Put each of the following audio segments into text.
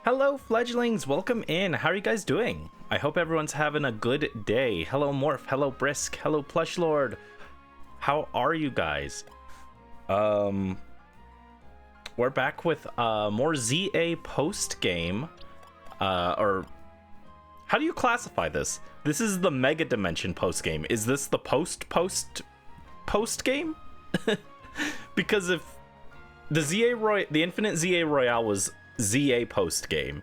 Hello, fledglings! Welcome in. How are you guys doing? I hope everyone's having a good day. Hello, Morph. Hello, Brisk. Hello, Plush Lord. How are you guys? We're back with more ZA post game. Or how do you classify this? This is the Mega Dimension post game. Is this the post game? Because if the Infinite ZA Royale was ZA post game,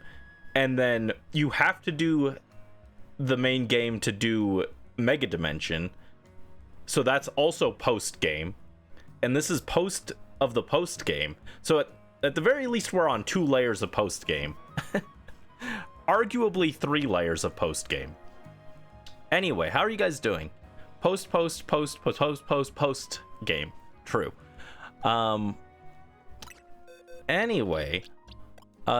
and then you have to do the main game to do Mega Dimension, so that's also post game, and this is post of the post game, so at the very least we're on 2 layers of post game. Arguably 3 layers of post game. Anyway, how are you guys doing? Post game. True. Anyway,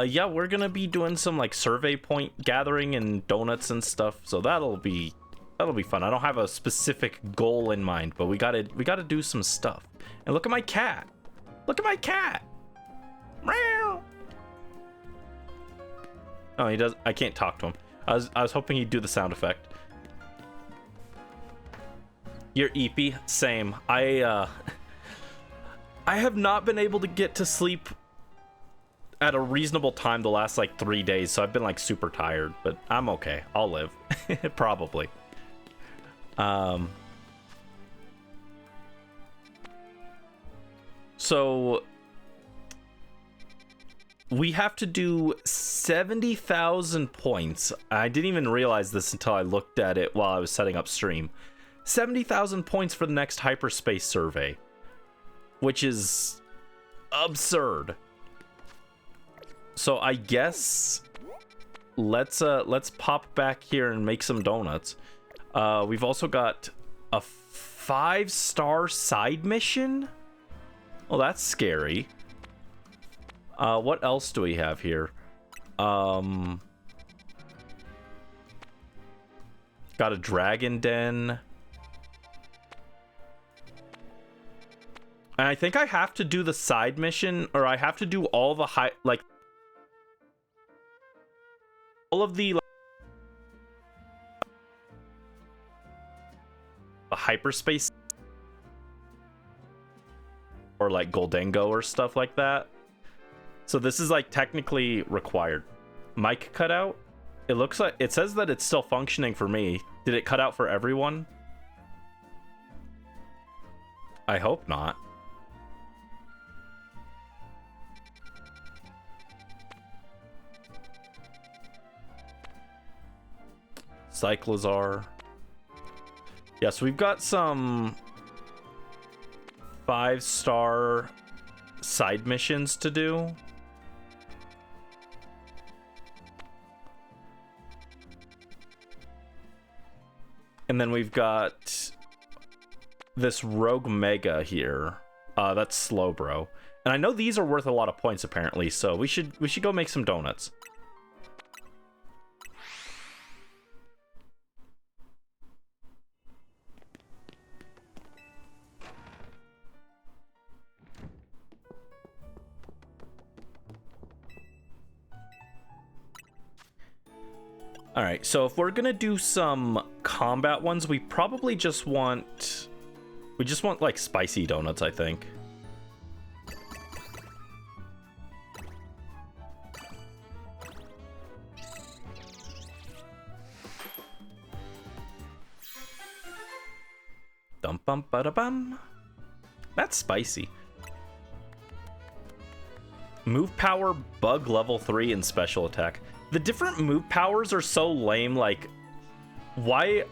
yeah, we're gonna be doing some like survey point gathering and donuts and stuff, so that'll be fun. I don't have a specific goal in mind, but we gotta do some stuff. And look at my cat. Look at my cat. Meow. Oh, he does. I can't talk to him. I was hoping he'd do the sound effect. You're eepy. Same. I have not been able to get to sleep at a reasonable time the last like 3 days, so I've been like super tired, but I'm okay. I'll live. Probably. So we have to do 70,000 points. I didn't even realize this until I looked at it while I was setting up stream. 70,000 points for the next hyperspace survey, which is absurd. So I guess let's pop back here and make some donuts. We've also got a 5-star side mission. Well, that's scary. What else do we have here? Got a dragon den. And I think I have to do the side mission, or I have to do all the all of the hyperspace, or like Goldengo or stuff like that. So this is like technically required. Mic cut out. It looks like it says that it's still functioning for me. Did it cut out for everyone? I hope not. Cyclozar. Yeah, so we've got some 5-star side missions to do. And then we've got this Rogue Mega here. That's slow, bro. And I know these are worth a lot of points apparently, so we should go make some donuts. All right, so if we're gonna do some combat ones, we probably just want like spicy donuts, I think. Dum bum ba da bum. That's spicy. Move power, bug level 3, and special attack. The different move powers are so lame, like, why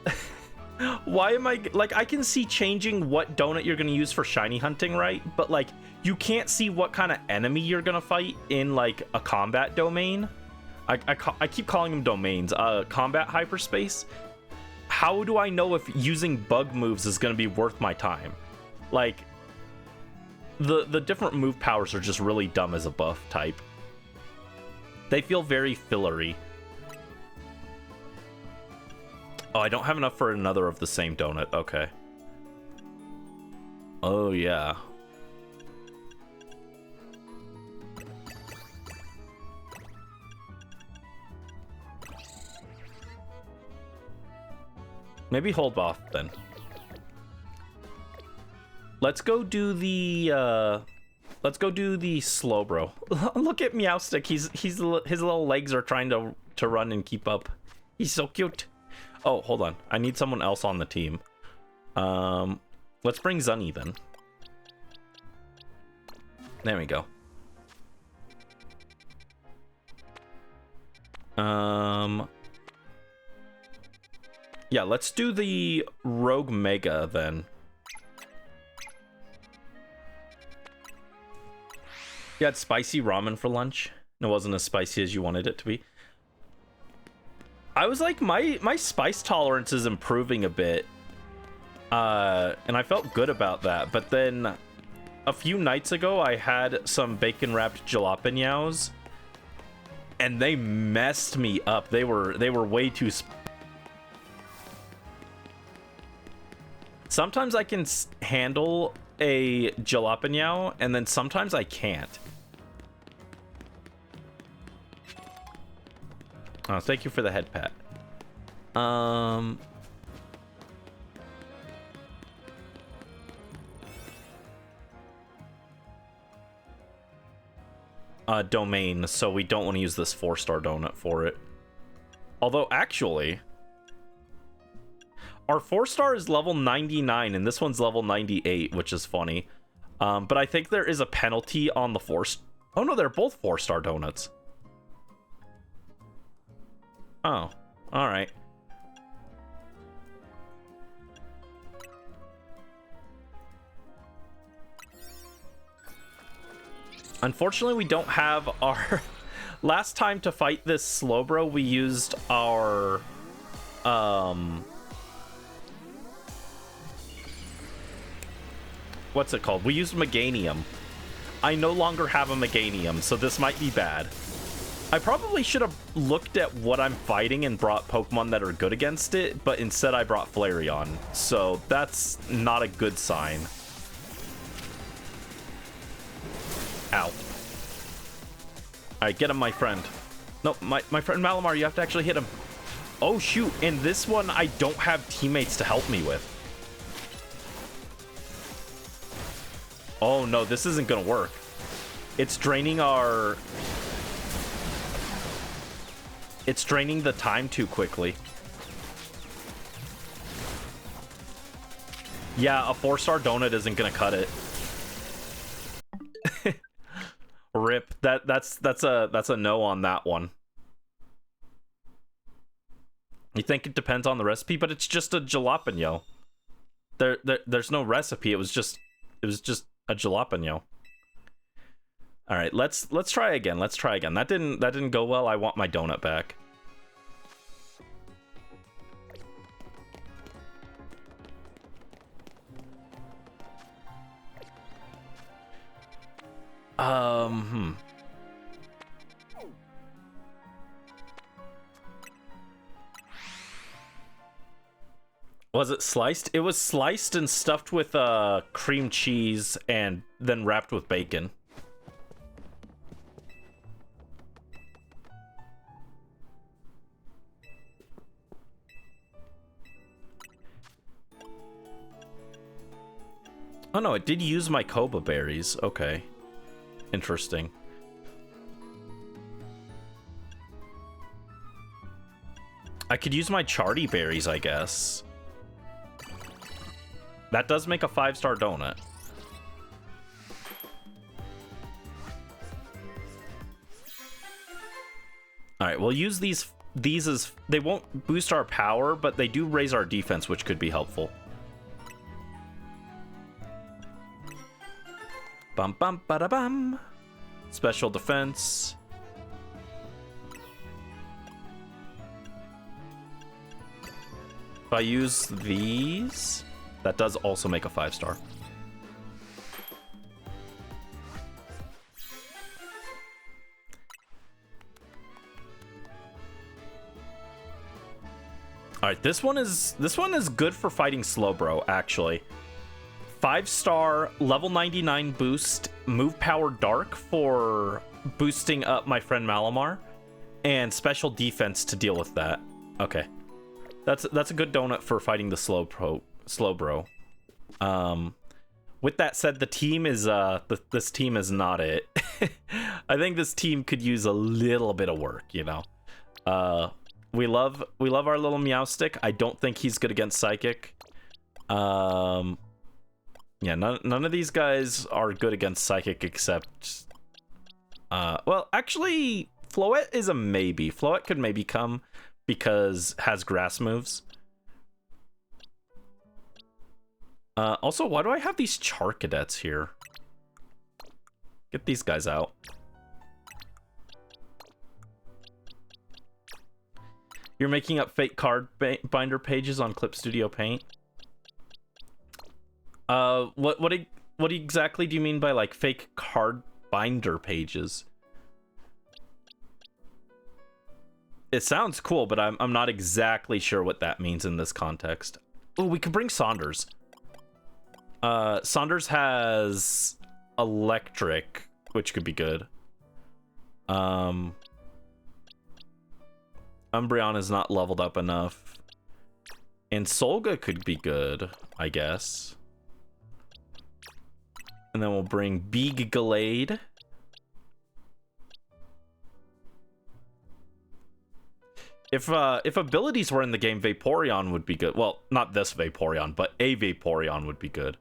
am I, like, I can see changing what donut you're gonna use for shiny hunting, right? But, like, you can't see what kind of enemy you're gonna fight in, like, a combat domain. I keep calling them domains. Combat hyperspace. How do I know if using bug moves is gonna be worth my time? Like, the different move powers are just really dumb as a buff type. They feel very fillery. Oh, I don't have enough for another of the same donut. Okay. Oh, yeah. Maybe hold off then. Let's go do the slow bro. Look at Meowstick. His little legs are trying to run and keep up. He's so cute. Oh, hold on. I need someone else on the team. Let's bring Zunny then. There we go. Yeah, let's do the Rogue Mega then. You had spicy ramen for lunch. It wasn't as spicy as you wanted it to be. I was like, my spice tolerance is improving a bit. And I felt good about that. But then a few nights ago, I had some bacon wrapped jalapenos. And they messed me up. They were way too sometimes I can handle a jalapeno, and then sometimes I can't. Oh, thank you for the head pat. Domain, so we don't want to use this 4-star donut for it. Although, actually, our 4-star is level 99, and this one's level 98, which is funny. But I think there is a penalty on the 4... Oh, no, they're both 4-star donuts. Oh, alright. Unfortunately, we don't have our... Last time to fight this Slowbro, we used our... What's it called? We used Meganium. I no longer have a Meganium, so this might be bad. I probably should have looked at what I'm fighting and brought Pokemon that are good against it, but instead I brought Flareon. So that's not a good sign. Ow. Alright, get him, my friend. No, my friend Malamar, you have to actually hit him. Oh, shoot. In this one, I don't have teammates to help me with. Oh, no, this isn't gonna work. It's draining our... It's draining the time too quickly. Yeah, a 4-star donut isn't gonna cut it. Rip. That's a no on that one. You think it depends on the recipe, but it's just a jalapeno. There's no recipe. It was just a jalapeno. All right, let's try again. Let's try again. That didn't go well. I want my donut back. Was it sliced? It was sliced and stuffed with cream cheese and then wrapped with bacon. Oh no, it did use my Koba berries. Okay. Interesting. I could use my Charty berries, I guess. That does make a 5-star donut. Alright, we'll use these as... They won't boost our power, but they do raise our defense, which could be helpful. Bum bum ba da bum. Special defense. If I use these, that does also make a 5-star. All right, this one is good for fighting Slowbro, actually. 5-star, level 99 boost, move power dark for boosting up my friend Malamar, and special defense to deal with that. Okay. That's a good donut for fighting the slow bro. With that said, the team is this team is not it. I think this team could use a little bit of work, you know. We love our little Meowstick. I don't think he's good against Psychic. Yeah, none of these guys are good against Psychic except well, actually Floette is a maybe. Floette could maybe come because has grass moves. Also, why do I have these Charcadets here? Get these guys out. You're making up fake card binder pages on Clip Studio Paint? What exactly do you mean by like fake card binder pages? It sounds cool, but I'm not exactly sure what that means in this context. Oh, we could bring Saunders. Saunders has electric, which could be good. Umbreon is not leveled up enough. And Solga could be good, I guess. And then we'll bring Big Glade. If abilities were in the game, Vaporeon would be good. Well, not this Vaporeon, but a Vaporeon would be good.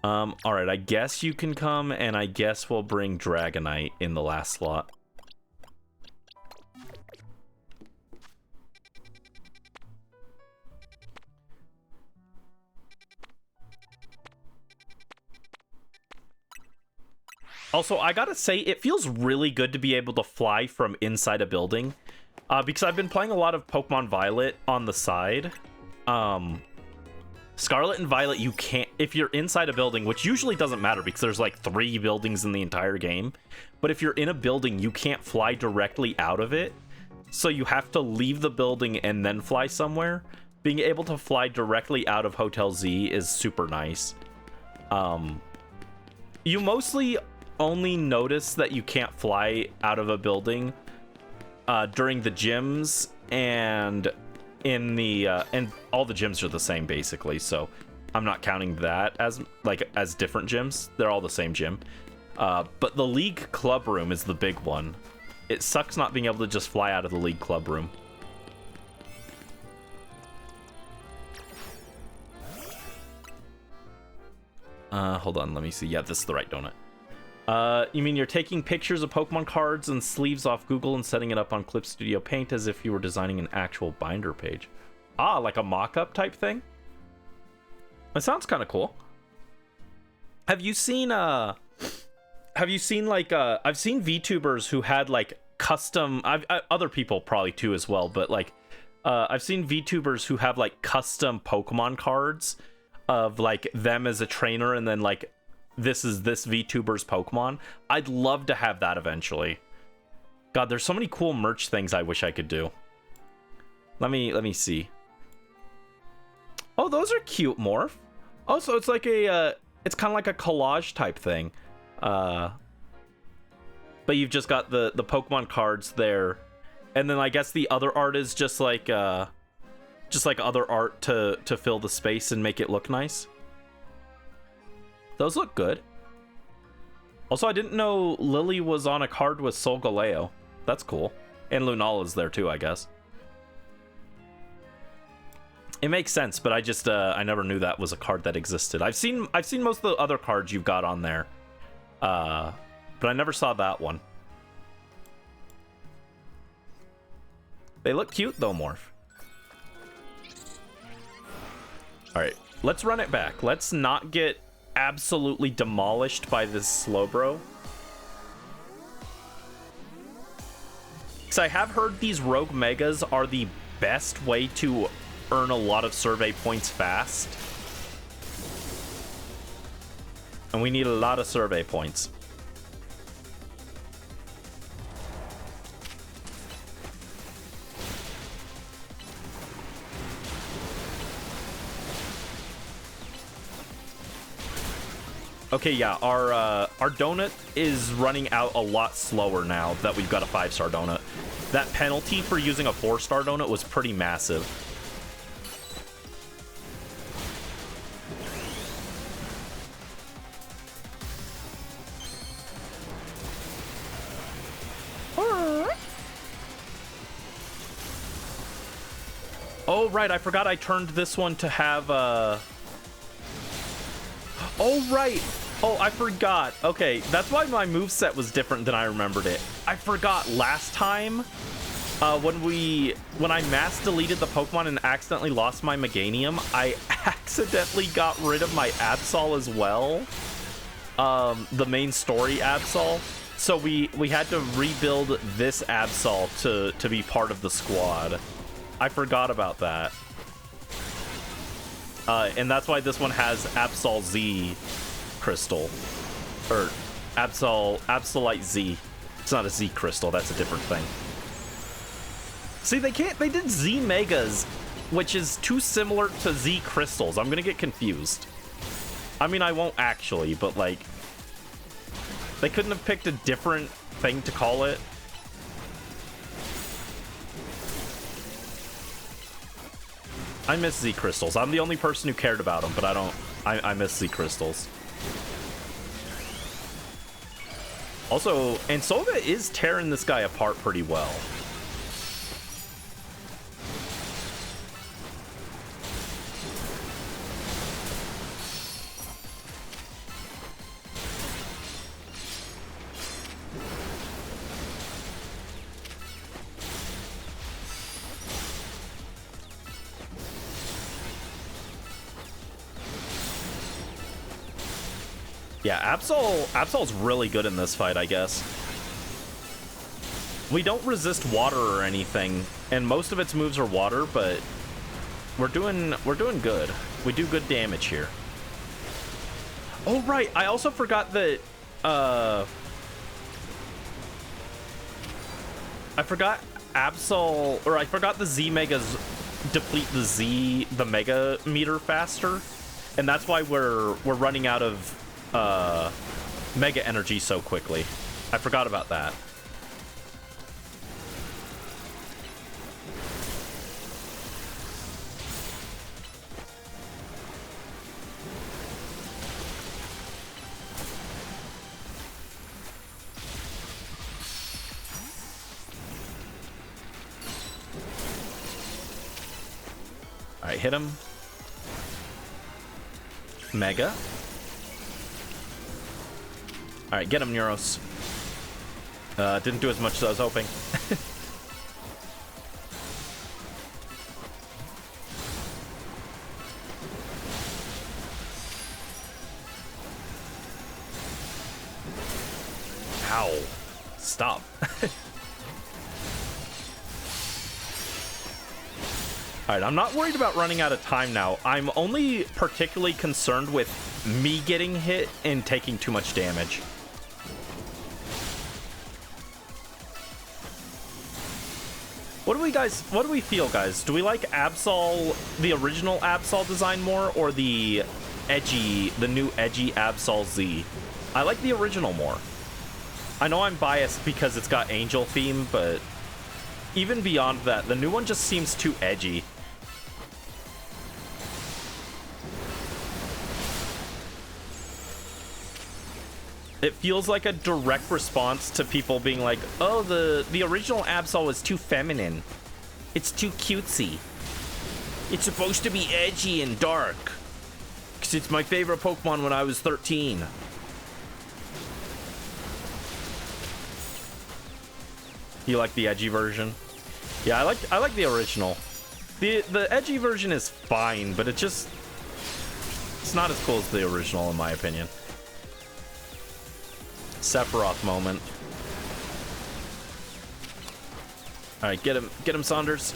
Alright, I guess you can come, and I guess we'll bring Dragonite in the last slot. Also, I gotta say, it feels really good to be able to fly from inside a building. Because I've been playing a lot of Pokemon Violet on the side. Scarlet and Violet, you can't... If you're inside a building, which usually doesn't matter because there's like 3 buildings in the entire game. But if you're in a building, you can't fly directly out of it. So you have to leave the building and then fly somewhere. Being able to fly directly out of Hotel Z is super nice. You mostly only notice that you can't fly out of a building during the gyms, and in the and all the gyms are the same basically, so I'm not counting that as different gyms. They're all the same gym. But the League Club Room is the big one. It sucks not being able to just fly out of the League Club Room. Hold on, let me see. Yeah, this is the right donut. You mean you're taking pictures of Pokemon cards and sleeves off Google and setting it up on Clip Studio Paint as if you were designing an actual binder page? Ah, like a mock-up type thing? That sounds kind of cool. Have you seen like I've seen VTubers who had like custom, other people probably too as well, but like I've seen VTubers who have like custom Pokemon cards of like them as a trainer, and then like this is this VTuber's Pokemon. I'd love to have that eventually. God, there's so many cool merch things I wish I could do. Let me see. Oh, those are cute, Morph. Oh, so it's like a it's kind of like a collage type thing. But you've just got the Pokemon cards there, and then I guess the other art is just like other art to fill the space and make it look nice. Those look good. Also, I didn't know Lily was on a card with Solgaleo. That's cool. And Lunala's there too, I guess. It makes sense, but I just I never knew that was a card that existed. I've seen most of the other cards you've got on there. But I never saw that one. They look cute though, Morph. Alright, let's run it back. Let's not get absolutely demolished by this Slowbro. Because I have heard these Rogue Megas are the best way to earn a lot of survey points fast. And we need a lot of survey points. Okay, yeah, our donut is running out a lot slower now that we've got a 5-star donut. That penalty for using a 4-star donut was pretty massive. Oh, right, I forgot I turned this one to have, Oh, right! Oh, I forgot. Okay, that's why my moveset was different than I remembered it. I forgot last time, when I mass deleted the Pokemon and accidentally lost my Meganium, I accidentally got rid of my Absol as well. The main story Absol. So we had to rebuild this Absol to be part of the squad. I forgot about that. And that's why this one has Absol Z crystal. Or Absolite Z. It's not a Z crystal, that's a different thing. See, they did Z Megas, which is too similar to Z crystals. I'm gonna get confused. I mean, I won't actually, but like, they couldn't have picked a different thing to call it. I miss Z crystals. I'm the only person who cared about them, but I miss Z crystals. Also, Ansoga is tearing this guy apart pretty well. Yeah, Absol's really good in this fight, I guess. We don't resist water or anything, and most of its moves are water, but we're doing good. We do good damage here. Oh right, I also forgot that I forgot I forgot the Z Megas deplete the Mega meter faster, and that's why we're running out of Mega energy so quickly. I forgot about that. All right, hit him. Mega. All right, get him, Neuros. Didn't do as much as I was hoping. Ow. Stop. Alright, I'm not worried about running out of time now. I'm only particularly concerned with me getting hit and taking too much damage. What do we feel, guys? Do we like Absol, the original Absol design more, or the new edgy Absol Z? I like the original more. I know I'm biased because it's got angel theme, but even beyond that, the new one just seems too edgy. It feels like a direct response to people being like, oh, the original Absol is too feminine. It's too cutesy. It's supposed to be edgy and dark. Because it's my favorite Pokemon when I was 13. You like the edgy version? Yeah, I like the original. The edgy version is fine, but it's not as cool as the original in my opinion. Sephiroth moment. All right, get him, Saunders.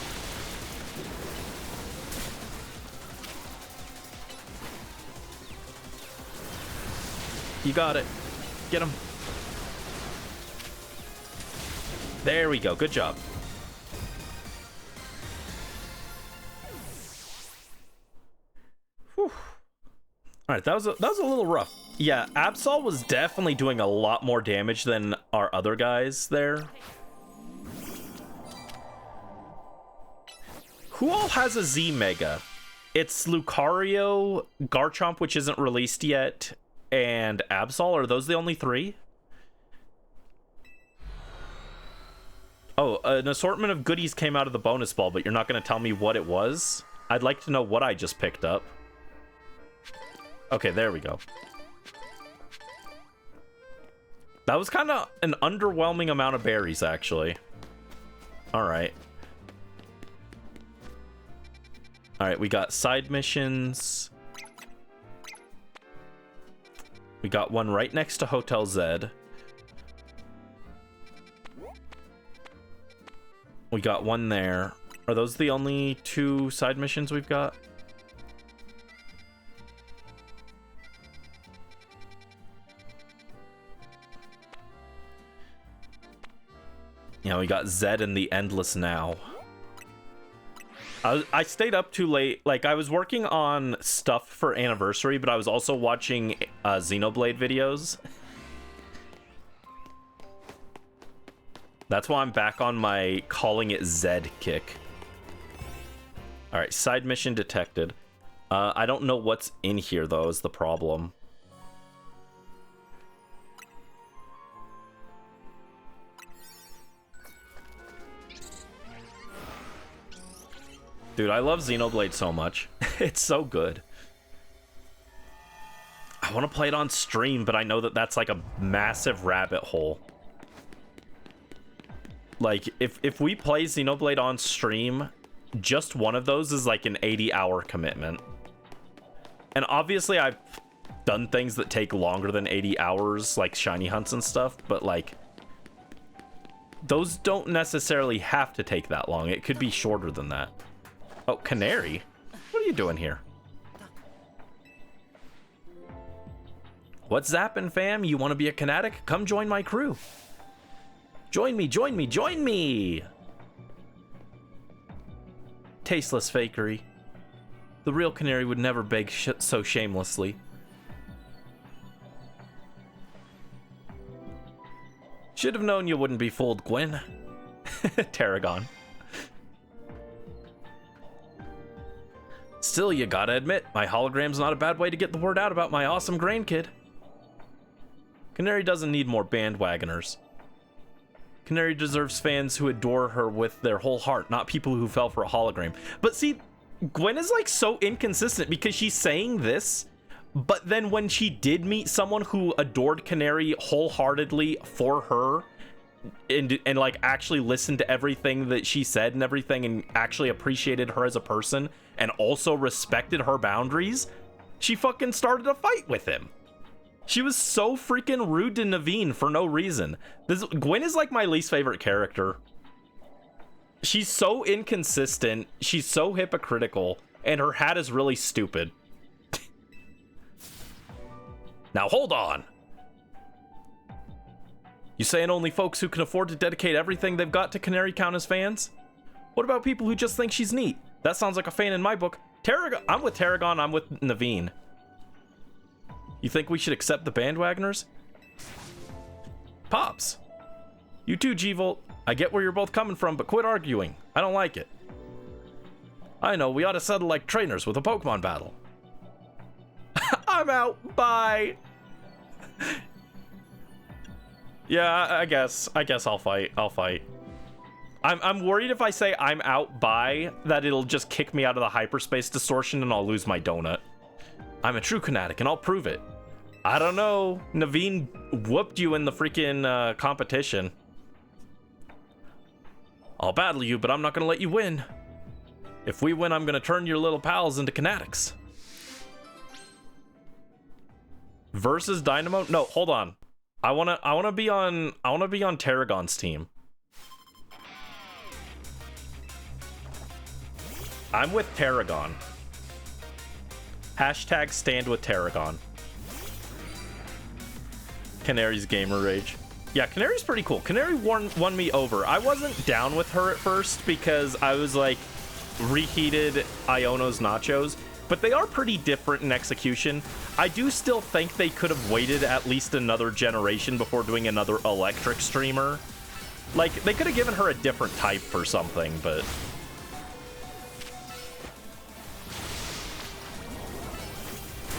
You got it. Get him. There we go. Good job. Whew. All right, that was a little rough. Yeah, Absol was definitely doing a lot more damage than our other guys there. Who all has a Z Mega? It's Lucario, Garchomp, which isn't released yet, and Absol. Are those the only three? Oh, an assortment of goodies came out of the bonus ball, but you're not going to tell me what it was? I'd like to know what I just picked up. Okay, there we go. That was kind of an underwhelming amount of berries, actually. Alright. Alright, we got side missions. We got one right next to Hotel Z. We got one there. Are those the only 2 side missions we've got? Yeah, we got Zed and the Endless Now. I stayed up too late. Like, I was working on stuff for Anniversary, but I was also watching Xenoblade videos. That's why I'm back on my calling it Zed kick. Alright, side mission detected. I don't know what's in here, though, is the problem. Dude, I love Xenoblade so much. It's so good. I want to play it on stream, but I know that that's like a massive rabbit hole. Like, if we play Xenoblade on stream, just one of those is like an 80-hour commitment. And obviously, I've done things that take longer than 80 hours, like shiny hunts and stuff, but like, those don't necessarily have to take that long. It could be shorter than that. Oh, Canary? What are you doing here? What's zappin', fam? You want to be a Kinetic? Come join my crew. Join me, join me, join me! Tasteless fakery. The real Canary would never beg so shamelessly. Should have known you wouldn't be fooled, Gwen. Tarragon. Still, you gotta admit, my hologram's not a bad way to get the word out about my awesome grandkid. Canary doesn't need more bandwagoners. Canary deserves fans who adore her with their whole heart, not people who fell for a hologram. But see, Gwen is like so inconsistent because she's saying this, but then when she did meet someone who adored Canary wholeheartedly for her, and like actually listened to everything that she said and everything, and actually appreciated her as a person, and also respected her boundaries, she fucking started a fight with him. She was so freaking rude to Naveen for no reason. Gwen is like my least favorite character. She's so inconsistent, she's so hypocritical, and her hat is really stupid. Now hold on. You saying only folks who can afford to dedicate everything they've got to Canary count as fans? What about people who just think she's neat? That sounds like a fan in my book. Tarragon, I'm with Tarragon, I'm with Naveen. You think we should accept the bandwagoners? Pops. You too, G-Volt. I get where you're both coming from, but quit arguing. I don't like it. I know, we ought to settle like trainers with a Pokemon battle. I'm out. Bye. Yeah, I guess I'll fight. I'm worried if I say I'm out by that it'll just kick me out of the hyperspace distortion and I'll lose my donut. I'm a true Kinetic and I'll prove it. I don't know. Naveen whooped you in the freaking competition. I'll battle you, but I'm not gonna let you win. If we win, I'm gonna turn your little pals into Kinetics. Versus Dynamo? No, hold on. I wanna be on Tarragon's team. I'm with Tarragon. Hashtag stand with Tarragon. Canary's gamer rage. Yeah, Canary's pretty cool. Canary won me over. I wasn't down with her at first because I was like reheated Iono's nachos, but they are pretty different in execution. I do still think they could have waited at least another generation before doing another electric streamer. Like, they could have given her a different type for something, but...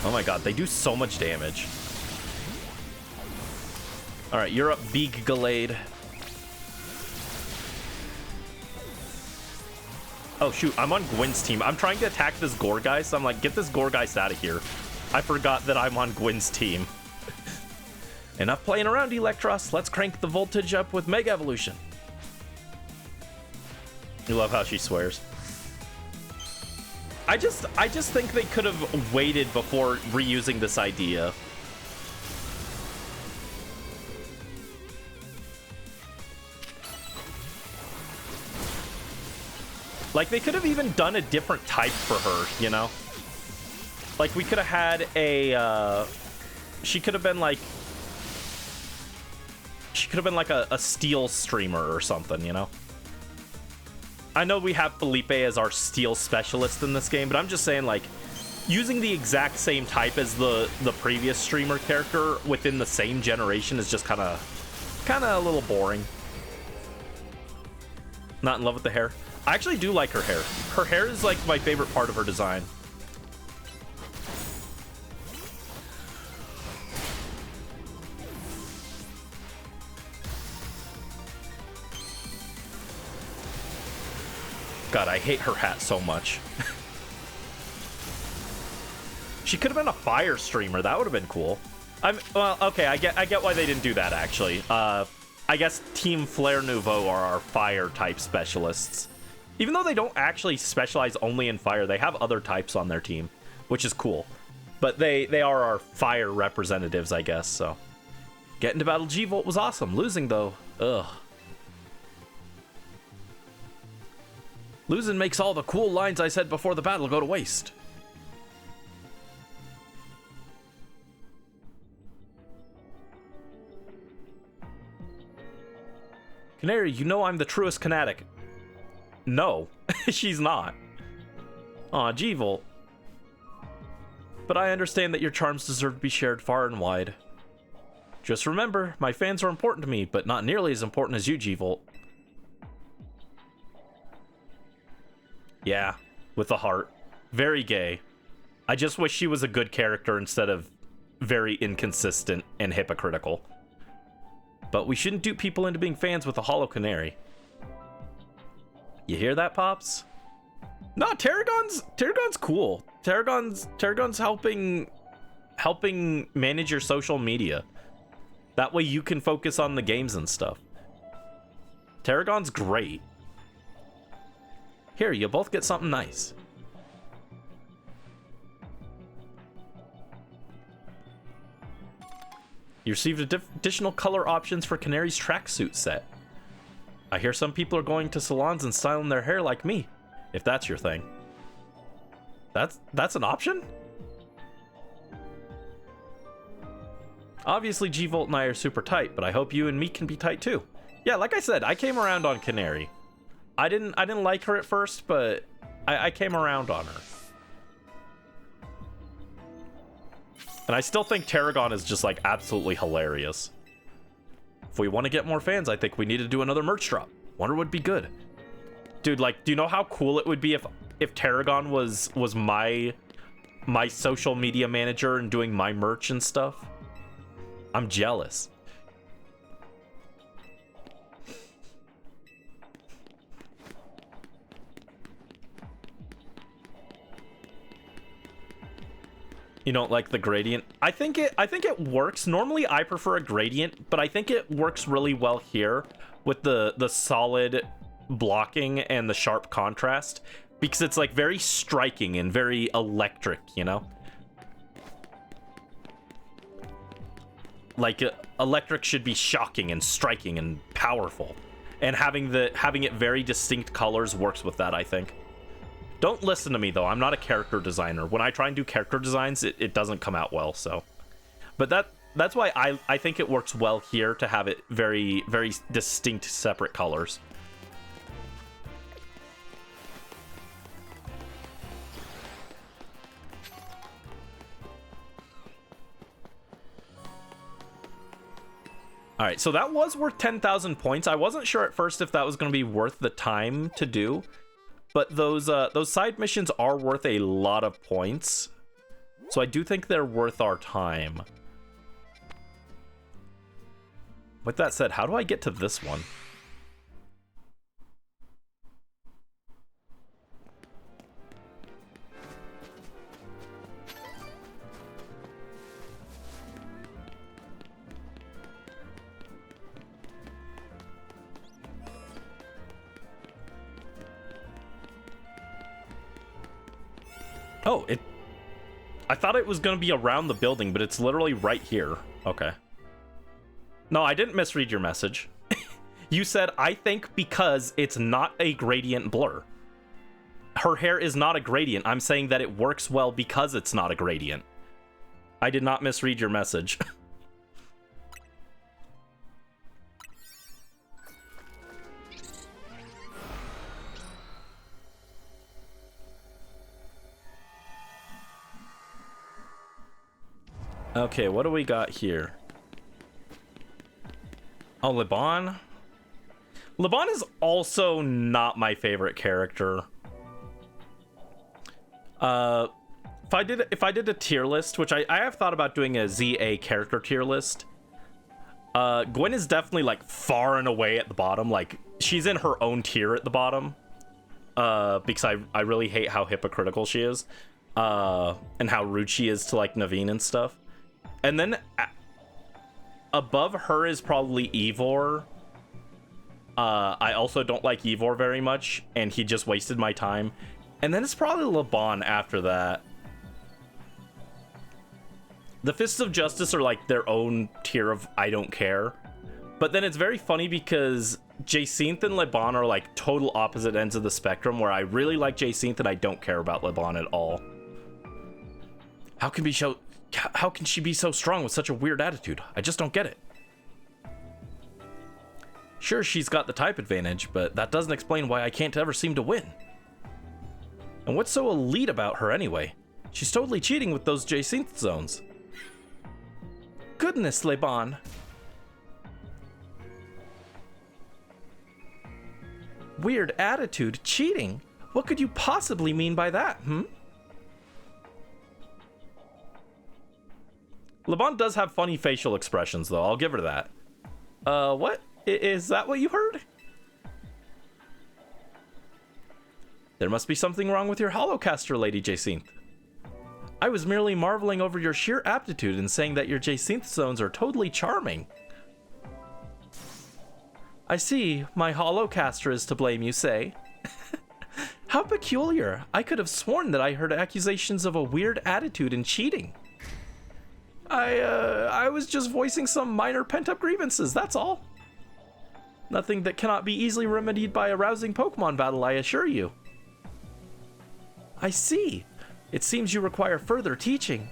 Oh my god, they do so much damage. Alright, you're up, Beak Gallade. Oh shoot, I'm on Gwyn's team. I'm trying to attack this Gourgeist, so I'm like, get this Gourgeist out of here. I forgot that I'm on Gwyn's team. Enough playing around, Electros. Let's crank the voltage up with Mega Evolution. You love how she swears. I just think they could have waited before reusing this idea. Like, they could have even done a different type for her, you know? Like, we could have had a, she could have been like... She could have been like a steel streamer or something, you know? I know we have Felipe as our steel specialist in this game, but I'm just saying, like, using the exact same type as the previous streamer character within the same generation is just kind of a little boring. Not in love with the hair. I actually do like her hair. Her hair is like my favorite part of her design. God, I hate her hat so much. She could have been a fire streamer. That would have been cool. Well, okay, I get why they didn't do that, actually. I guess Team Flare Nouveau are our fire type specialists. Even though they don't actually specialize only in fire, they have other types on their team, which is cool. But they are our fire representatives, I guess, so. Getting to battle G-Volt was awesome. Losing, though, ugh. Losing makes all the cool lines I said before the battle go to waste. Canary, you know I'm the truest Kinetic. No, she's not. Aw, G-Volt. But I understand that your charms deserve to be shared far and wide. Just remember, my fans are important to me, but not nearly as important as you, G-Volt. Yeah, with a heart. Very gay. I just wish she was a good character instead of very inconsistent and hypocritical. But we shouldn't dupe people into being fans with a hollow canary. You hear that, Pops? No, Tarragon's cool. Tarragon's helping manage your social media. That way you can focus on the games and stuff. Tarragon's great. Here, you both get something nice. You received additional color options for Canary's tracksuit set. I hear some people are going to salons and styling their hair like me, if that's your thing. That's an option? Obviously, G-Volt and I are super tight, but I hope you and me can be tight too. Yeah, like I said, I came around on Canary. I didn't like her at first, but I came around on her. And I still think Tarragon is just like absolutely hilarious. If we want to get more fans, I think we need to do another merch drop. Wonder what would be good. Dude, like, do you know how cool it would be if Tarragon was my social media manager and doing my merch and stuff? I'm jealous. You don't like the gradient? I think it works. Normally I prefer a gradient, but I think it works really well here with the solid blocking and the sharp contrast, because it's like very striking and very electric, you know? Like electric should be shocking and striking and powerful, and having it very distinct colors works with that, I think. Don't listen to me, though. I'm not a character designer. When I try and do character designs, it doesn't come out well, so. But that's why I think it works well here to have it very, very distinct, separate colors. All right, so that was worth 10,000 points. I wasn't sure at first if that was going to be worth the time to do. But those side missions are worth a lot of points. So I do think they're worth our time. With that said, how do I get to this one? Oh, I thought it was going to be around the building, but it's literally right here. Okay. No, I didn't misread your message. You said, I think because it's not a gradient blur. Her hair is not a gradient. I'm saying that it works well because it's not a gradient. I did not misread your message. Okay, what do we got here? Oh, Liban? Liban is also not my favorite character. If I did a tier list, which I have thought about doing a ZA character tier list, Gwen is definitely like far and away at the bottom. Like she's in her own tier at the bottom. Because I really hate how hypocritical she is. And how rude she is to like Naveen and stuff. And then above her is probably Ivor. I also don't like Ivor very much, and he just wasted my time. And then it's probably Laban after that. The Fists of Justice are like their own tier of I don't care. But then it's very funny because Jacinth and Laban are like total opposite ends of the spectrum, where I really like Jacinth and I don't care about Laban at all. How can she be so strong with such a weird attitude? I just don't get it. Sure, she's got the type advantage, but that doesn't explain why I can't ever seem to win. And what's so elite about her anyway? She's totally cheating with those Jacinth zones. Goodness, Laban. Weird attitude, cheating? What could you possibly mean by that, Laban does have funny facial expressions, though. I'll give her that. What? Is that what you heard? There must be something wrong with your holocaster, Lady Jacinth. I was merely marveling over your sheer aptitude in saying that your Jacinth zones are totally charming. I see. My holocaster is to blame, you say. How peculiar. I could have sworn that I heard accusations of a weird attitude and cheating. I was just voicing some minor pent-up grievances, that's all. Nothing that cannot be easily remedied by a rousing Pokemon battle, I assure you. I see. It seems you require further teaching.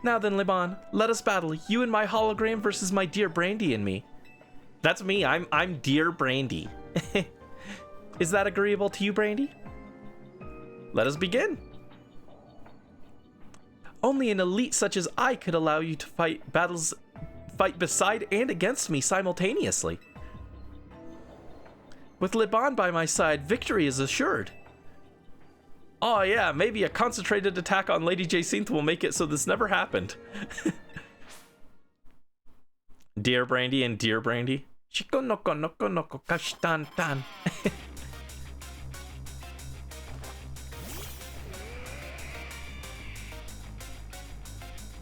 Now then, Liban, let us battle. You and my hologram versus my dear Brandy and me. That's me. I'm dear Brandy. Is that agreeable to you, Brandy? Let us begin. Only an elite such as I could allow you to fight beside and against me simultaneously. With Liban by my side, victory is assured. Oh yeah, maybe a concentrated attack on Lady Jacinth will make it so this never happened. Dear Brandy and Dear Brandy. Shiko noko noko noko kashtan tan.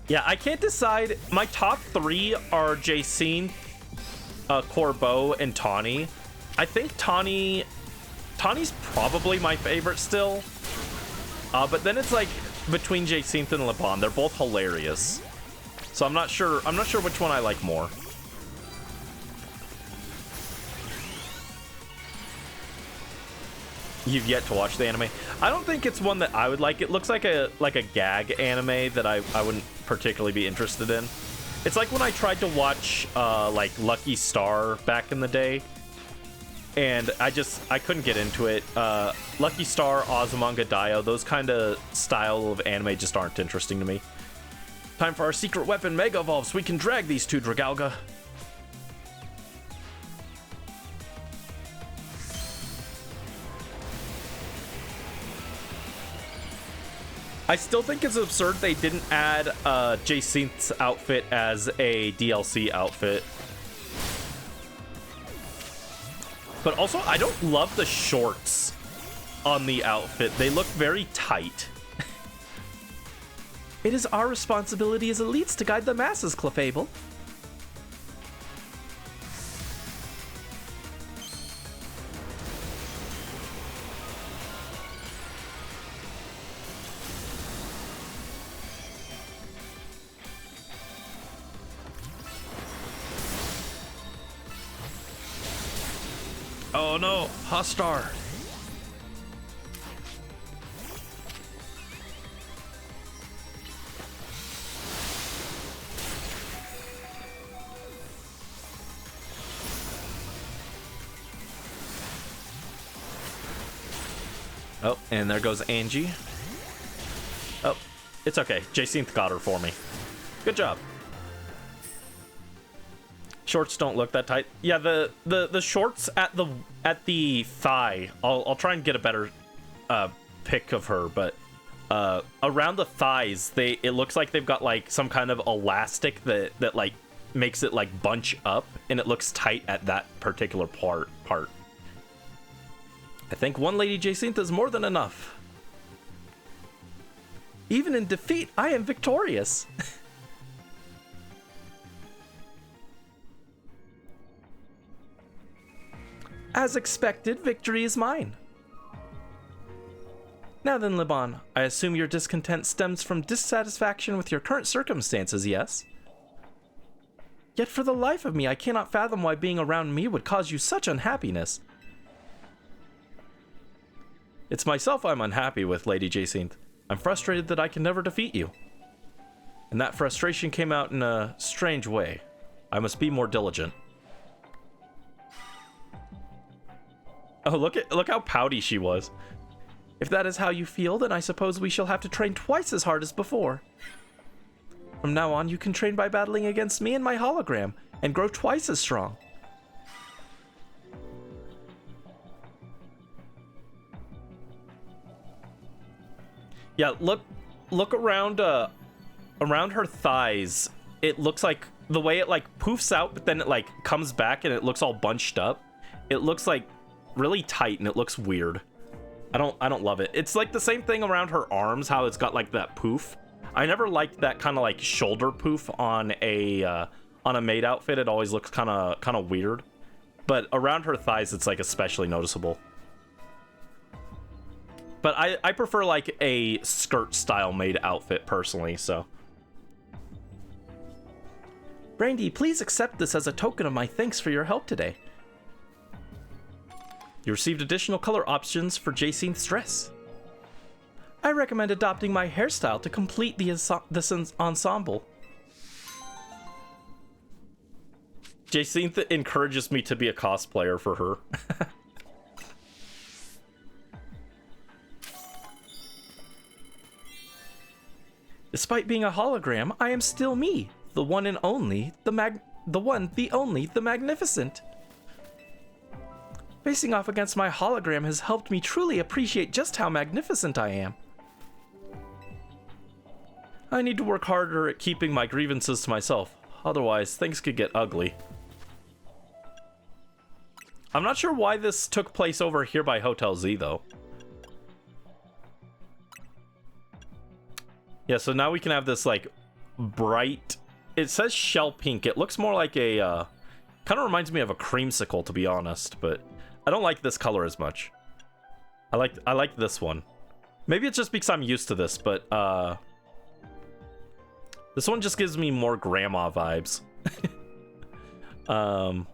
Yeah, I can't decide. My top three are Jacinth, Corbeau, and Tawny. I think Tawny's probably my favorite still. But then it's like between Jacinth and Liban. They're both hilarious. So I'm not sure which one I like more. You've yet to watch the anime. I don't think it's one that I would like. It looks like a gag anime that I wouldn't particularly be interested in. It's like when I tried to watch like Lucky Star back in the day, and I couldn't get into it. Lucky Star, Azumanga Daioh, those kind of style of anime just aren't interesting to me. Time for our secret weapon Mega Evolve so we can drag these two Dragalga. I still think it's absurd they didn't add Jacinth's outfit as a DLC outfit. But also, I don't love the shorts on the outfit. They look very tight. It is our responsibility as elites to guide the masses, Clefable. Oh no, Hostar. Oh, and there goes Angie. Oh, it's okay. Jacinth got her for me. Good job. Shorts don't look that tight. Yeah, the shorts at the thigh. I'll try and get a better pic of her, but around the thighs, it looks like they've got like some kind of elastic that like makes it like bunch up, and it looks tight at that particular part. I think one Lady Jacinth is more than enough. Even in defeat, I am victorious. As expected, victory is mine. Now then, Liban, I assume your discontent stems from dissatisfaction with your current circumstances, yes? Yet for the life of me, I cannot fathom why being around me would cause you such unhappiness. It's myself I'm unhappy with, Lady Jacinth. I'm frustrated that I can never defeat you. And that frustration came out in a strange way. I must be more diligent. Oh, look how pouty she was. If that is how you feel, then I suppose we shall have to train twice as hard as before. From now on, you can train by battling against me and my hologram, and grow twice as strong. Yeah, look around around her thighs. It looks like the way it like poofs out, but then it like comes back and it looks all bunched up. It looks like really tight and it looks weird. I don't love it. It's like the same thing around her arms, how it's got like that poof. I never liked that kind of like shoulder poof on a maid outfit. It always looks kind of weird. But around her thighs, it's like especially noticeable. But I prefer like a skirt style maid outfit personally, so. Brandy, please accept this as a token of my thanks for your help today. You received additional color options for Jacinth's dress. I recommend adopting my hairstyle to complete this ensemble. Jacinth encourages me to be a cosplayer for her. Despite being a hologram, I am still me, the one and only, the magnificent. Facing off against my hologram has helped me truly appreciate just how magnificent I am. I need to work harder at keeping my grievances to myself, otherwise things could get ugly. I'm not sure why this took place over here by Hotel Z, though. Yeah, so now we can have this, like, bright... It says shell pink. It looks more like a, kind of reminds me of a creamsicle, to be honest, but I don't like this color as much. I like this one. Maybe it's just because I'm used to this, but, this one just gives me more grandma vibes. And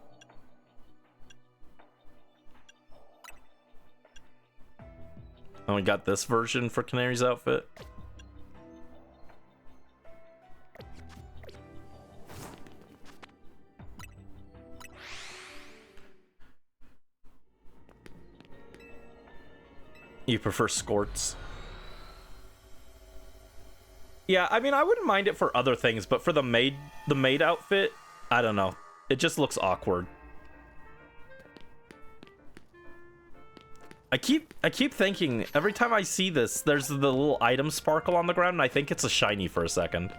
we got this version for Canary's outfit. You prefer skirts? Yeah, I mean, I wouldn't mind it for other things, but for the maid outfit, I don't know. It just looks awkward. I keep thinking every time I see this, there's the little item sparkle on the ground, and I think it's a shiny for a second.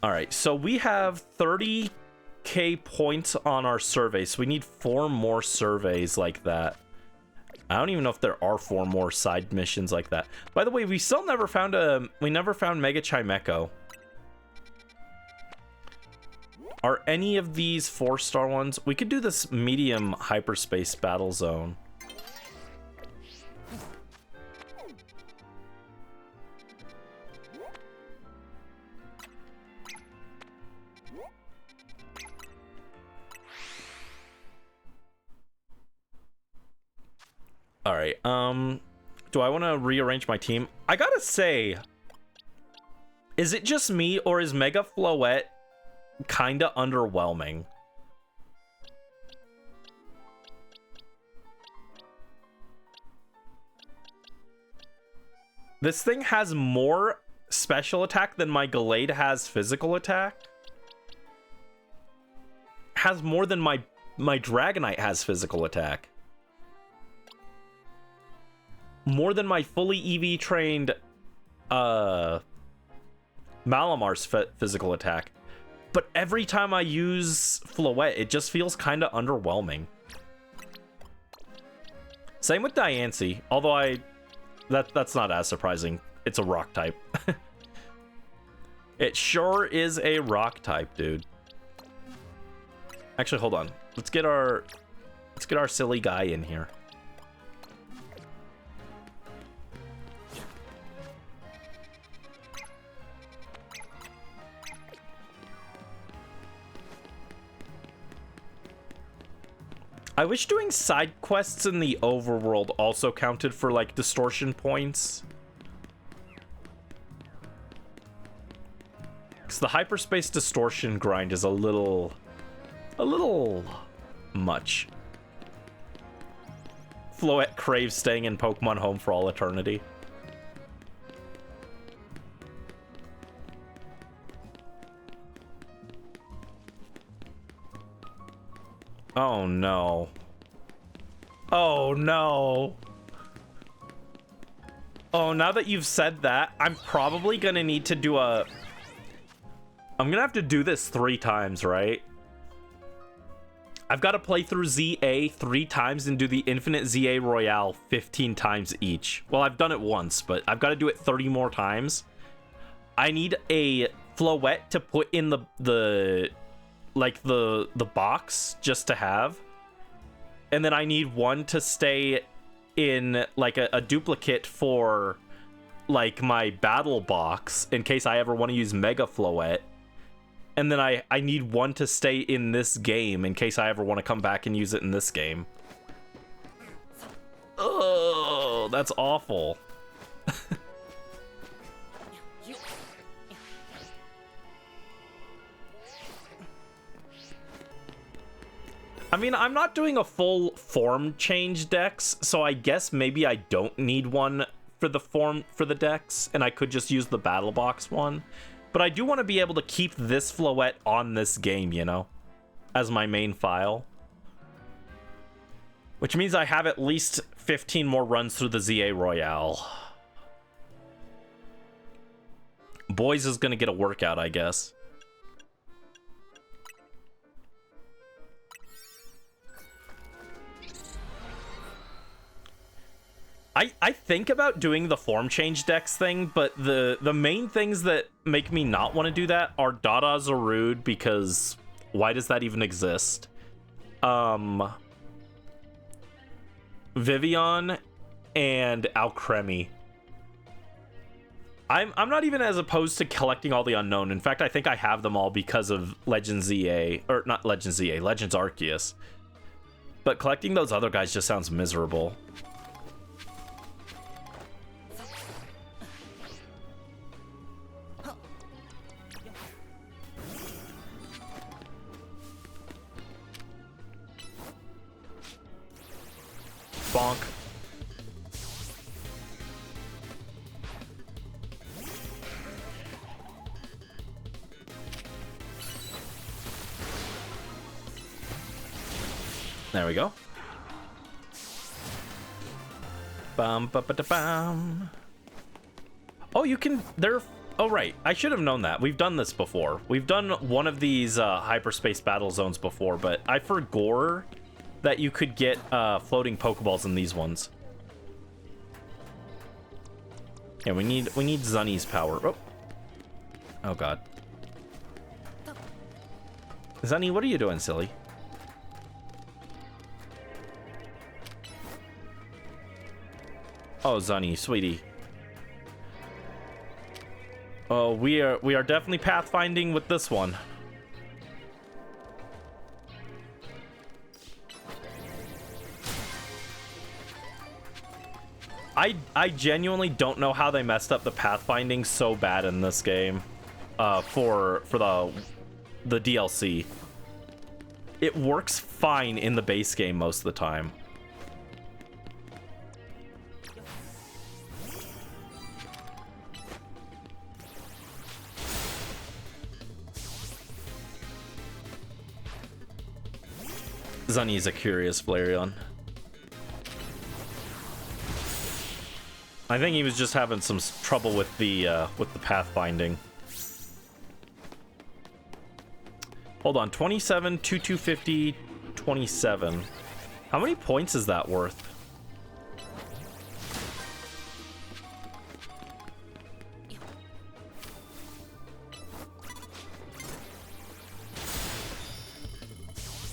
All right, so we have 30k points on our survey, so we need 4 more surveys like that. I don't even know if there are 4 more side missions like that. By the way, we still never found Mega Chimecho. Are any of these 4-star ones? We could do this medium hyperspace battle zone. All right. Do I want to rearrange my team? I gotta say, is it just me or is Mega Floette kind of underwhelming? This thing has more special attack than my Gallade has physical attack. Has more than my Dragonite has physical attack. More than my fully EV trained Malamar's physical attack. But every time I use Floette, it just feels kind of underwhelming. Same with Diancie, although that's not as surprising. It's a rock type. It sure is a rock type, dude. Actually, hold on. Let's get our silly guy in here. I wish doing side quests in the overworld also counted for like distortion points. Because the hyperspace distortion grind is a little much. Floette craves staying in Pokemon Home for all eternity. Oh no. Oh no. Oh, now that you've said that, I'm probably gonna need to do I'm gonna have to do this 3 times, right? I've got to play through ZA 3 times and do the Infinite ZA Royale 15 times each. Well, I've done it once, but I've got to do it 30 more times. I need a Floette to put in the box just to have. And then I need one to stay in like a duplicate for like my battle box in case I ever want to use Mega Floette. And then I need one to stay in this game in case I ever want to come back and use it in this game. Oh, that's awful. I mean, I'm not doing a full form change dex, so I guess maybe I don't need one for the dex, and I could just use the battle box one. But I do want to be able to keep this Floette on this game, you know, as my main file. Which means I have at least 15 more runs through the ZA Royale. Boys is gonna get a workout, I guess. I think about doing the form change dex thing, but the main things that make me not want to do that are Dada Zarude, because why does that even exist? Vivian and Alcremie. I'm not even as opposed to collecting all the unknown. In fact, I think I have them all because of Legends ZA, or not Legends ZA, Legends Arceus. But collecting those other guys just sounds miserable. Bonk. There we go. Bum ba ba da bum. Oh, you can. Oh, right. I should have known that. We've done this before. We've done one of these hyperspace battle zones before, but I forgot that you could get floating Pokeballs in these ones. Yeah, we need Zunny's power. Oh god. Zunny, what are you doing, silly? Oh, Zunny, sweetie. Oh, we are definitely pathfinding with this one. I genuinely don't know how they messed up the pathfinding so bad in this game, for the DLC. It works fine in the base game most of the time. Zunny's a curious Flareon. I think he was just having some trouble with the pathfinding. Hold on, 27, 2250, 27. How many points is that worth?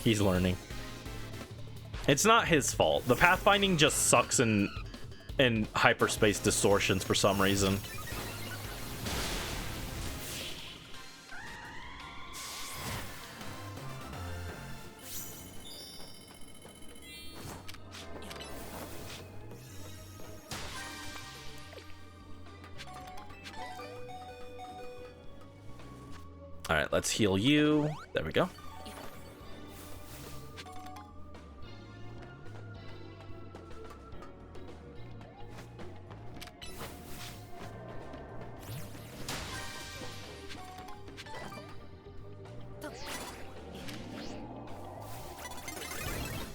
He's learning. It's not his fault. The pathfinding just sucks in hyperspace distortions for some reason. All right, let's heal you. There we go.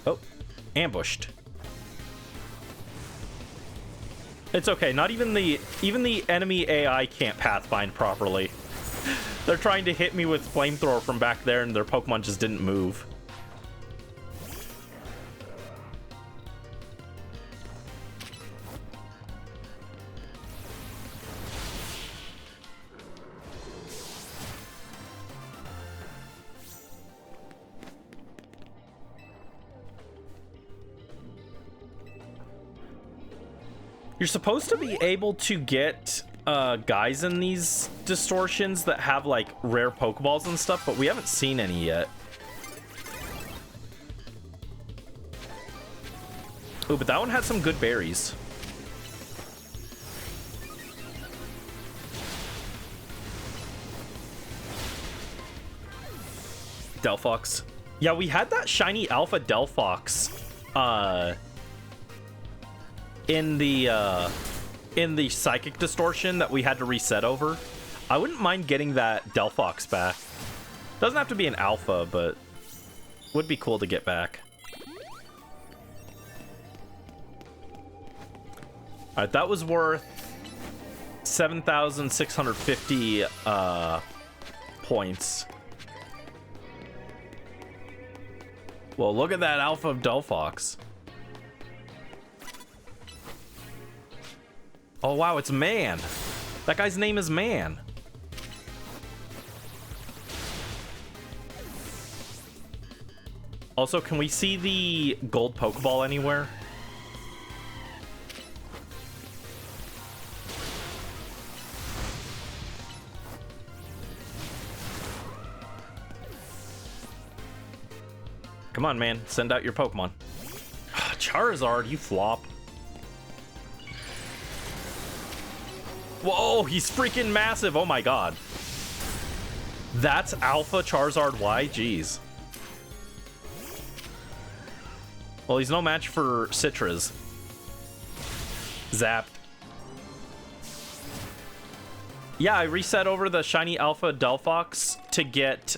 Oh, ambushed. It's okay. Not even the enemy AI can't pathfind properly. They're trying to hit me with flamethrower from back there, and their Pokemon just didn't move. You're supposed to be able to get guys in these distortions that have like rare Pokeballs and stuff, but we haven't seen any yet. Ooh, but that one had some good berries. Delphox. Yeah, we had that shiny alpha Delphox in the psychic distortion that we had to reset over. I wouldn't mind getting that Delphox back. Doesn't have to be an alpha, but would be cool to get back. All right, that was worth 7,650 points. Well, look at that alpha of Delphox. Oh, wow, it's Man. That guy's name is Man. Also, can we see the gold Pokeball anywhere? Come on, man. Send out your Pokemon. Charizard, you flop. Whoa, he's freaking massive. Oh my god. That's Alpha Charizard Y? Jeez. Well, he's no match for Citra's. Zapped. Yeah, I reset over the shiny Alpha Delphox to get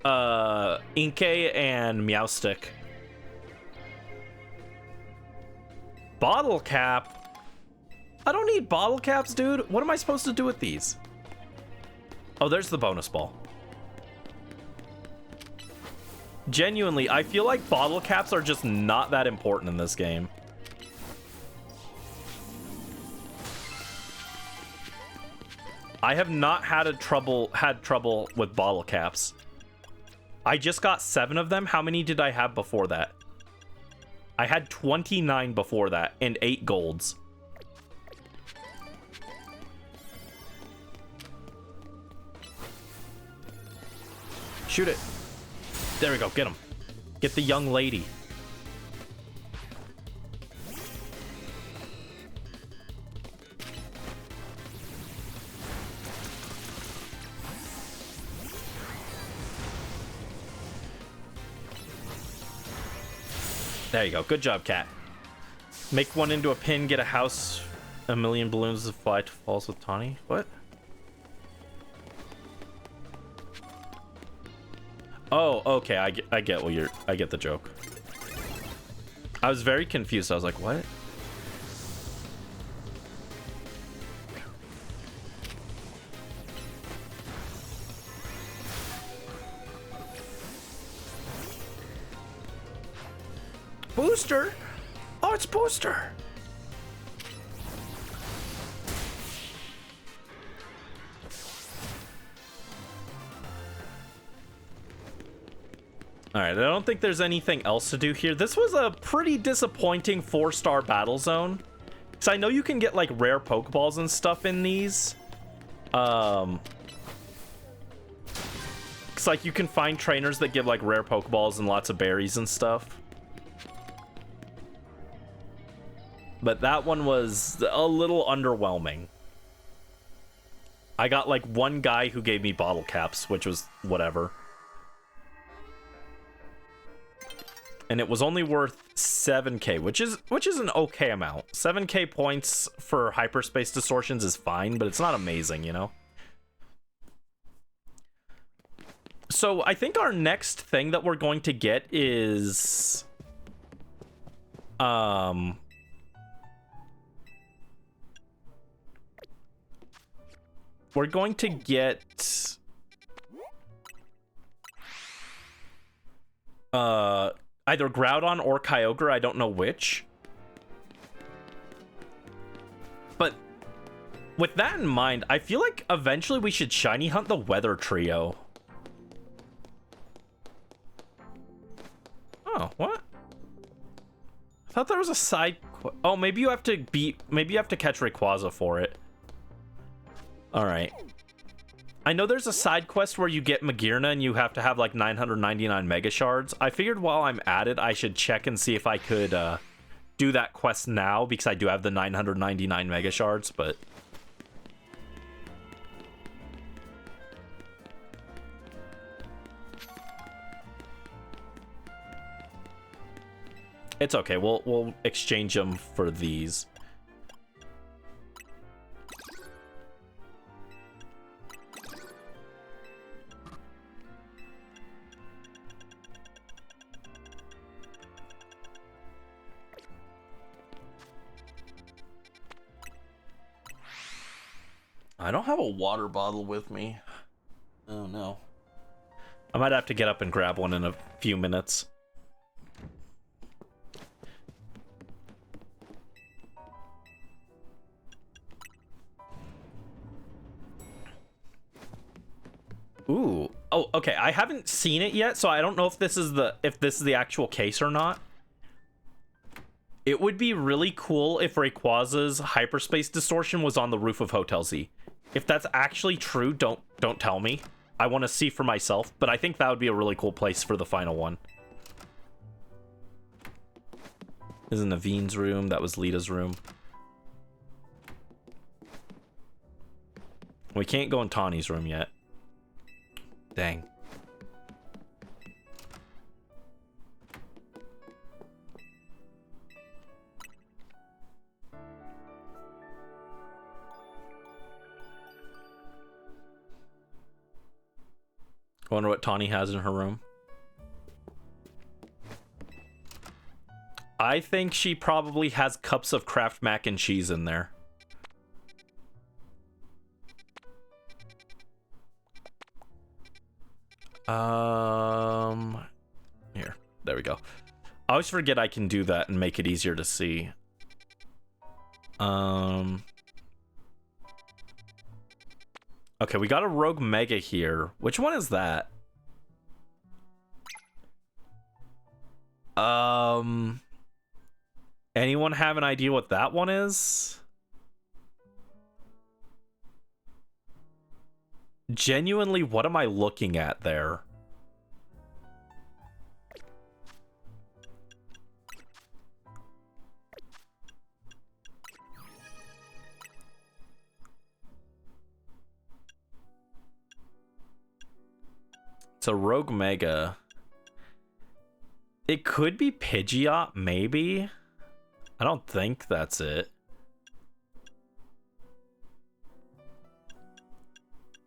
Inkay and Meowstic. Bottle cap? I don't need bottle caps, dude. What am I supposed to do with these? Oh, there's the bonus ball. Genuinely, I feel like bottle caps are just not that important in this game. I have not had trouble with bottle caps. I just got 7 of them. How many did I have before that? I had 29 before that and 8 golds. Shoot it. There we go. Get him. Get the young lady. There you go. Good job, cat. Make one into a pin, get a house, a million balloons to fly to falls with Tawny. What? Oh, okay. I get what you're. I get the joke. I was very confused. I was like, what? Booster? Oh, it's Booster. All right, I don't think there's anything else to do here. This was a pretty disappointing 4-star battle zone. So I know you can get like rare Pokeballs and stuff in these. Cause like you can find trainers that give like rare Pokeballs and lots of berries and stuff. But that one was a little underwhelming. I got like one guy who gave me bottle caps, which was whatever. And it was only worth 7k, which is an okay amount. 7k points for hyperspace distortions is fine, but it's not amazing, you know? So I think our next thing that we're going to get is we're going to get either Groudon or Kyogre, I don't know which. But with that in mind, I feel like eventually we should shiny hunt the Weather Trio. Oh, what? I thought there was a side oh, maybe you have to catch Rayquaza for it. All right. I know there's a side quest where you get Magearna and you have to have like 999 Mega Shards. I figured while I'm at it, I should check and see if I could do that quest now because I do have the 999 Mega Shards, but it's okay. We'll exchange them for these. I don't have a water bottle with me. Oh no. I might have to get up and grab one in a few minutes. Ooh. Oh, okay. I haven't seen it yet, so I don't know if this is the actual case or not. It would be really cool if Rayquaza's hyperspace distortion was on the roof of Hotel Z. If that's actually true, don't tell me. I want to see for myself, but I think that would be a really cool place for the final one. This is Naveen's room. That was Lita's room. We can't go in Tawny's room yet. Dang. I wonder what Tawny has in her room. I think she probably has cups of Kraft mac and cheese in there. Here. There we go. I always forget I can do that and make it easier to see. Okay, we got a Rogue Mega here. Which one is that? Anyone have an idea what that one is? Genuinely, what am I looking at there? It's a Rogue Mega. It could be Pidgeot, maybe. I don't think that's it.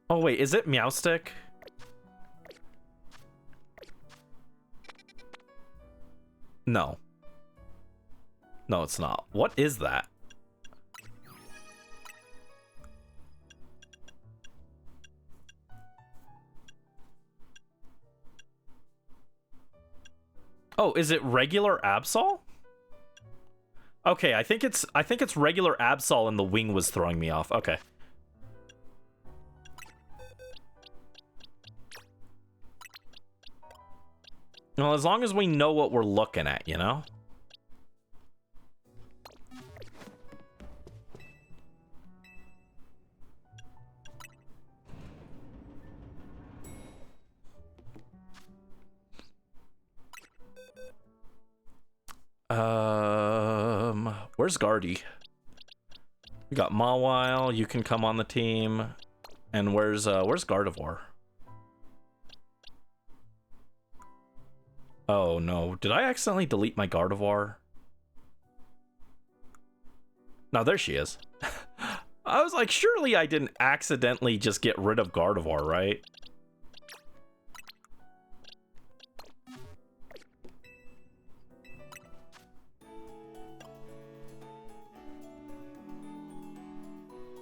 Oh wait, is it Meowstick? No. No, it's not. What is that? Oh, is it regular Absol? Okay, I think it's regular Absol and the wing was throwing me off. Okay. Well, as long as we know what we're looking at, you know? Where's Guardy? We got Mawile, you can come on the team. And where's Gardevoir? Oh no, did I accidentally delete my Gardevoir? No, there she is. I was like, surely I didn't accidentally just get rid of Gardevoir, right?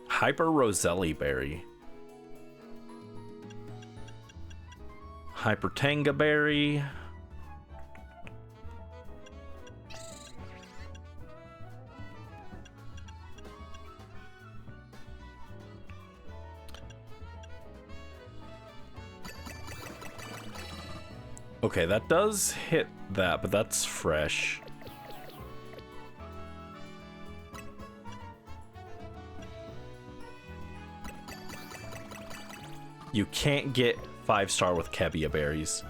Hyper Roselli Berry. Hyper Tanga Berry. Okay, that does hit that, but that's fresh. You can't get 5-star with Kebia berries.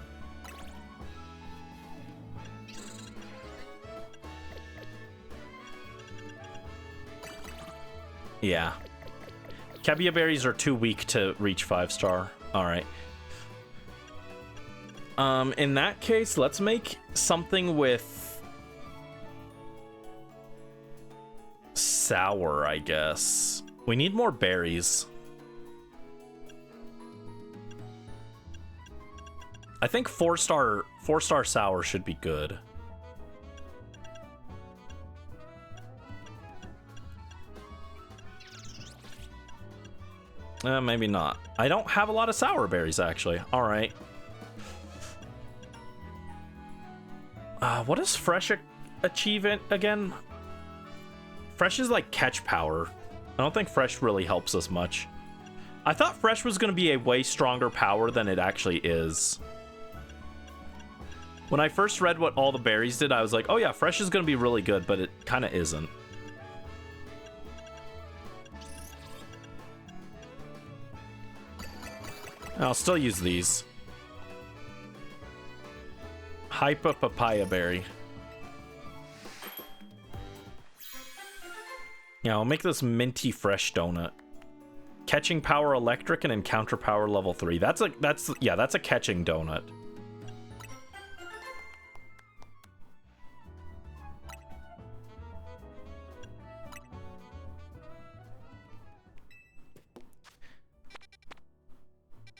Yeah. Kebia berries are too weak to reach 5-star. Alright. In that case, let's make something with sour, I guess. We need more berries. I think 4-star sour should be good. Maybe not. I don't have a lot of sour berries, actually. All right. What does Fresh achieve it again? Fresh is like catch power. I don't think Fresh really helps us much. I thought Fresh was going to be a way stronger power than it actually is. When I first read what all the berries did, I was like, oh yeah, Fresh is going to be really good, but it kind of isn't. I'll still use these. Hyper Papaya Berry. Yeah, I'll make this minty fresh donut. Catching power electric and encounter power level 3. That's a catching donut.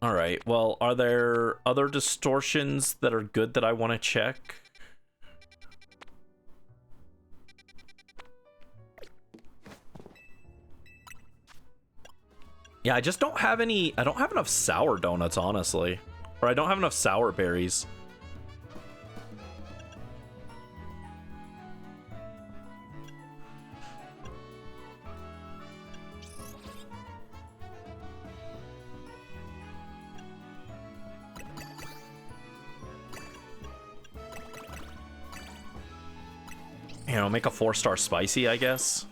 All right, well, are there other distortions that are good that I want to check? Yeah, I just don't have any, I don't have enough sour donuts, honestly. Or I don't have enough sour berries. You know, make a 4-star spicy, I guess.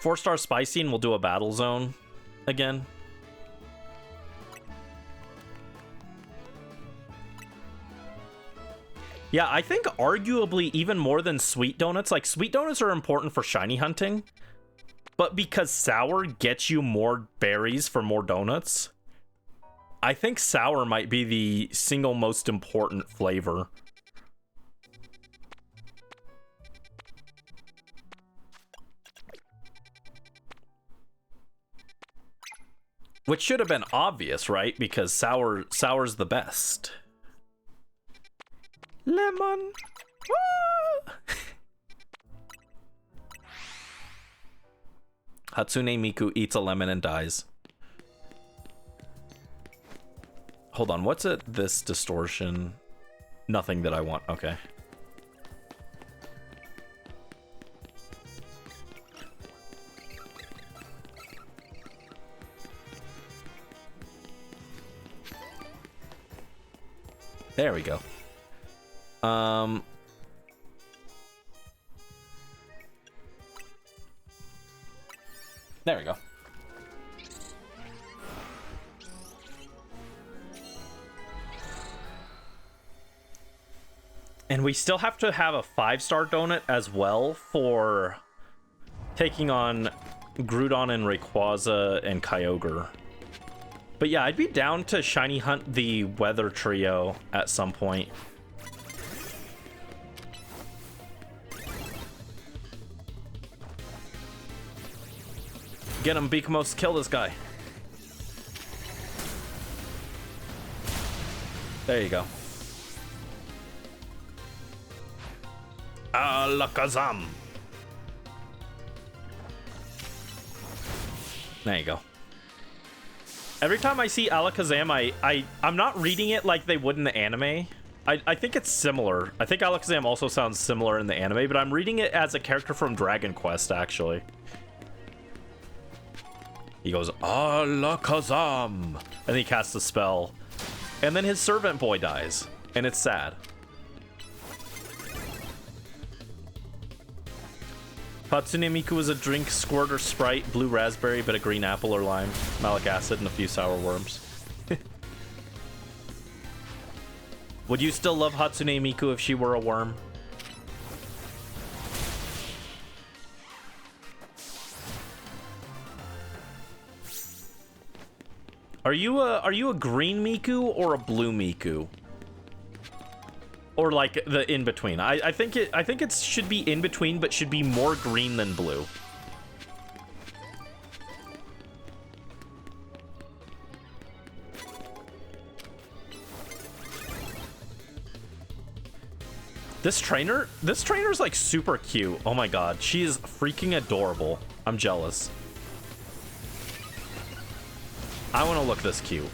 4-star spicy and we'll do a battle zone again. Yeah, I think arguably even more than sweet donuts. Like, sweet donuts are important for shiny hunting, but because sour gets you more berries for more donuts, I think sour might be the single most important flavor. Which should have been obvious, right? Because sour's the best. Lemon. Ah! Hatsune Miku eats a lemon and dies. Hold on, what's it? This distortion? Nothing that I want. Okay. There we go. There we go. And we still have to have a 5-star donut as well for taking on Groudon and Rayquaza and Kyogre. But yeah, I'd be down to shiny hunt the weather trio at some point. Get him, Beakamos, kill this guy. There you go. Alakazam. There you go. Every time I see Alakazam, I'm not reading it like they would in the anime. I think it's similar. I think Alakazam also sounds similar in the anime, but I'm reading it as a character from Dragon Quest, actually. He goes, Alakazam! And he casts a spell. And then his servant boy dies. And it's sad. Hatsune Miku is a drink, squirt or Sprite, blue raspberry, but a green apple or lime, malic acid, and a few sour worms. Would you still love Hatsune Miku if she were a worm? Are you a green Miku or a blue Miku? Or like the in between? I think it should be in between, but should be more green than blue. This trainer's like super cute. Oh my god, she is freaking adorable. I'm jealous. I want to look this cute.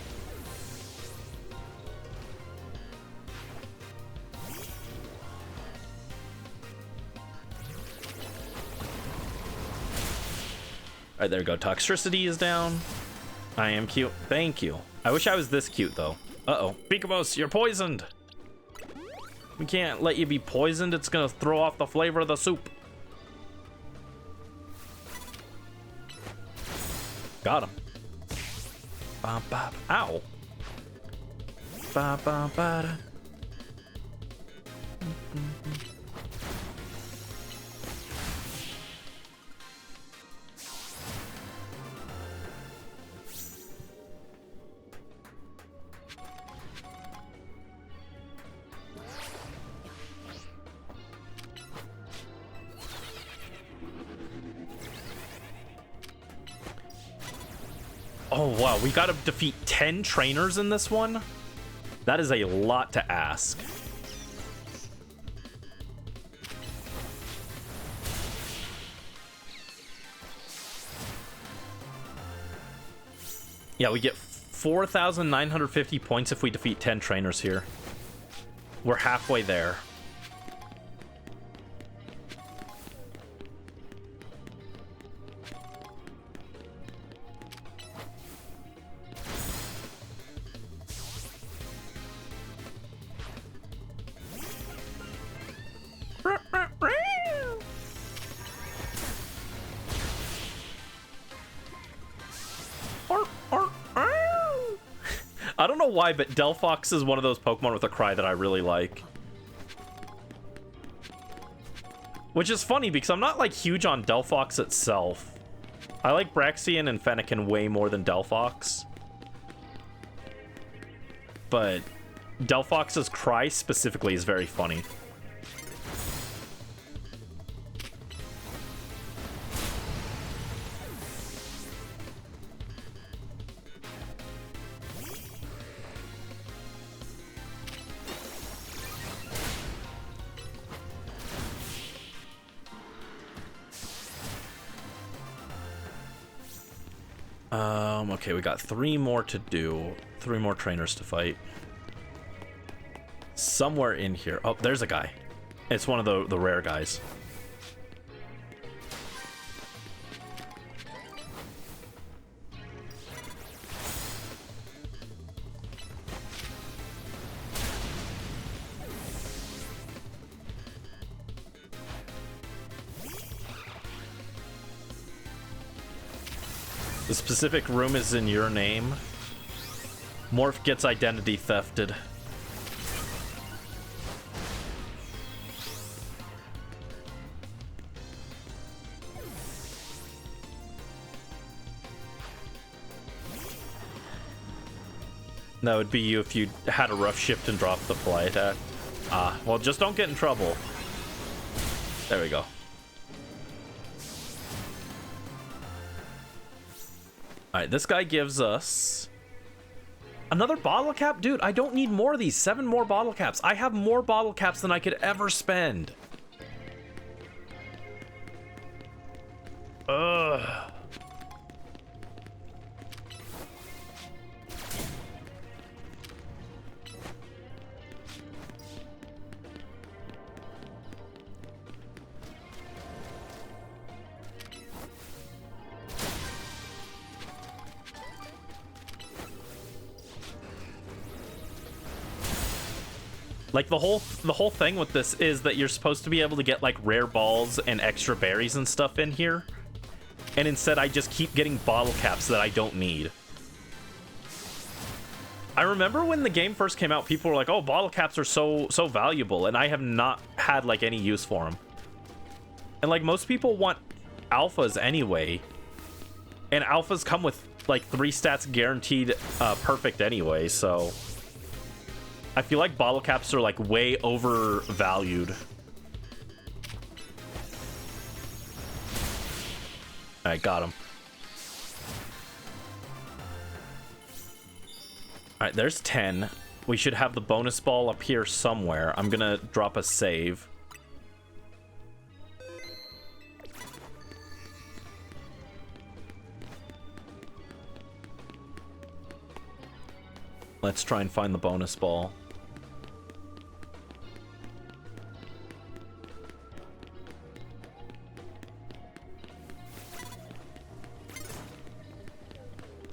Alright, there we go. Toxicity is down. I am cute. Thank you. I wish I was this cute, though. Uh-oh. Beakamos, you're poisoned! We can't let you be poisoned. It's gonna throw off the flavor of the soup. Got him. Bop, bop. Ow. Bop, bop, bop. Oh, wow. We got to defeat 10 trainers in this one? That is a lot to ask. Yeah, we get 4,950 points if we defeat 10 trainers here. We're halfway there. I don't know why, but Delphox is one of those Pokemon with a cry that I really like. Which is funny because I'm not like huge on Delphox itself. I like Braxian and Fennekin way more than Delphox. but Delphox's cry specifically is very funny. Okay, we got 3 more to do. 3 more trainers to fight. Somewhere in here. Oh, there's a guy. It's one of the rare guys. The specific room is in your name. Morph gets identity thefted. That would be you if you had a rough shift and dropped the fly attack. Ah, well, just don't get in trouble. There we go. Alright, this guy gives us another bottle cap? Dude, I don't need more of these. 7 more bottle caps. I have more bottle caps than I could ever spend. Ugh. Like, the whole thing with this is that you're supposed to be able to get, like, rare balls and extra berries and stuff in here. And instead, I just keep getting bottle caps that I don't need. I remember when the game first came out, people were like, oh, bottle caps are so valuable. And I have not had, like, any use for them. And, like, most people want alphas anyway. And alphas come with, like, 3 stats guaranteed perfect anyway, so I feel like bottle caps are, like, way overvalued. Alright, got him. Alright, there's 10. We should have the bonus ball up here somewhere. I'm gonna drop a save. Let's try and find the bonus ball.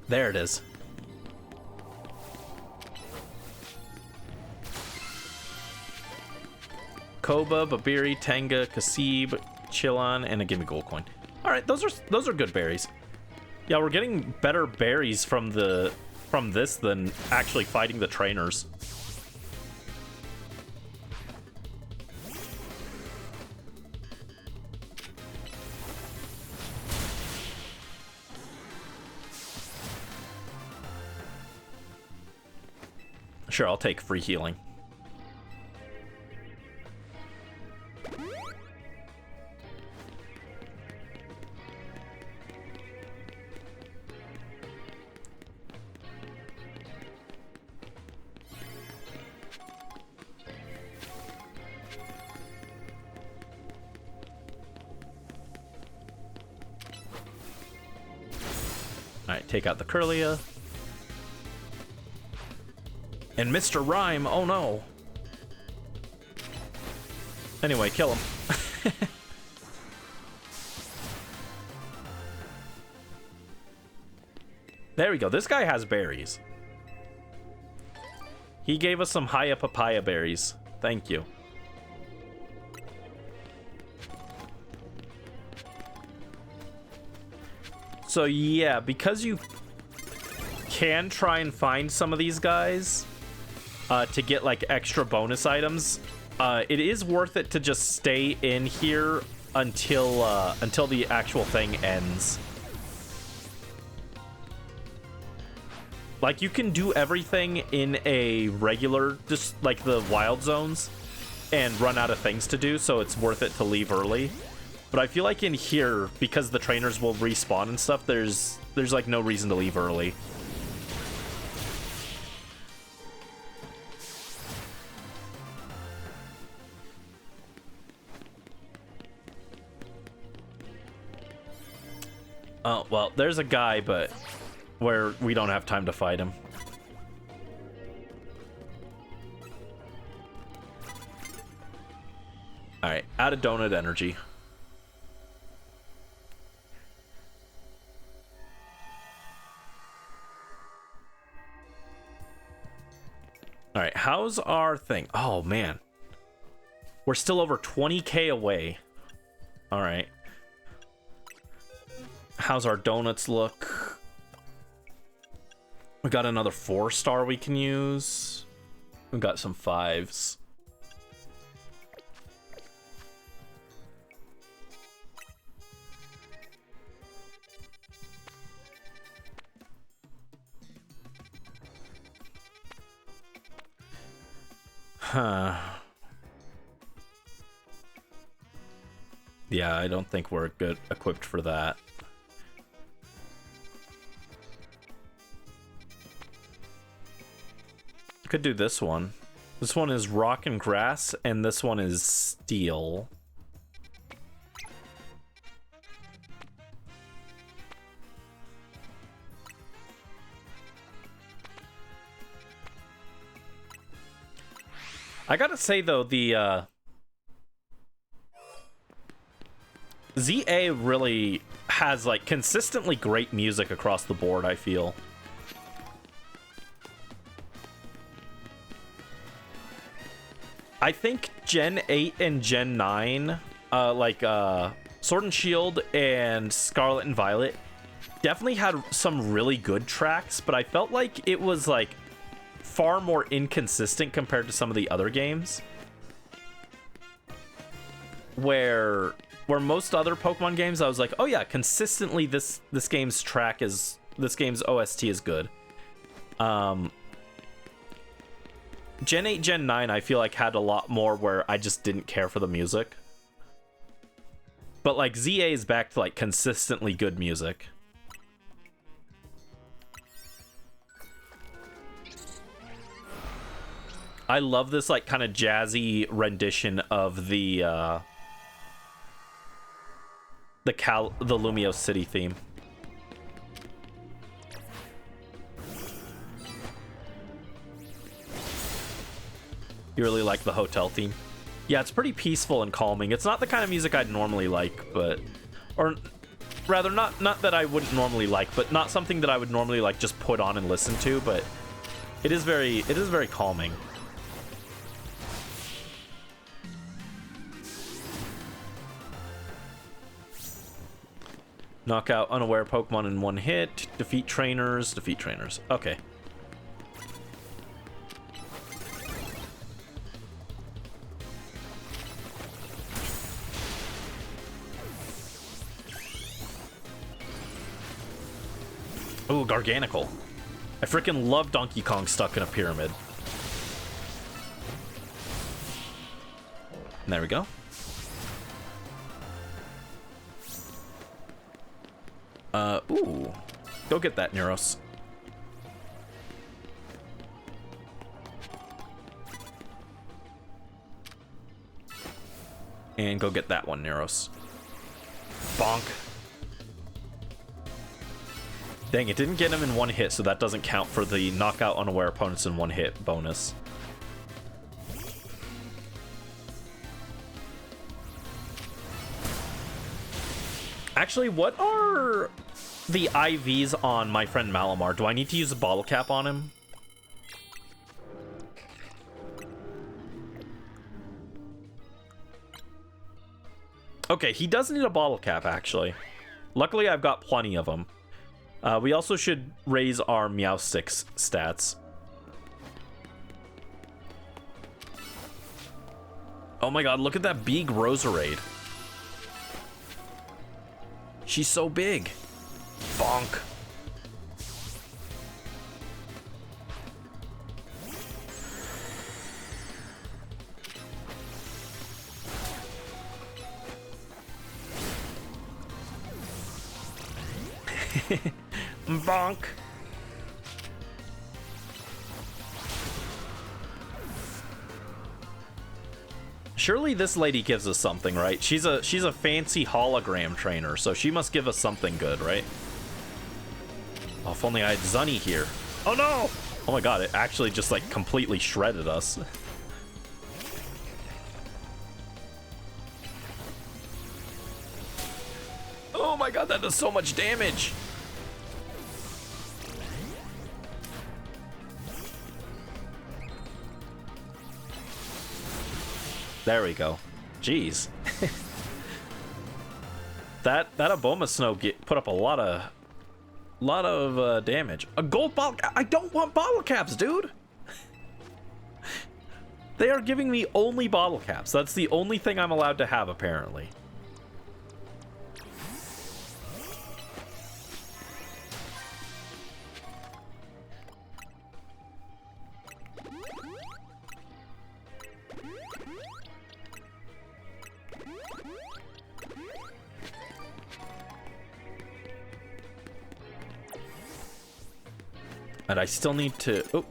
There it is. Koba, Babiri, Tenga, Kasib, Chillon, and a gimme gold coin. All right, those are good berries. Yeah, we're getting better berries from this than actually fighting the trainers. Sure, I'll take free healing. Alright, take out the Curlia. And Mr. Rhyme, oh no. Anyway, kill him. There we go. This guy has berries. He gave us some Haya papaya berries. Thank you. So yeah, because you can try and find some of these guys to get like extra bonus items, it is worth it to just stay in here until the actual thing ends. Like, you can do everything in a regular, just like the wild zones, and run out of things to do, so it's worth it to leave early. But I feel like in here, because the trainers will respawn and stuff, there's like no reason to leave early. Oh, well, there's a guy, but where we don't have time to fight him. Alright, out of donut energy. Alright, how's our thing? Oh, man. We're still over 20k away. Alright. How's our donuts look? We got another 4-star we can use. We got some 5s. Huh. Yeah, I don't think we're good equipped for that. Could do this one. This one is rock and grass, and this one is steel. I gotta say though, the ZA really has like consistently great music across the board, I feel. I think Gen 8 and Gen 9, Sword and Shield and Scarlet and Violet definitely had some really good tracks, but I felt like it was like far more inconsistent compared to some of the other games. Where most other Pokemon games, I was like, oh yeah, consistently this game's OST is good. Gen 8, Gen 9, I feel like had a lot more where I just didn't care for the music. But like ZA is back to like consistently good music. I love this like kind of jazzy rendition of the Lumiose City theme. You really like the hotel theme? Yeah, it's pretty peaceful and calming. It's not the kind of music I'd normally like, but... Or rather, not that I wouldn't normally like, but not something that I would normally like just put on and listen to, but it is very calming. Knock out unaware Pokemon in one hit. Defeat trainers. Defeat trainers. Okay. Ooh, Garganical. I freaking love Donkey Kong stuck in a pyramid. And there we go. Ooh. Go get that, Neuros. And go get that one, Neuros. Bonk. Dang, it didn't get him in one hit, so that doesn't count for the knockout unaware opponents in one hit bonus. Actually, what are the IVs on my friend Malamar? Do I need to use a bottle cap on him? Okay, he does need a bottle cap, actually. Luckily, I've got plenty of them. We also should raise our Meowstic's stats. Oh my god, look at that big Roserade. She's so big. Bonk. Bonk. Surely this lady gives us something, right? She's a fancy hologram trainer, so she must give us something good, right? Oh, if only I had Zunny here. Oh no! Oh my god, it actually just like completely shredded us. Oh my god, that does so much damage! There we go. Jeez. that Abomasnow put up a lot of damage. A gold bottle. I don't want bottle caps, dude. They are giving me only bottle caps. That's the only thing I'm allowed to have, apparently. And I still need to... Oh.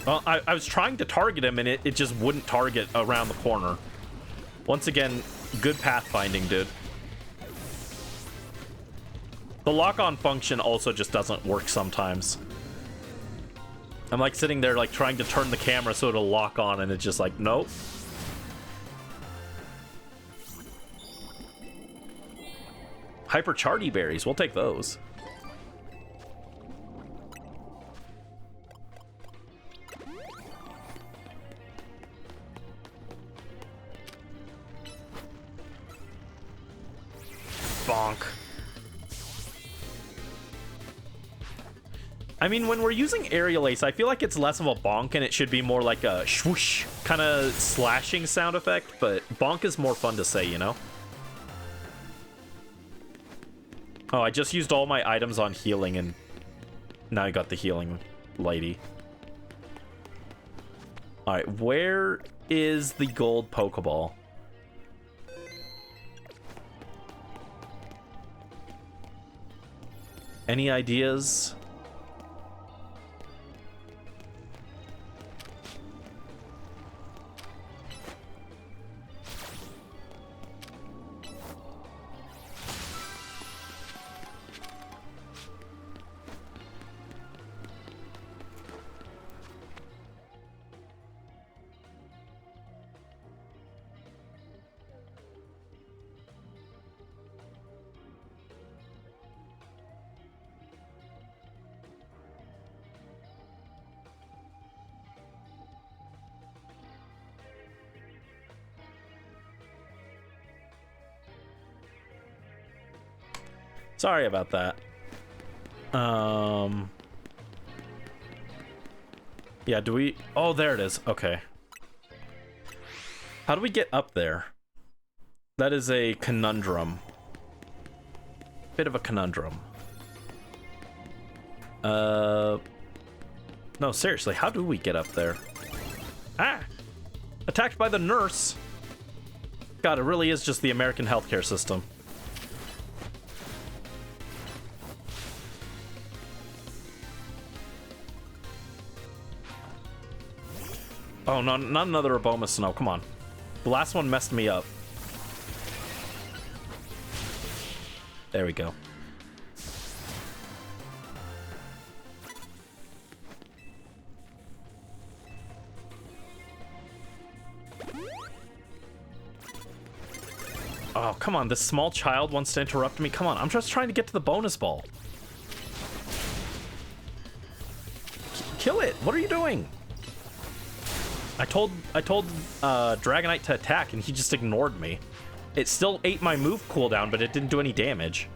Well, I was trying to target him, and it just wouldn't target around the corner. Once again, good pathfinding, dude. The lock-on function also just doesn't work sometimes. I'm like sitting there like trying to turn the camera so it'll lock on, and it's just like, nope. Hyper Chardy berries, we'll take those. Bonk. I mean, when we're using Aerial Ace, I feel like it's less of a bonk and it should be more like a swoosh kind of slashing sound effect, but bonk is more fun to say, you know? Oh, I just used all my items on healing, and now I got the healing lady. Alright, where is the gold Pokeball? Any ideas? Sorry about that. Yeah, do we... Oh, there it is. Okay. How do we get up there? That is a conundrum. Bit of a conundrum. No, seriously, how do we get up there? Ah! Attacked by the nurse! God, it really is just the American healthcare system. Oh, no, not another Abomasnow. Come on. The last one messed me up. There we go. Oh, come on. This small child wants to interrupt me. Come on. I'm just trying to get to the bonus ball. Kill it. What are you doing? I told Dragonite to attack, and he just ignored me. It still ate my move cooldown, but it didn't do any damage.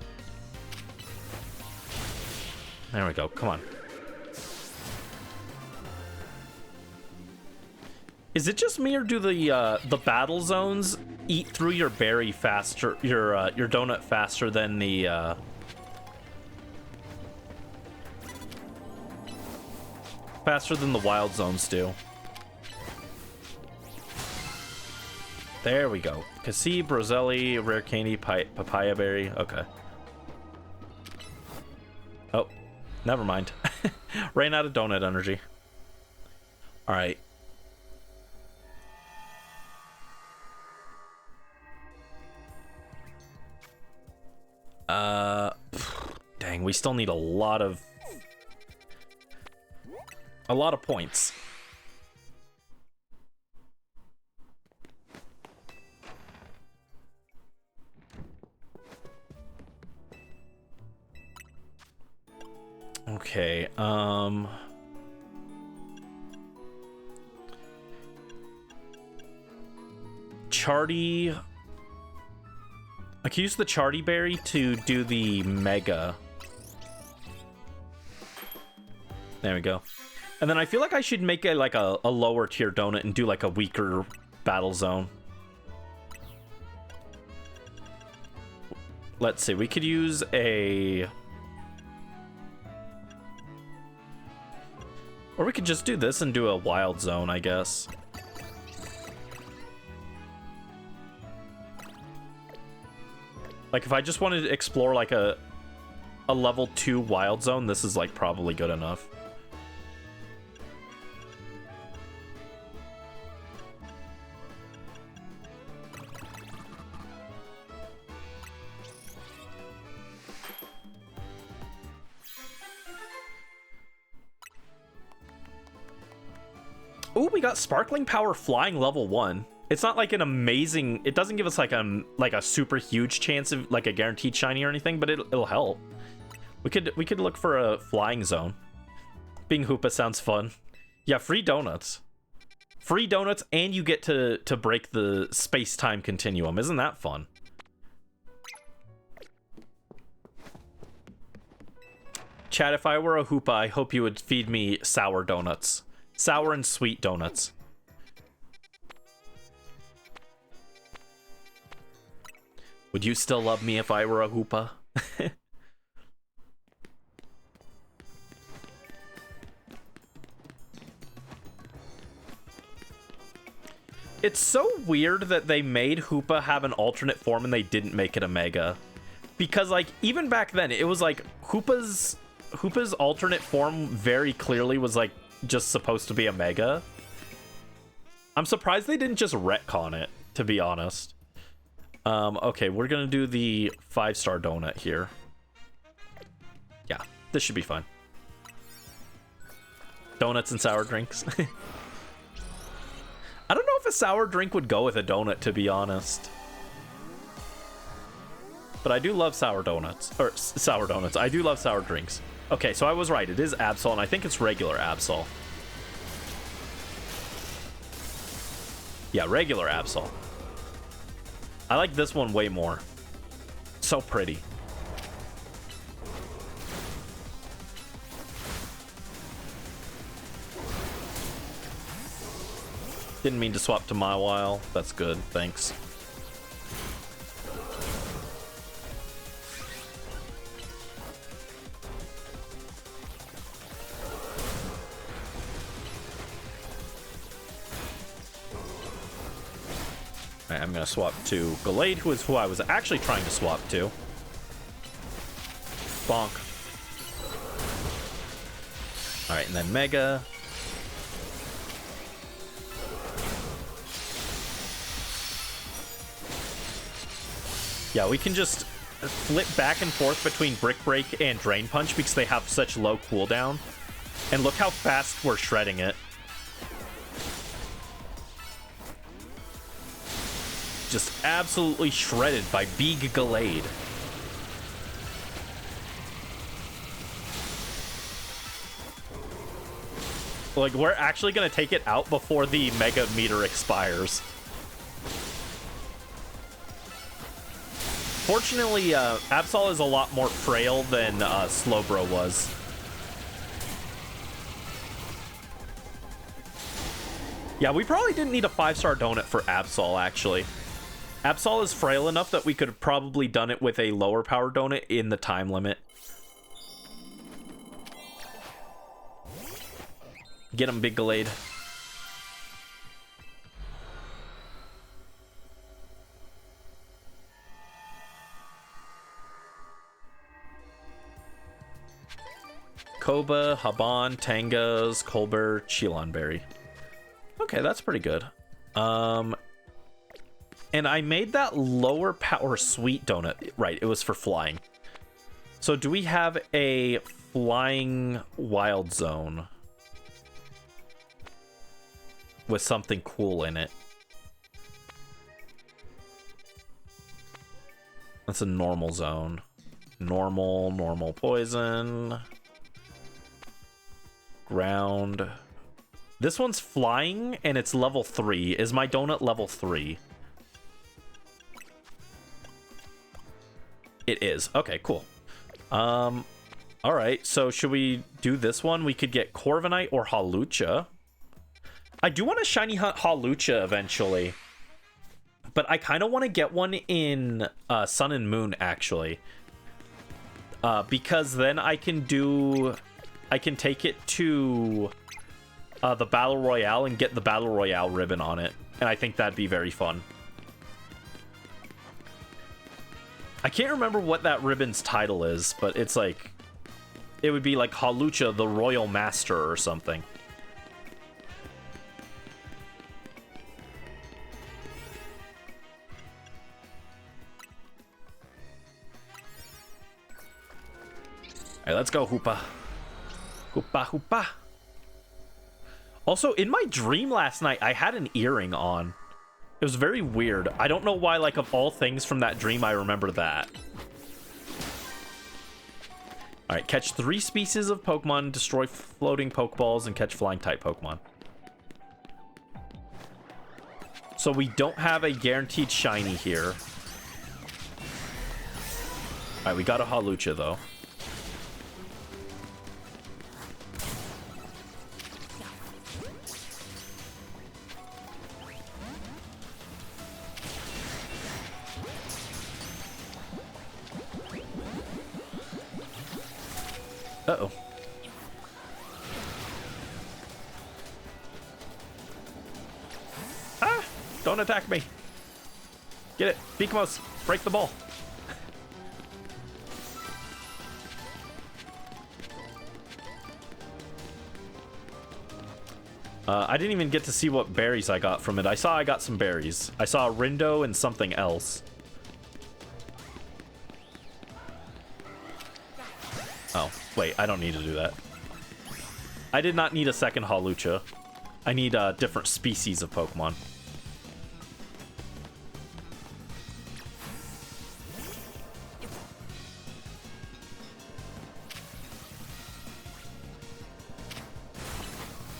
There we go. Come on. Is it just me, or do the battle zones eat through your berry faster, your donut faster than the wild zones do? There we go. Cassie, Broselli, Rare Candy, Papaya Berry. Okay. Oh, never mind. Ran out of donut energy. All right. Dang, we still need a lot of points. Okay, Charty. I can use the Charty Berry to do the Mega. There we go. And then I feel like I should make a lower tier donut and do like a weaker battle zone. Let's see, we could use a... Or we could just do this and do a wild zone, I guess. Like, if I just wanted to explore, like, a level 2 wild zone, this is, like, probably good enough. Ooh, we got Sparkling Power Flying level 1. It's not like an amazing... It doesn't give us like a super huge chance of like a guaranteed shiny or anything, but it'll help. We could look for a flying zone. Being Hoopa sounds fun. Yeah, free donuts. Free donuts, and you get to break the space-time continuum. Isn't that fun? Chat, if I were a Hoopa, I hope you would feed me sour donuts. Sour and sweet donuts. Would you still love me if I were a Hoopa? It's so weird that they made Hoopa have an alternate form and they didn't make it a Mega. Because, like, even back then, it was like Hoopa's alternate form very clearly was, like, just supposed to be a Mega. I'm surprised they didn't just retcon it, to be honest. Okay, we're gonna do the 5-star donut here. Yeah, this should be fun. Donuts and sour drinks. I don't know if a sour drink would go with a donut, to be honest. But I do love sour donuts. Or, sour donuts. I do love sour drinks. Okay, so I was right. It is Absol, and I think it's regular Absol. Yeah, regular Absol. I like this one way more. So pretty. Didn't mean to swap to Mawile. That's good. Thanks. Alright, I'm gonna swap to Gallade, who is who I was actually trying to swap to. Bonk. Alright, and then Mega. Yeah, we can just flip back and forth between Brick Break and Drain Punch because they have such low cooldown. And look how fast we're shredding it. Just absolutely shredded by Big Gallade. Like, we're actually going to take it out before the Mega Meter expires. Fortunately, Absol is a lot more frail than Slowbro was. Yeah, we probably didn't need a 5-star donut for Absol, actually. Absol is frail enough that we could have probably done it with a lower power donut in the time limit. Get him, Big Gallade. Koba, Haban, Tangas, Colbert, Chilonberry. Okay, that's pretty good. And I made that lower power sweet donut. Right, it was for flying. So do we have a flying wild zone with something cool in it? That's a normal zone. Normal poison. Ground. This one's flying and it's level 3. Is my donut level 3? It is. Okay, cool. All right, so should we do this one? We could get Corviknight or Hawlucha. I do want to shiny hunt Hawlucha eventually, but I kind of want to get one in Sun and Moon, actually. Because then I can take it to the Battle Royale and get the Battle Royale ribbon on it. And I think that'd be very fun. I can't remember what that ribbon's title is, but it's like... It would be like Hawlucha, the Royal Master or something. Alright, let's go, Hoopa. Hoopa, Hoopa. Also, in my dream last night, I had an earring on. It was very weird. I don't know why, like, of all things from that dream, I remember that. Alright, catch 3 species of Pokemon, destroy floating Pokeballs, and catch flying-type Pokemon. So we don't have a guaranteed shiny here. Alright, we got a Hawlucha, though. Uh-oh. Ah! Don't attack me. Get it. Beakmos, break the ball. I didn't even get to see what berries I got from it. I saw I got some berries. I saw a Rindo and something else. Oh, wait, I don't need to do that. I did not need a second Hawlucha. I need different species of Pokemon.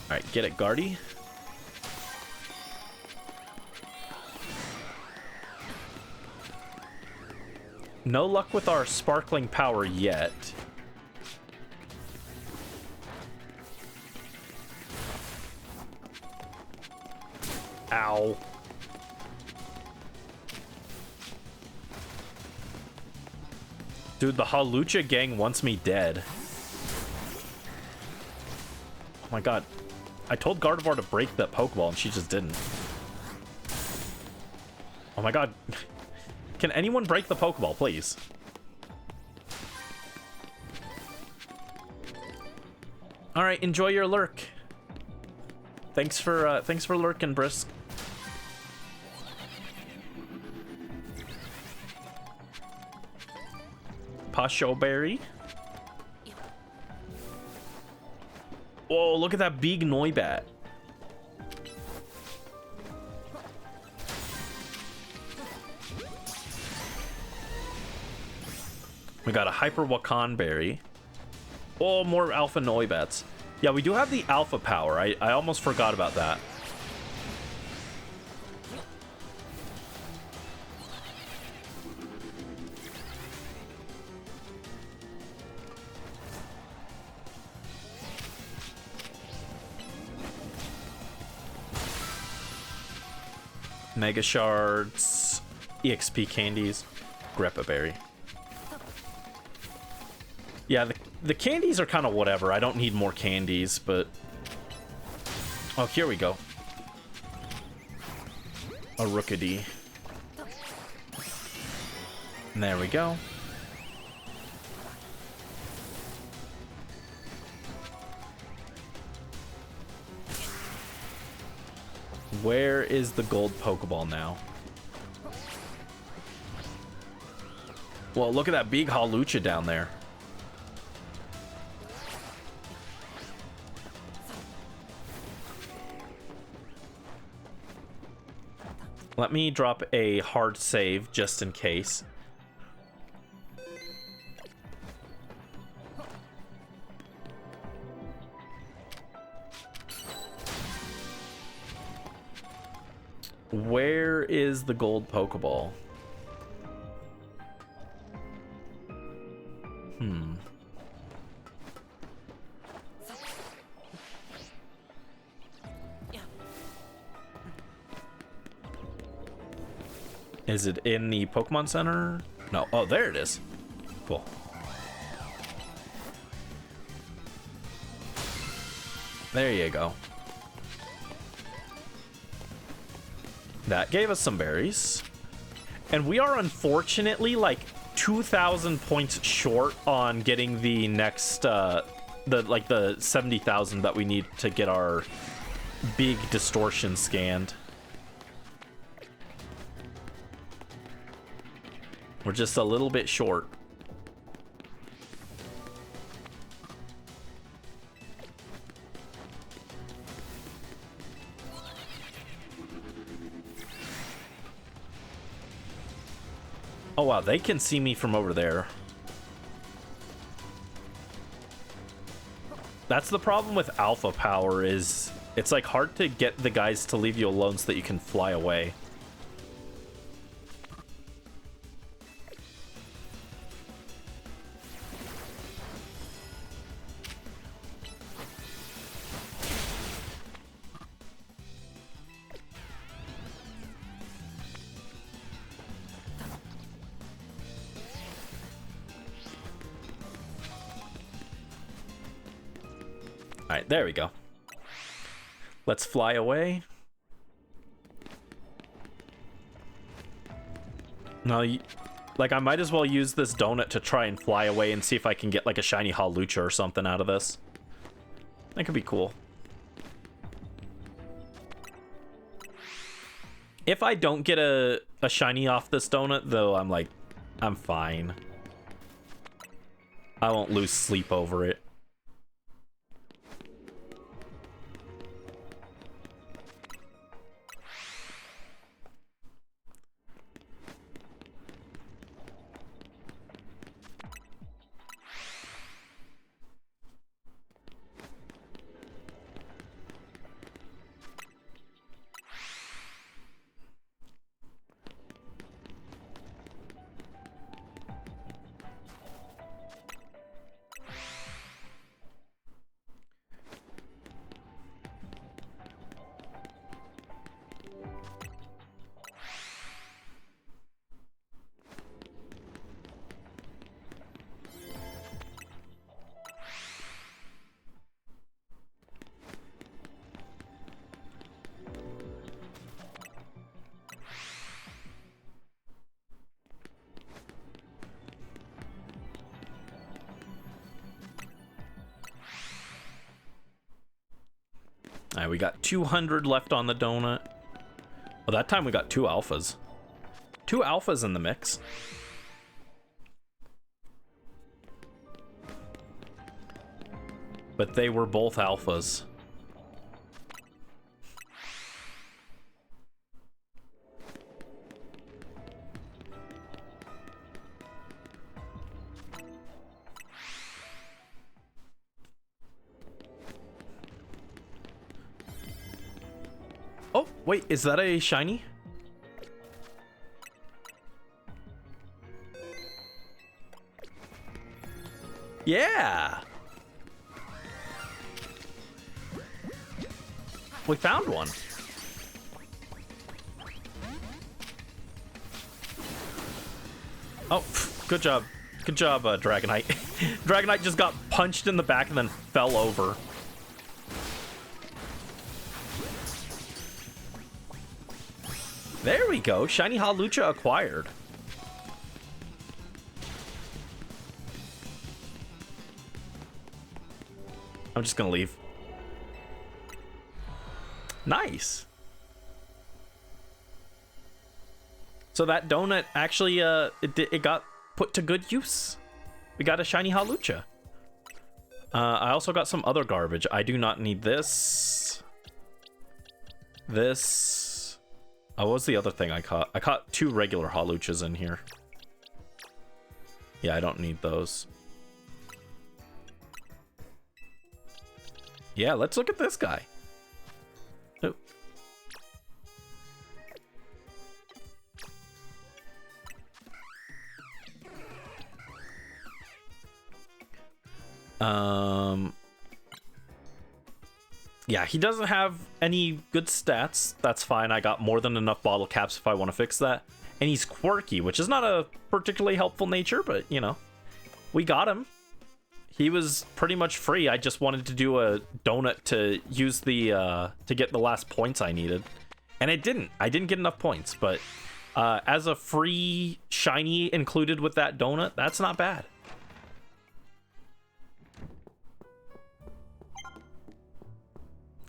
Alright, get it, Guardy. No luck with our sparkling power yet. Ow. Dude, the Hawlucha gang wants me dead. Oh my god. I told Gardevoir to break that Pokeball and she just didn't. Oh my god. Can anyone break the Pokeball, please? Alright, enjoy your lurk. Thanks for lurking, Brisk. Pasho Berry. Whoa, look at that big Noibat. We got a Hyper Wakan Berry. Oh, more Alpha Noibats. Yeah, we do have the Alpha power. I almost forgot about that. Mega Shards, EXP candies, Greppa Berry. Yeah, the candies are kind of whatever. I don't need more candies, but... Oh, here we go. A Rookidee. And there we go. Where is the gold Pokeball now? Well, look at that big Hawlucha down there. Let me drop a hard save just in case. Where is the gold Pokeball? Is it in the Pokemon Center? No. Oh, there it is. Cool. There you go. That gave us some berries. And we are unfortunately like 2,000 points short on getting the next the 70,000 that we need to get our big distortion scanned. We're just a little bit short. Oh wow, they can see me from over there. That's the problem with alpha power, is it's like hard to get the guys to leave you alone so that you can fly away. Alright, there we go. Let's fly away. No, like I might as well use this donut to try and fly away and see if I can get like a shiny Hawlucha or something out of this. That could be cool. If I don't get a shiny off this donut, though, I'm fine. I won't lose sleep over it. Alright, we got 200 left on the donut. Well, that time we got 2 alphas. 2 alphas in the mix. But they were both alphas. Oh, wait, is that a shiny? Yeah! We found one. Oh, good job. Good job, Dragonite. Dragonite just got punched in the back and then fell over. There we go. Shiny Hawlucha acquired. I'm just gonna leave. Nice. So that donut actually, it got put to good use. We got a shiny Halucha. I also got some other garbage. I do not need this. This. Oh, what was the other thing I caught? I caught 2 regular Haluchas in here. Yeah, I don't need those. Yeah, let's look at this guy. Oh. Yeah, he doesn't have any good stats. That's fine. I got more than enough bottle caps if I want to fix that. And he's quirky, which is not a particularly helpful nature, but, you know, we got him. He was pretty much free. I just wanted to do a donut to use the, to get the last points I needed. And I didn't get enough points, but as a free shiny included with that donut, that's not bad.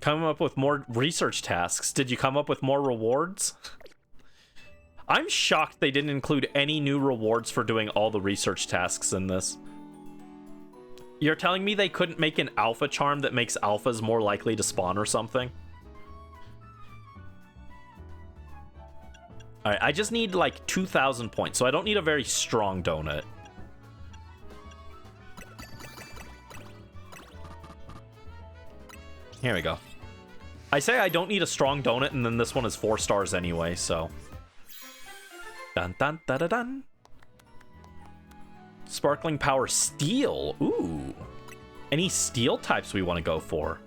Come up with more research tasks. Did you come up with more rewards? I'm shocked they didn't include any new rewards for doing all the research tasks in this. You're telling me they couldn't make an alpha charm that makes alphas more likely to spawn or something? Alright, I just need like 2,000 points, so I don't need a very strong donut. Here we go. I say I don't need a strong donut, and then this one is 4 stars anyway, so. Dun dun dun dun dun. Sparkling Power Steel. Ooh. Any steel types we want to go for?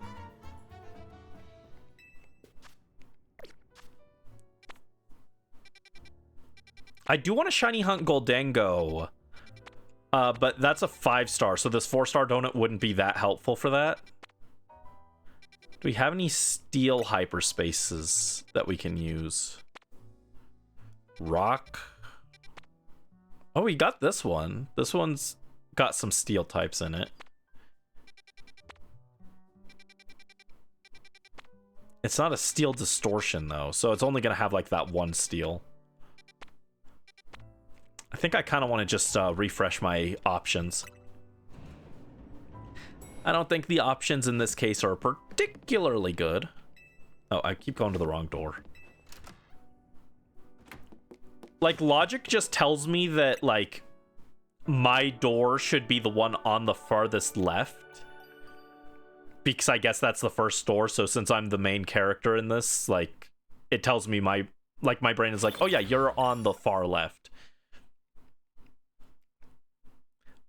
I do want a shiny Hunt Goldengo. But that's a 5-star, so this 4-star donut wouldn't be that helpful for that. Do we have any steel hyperspaces that we can use? Rock. Oh, we got this one. This one's got some steel types in it. It's not a steel distortion, though, so it's only going to have, like, that one steel. I think I kind of want to just refresh my options. I don't think the options in this case are particularly good. Oh, I keep going to the wrong door. Like, logic just tells me that, like, my door should be the one on the farthest left. Because I guess that's the first door, so since I'm the main character in this, like, it tells me my brain is like, oh yeah, you're on the far left.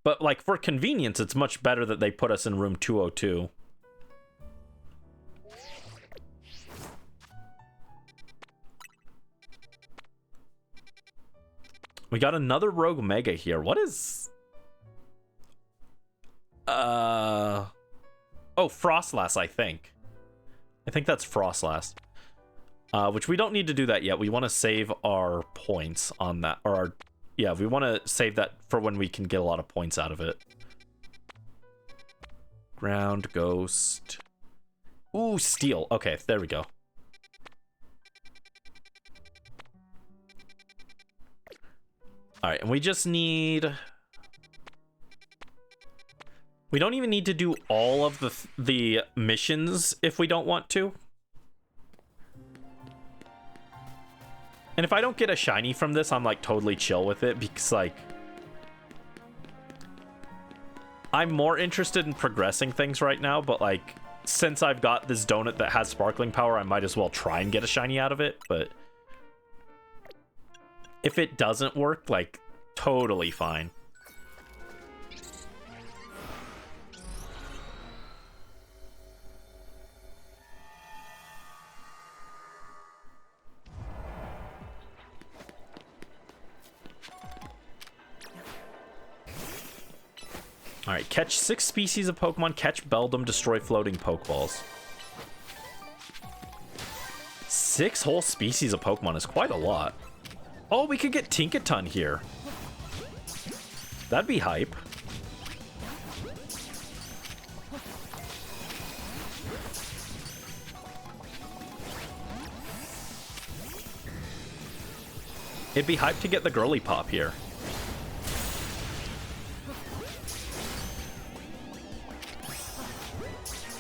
But, like, for convenience, it's much better that they put us in room 202. We got another Rogue Mega here. What is... Oh, Frostlass, I think. I think that's Frostlass. Which we don't need to do that yet. We want to save our points on that. Or our... Yeah, we want to save that for when we can get a lot of points out of it. Ground, Ghost. Ooh, Steel. Okay, there we go. Alright, and we just need... We don't even need to do all of the missions if we don't want to. And if I don't get a shiny from this, I'm, like, totally chill with it, because, like... I'm more interested in progressing things right now, but, like, since I've got this donut that has sparkling power, I might as well try and get a shiny out of it, but... If it doesn't work, like, totally fine. Alright, catch 6 species of Pokemon, catch Beldum, destroy floating Pokeballs. 6 whole species of Pokemon is quite a lot. Oh, we could get Tinkaton here. That'd be hype. It'd be hype to get the girly pop here.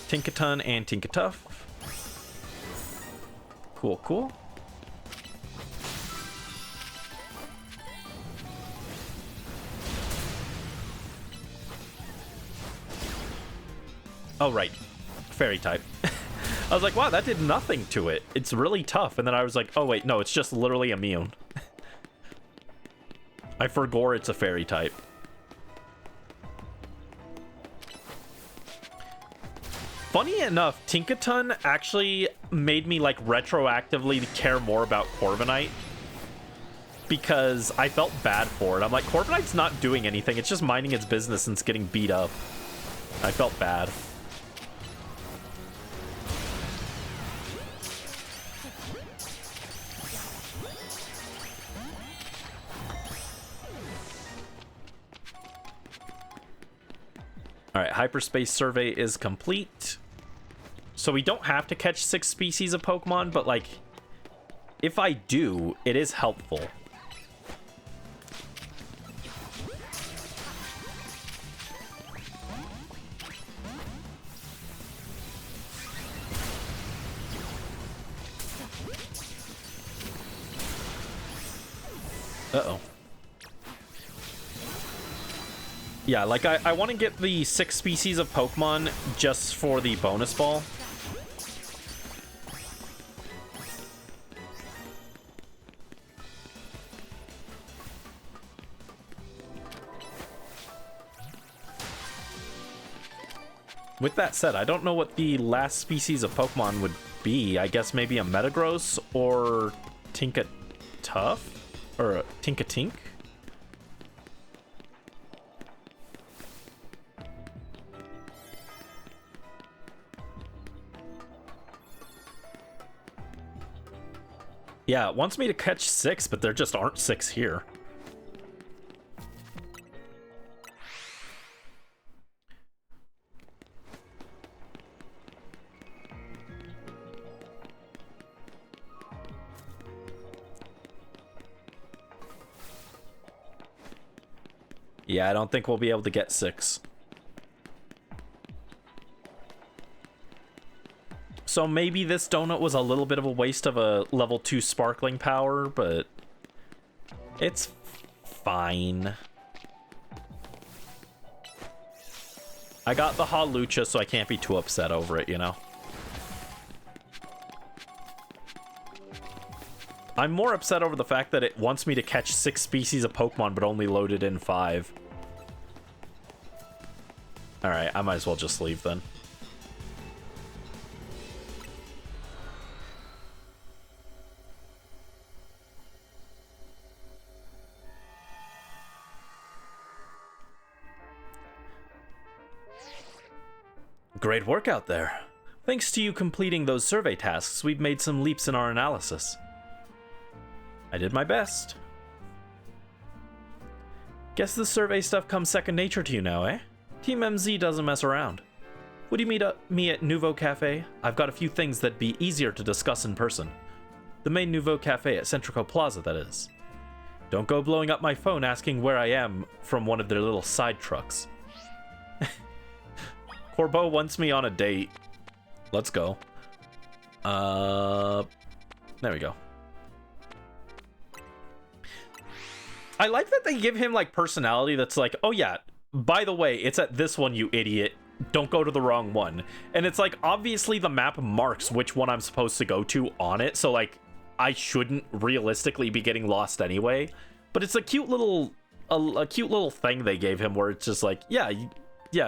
Tinkaton and Tinkatuff. Cool, cool. Oh, right. Fairy type. I was like, wow, that did nothing to it. It's really tough. And then I was like, oh, wait, no, it's just literally immune. I forgot it's a fairy type. Funny enough, Tinkaton actually made me, like, retroactively care more about Corviknight. Because I felt bad for it. I'm like, Corviknight's not doing anything. It's just minding its business and it's getting beat up. I felt bad. Alright, hyperspace survey is complete. So we don't have to catch 6 species of Pokemon, but like, if I do, it is helpful. Uh-oh. Yeah, like, I want to get the 6 species of Pokemon just for the bonus ball. With that said, I don't know what the last species of Pokemon would be. I guess maybe a Metagross or Tinkatuff? Or a Tinkatink? Yeah, it wants me to catch 6, but there just aren't 6 here. Yeah, I don't think we'll be able to get 6. So maybe this donut was a little bit of a waste of a level 2 sparkling power, but it's fine. I got the Hawlucha, so I can't be too upset over it, you know? I'm more upset over the fact that it wants me to catch 6 species of Pokemon, but only loaded in 5. Alright, I might as well just leave then. Great work out there. Thanks to you completing those survey tasks, we've made some leaps in our analysis. I did my best. Guess the survey stuff comes second nature to you now, eh? Team MZ doesn't mess around. Would you meet me at Nouveau Cafe? I've got a few things that'd be easier to discuss in person. The main Nouveau Cafe at Centrico Plaza, that is. Don't go blowing up my phone asking where I am from one of their little side trucks. Corbeau wants me on a date. Let's go. There we go. I like that they give him, like, personality that's like, oh yeah, by the way, it's at this one, you idiot. Don't go to the wrong one. And it's like, obviously the map marks which one I'm supposed to go to on it, so like, I shouldn't realistically be getting lost anyway. But it's a cute little, a cute little thing they gave him where it's just like, yeah,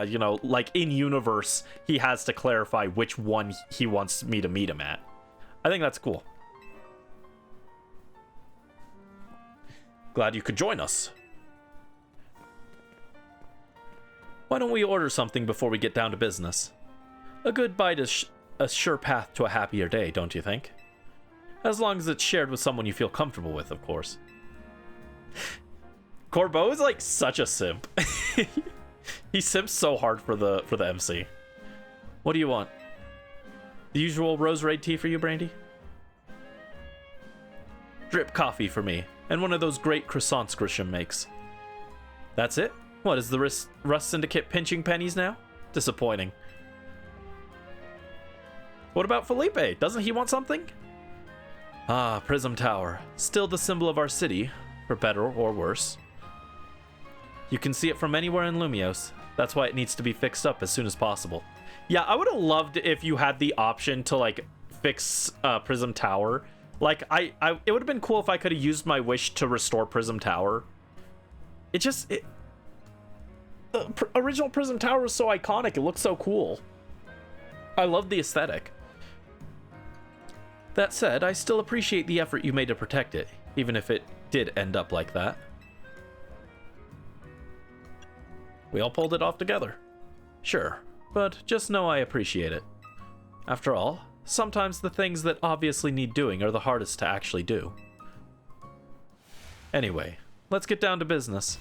you know, like in universe, he has to clarify which one he wants me to meet him at. I think that's cool. Glad you could join us. Why don't we order something before we get down to business? A good bite is a sure path to a happier day, don't you think? As long as it's shared with someone you feel comfortable with, of course. Corbeau is like such a simp. He simps so hard for the MC. What do you want? The usual rose raid tea for you, Brandy? Drip coffee for me. And one of those great croissants Grisham makes. That's it? What, is the Rust Syndicate pinching pennies now? Disappointing. What about Felipe? Doesn't he want something? Ah, Prism Tower. Still the symbol of our city, for better or worse. You can see it from anywhere in Lumios. That's why it needs to be fixed up as soon as possible. Yeah, I would have loved if you had the option to, like, fix Prism Tower. Like, it would have been cool if I could have used my wish to restore Prism Tower. The original Prism Tower was so iconic. It looks so cool. I love the aesthetic. That said, I still appreciate the effort you made to protect it, even if it did end up like that. We all pulled it off together. Sure, but just know I appreciate it. After all, sometimes the things that obviously need doing are the hardest to actually do. Anyway, let's get down to business.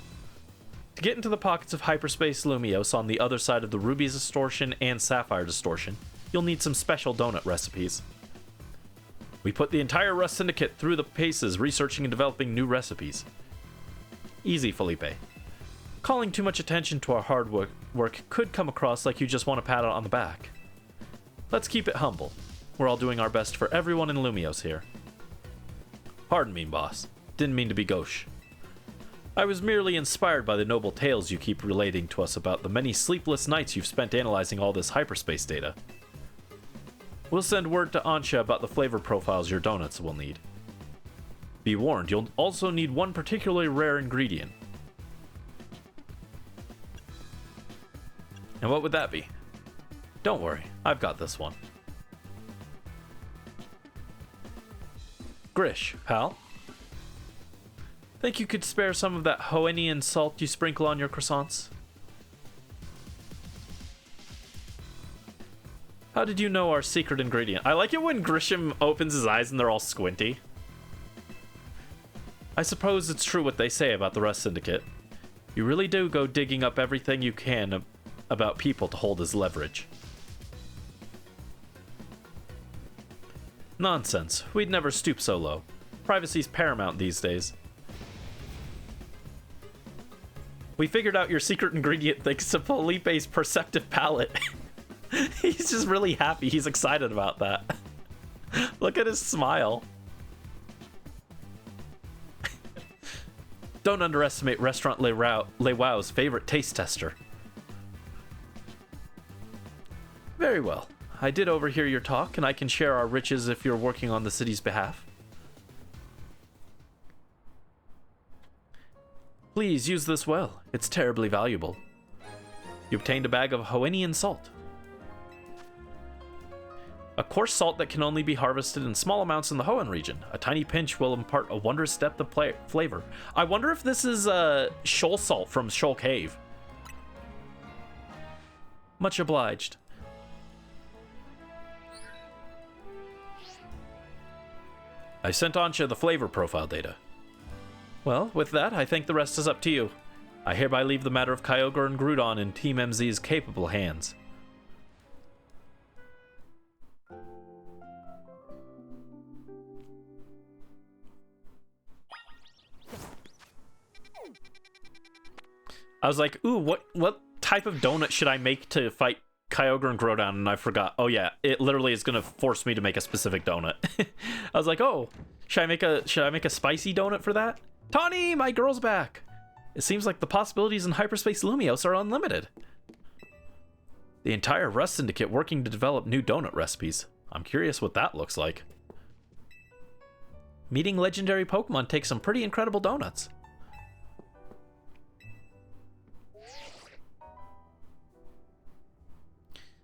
To get into the pockets of hyperspace Lumios on the other side of the Ruby's distortion and Sapphire distortion, you'll need some special donut recipes. We put the entire Rust Syndicate through the paces researching and developing new recipes. Easy, Felipe. Calling too much attention to our hard work could come across like you just want a pat on the back. Let's keep it humble. We're all doing our best for everyone in Lumios here. Pardon me, boss. Didn't mean to be gauche. I was merely inspired by the noble tales you keep relating to us about the many sleepless nights you've spent analyzing all this hyperspace data. We'll send word to Ansha about the flavor profiles your donuts will need. Be warned, you'll also need one particularly rare ingredient. And what would that be? Don't worry, I've got this one. Grish, pal. Think you could spare some of that Hoennian salt you sprinkle on your croissants? How did you know our secret ingredient? I like it when Grisham opens his eyes and they're all squinty. I suppose it's true what they say about the Rust Syndicate. You really do go digging up everything you can about people to hold as leverage. Nonsense. We'd never stoop so low. Privacy's paramount these days. We figured out your secret ingredient thanks to Felipe's perceptive palate. He's just really happy. He's excited about that. Look at his smile. Don't underestimate Restaurant Le Wow's favorite taste tester. Very well. I did overhear your talk, and I can share our riches if you're working on the city's behalf. Please use this well. It's terribly valuable. You obtained a bag of Hoennian salt. A coarse salt that can only be harvested in small amounts in the Hoenn region. A tiny pinch will impart a wondrous depth of flavor. I wonder if this is shoal salt from Shoal Cave. Much obliged. I sent Ansha the flavor profile data. Well, with that, I think the rest is up to you. I hereby leave the matter of Kyogre and Groudon in Team MZ's capable hands. I was like, ooh, what type of donut should I make to fight Kyogre and Groudon? And I forgot. Oh yeah, it literally is gonna force me to make a specific donut. I was like, oh, should I make a spicy donut for that? Tawny, my girl's back. It seems like the possibilities in hyperspace Lumios are unlimited. The entire Rust Syndicate working to develop new donut recipes. I'm curious what that looks like. Meeting legendary Pokemon takes some pretty incredible donuts.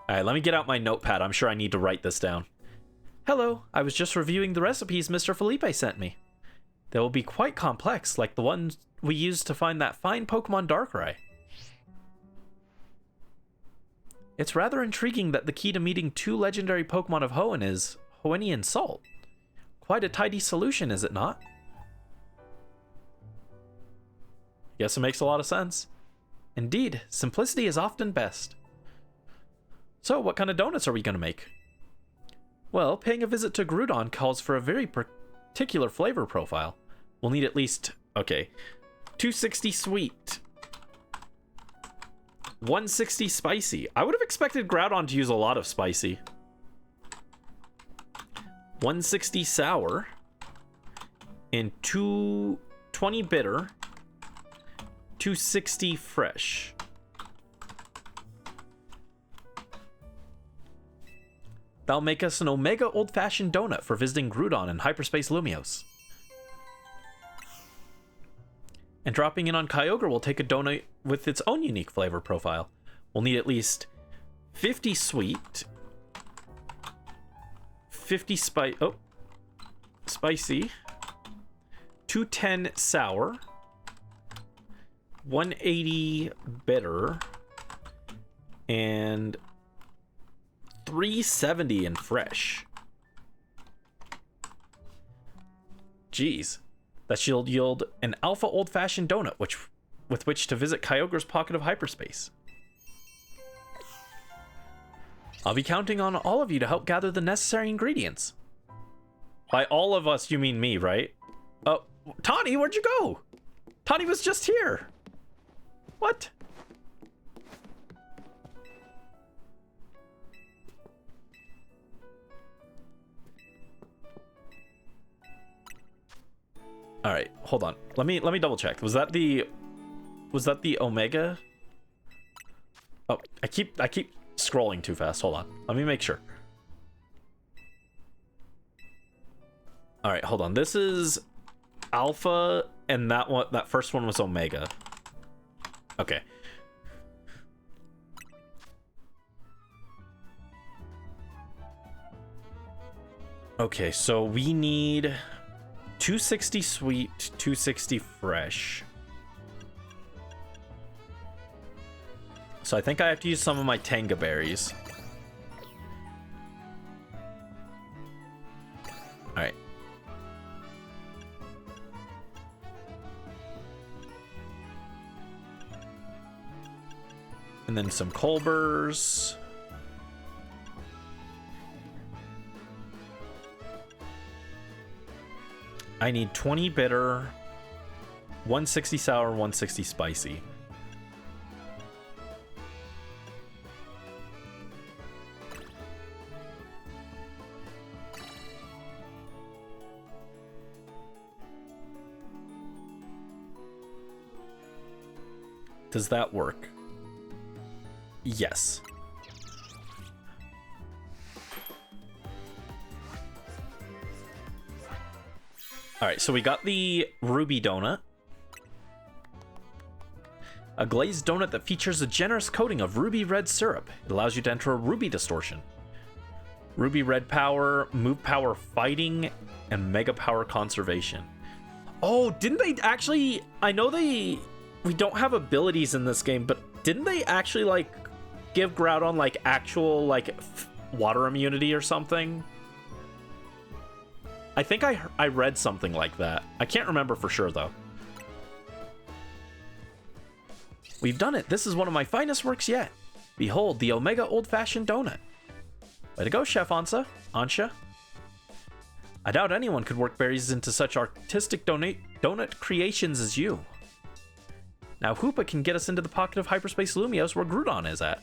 Alright, let me get out my notepad. I'm sure I need to write this down. Hello, I was just reviewing the recipes Mr. Felipe sent me. They will be quite complex, like the ones we used to find that fine Pokemon Darkrai. It's rather intriguing that the key to meeting two legendary Pokemon of Hoenn is Hoennian salt. Quite a tidy solution, is it not? Guess it makes a lot of sense. Indeed, simplicity is often best. So, what kind of donuts are we going to make? Well, paying a visit to Groudon calls for a very particular flavor profile. We'll need at least, okay, 260 sweet, 160 spicy. I would have expected Groudon to use a lot of spicy. 160 sour, and 220 bitter, 260 fresh. That'll make us an Omega old-fashioned donut for visiting Groudon in Hyperspace Lumiose. And dropping in on Kyogre will take a donut with its own unique flavor profile. We'll need at least 50 sweet, 50 spicy, 210 sour, 180 bitter, and 370 in fresh. Jeez. That should yield an alpha old-fashioned donut, with which to visit Kyogre's pocket of hyperspace. I'll be counting on all of you to help gather the necessary ingredients. By all of us, you mean me, right? Oh, Tawny, where'd you go? Tawny was just here. What? All right, hold on. Let me double check. Was that the Omega? Oh, I keep scrolling too fast. Hold on. Let me make sure. All right, hold on. This is Alpha, and that first one was Omega. Okay. Okay, so we need 260 sweet, 260 fresh. So I think I have to use some of my Tanga berries. All right. And then some Culbers. I need 20 bitter, 160 sour, 160 spicy. Does that work? Yes. All right, so we got the Ruby Donut. A glazed donut that features a generous coating of ruby red syrup. It allows you to enter a ruby distortion. Ruby red power, move power fighting, and mega power conservation. Oh, didn't they actually... I know we don't have abilities in this game, but didn't they actually, like, give Groudon, like, actual, like, water immunity or something? I think I read something like that. I can't remember for sure, though. We've done it. This is one of my finest works yet. Behold, the Omega old-fashioned donut. Way to go, Chef Ansha. I doubt anyone could work berries into such artistic donut creations as you. Now Hoopa can get us into the pocket of Hyperspace Lumiose where Groudon is at.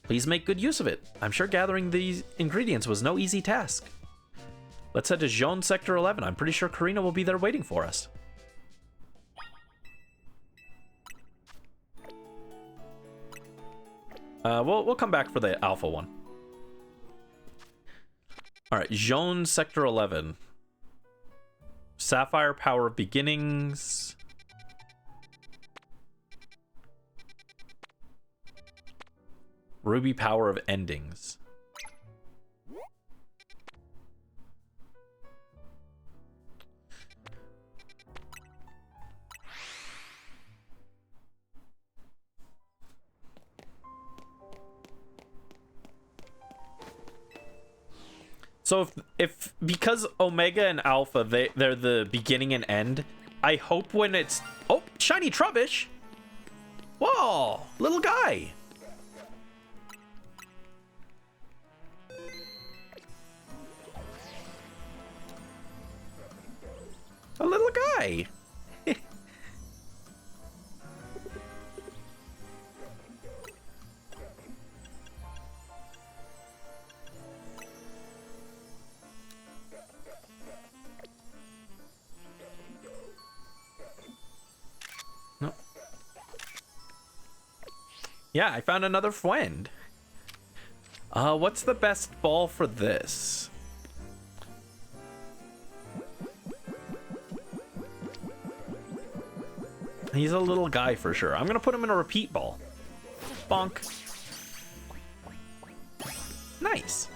Please make good use of it. I'm sure gathering these ingredients was no easy task. Let's head to Zone Sector 11. I'm pretty sure Karina will be there waiting for us. We'll come back for the Alpha one. All right, Zone Sector 11. Sapphire Power of Beginnings. Ruby Power of Endings. So if because Omega and Alpha, they're the beginning and end, I hope when it's... Oh, shiny Trubbish! Whoa, little guy! A little guy. No. Yeah, I found another friend. What's the best ball for this? He's a little guy for sure. I'm gonna put him in a repeat ball. Bonk. Nice.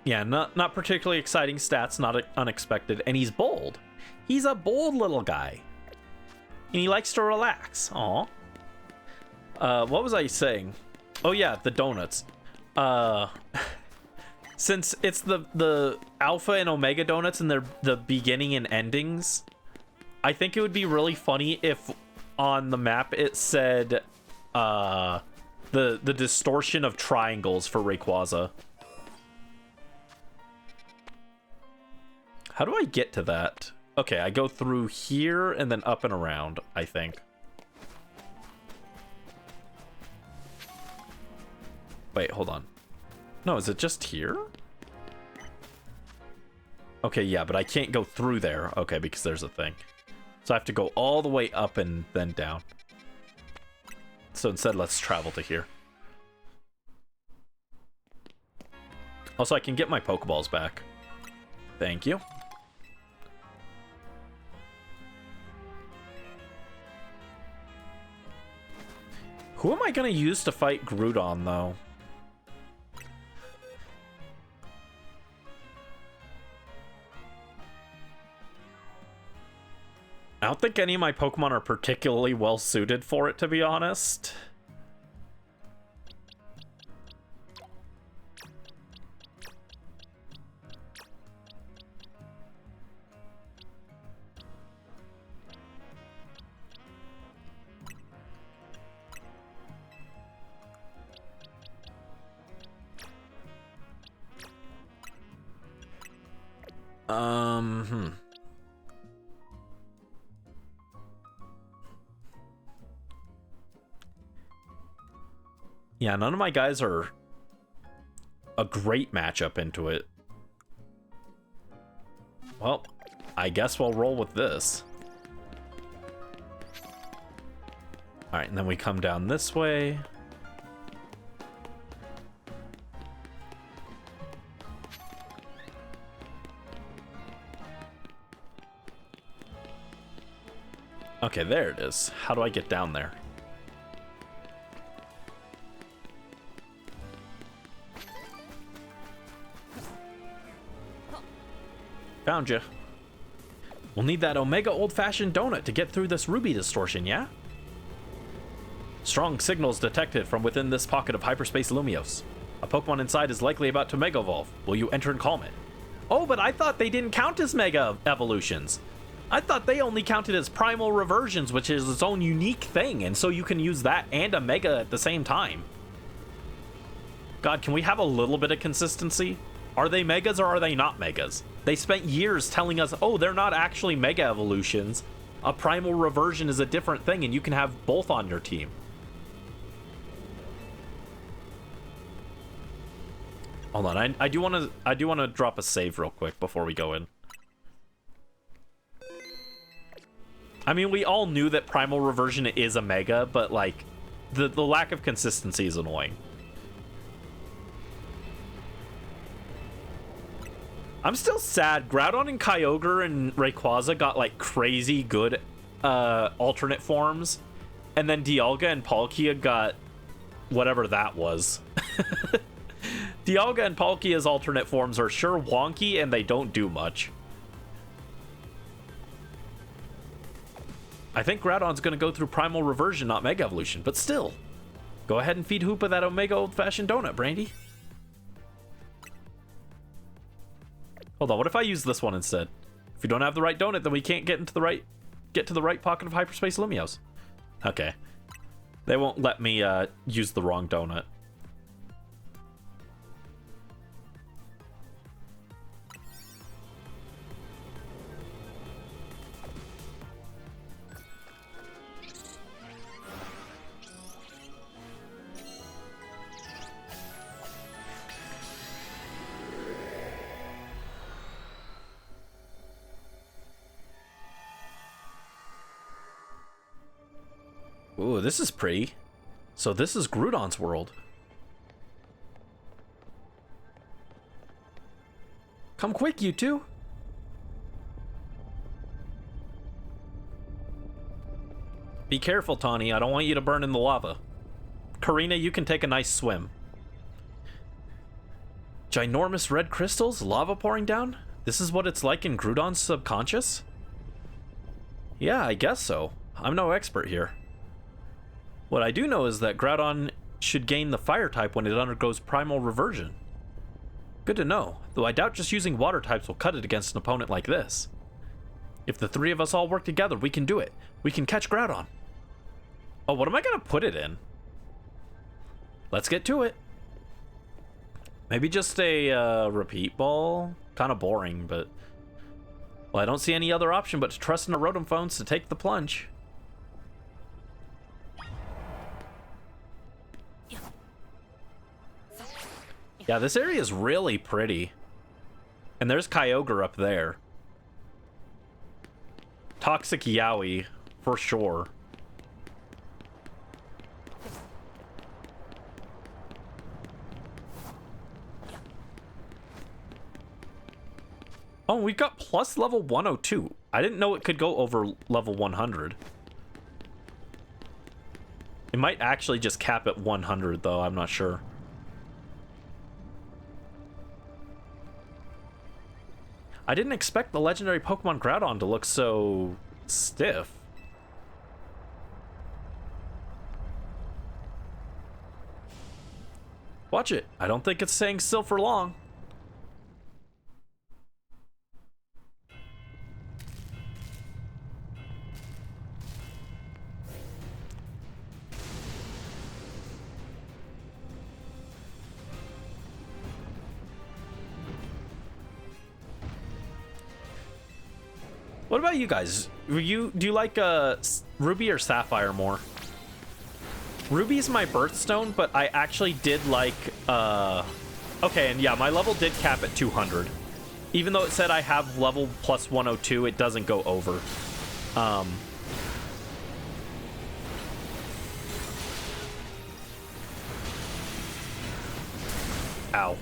Yeah, not particularly exciting stats, not unexpected, and he's bold. He's a bold little guy. And he likes to relax. Aw. What was I saying? Oh yeah, the donuts. Since it's the alpha and omega donuts and they're the beginning and endings, I think it would be really funny if on the map it said the distortion of triangles for Rayquaza. How do I get to that? Okay, I go through here and then up and around, I think. Wait, hold on. No, is it just here? Okay, yeah, but I can't go through there. Okay, because there's a thing. So I have to go all the way up and then down. So instead, let's travel to here. Also, I can get my Pokeballs back. Thank you. Who am I going to use to fight Groudon, though? I don't think any of my Pokemon are particularly well suited for it, to be honest. Yeah, none of my guys are a great matchup into it. Well, I guess we'll roll with this. Alright, and then we come down this way. Okay, there it is. How do I get down there? Found you. We'll need that Omega old-fashioned donut to get through this ruby distortion, yeah? Strong signals detected from within this pocket of hyperspace Lumios. A Pokemon inside is likely about to Mega Evolve. Will you enter and calm it? Oh, but I thought they didn't count as Mega Evolutions. I thought they only counted as Primal Reversions, which is its own unique thing, and so you can use that and a Mega at the same time. God, can we have a little bit of consistency? Are they Megas or are they not Megas? They spent years telling us, oh, they're not actually Mega Evolutions. A Primal Reversion is a different thing, and you can have both on your team. Hold on, I do want to drop a save real quick before we go in. I mean, we all knew that Primal Reversion is a Mega, but like the lack of consistency is annoying. I'm still sad. Groudon and Kyogre and Rayquaza got like crazy good alternate forms, and then Dialga and Palkia got whatever that was. Dialga and Palkia's alternate forms are sure wonky and they don't do much. I think Groudon's going to go through Primal Reversion, not Mega Evolution, but still. Go ahead and feed Hoopa that Omega old-fashioned donut, Brandy. Hold on, what if I use this one instead? If we don't have the right donut, then we can't get into the right get to the right pocket of hyperspace Lumios. Okay. They won't let me use the wrong donut. Ooh, this is pretty. So this is Groudon's world. Come quick, you two. Be careful, Tawny. I don't want you to burn in the lava. Karina, you can take a nice swim. Ginormous red crystals? Lava pouring down? This is what it's like in Groudon's subconscious? Yeah, I guess so. I'm no expert here. What I do know is that Groudon should gain the fire type when it undergoes primal reversion. Good to know, though I doubt just using water types will cut it against an opponent like this. If the three of us all work together, we can do it. We can catch Groudon. Oh, what am I gonna put it in? Let's get to it. Maybe just a repeat ball? Kind of boring, but... Well, I don't see any other option but to trust in the Rotom phones to take the plunge. Yeah, this area is really pretty. And there's Kyogre up there. Toxic Yowie, for sure. Oh, we got plus level 102. I didn't know it could go over level 100. It might actually just cap at 100, though. I'm not sure. I didn't expect the legendary Pokemon Groudon to look so stiff. Watch it. I don't think it's staying still for long. What about you guys? Do you like Ruby or Sapphire more? Ruby's my birthstone, but I actually did like okay, and yeah, my level did cap at 200. Even though it said I have level plus 102, it doesn't go over. Ow.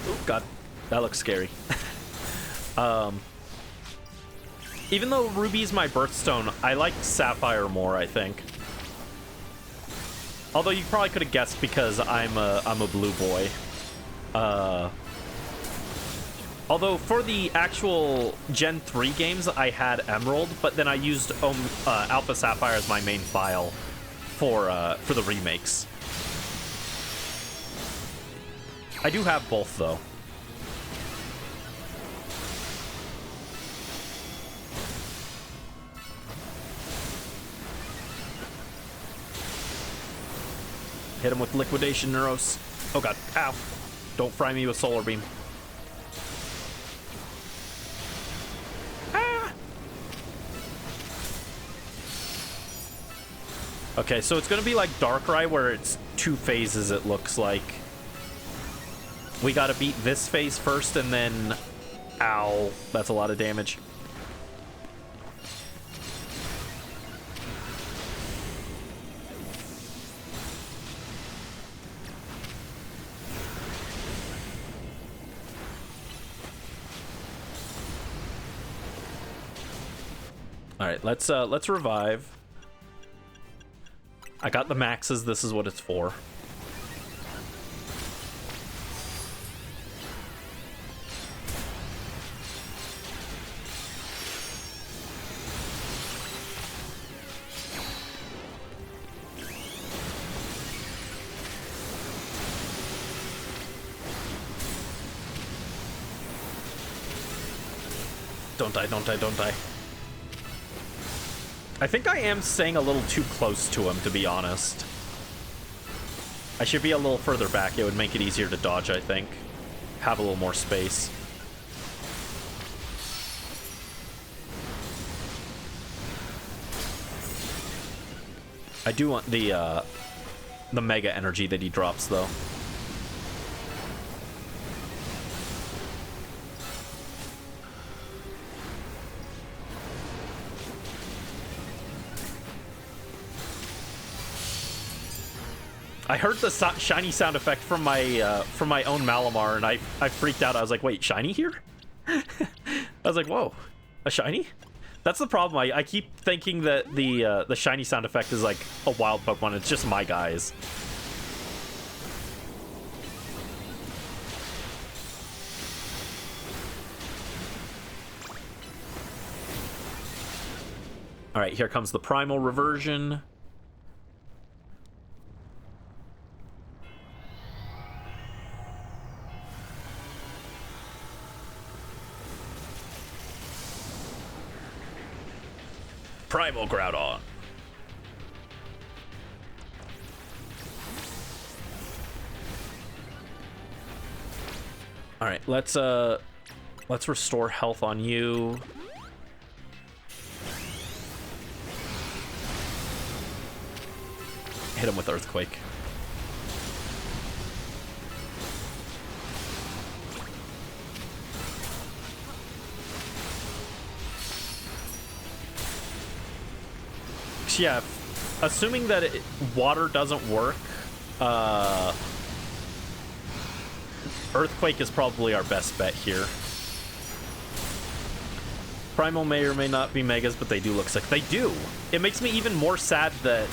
Oh god, that looks scary. Even though Ruby's my birthstone, I like Sapphire more, I think. Although you probably could have guessed because I'm a blue boy. Although for the actual Gen 3 games, I had Emerald, but then I used Alpha Sapphire as my main file for the remakes. I do have both, though. Hit him with Liquidation Neuros. Oh god, ow. Don't fry me with Solar Beam. Ah! Okay, so it's gonna be like Darkrai, where it's 2 phases, it looks like. We gotta beat this phase first, and then... Ow. That's a lot of damage. Alright, let's revive. I got the maxes, this is what it's for. don't die, don't die, don't die. I think I am staying a little too close to him, to be honest. I should be a little further back. It would make it easier to dodge, I think. Have a little more space. I do want the mega energy that he drops, though. I heard the shiny sound effect from my own Malamar, and I freaked out. I was like, wait, shiny here? I was like, whoa, a shiny? That's the problem. I keep thinking that the shiny sound effect is like a wild Pokemon. It's just my guys. All right, here comes the primal reversion. Primal Groudon. All right, let's restore health on you. Hit him with Earthquake. Yeah, assuming that water doesn't work, Earthquake is probably our best bet here. Primal may or may not be Megas, but they do look sick. They do. It makes me even more sad that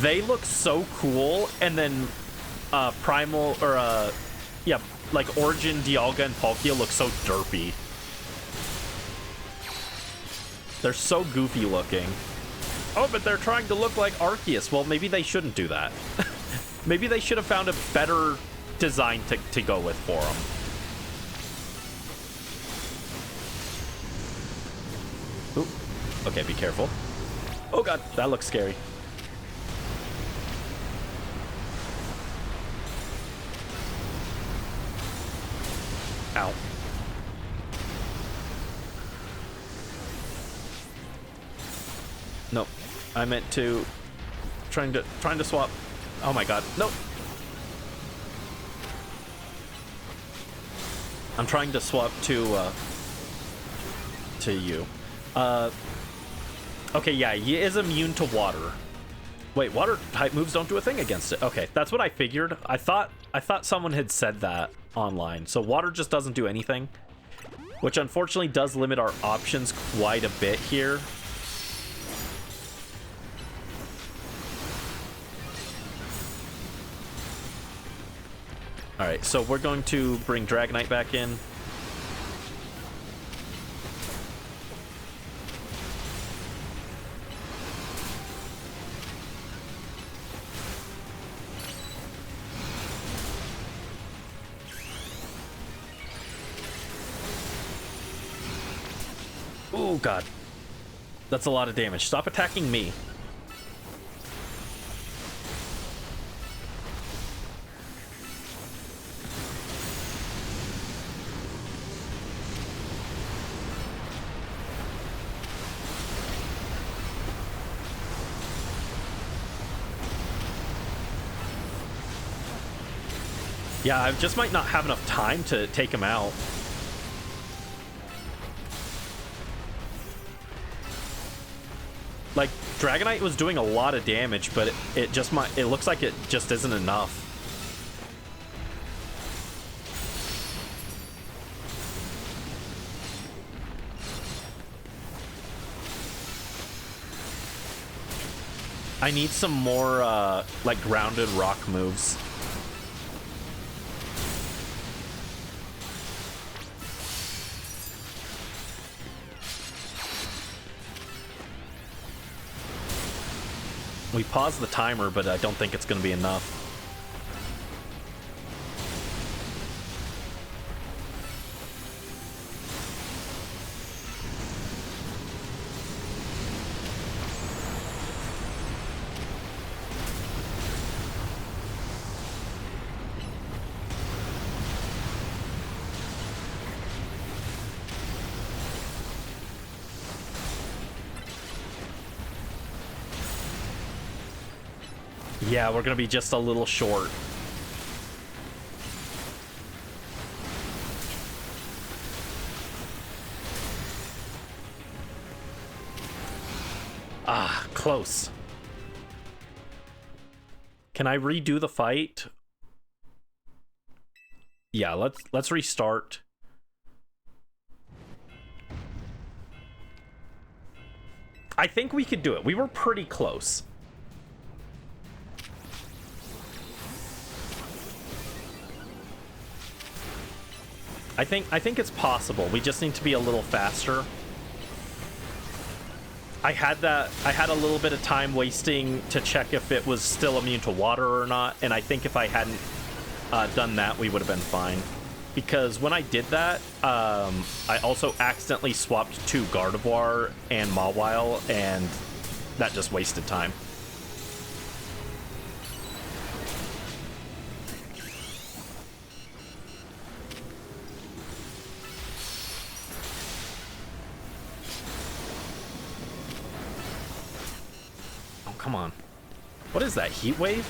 they look so cool, and then Primal, or yeah, like Origin, Dialga, and Palkia look so derpy. They're so goofy looking. Oh, but they're trying to look like Arceus. Well, maybe they shouldn't do that. Maybe they should have found a better design to go with for them. Ooh. Okay, be careful. Oh god, that looks scary. Ow. Nope. I meant to trying to swap. Oh my god. Nope. I'm trying to swap to you. Okay, yeah, he is immune to water. Wait, water type moves don't do a thing against it. Okay, that's what I figured. I thought someone had said that online. So water just doesn't do anything, which unfortunately does limit our options quite a bit here. Alright, so we're going to bring Dragonite back in. Oh god. That's a lot of damage. Stop attacking me. Yeah, I just might not have enough time to take him out. Like, Dragonite was doing a lot of damage, but it looks like it just isn't enough. I need some more, like, grounded rock moves. We paused the timer, but I don't think it's going to be enough. Yeah, we're gonna be just a little short. Ah, close. Can I redo the fight? Yeah, let's restart. I think we could do it. We were pretty close. I think it's possible. We just need to be a little faster. I had a little bit of time wasting to check if it was still immune to water or not, and I think if I hadn't done that, we would have been fine. Because when I did that, I also accidentally swapped to Gardevoir and Mawile, and that just wasted time. Oh, come on. What is that, heat wave?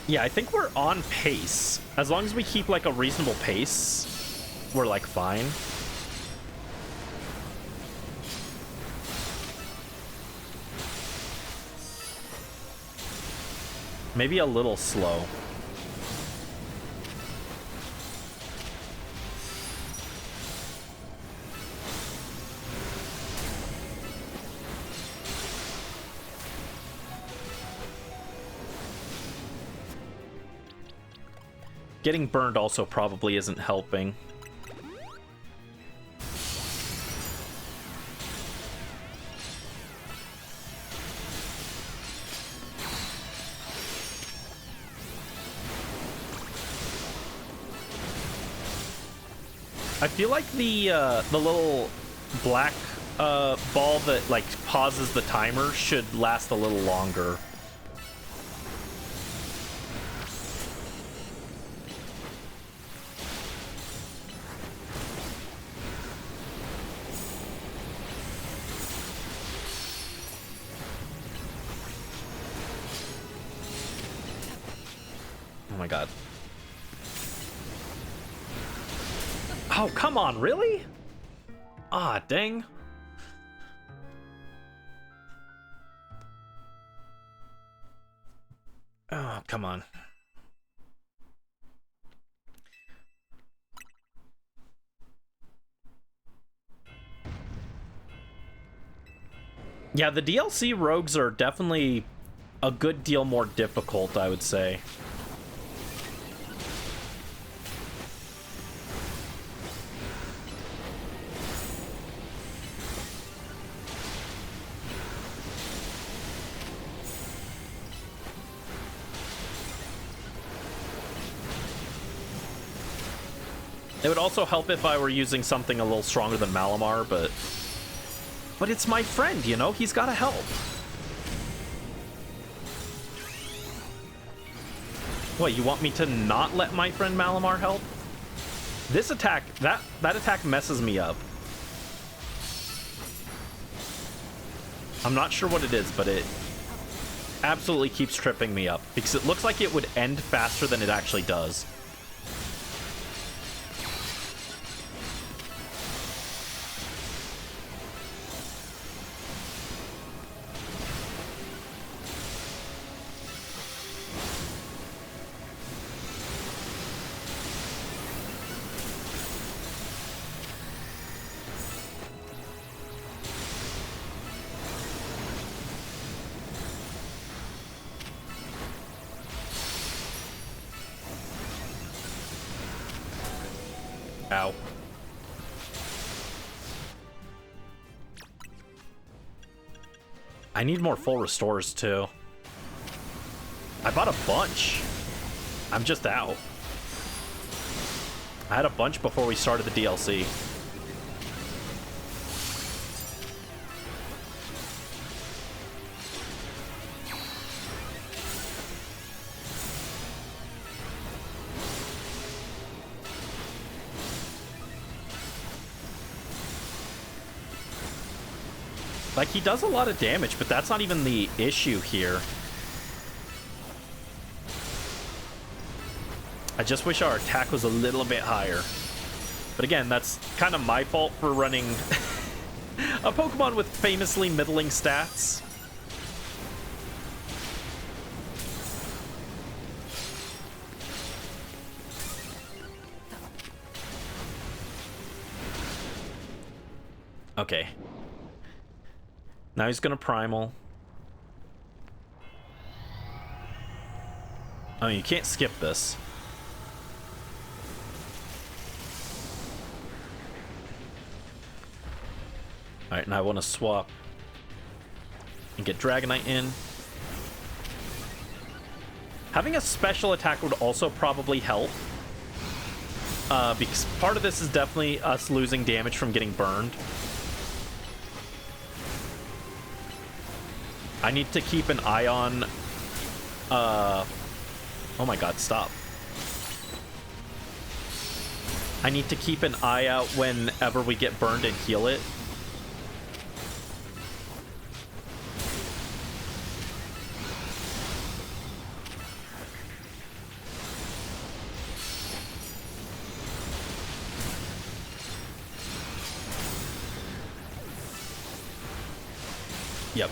Yeah, I think we're on pace. As long as we keep, like, a reasonable pace, we're, like, fine. Maybe a little slow. Getting burned also probably isn't helping. I feel like the little black ball that like pauses the timer should last a little longer. Oh my god. Oh, come on, really? Ah, dang. Oh, come on. Yeah, the DLC rogues are definitely a good deal more difficult, I would say. It would also help if I were using something a little stronger than Malamar, but it's my friend, you know? He's gotta help. What, you want me to not let my friend Malamar help? This attack, that attack messes me up. I'm not sure what it is, but it absolutely keeps tripping me up because it looks like it would end faster than it actually does. Ow. I need more full restores too. I bought a bunch. I'm just out. I had a bunch before we started the DLC. Like, he does a lot of damage, but that's not even the issue here. I just wish our attack was a little bit higher. But again, that's kind of my fault for running a Pokemon with famously middling stats. Okay. Now he's gonna Primal. Oh, you can't skip this. Alright, and I want to swap and get Dragonite in. Having a special attack would also probably help. Because part of this is definitely us losing damage from getting burned. I need to keep an eye on... oh my god, stop. I need to keep an eye out whenever we get burned and heal it. Yep.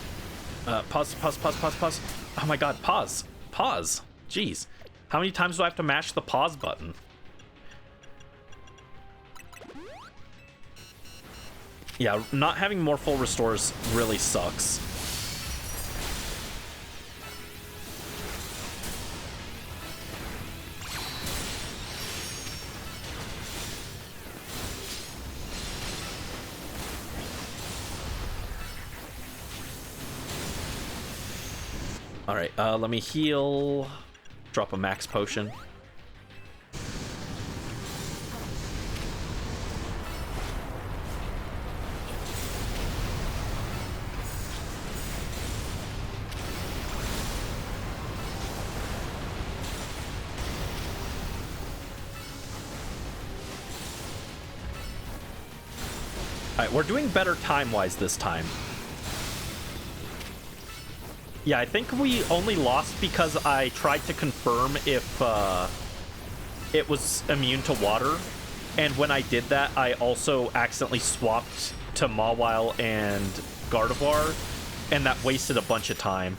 Pause. Oh my god, pause. Pause. Jeez. How many times do I have to mash the pause button? Yeah, not having more full restores really sucks. Alright, let me heal. Drop a max potion. Alright, we're doing better time-wise this time. Yeah, I think we only lost because I tried to confirm if it was immune to water. And when I did that, I also accidentally swapped to Mawile and Gardevoir, and that wasted a bunch of time.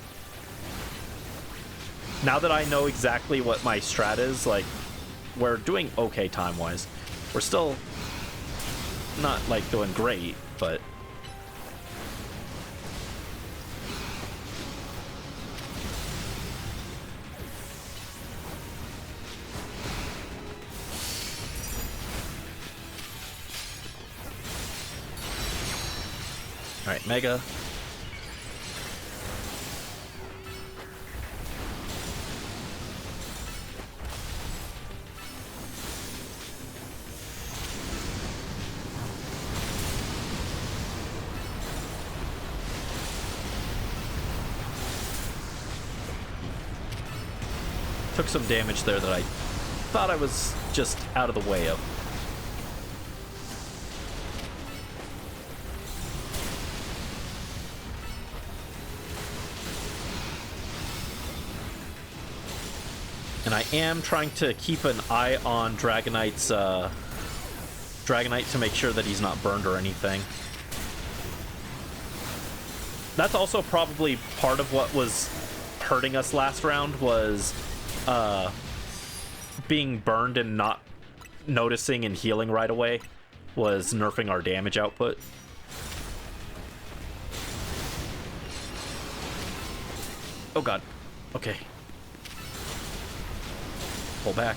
Now that I know exactly what my strat is, like, we're doing okay time-wise. We're still not, like, doing great, but... Alright, Mega. Took some damage there that I thought I was just out of the way of. And I am trying to keep an eye on Dragonite to make sure that he's not burned or anything. That's also probably part of what was hurting us last round, was being burned and not noticing and healing right away was nerfing our damage output. Oh god. Okay. Pull back.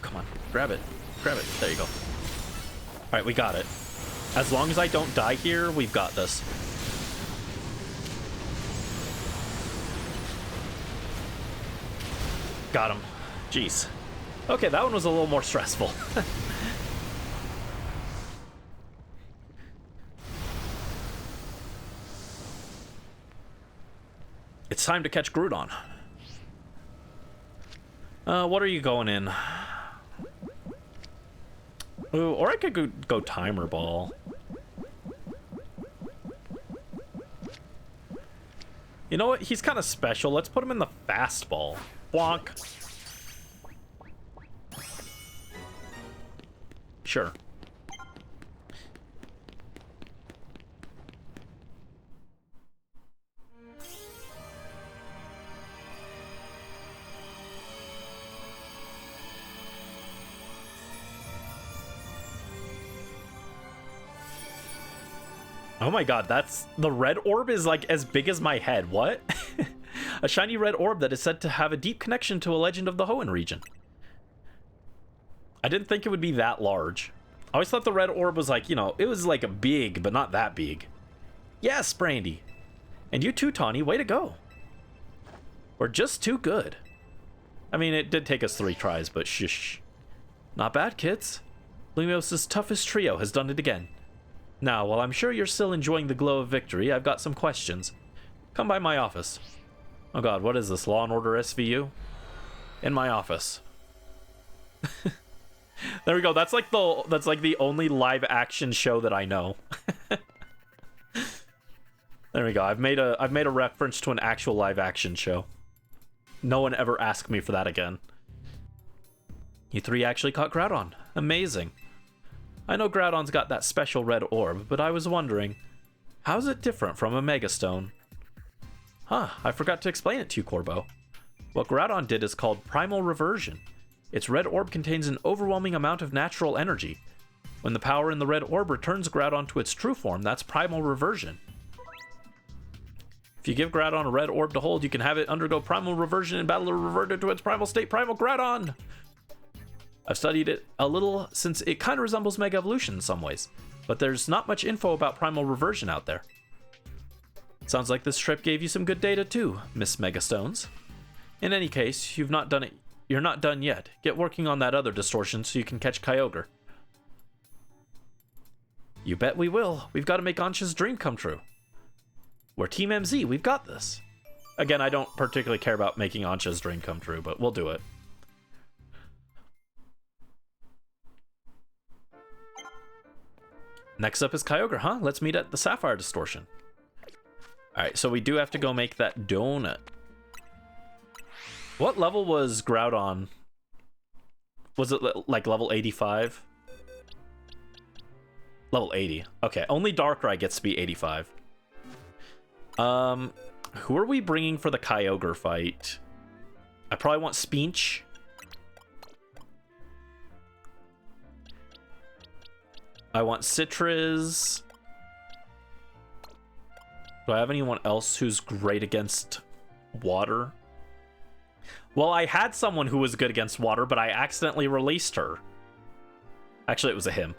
Come on, grab it. Grab it. There you go. Alright, we got it. As long as I don't die here, we've got this. Got him. Jeez. Okay, that one was a little more stressful. It's time to catch Groudon. What are you going in? Ooh, or I could go Timer Ball. You know what? He's kind of special. Let's put him in the Fastball. Bonk. Sure. Oh my god, that's... The red orb is like as big as my head. What? A shiny red orb that is said to have a deep connection to a legend of the Hoenn region. I didn't think it would be that large. I always thought the red orb was like, you know, it was like a big, but not that big. Yes, Brandy. And you too, Tawny. Way to go. We're just too good. I mean, it did take us 3 tries, but shush. Not bad, kids. Lumos' toughest trio has done it again. Now, while I'm sure you're still enjoying the glow of victory, I've got some questions. Come by my office. Oh god, what is this, Law & Order SVU? In my office. There we go. That's like the only live action show that I know. There we go. I've made a reference to an actual live action show. No one ever asked me for that again. You 3 actually caught Groudon. Amazing. I know Groudon's got that special red orb, but I was wondering, how's it different from a Megastone? Huh, I forgot to explain it to you, Corbo. What Groudon did is called Primal Reversion. Its red orb contains an overwhelming amount of natural energy. When the power in the red orb returns Groudon to its true form, that's Primal Reversion. If you give Groudon a red orb to hold, you can have it undergo Primal Reversion in battle or revert it to its primal state, Primal Groudon! I've studied it a little since it kind of resembles Mega Evolution in some ways, but there's not much info about Primal Reversion out there. Sounds like this trip gave you some good data too, Miss Megastones. In any case, you're not done yet. Get working on that other distortion so you can catch Kyogre. You bet we will. We've got to make Ansha's dream come true. We're Team MZ, we've got this. Again, I don't particularly care about making Ansha's dream come true, but we'll do it. Next up is Kyogre, huh? Let's meet at the Sapphire Distortion. Alright, so we do have to go make that donut. What level was Groudon? Was it like level 85? Level 80. Okay, only Darkrai gets to be 85. Who are we bringing for the Kyogre fight? I probably want Speech. I want Citrus. Do I have anyone else who's great against water? Well, I had someone who was good against water, but I accidentally released her. Actually, it was a him.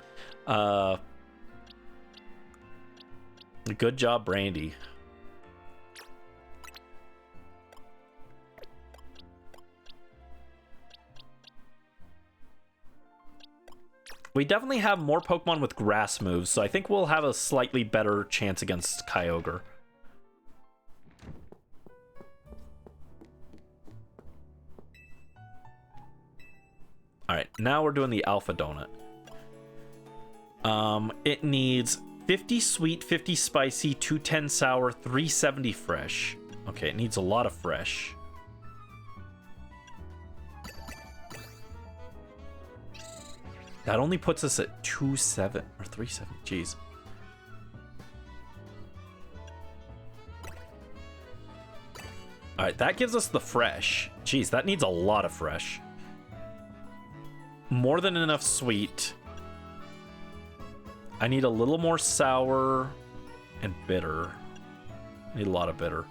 Good job, Brandy. We definitely have more Pokemon with grass moves, so I think we'll have a slightly better chance against Kyogre. Alright, now we're doing the Alpha Donut. It needs 50 sweet, 50 spicy, 210 sour, 370 fresh. Okay, it needs a lot of fresh. That only puts us at 2.7 or 3.7. Jeez. All right, that gives us the fresh. Jeez, that needs a lot of fresh. More than enough sweet. I need a little more sour and bitter. I need a lot of bitter.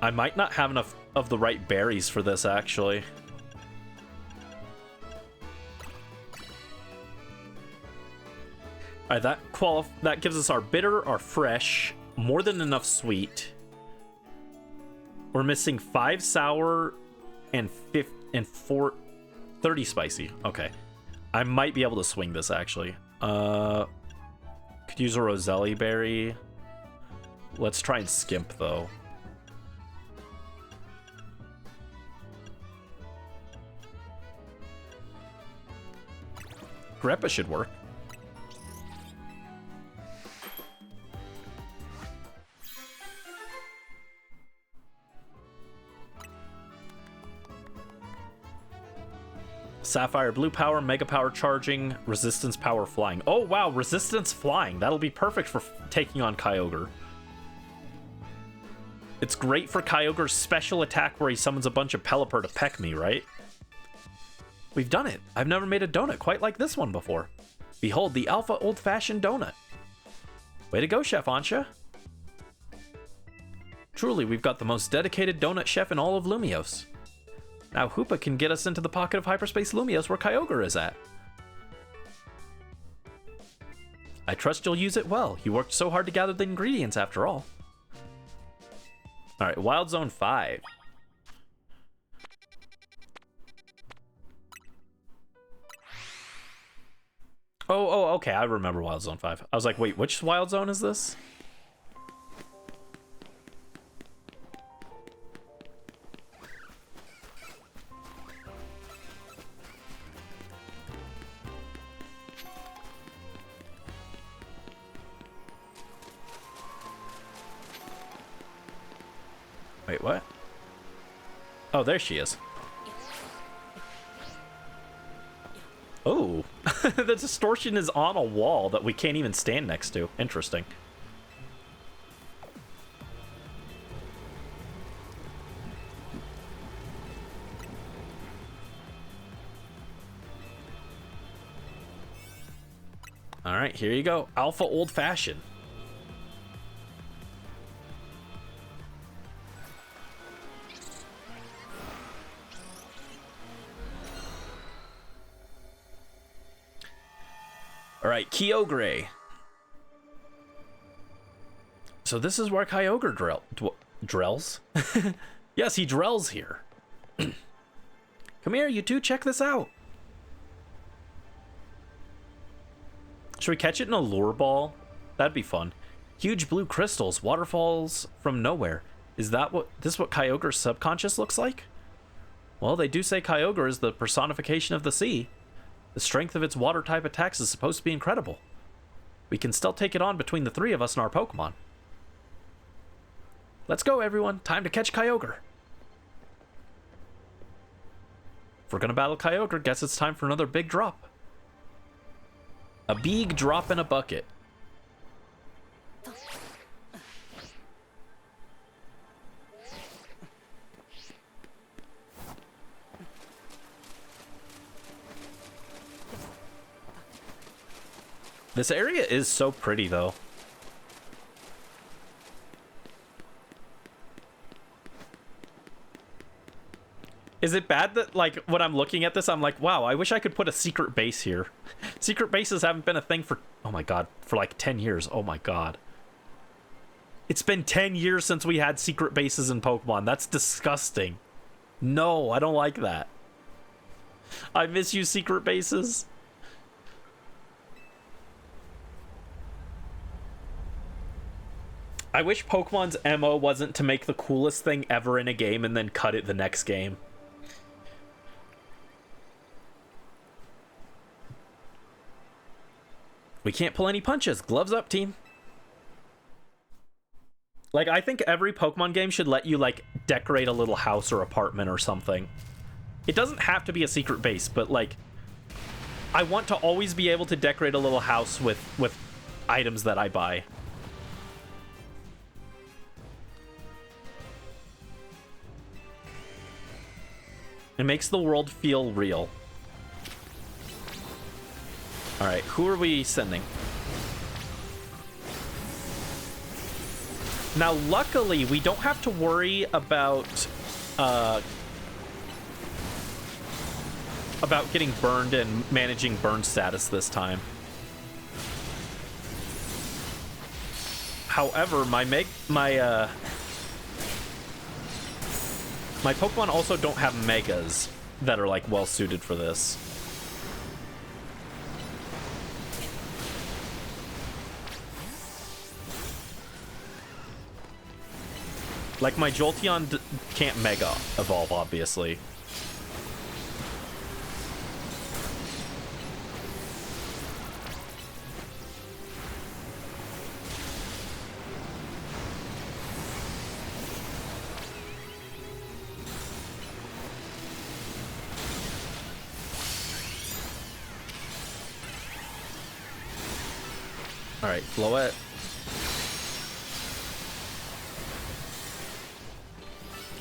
I might not have enough of the right berries for this, actually. All right, that gives us our bitter, our fresh, more than enough sweet. We're missing 5 sour and 30 spicy. Okay. I might be able to swing this, actually. Could use a Roselli berry. Let's try and skimp, though. Greppa should work. Sapphire blue power, mega power charging, resistance power flying. Oh wow, resistance flying. That'll be perfect for taking on Kyogre. It's great for Kyogre's special attack where he summons a bunch of Pelipper to peck me, right? We've done it. I've never made a donut quite like this one before. Behold, the Alpha Old-Fashioned Donut. Way to go, Chef Ansha. Truly, we've got the most dedicated donut chef in all of Lumiose. Now Hoopa can get us into the pocket of hyperspace Lumiose where Kyogre is at. I trust you'll use it well. You worked so hard to gather the ingredients after all. Alright, Wild Zone 5. Oh, okay, I remember Wild Zone 5. I was like, wait, which Wild Zone is this? Wait, what? Oh, there she is. Oh, the distortion is on a wall that we can't even stand next to. Interesting. All right, here you go. Alpha Old Fashioned. All right, Kyogre. So this is where Kyogre drells. Yes, he drells here. Come here, you two, check this out. Should we catch it in a lure ball? That'd be fun. Huge blue crystals, waterfalls from nowhere. Is this what Kyogre's subconscious looks like? Well, they do say Kyogre is the personification of the sea. The strength of its water-type attacks is supposed to be incredible. We can still take it on between the 3 of us and our Pokemon. Let's go, everyone. Time to catch Kyogre. If we're gonna battle Kyogre, guess it's time for another big drop. A big drop in a bucket. This area is so pretty, though. Is it bad that, like, when I'm looking at this, I'm like, wow, I wish I could put a secret base here. Secret bases haven't been a thing for, oh my god, for like 10 years. Oh my god. It's been 10 years since we had secret bases in Pokemon. That's disgusting. No, I don't like that. I miss you, secret bases. I wish Pokemon's MO wasn't to make the coolest thing ever in a game and then cut it the next game. We can't pull any punches. Gloves up, team. Like, I think every Pokemon game should let you, like, decorate a little house or apartment or something. It doesn't have to be a secret base, but, like, I want to always be able to decorate a little house with items that I buy. It makes the world feel real. Alright, who are we sending? Now, luckily, we don't have to worry about getting burned and managing burn status this time. However, my Pokemon also don't have megas that are like well suited for this. Like my Jolteon can't mega evolve, obviously. Alright, Floette.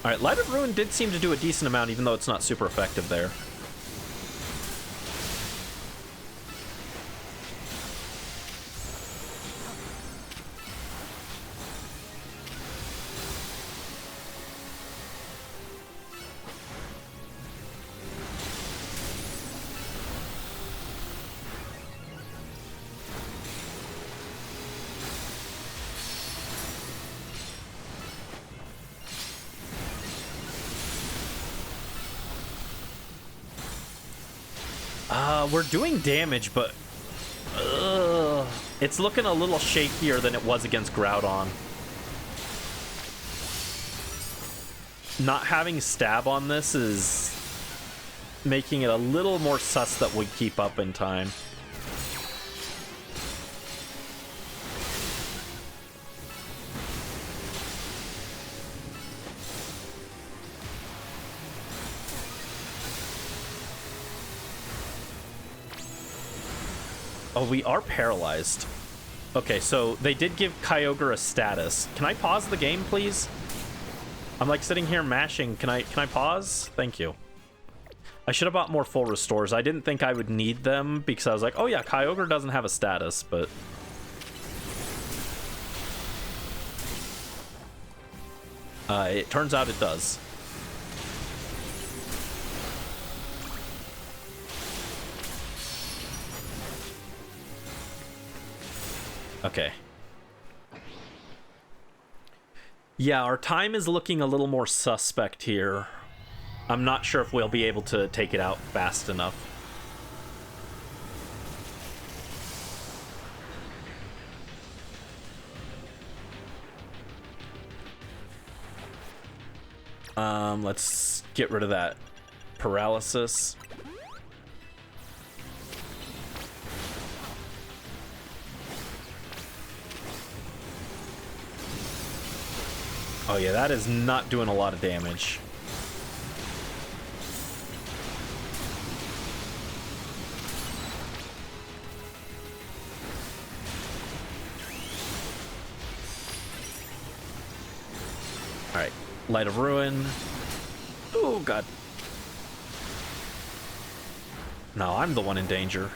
Alright, Light of Ruin did seem to do a decent amount, even though it's not super effective there. We're doing damage, but it's looking a little shakier than it was against Groudon. Not having stab on this is making it a little more sus that we keep up in time. Oh, we are paralyzed. Okay, so they did give Kyogre a status. Can I pause the game, please? I'm like sitting here mashing. Can I pause? Thank you. I should have bought more full restores. I didn't think I would need them because I was like, oh yeah, Kyogre doesn't have a status, but it turns out it does. Okay. Yeah, our time is looking a little more suspect here. I'm not sure if we'll be able to take it out fast enough. Let's get rid of that paralysis. Oh yeah, that is not doing a lot of damage. Alright, Light of Ruin. Oh god. No, I'm the one in danger.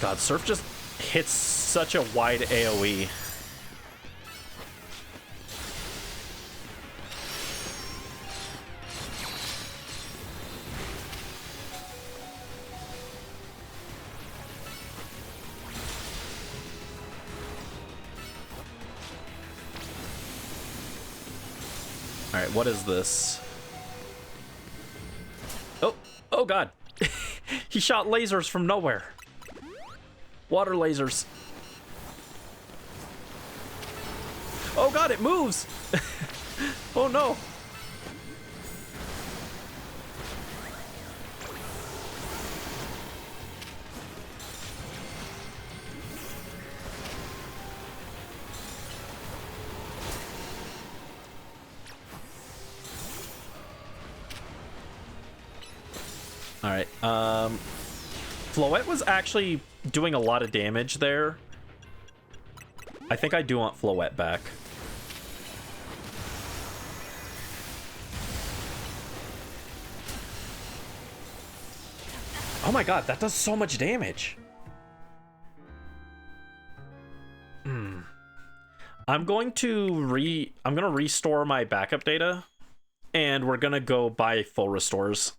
God, Surf just hits such a wide AoE. Alright, what is this? Oh god. He shot lasers from nowhere. Water lasers. Oh god, it moves! Oh no! Alright, Floette was actually doing a lot of damage there. I think I do want Floette back. Oh my god, that does so much damage. I'm gonna restore my backup data, and we're gonna go buy full restores.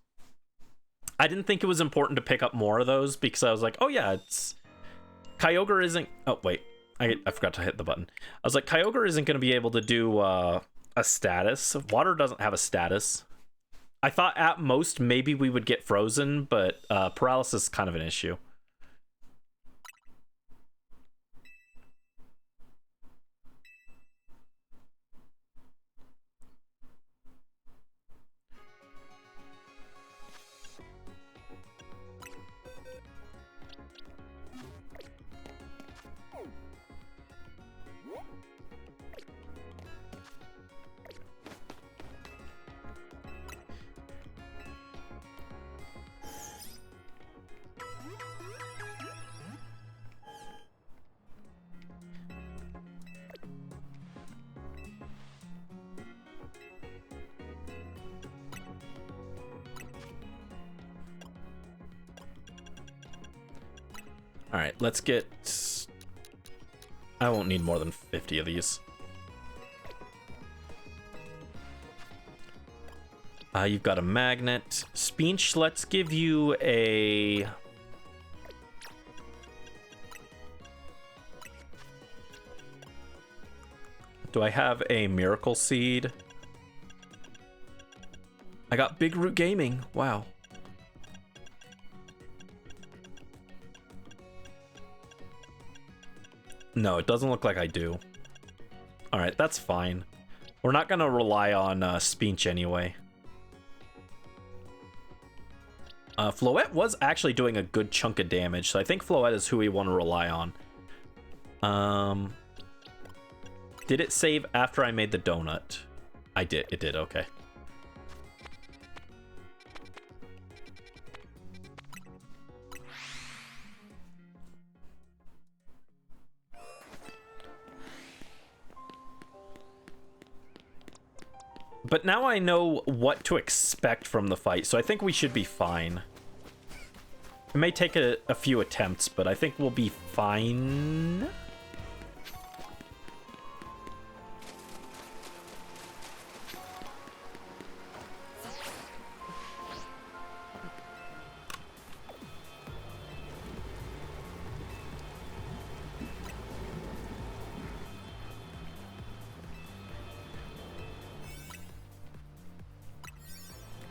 I didn't think it was important to pick up more of those because I was like, oh yeah, it's Kyogre isn't. Oh wait, I forgot to hit the button. I was like, Kyogre isn't gonna be able to do a status. Water doesn't have a status. I thought at most maybe we would get frozen, but paralysis is kind of an issue. All right, let's get... I won't need more than 50 of these. You've got a magnet. Speech, let's give you a... Do I have a Miracle Seed? I got Big Root Gaming. Wow. No, it doesn't look like I do. Alright, that's fine. We're not gonna rely on Speech anyway. Floette was actually doing a good chunk of damage, so I think Floette is who we want to rely on. Did it save after I made the donut? I did. It did, okay. But now I know what to expect from the fight, so I think we should be fine. It may take a few attempts, but I think we'll be fine.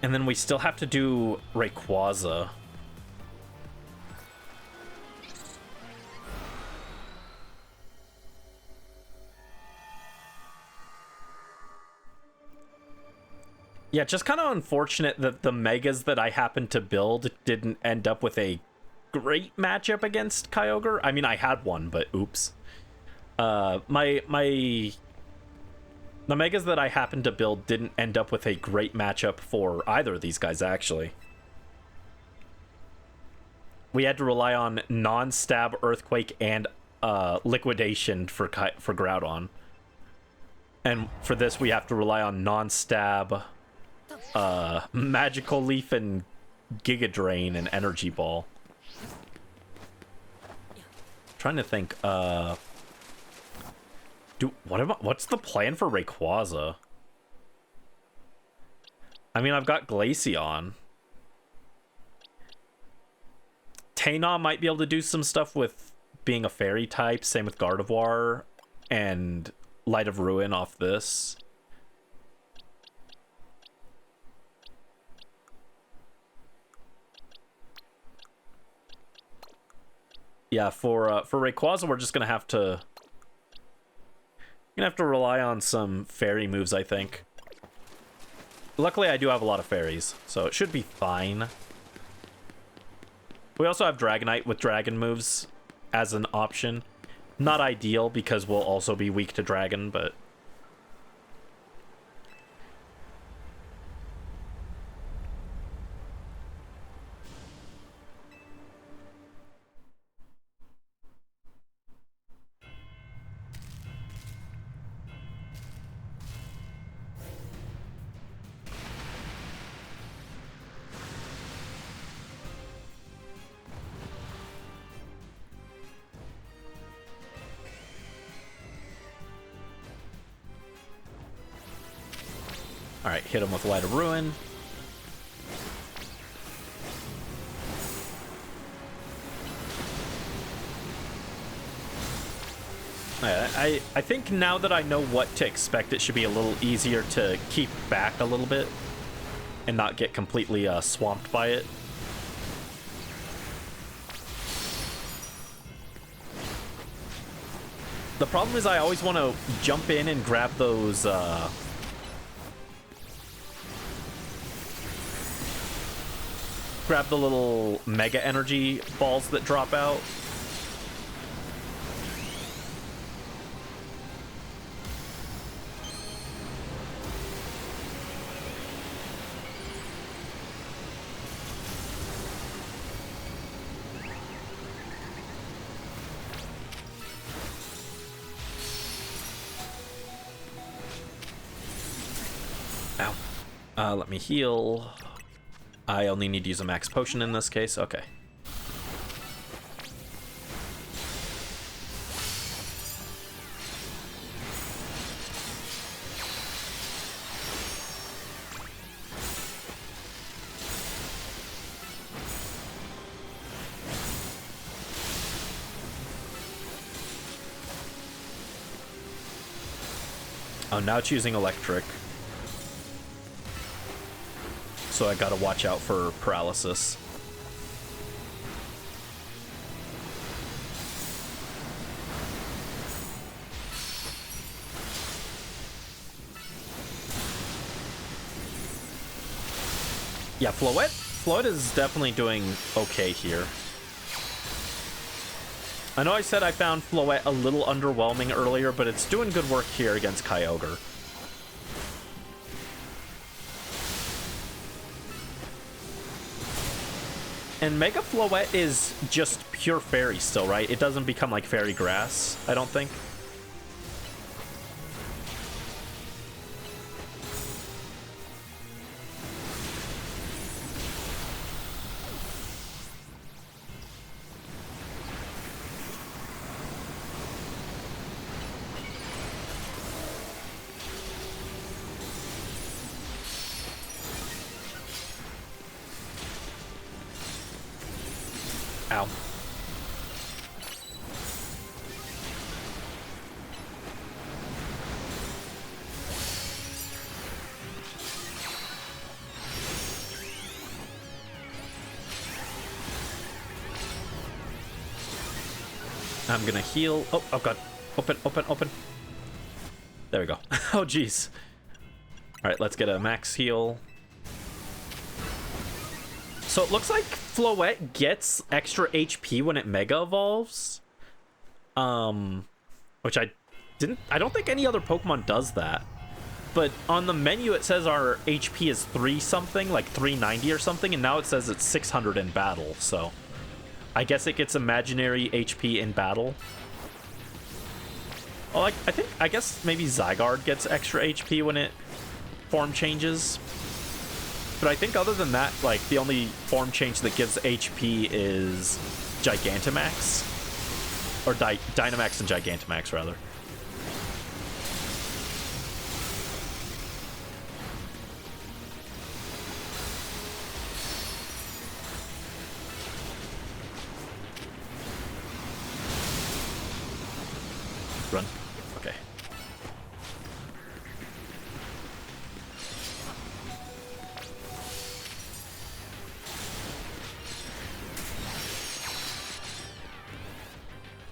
And then we still have to do Rayquaza. Yeah, just kind of unfortunate that the Megas that I happened to build didn't end up with a great matchup against Kyogre. I mean, I had one, but oops. The Megas that I happened to build didn't end up with a great matchup for either of these guys, actually. We had to rely on non-stab Earthquake and Liquidation for Groudon. And for this, we have to rely on non-stab Magical Leaf and Giga Drain and Energy Ball. Trying to think, what's the plan for Rayquaza? I mean, I've got Glaceon. Taina might be able to do some stuff with being a fairy type, same with Gardevoir and Light of Ruin off this. Yeah, for Rayquaza, we're just gonna have to rely on some fairy moves, I think. Luckily, I do have a lot of fairies, so it should be fine. We also have Dragonite with dragon moves as an option. Not ideal because we'll also be weak to dragon, but... Alright, hit him with Light of Ruin. I think now that I know what to expect, it should be a little easier to keep back a little bit and not get completely swamped by it. The problem is I always want to jump in and grab those grab the little mega energy balls that drop out. Let me heal. I only need to use a max potion in this case. Okay. Oh, now it's using electric. So I gotta watch out for paralysis. Yeah, Floette is definitely doing okay here. I know I said I found Floette a little underwhelming earlier, but it's doing good work here against Kyogre. And Mega Floette is just pure fairy still, right? It doesn't become like fairy grass, I don't think. Ow. I'm gonna heal. Oh, oh god. Open, open, open. There we go. Oh, jeez. Alright, let's get a max heal. So it looks like Floette gets extra HP when it Mega Evolves. Which I don't think any other Pokemon does that. But on the menu it says our HP is 3 something, like 390 or something, and now it says it's 600 in battle, so I guess it gets imaginary HP in battle. Oh, I guess maybe Zygarde gets extra HP when it form changes. But I think other than that, like, the only form change that gives HP is Gigantamax. Or Dynamax and Gigantamax, rather. Run. Okay.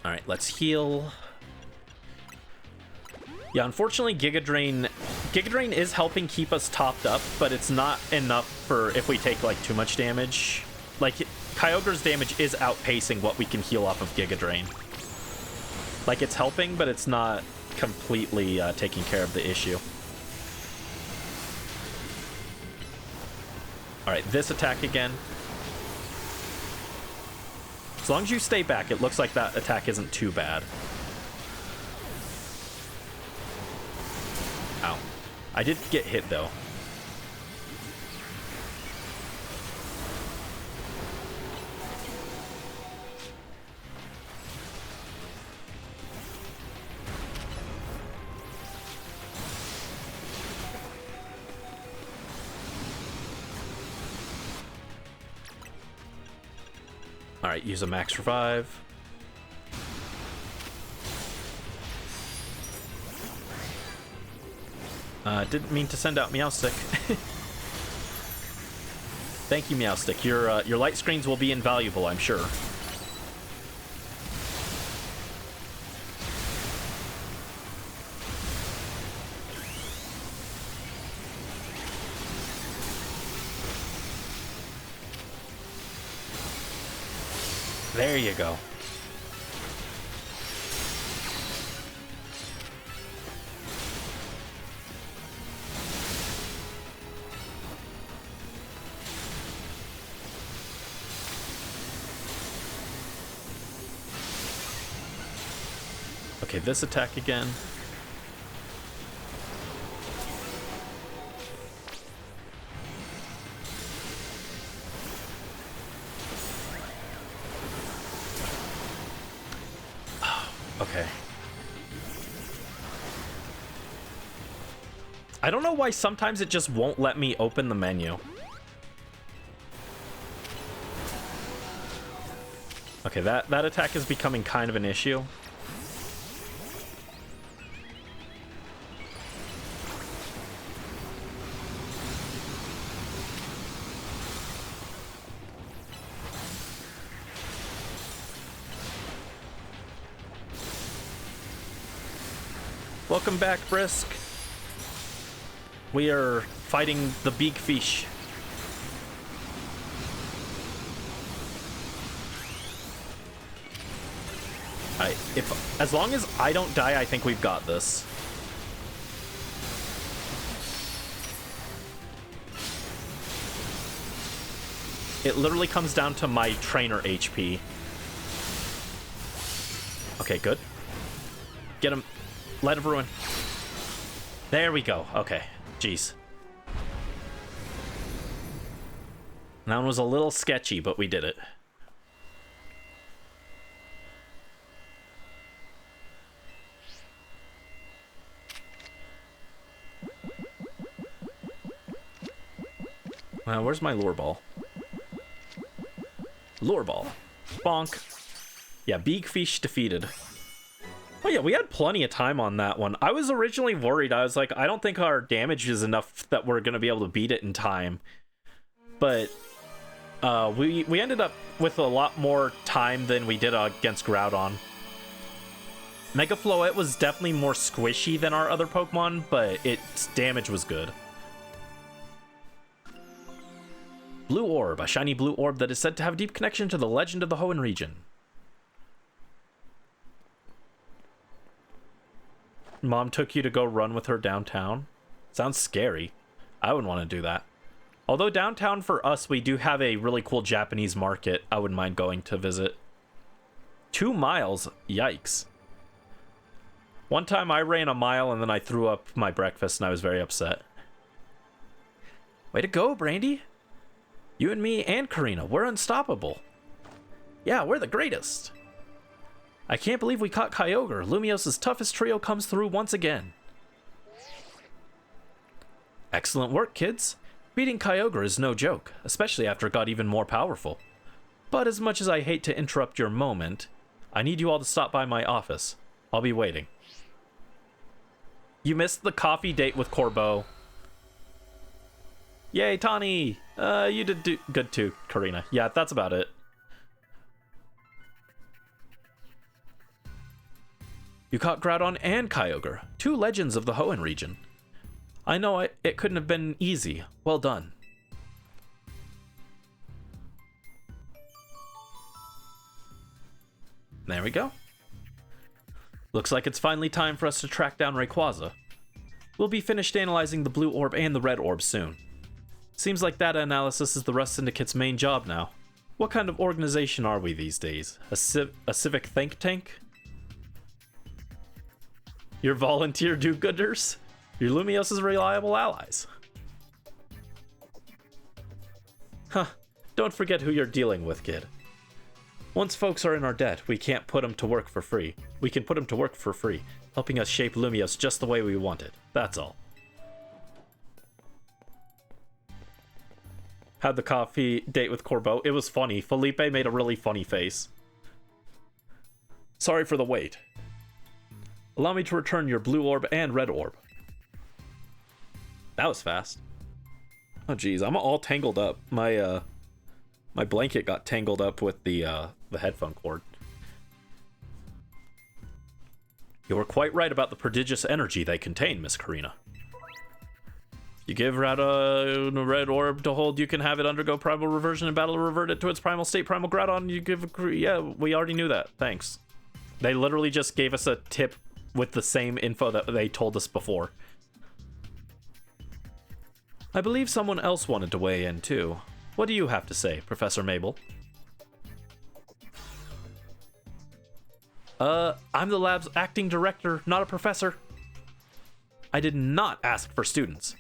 Alright, let's heal. Yeah, unfortunately, Giga Drain is helping keep us topped up, but it's not enough for if we take, like, too much damage. Like, Kyogre's damage is outpacing what we can heal off of Giga Drain. Like, it's helping, but it's not completely taking care of the issue. Alright, this attack again. As long as you stay back, it looks like that attack isn't too bad. Ow. I did get hit, though. Alright, use a max revive. Didn't mean to send out Meowstick. Thank you, Meowstick. Your light screens will be invaluable, I'm sure. There you go. Okay, this attack again. Okay. I don't know why sometimes it just won't let me open the menu. Okay, that attack is becoming kind of an issue. Welcome back, Brisk. We are fighting the big fish. As long as I don't die, I think we've got this. It literally comes down to my trainer HP. Okay, good. Get him. Let him ruin. There we go. Okay. Jeez. That one was a little sketchy, but we did it. Where's my lure ball? Lure ball. Bonk. Yeah, big fish defeated. Oh yeah, we had plenty of time on that one. I was originally worried. I was like, I don't think our damage is enough that we're going to be able to beat it in time. But we ended up with a lot more time than we did against Groudon. Mega Floette was definitely more squishy than our other Pokemon, but its damage was good. Blue Orb, a shiny blue orb that is said to have a deep connection to the legend of the Hoenn region. Mom took you to go run with her downtown? Sounds scary. I wouldn't want to do that. Although downtown for us, we do have a really cool Japanese market I wouldn't mind going to visit. 2 miles? Yikes. One time I ran a mile and then I threw up my breakfast and I was very upset. Way to go, Brandy. You and me and Karina, we're unstoppable. Yeah, we're the greatest. I can't believe we caught Kyogre. Lumios's toughest trio comes through once again. Excellent work, kids. Beating Kyogre is no joke, especially after it got even more powerful. But as much as I hate to interrupt your moment, I need you all to stop by my office. I'll be waiting. You missed the coffee date with Corbeau. Yay, Tawny! You did good too, Karina. Yeah, that's about it. You caught Groudon and Kyogre, 2 legends of the Hoenn region. I know it couldn't have been easy. Well done. There we go. Looks like it's finally time for us to track down Rayquaza. We'll be finished analyzing the blue orb and the red orb soon. Seems like data analysis is the Rust Syndicate's main job now. What kind of organization are we these days? A civic think tank? Your volunteer do-gooders? Your Lumios's reliable allies. Huh. Don't forget who you're dealing with, kid. Once folks are in our debt, we can't put them to work for free. We can put them to work for free, helping us shape Lumios just the way we want it. That's all. Had the coffee date with Corbeau. It was funny. Felipe made a really funny face. Sorry for the wait. Allow me to return your blue orb and red orb. That was fast. Oh geez, I'm all tangled up. My blanket got tangled up with the headphone cord. You were quite right about the prodigious energy they contain, Miss Karina. You give Rada a red orb to hold, you can have it undergo primal reversion in battle to revert it to its primal state. Primal Groudon, you give... Yeah, we already knew that. Thanks. They literally just gave us a tip with the same info that they told us before. I believe someone else wanted to weigh in, too. What do you have to say, Professor Mabel? I'm the lab's acting director, not a professor. I did not ask for students.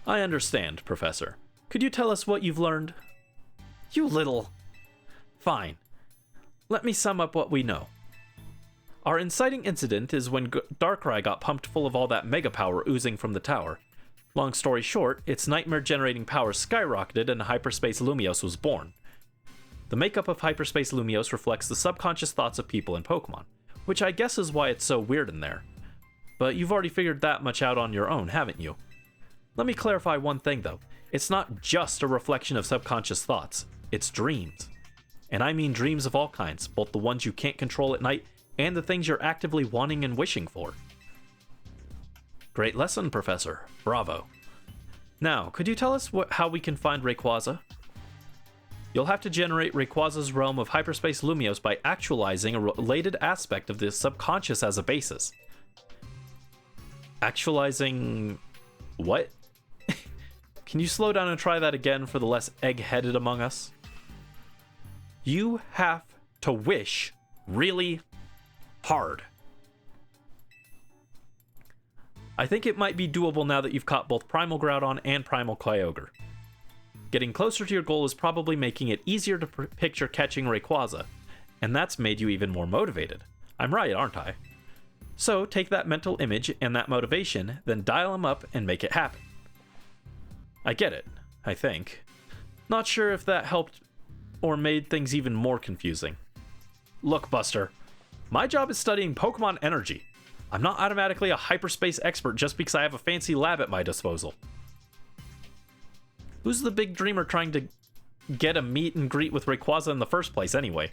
I understand, Professor. Could you tell us what you've learned? You little... Fine. Let me sum up what we know. Our inciting incident is when Darkrai got pumped full of all that mega power oozing from the tower. Long story short, its nightmare-generating power skyrocketed and Hyperspace Lumiose was born. The makeup of Hyperspace Lumiose reflects the subconscious thoughts of people and Pokemon, which I guess is why it's so weird in there. But you've already figured that much out on your own, haven't you? Let me clarify one thing though. It's not just a reflection of subconscious thoughts, it's dreams. And I mean dreams of all kinds, both the ones you can't control at night and the things you're actively wanting and wishing for. Great lesson, Professor. Bravo. Now, could you tell us how we can find Rayquaza? You'll have to generate Rayquaza's realm of Hyperspace Lumiose by actualizing a related aspect of the subconscious as a basis. Actualizing... what? Can you slow down and try that again for the less egg-headed among us? You have to wish really hard. I think it might be doable now that you've caught both Primal Groudon and Primal Kyogre. Getting closer to your goal is probably making it easier to picture catching Rayquaza, and that's made you even more motivated. I'm right, aren't I? So take that mental image and that motivation, then dial them up and make it happen. I get it, I think. Not sure if that helped or made things even more confusing. Look, Buster, my job is studying Pokemon energy. I'm not automatically a hyperspace expert just because I have a fancy lab at my disposal. Who's the big dreamer trying to get a meet and greet with Rayquaza in the first place anyway?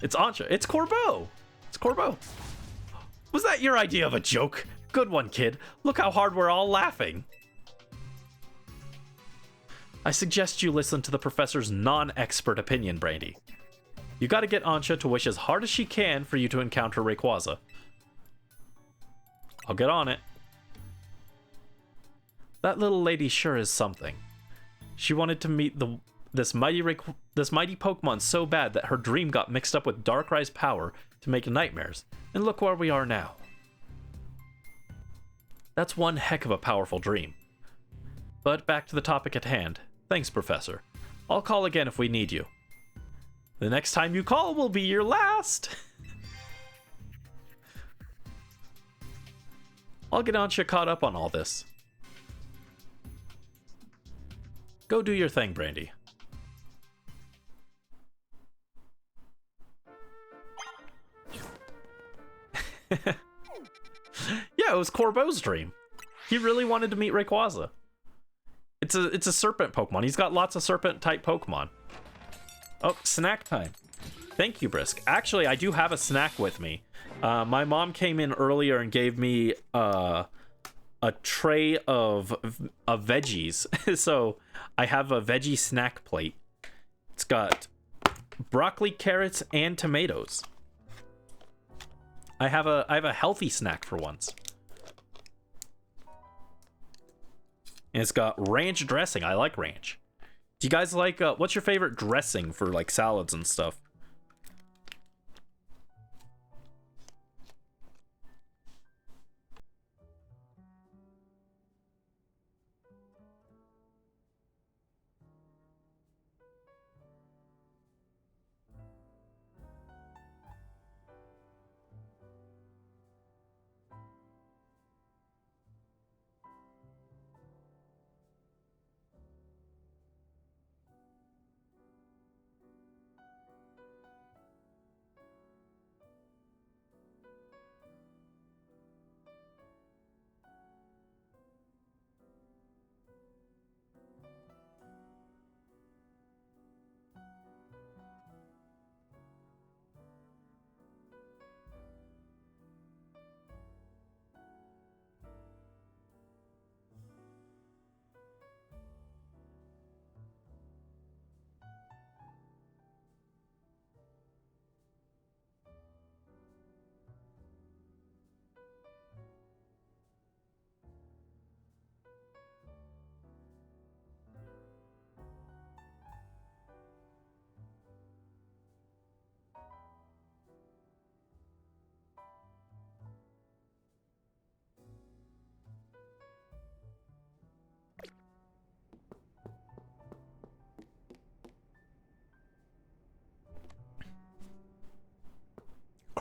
It's Ansha. It's Corbeau. It's Corbeau. Was that your idea of a joke? Good one, kid. Look how hard we're all laughing. I suggest you listen to the professor's non-expert opinion, Brandy. You gotta get Ansha to wish as hard as she can for you to encounter Rayquaza. I'll get on it. That little lady sure is something. She wanted to meet this mighty Pokemon so bad that her dream got mixed up with Darkrai's power to make nightmares, and look where we are now. That's one heck of a powerful dream. But back to the topic at hand. Thanks, Professor. I'll call again if we need you. The next time you call will be your last. I'll get Ansha caught up on all this. Go do your thing, Brandy. Yeah, it was Corbeau's dream. He really wanted to meet Rayquaza. It's a serpent Pokemon. He's got lots of serpent-type Pokemon. Oh, snack time. Thank you, Brisk. Actually, I do have a snack with me. My mom came in earlier and gave me a tray of veggies. So I have a veggie snack plate. It's got broccoli, carrots, and tomatoes. I have a healthy snack for once. And it's got ranch dressing. I like ranch. Do you guys like, what's your favorite dressing for like salads and stuff?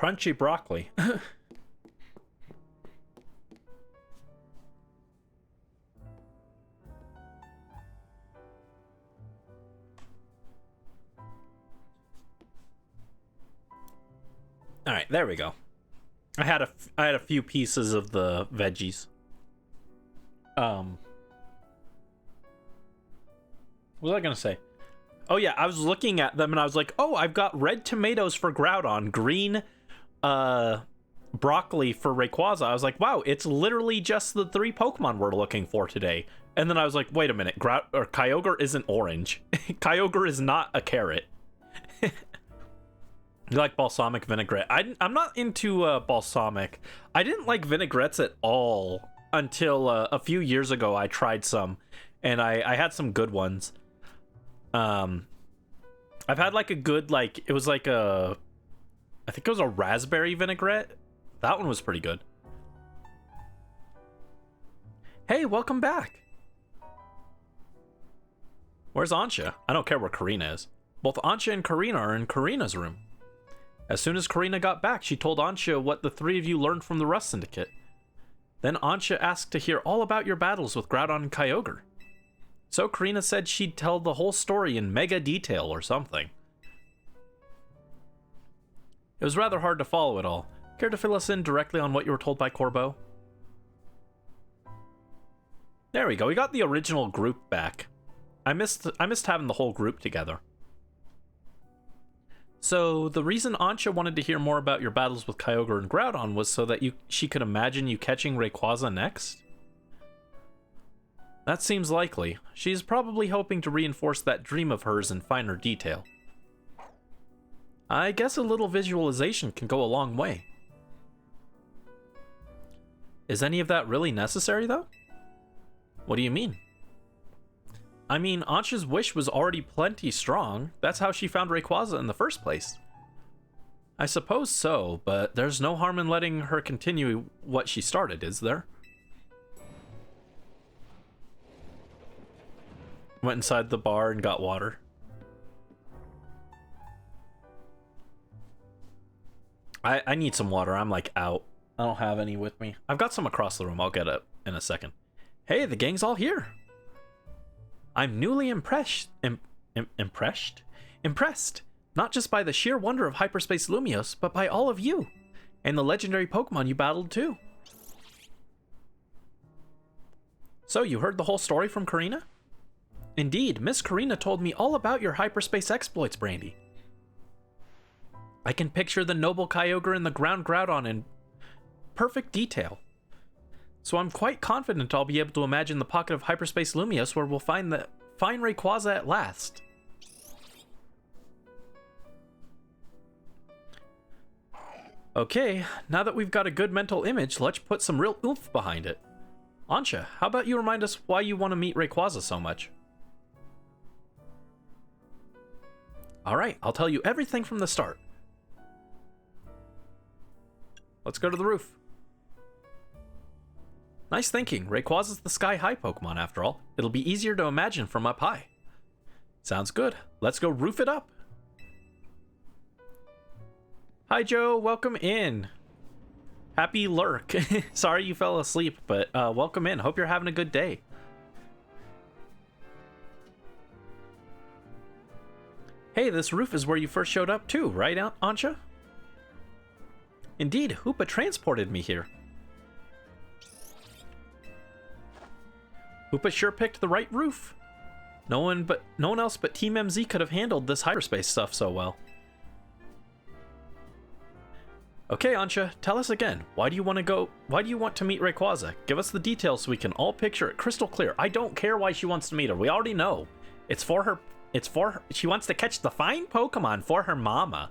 Crunchy broccoli. All right, there we go. I had a few pieces of the veggies. What was I gonna say? Oh yeah, I was looking at them and I was like, oh, I've got red tomatoes for Groudon, green broccoli for Rayquaza. I was like, wow, it's literally just the 3 Pokemon we're looking for today. And then I was like, wait a minute, Kyogre isn't orange. Kyogre is not a carrot. You like balsamic vinaigrette? I'm not into balsamic. I didn't like vinaigrettes at all until a few years ago. I tried some, and I had some good ones. I've had like a good, like, it was like I think it was a raspberry vinaigrette. That one was pretty good. Hey, welcome back. Where's Ansha? I don't care where Karina is. Both Ansha and Karina are in Karina's room. As soon as Karina got back, she told Ansha what the 3 of you learned from the Rust Syndicate. Then Ansha asked to hear all about your battles with Groudon and Kyogre. So Karina said she'd tell the whole story in mega detail or something. It was rather hard to follow it all. Care to fill us in directly on what you were told by Corbo? There we go, we got the original group back. I missed having the whole group together. So the reason Ansha wanted to hear more about your battles with Kyogre and Groudon was so that she could imagine you catching Rayquaza next? That seems likely. She's probably hoping to reinforce that dream of hers in finer detail. I guess a little visualization can go a long way. Is any of that really necessary, though? What do you mean? I mean, Ansha's wish was already plenty strong. That's how she found Rayquaza in the first place. I suppose so, but there's no harm in letting her continue what she started, is there? Went inside the bar and got water. I need some water. I'm like out. I don't have any with me. I've got some across the room. I'll get it in a second. Hey, the gang's all here. I'm newly impressed, not just by the sheer wonder of Hyperspace Lumios, but by all of you, and the legendary Pokemon you battled too. So, you heard the whole story from Karina? Indeed, Miss Karina told me all about your hyperspace exploits, Brandy. I can picture the noble Kyogre and the ground Groudon in perfect detail. So I'm quite confident I'll be able to imagine the pocket of Hyperspace Lumios where we'll find Rayquaza at last. Okay, now that we've got a good mental image, let's put some real oomph behind it. Ansha, how about you remind us why you want to meet Rayquaza so much? Alright, I'll tell you everything from the start. Let's go to the roof. Nice thinking. Rayquaza's the sky-high Pokemon, after all. It'll be easier to imagine from up high. Sounds good. Let's go roof it up. Hi, Joe. Welcome in. Happy lurk. Sorry you fell asleep, but welcome in. Hope you're having a good day. Hey, this roof is where you first showed up too, right, Ansha? Indeed, Hoopa transported me here. Hoopa sure picked the right roof. No one else but Team MZ could have handled this hyperspace stuff so well. Okay, Ansha, tell us again. Why do you want to meet Rayquaza? Give us the details so we can all picture it crystal clear. I don't care why she wants to meet her. We already know. It's for her. She wants to catch the fine Pokemon for her mama.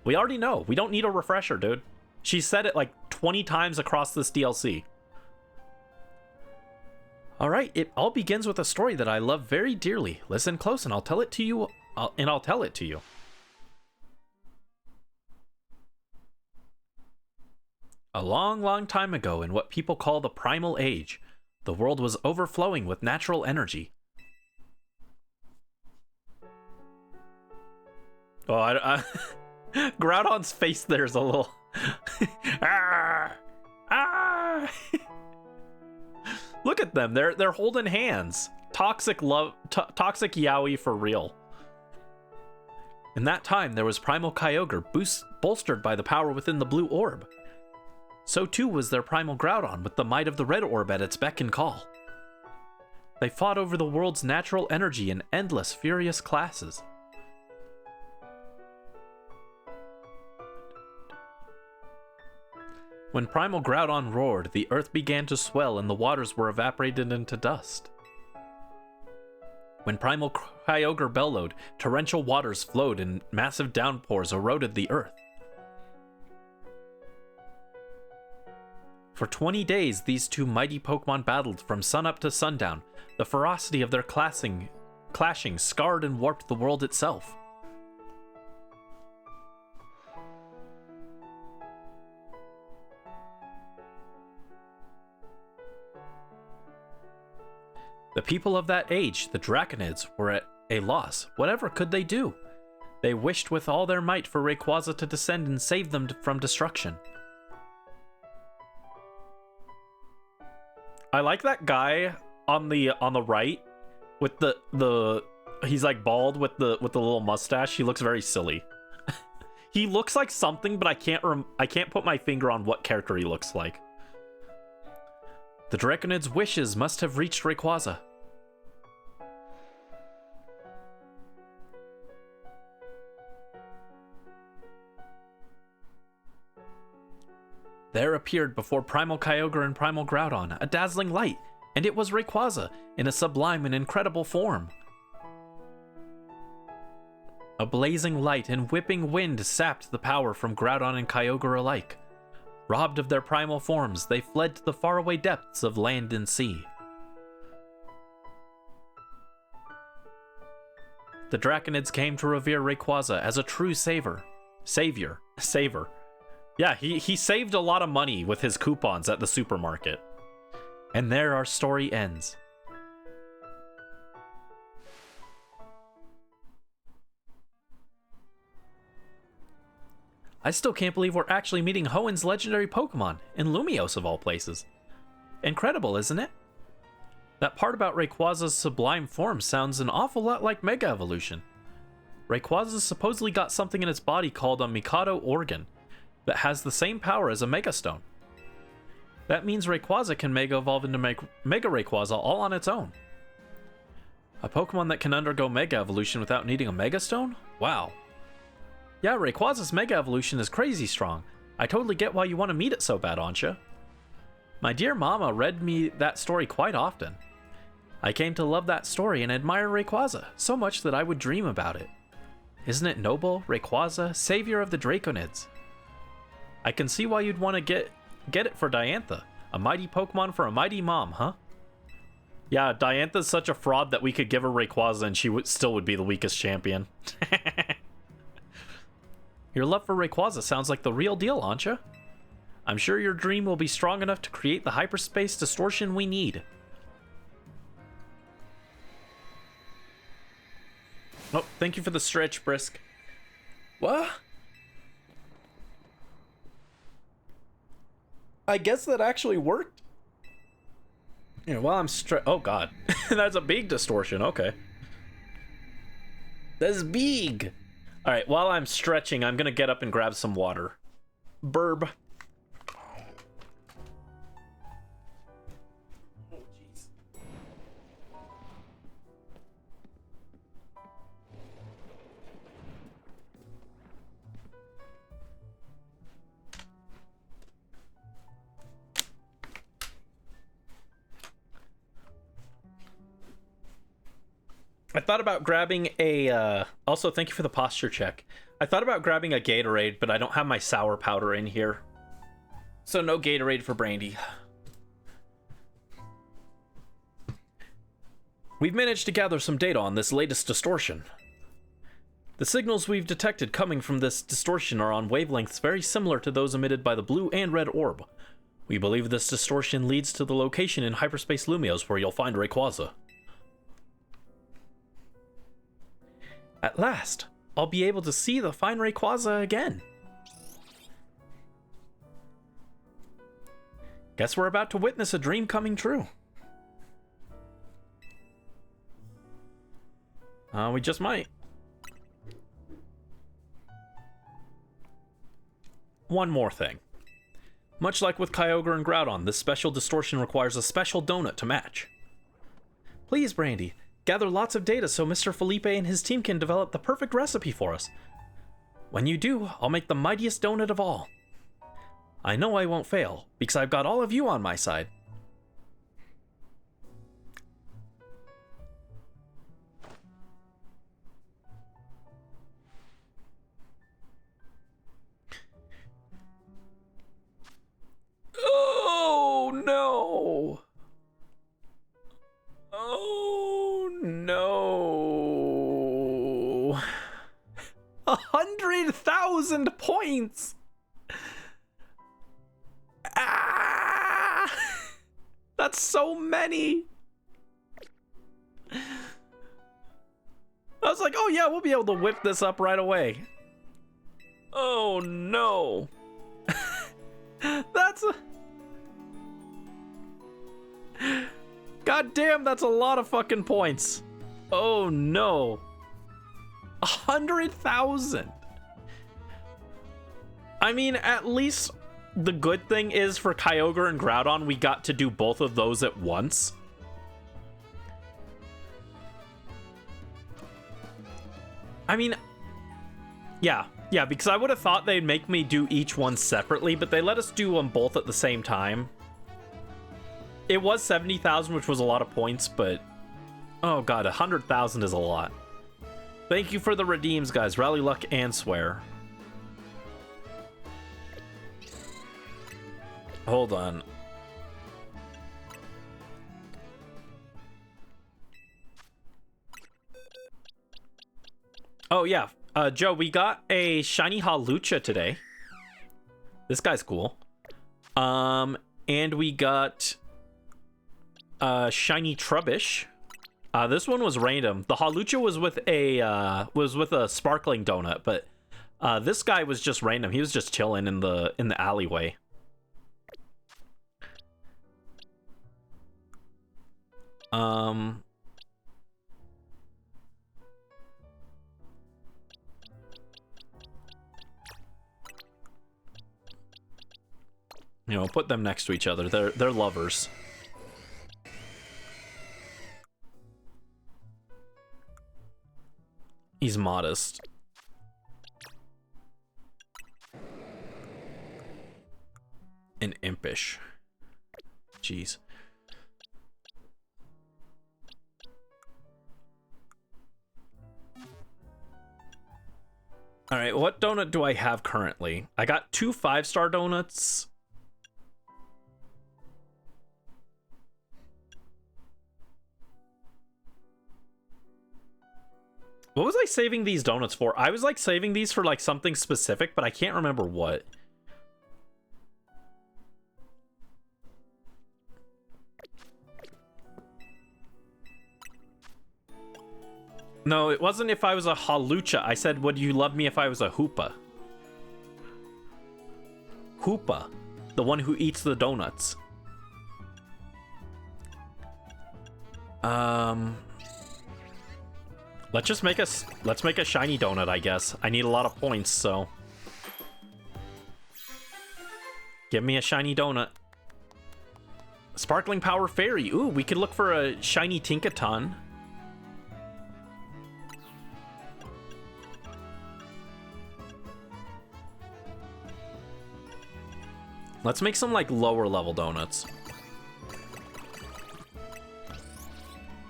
We already know. We don't need a refresher, dude. She said it like 20 times across this DLC. Alright, it all begins with a story that I love very dearly. Listen close and I'll tell it to you. I'll tell it to you. A long, long time ago, in what people call the Primal Age, the world was overflowing with natural energy. Oh, Groudon's face there's a little... ah! Ah! Look at them. They're holding hands. Toxic love, toxic yaoi for real. In that time, there was primal Kyogre, bolstered by the power within the blue orb. So too was their primal Groudon, with the might of the red orb at its beck and call. They fought over the world's natural energy in endless, furious classes. When primal Groudon roared, the earth began to swell and the waters were evaporated into dust. When primal Kyogre bellowed, torrential waters flowed and massive downpours eroded the earth. For 20 days, these two mighty Pokemon battled from sunup to sundown. The ferocity of their clashing scarred and warped the world itself. The people of that age, the Draconids, were at a loss. Whatever could they do? They wished with all their might for Rayquaza to descend and save them from destruction. I like that guy on the right with the he's like bald with the little mustache. He looks very silly. He looks like something, but I can't put my finger on what character he looks like. The Draconid's wishes must have reached Rayquaza. There appeared before Primal Kyogre and Primal Groudon a dazzling light, and it was Rayquaza in a sublime and incredible form. A blazing light and whipping wind sapped the power from Groudon and Kyogre alike. Robbed of their primal forms, they fled to the faraway depths of land and sea. The Draconids came to revere Rayquaza as a true savior. Yeah, he saved a lot of money with his coupons at the supermarket. And there our story ends. I still can't believe we're actually meeting Hoenn's legendary Pokemon, in Lumiose of all places. Incredible, isn't it? That part about Rayquaza's sublime form sounds an awful lot like Mega Evolution. Rayquaza supposedly got something in its body called a Mikado organ that has the same power as a Mega Stone. That means Rayquaza can Mega Evolve into Mega Rayquaza all on its own. A Pokemon that can undergo Mega Evolution without needing a Mega Stone? Wow. Yeah, Rayquaza's Mega Evolution is crazy strong. I totally get why you want to meet it so bad, Ansha. My dear Mama read me that story quite often. I came to love that story and admire Rayquaza so much that I would dream about it. Isn't it noble, Rayquaza, savior of the Draconids? I can see why you'd want to get it for Diantha. A mighty Pokemon for a mighty mom, huh? Yeah, Diantha's such a fraud that we could give her Rayquaza and she still would be the weakest champion. Your love for Rayquaza sounds like the real deal, Ansha. I'm sure your dream will be strong enough to create the hyperspace distortion we need. Oh, thank you for the stretch, Brisk. What? I guess that actually worked. Yeah, while I'm oh god. That's a big distortion, okay. That's big. Alright, while I'm stretching, I'm gonna get up and grab some water. Burb. I thought about grabbing a, also thank you for the posture check. I thought about grabbing a Gatorade, but I don't have my sour powder in here. So no Gatorade for Brandy. We've managed to gather some data on this latest distortion. The signals we've detected coming from this distortion are on wavelengths very similar to those emitted by the blue and red orb. We believe this distortion leads to the location in Hyperspace Lumiose where you'll find Rayquaza. At last! I'll be able to see the fine Rayquaza again. Guess we're about to witness a dream coming true. We just might. One more thing. Much like with Kyogre and Groudon, this special distortion requires a special donut to match. Please, Brandy, gather lots of data so Mr. Felipe and his team can develop the perfect recipe for us. When you do, I'll make the mightiest donut of all. I know I won't fail, because I've got all of you on my side. Oh, no! Oh, no! 100,000 points! Ah! That's so many! I was like, oh yeah, we'll be able to whip this up right away. Oh no! That's a... God damn, that's a lot of fucking points. Oh no. 100,000. I mean, at least the good thing is for Kyogre and Groudon, we got to do both of those at once. I mean, yeah, because I would have thought they'd make me do each one separately, but they let us do them both at the same time. It was 70,000, which was a lot of points, but oh god, 100,000 is a lot. Thank you for the redeems, guys. Rally Luck and Swear. Hold on. Oh yeah, Joe, we got a shiny Hawlucha today. This guy's cool. And we got shiny Trubbish. This one was random. The Hawlucha was with a sparkling donut, but this guy was just random. He was just chilling in the alleyway. You know, put them next to each other. They're lovers. He's modest. And impish. Jeez. All right, what donut do I have currently? I got 2 5-star donuts. What was I saving these donuts for? I was like saving these for like something specific, but I can't remember what. No, it wasn't if I was a Hawlucha. I said, would you love me if I was a Hoopa? Hoopa, the one who eats the donuts. Let's make a shiny donut, I guess. I need a lot of points, so give me a shiny donut. Sparkling Power Fairy. Ooh, we could look for a shiny Tinkaton. Let's make some like lower level donuts.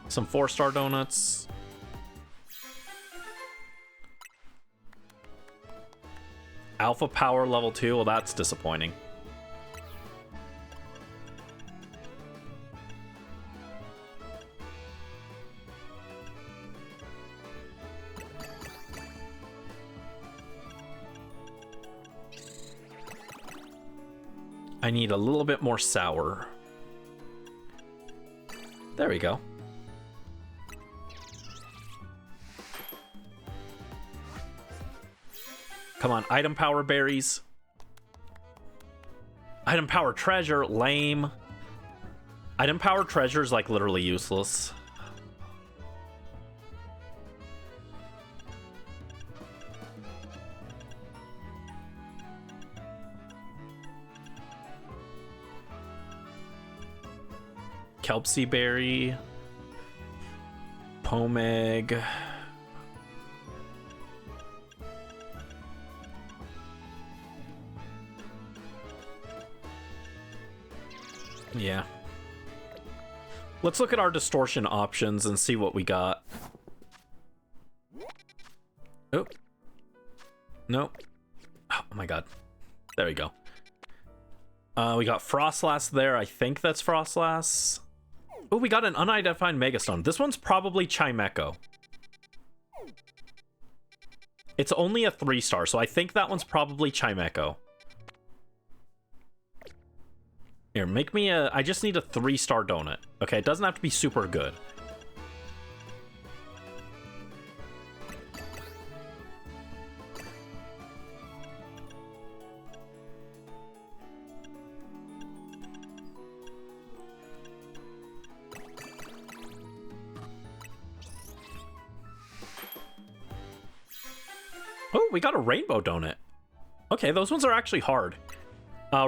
Some 4-star donuts. Alpha Power level 2. Well, that's disappointing. I need a little bit more sour. There we go. Come on, item power berries. Item power treasure, lame. Item power treasure is like literally useless. Kelpsy berry. Pomeg. Yeah. Let's look at our distortion options and see what we got. Oh. Nope. Oh my god. There we go. We got Frostlass there. I think that's Frostlass. Oh, we got an unidentified Megastone. This one's probably Chimecho. It's only a 3-star, so I think that one's probably Chimecho. Here, make me a... I just need a 3-star donut. Okay, it doesn't have to be super good. Oh, we got a rainbow donut. Okay, those ones are actually hard.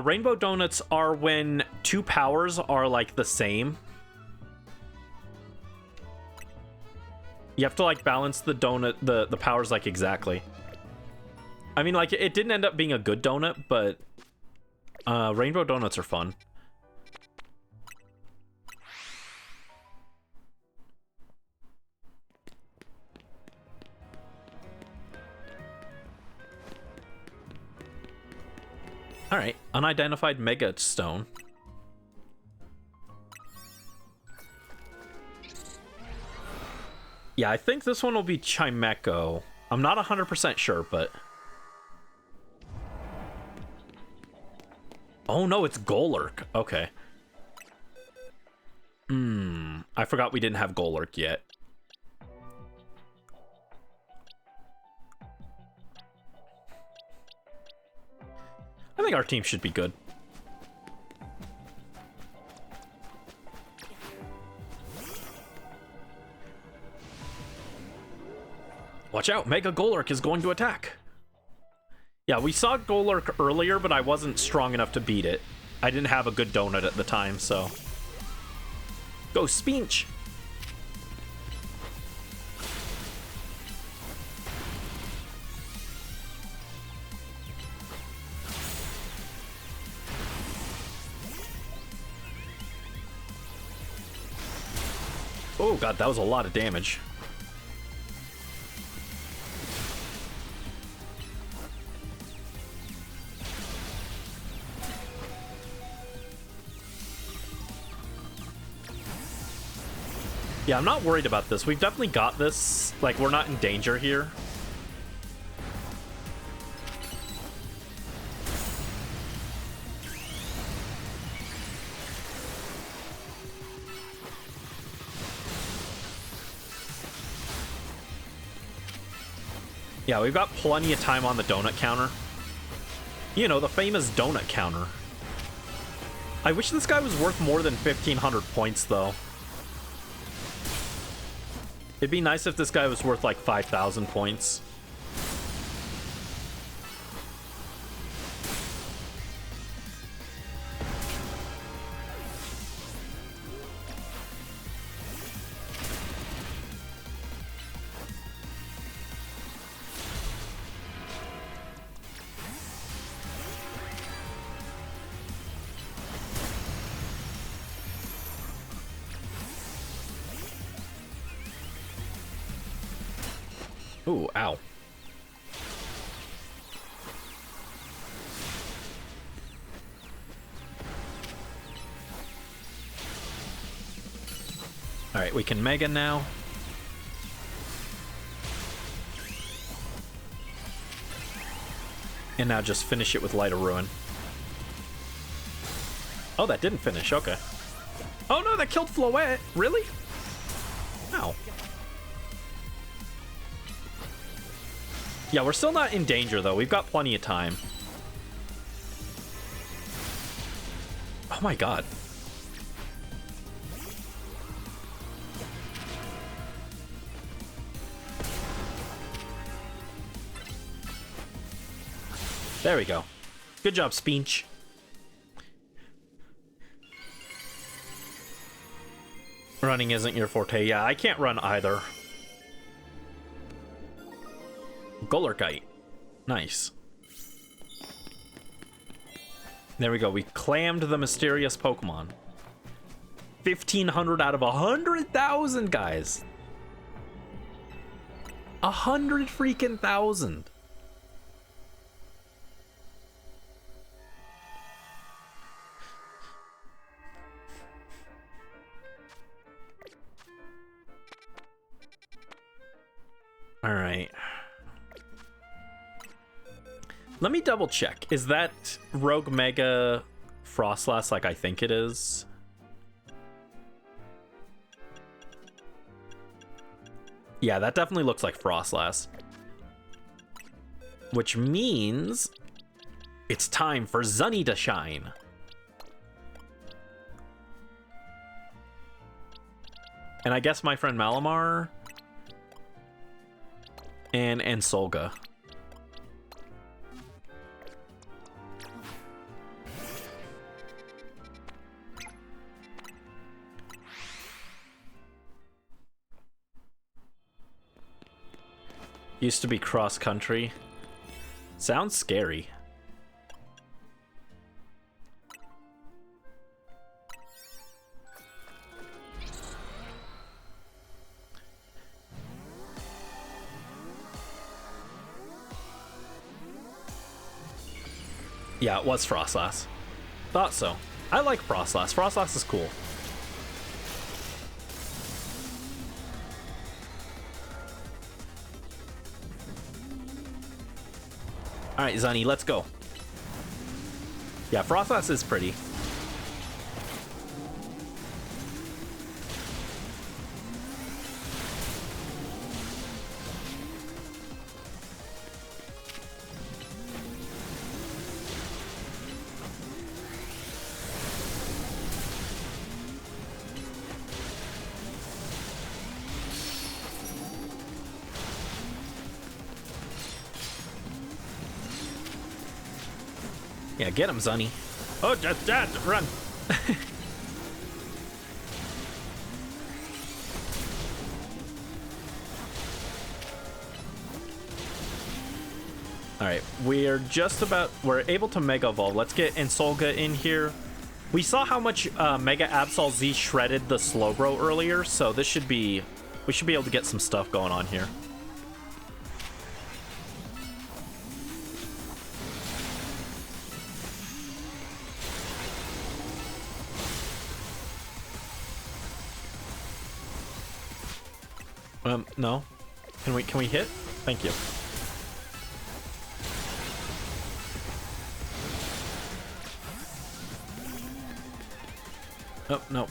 Rainbow donuts are when 2 powers are like the same. You have to like balance the donut, the powers like exactly. I mean, like it didn't end up being a good donut, but rainbow donuts are fun. Alright, unidentified Mega Stone. Yeah, I think this one will be Chimecho. I'm not 100% sure, but... Oh no, it's Golurk. Okay. I forgot we didn't have Golurk yet. I think our team should be good. Watch out, Mega Golurk is going to attack. Yeah, we saw Golurk earlier, but I wasn't strong enough to beat it. I didn't have a good donut at the time, so... Go Speech! Oh god, that was a lot of damage. Yeah, I'm not worried about this. We've definitely got this. Like, we're not in danger here. Yeah, we've got plenty of time on the donut counter. You know, the famous donut counter. I wish this guy was worth more than 1,500 points, though. It'd be nice if this guy was worth like 5,000 points. Ooh, ow. Alright, we can Mega now. And now just finish it with Light of Ruin. Oh, that didn't finish, okay. Oh no, that killed Floette! Really? Ow. Yeah, we're still not in danger, though. We've got plenty of time. Oh my god. There we go. Good job, Speech. Running isn't your forte. Yeah, I can't run either. Golurkite. Nice. There we go. We clammed the mysterious Pokemon. 1,500 out of 100,000, guys. 100 freaking thousand. All right. Let me double check. Is that Rogue Mega Frostlass like I think it is? Yeah, that definitely looks like Frostlass. Which means it's time for Zunny to shine. And I guess my friend Malamar and Solga. Used to be cross-country. Sounds scary. Yeah, it was Frostlass. Thought so. I like Frostlass. Frostlass is cool. Alright, Zunny, let's go. Yeah, Frostlass is pretty. Yeah, get him, Zunny. Oh, Dad, run. Alright, we're able to Mega Evolve. Let's get Insolga in here. We saw how much Mega Absol Z shredded the Slowbro earlier, so we should be able to get some stuff going on here. No. Can we hit? Thank you. Oh, no.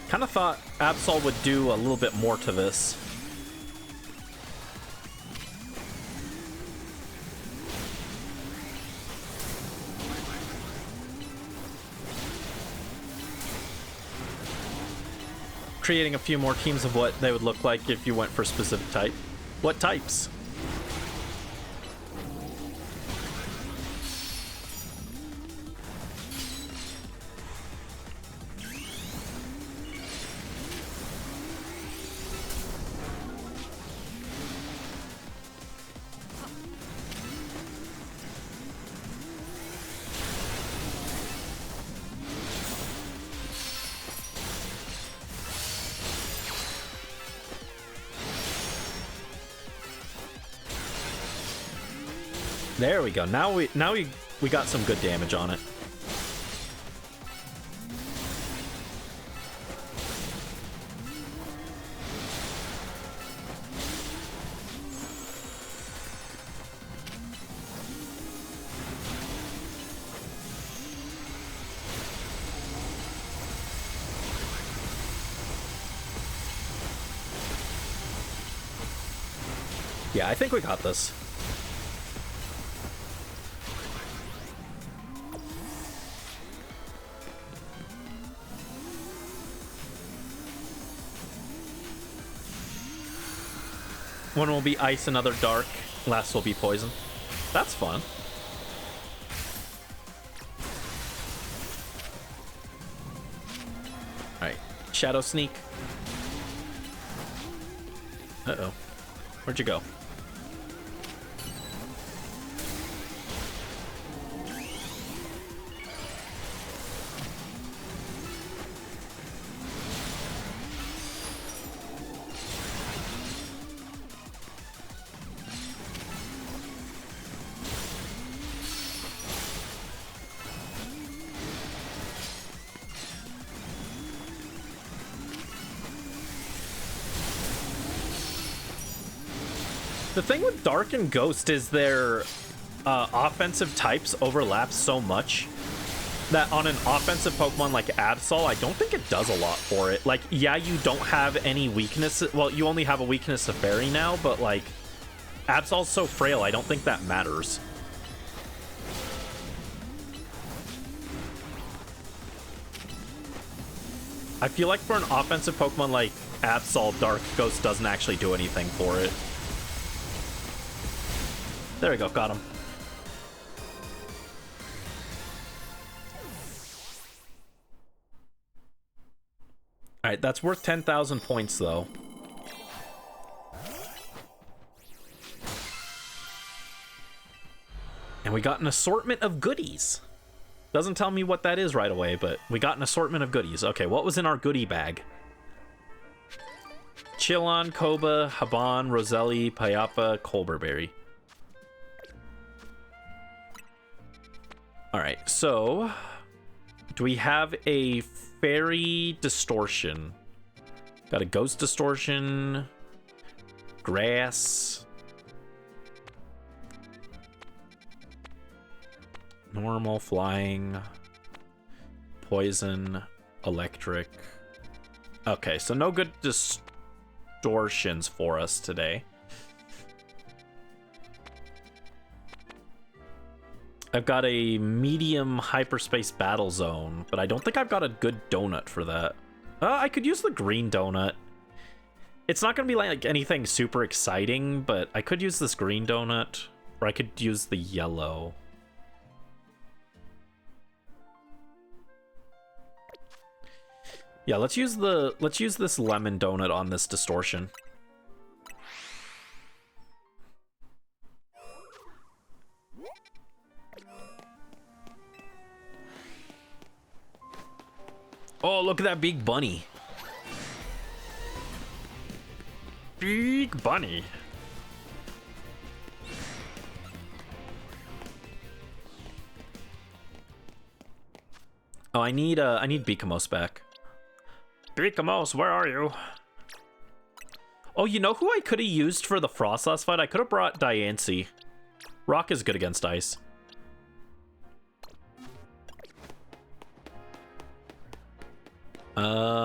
Kind of thought Absol would do a little bit more to this. Creating a few more teams of what they would look like if you went for specific type. What types? There we go. Now we got some good damage on it. Yeah, I think we got this. One will be ice, another dark. Last will be poison. That's fun. Alright. Shadow Sneak. Uh-oh. Where'd you go? The thing with Dark and Ghost is their offensive types overlap so much that on an offensive Pokemon like Absol, I don't think it does a lot for it. Like, yeah, you don't have any weakness. Well, you only have a weakness to Fairy now, but like, Absol's so frail, I don't think that matters. I feel like for an offensive Pokemon like Absol, Dark Ghost doesn't actually do anything for it. There we go, got him. Alright, that's worth 10,000 points, though. And we got an assortment of goodies. Doesn't tell me what that is right away, but we got an assortment of goodies. Okay, what was in our goodie bag? Chillon, Koba, Haban, Roselli, Payapa, Colberberry. Alright, so do we have a Fairy Distortion? Got a Ghost Distortion, Grass, Normal, Flying, Poison, Electric. Okay, so no good distortions for us today. I've got a medium hyperspace battle zone, but I don't think I've got a good donut for that. I could use the green donut. It's not going to be like anything super exciting, but I could use this green donut, or I could use the yellow. Yeah, let's use this lemon donut on this distortion. Oh, look at that big bunny. Big bunny. Oh, I need Beakamos back. Beakamos, where are you? Oh, you know who I could have used for the Frostlass fight? I could have brought Diancie. Rock is good against ice.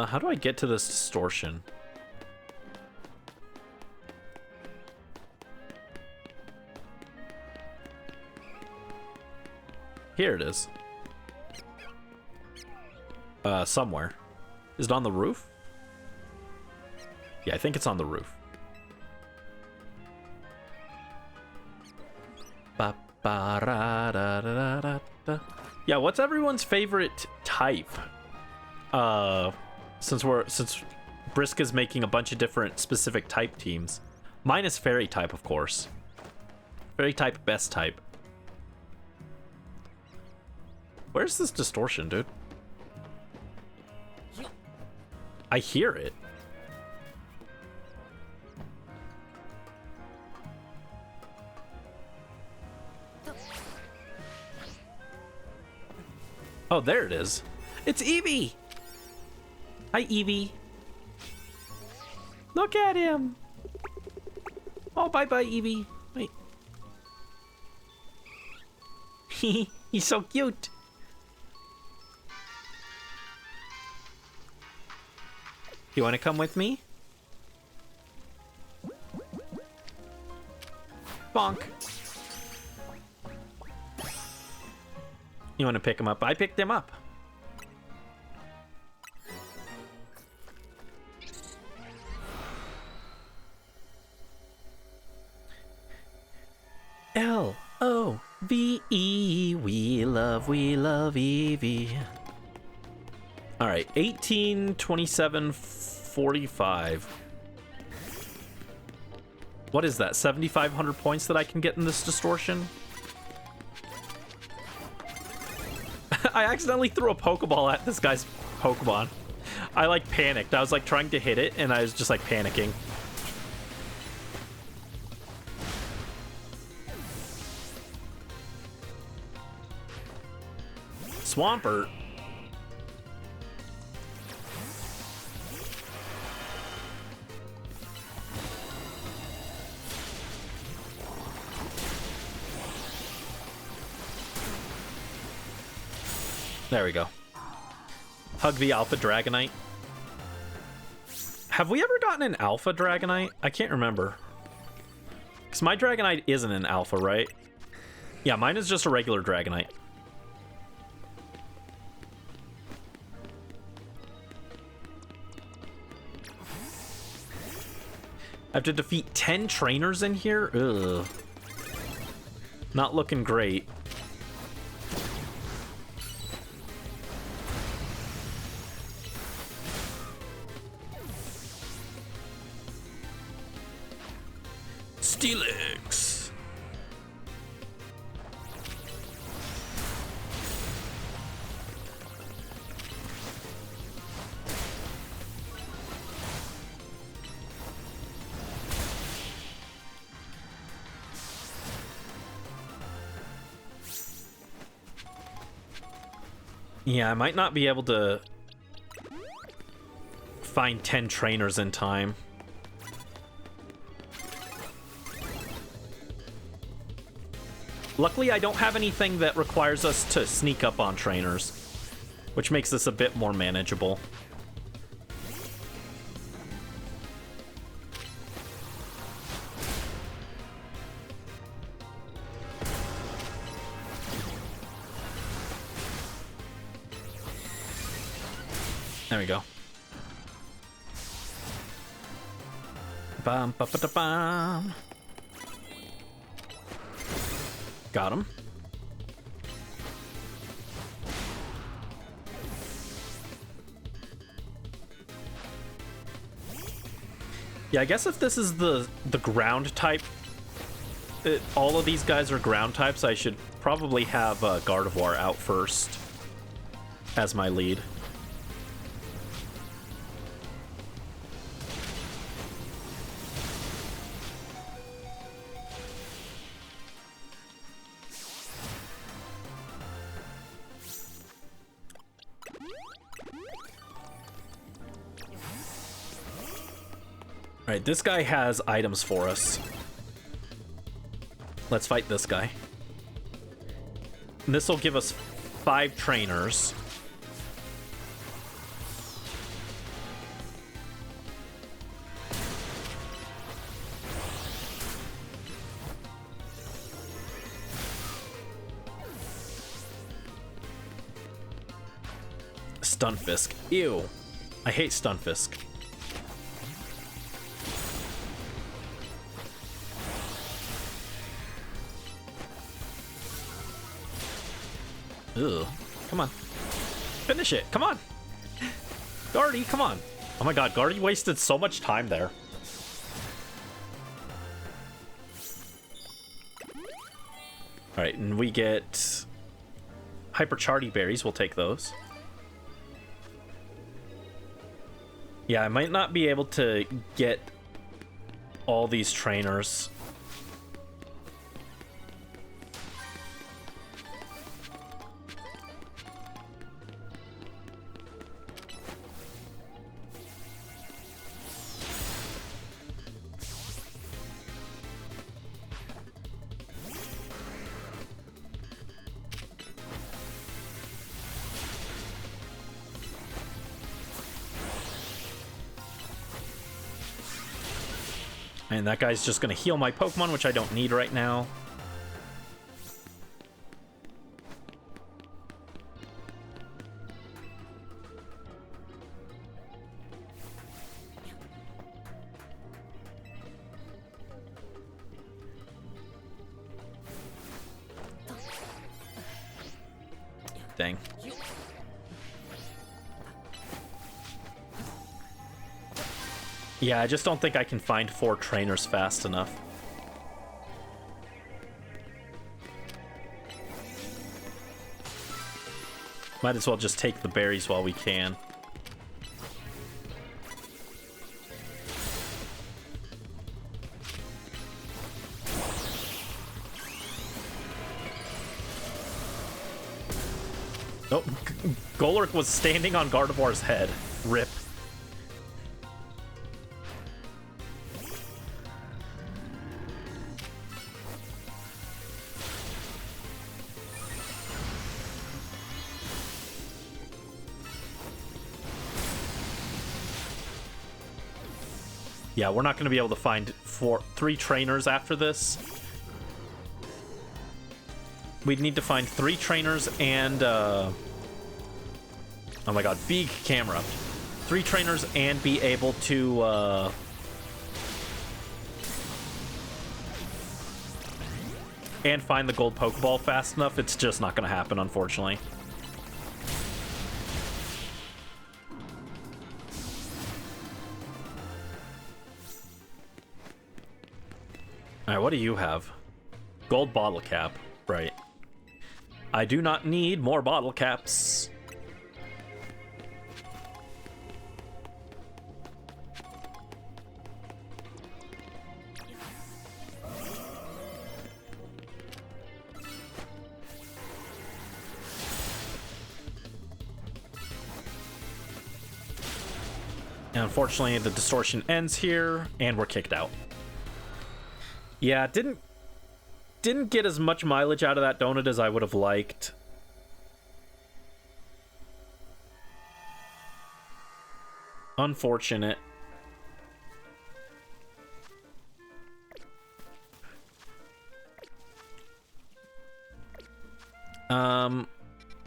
How do I get to this distortion? Here it is. Somewhere. Is it on the roof? Yeah, I think it's on the roof. Yeah, what's everyone's favorite type? Since Brisk is making a bunch of different specific type teams. Mine is Fairy type, of course. Fairy type, best type. Where's this distortion, dude? I hear it. Oh, there it is. It's Eevee! Hi, Eevee. Look at him. Oh, bye-bye, Eevee. Wait. He's so cute. You want to come with me? bonk. You want to pick him up? I picked him up. L-O-V-E, we love Eevee. All right, 18, 27, 45. What is that, 7,500 points that I can get in this distortion? I accidentally threw a Pokeball at this guy's Pokemon. I like panicked. I was like trying to hit it and I was just like panicking. Swampert. There we go. Hug the Alpha Dragonite. Have we ever gotten an Alpha Dragonite? I can't remember. Because my Dragonite isn't an Alpha, right? Yeah, mine is just a regular Dragonite. I have to defeat 10 trainers in here? Ugh. Not looking great. Steelix. Yeah, I might not be able to find 10 trainers in time. Luckily, I don't have anything that requires us to sneak up on trainers, which makes this a bit more manageable. There we go. Bum, ba, ba, da, bum. Got him. Yeah, I guess if this is the ground type, all of these guys are ground types, I should probably have Gardevoir out first as my lead. Alright, this guy has items for us. Let's fight this guy. This will give us 5 trainers. Stunfisk. Ew. I hate Stunfisk. Ugh. Come on. Finish it. Come on. Guardy, come on. Oh my god, Guardy wasted so much time there. Alright, and we get Hyper Charty berries. We'll take those. Yeah, I might not be able to get all these trainers. And that guy's just going to heal my Pokemon, which I don't need right now. Dang. Yeah, I just don't think I can find 4 trainers fast enough. Might as well just take the berries while we can. Oh, Golurk was standing on Gardevoir's head. Rip. Yeah, we're not going to be able to find 3 trainers after this. We'd need to find 3 trainers and, oh my god, big camera. 3 trainers and be able to, and find the gold Pokeball fast enough. It's just not going to happen, unfortunately. Alright, what do you have? Gold bottle cap. Right. I do not need more bottle caps. And unfortunately, the distortion ends here, and we're kicked out. Yeah, didn't get as much mileage out of that donut as I would have liked. Unfortunate.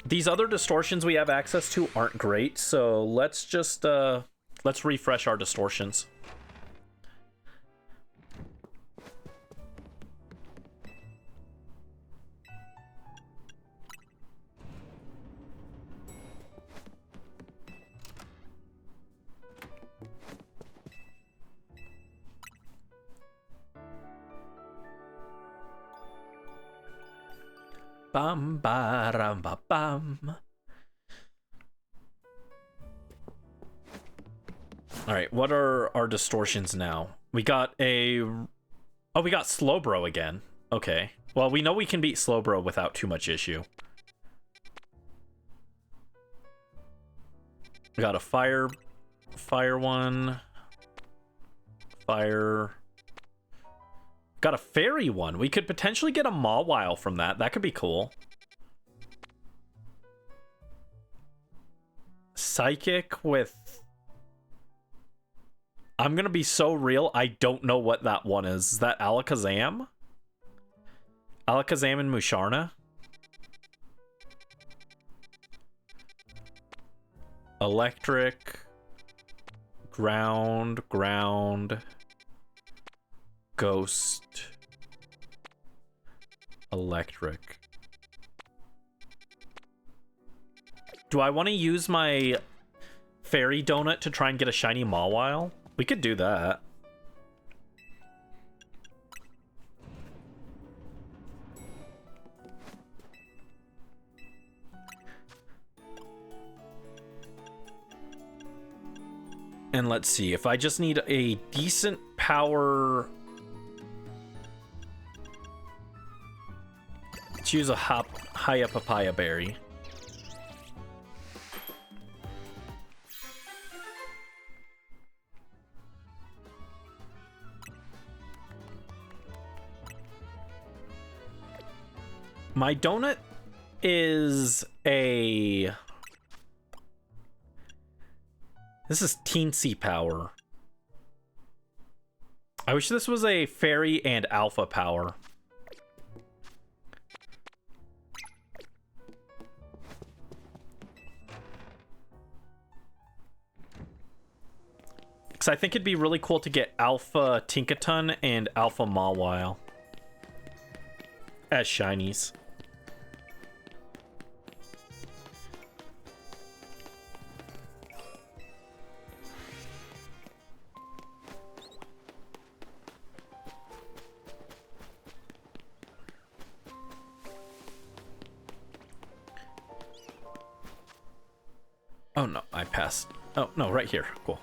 These other distortions we have access to aren't great, so let's just let's refresh our distortions. Bam ba ram ba bam. All right, what are our distortions now? We got a we got Slowbro again. Okay. Well, we know we can beat Slowbro without too much issue. We got a fire one. Fire. Got a fairy one. We could potentially get a Mawile from that. That could be cool. Psychic with... I'm gonna be so real, I don't know what that one is. Is that Alakazam? Alakazam and Musharna? Electric. Ground. Ghost. Electric. Do I want to use my fairy donut to try and get a shiny Mawile? We could do that. And let's see, if I just need a decent power... Let's use a Haya Papaya Berry. My donut is a... This is teensy power. I wish this was a fairy and alpha power. Because I think it'd be really cool to get Alpha Tinkaton and Alpha Mawile as shinies. Oh no, I passed. Oh no, right here. Cool.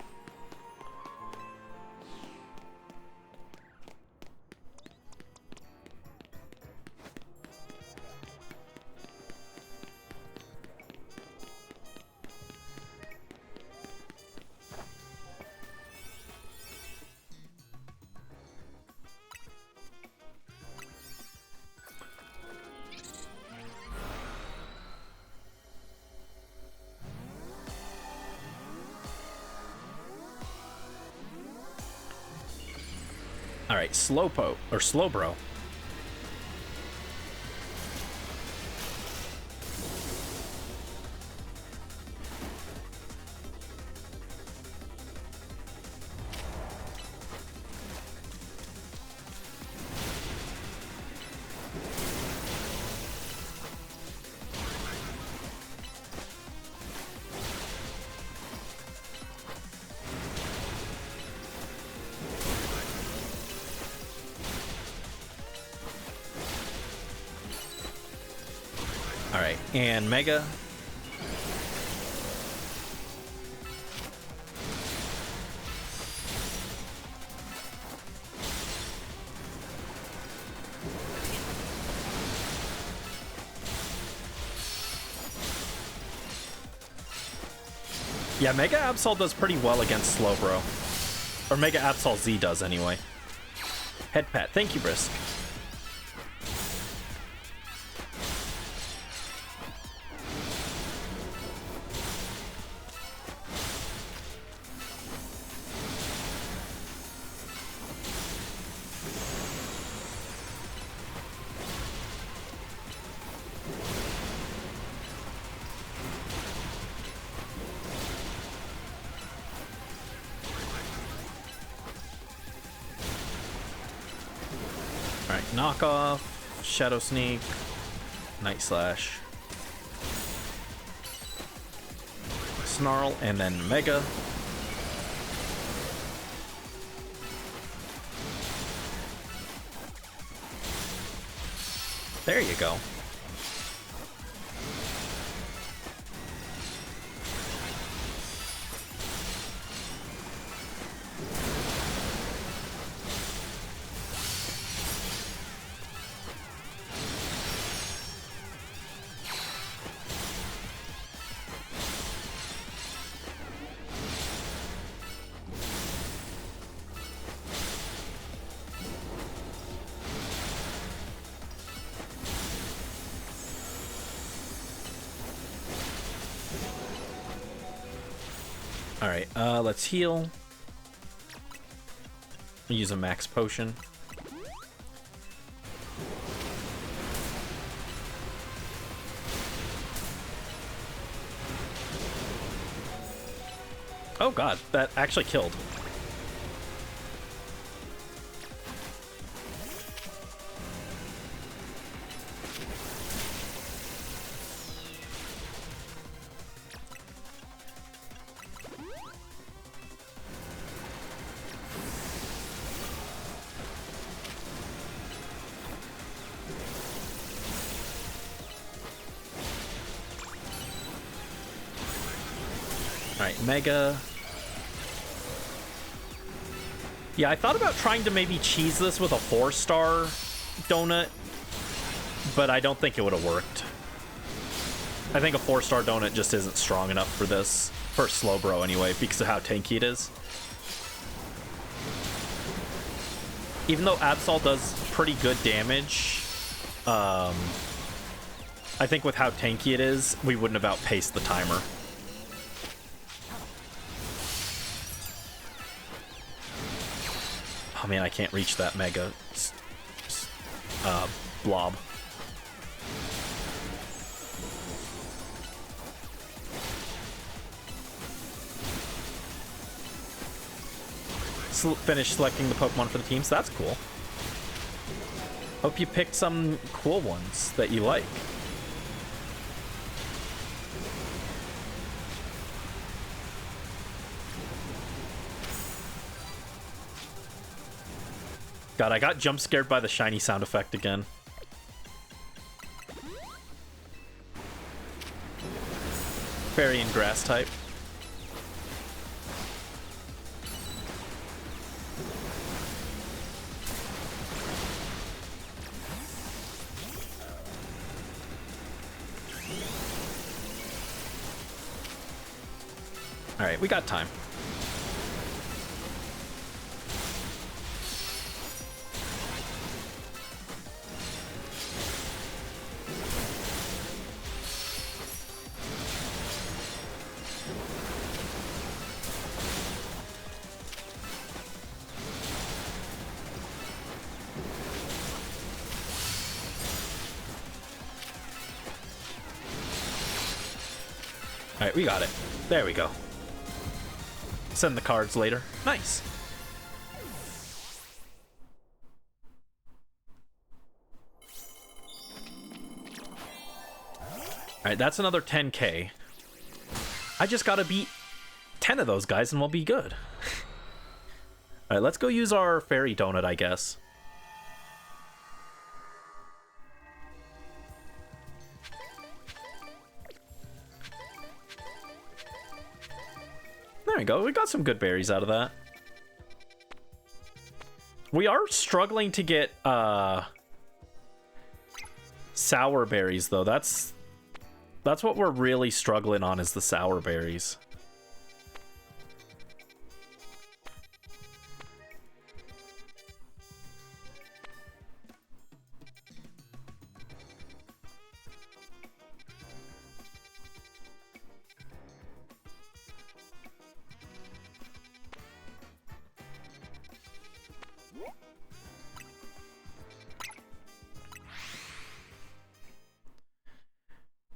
All right, Slowpoke or Slowbro. All right, and Mega. Yeah, Mega Absol does pretty well against Slowbro. Or Mega Absol Z does, anyway. Head pat. Thank you, Brisk. Alright, Knockoff, Shadow Sneak, Night Slash, Snarl, and then Mega. There you go. Alright, let's heal. Use a max potion. Oh god, that actually killed. Alright, Mega. Yeah, I thought about trying to maybe cheese this with a 4-star donut, but I don't think it would have worked. I think a 4-star donut just isn't strong enough for this, for Slowbro anyway, because of how tanky it is. Even though Absol does pretty good damage, I think with how tanky it is, we wouldn't have outpaced the timer. Oh man, I can't reach that mega blob. Finish selecting the Pokemon for the team, so that's cool. Hope you picked some cool ones that you like. God, I got jump scared by the shiny sound effect again. Fairy and grass type. All right, we got time. All right, we got it. There we go. Send the cards later. Nice. Alright, that's another 10k. I just gotta beat 10 of those guys and we'll be good. Alright, let's go use our fairy donut, I guess. There we go. We got some good berries out of that. We are struggling to get sour berries though. That's what we're really struggling on, is the sour berries.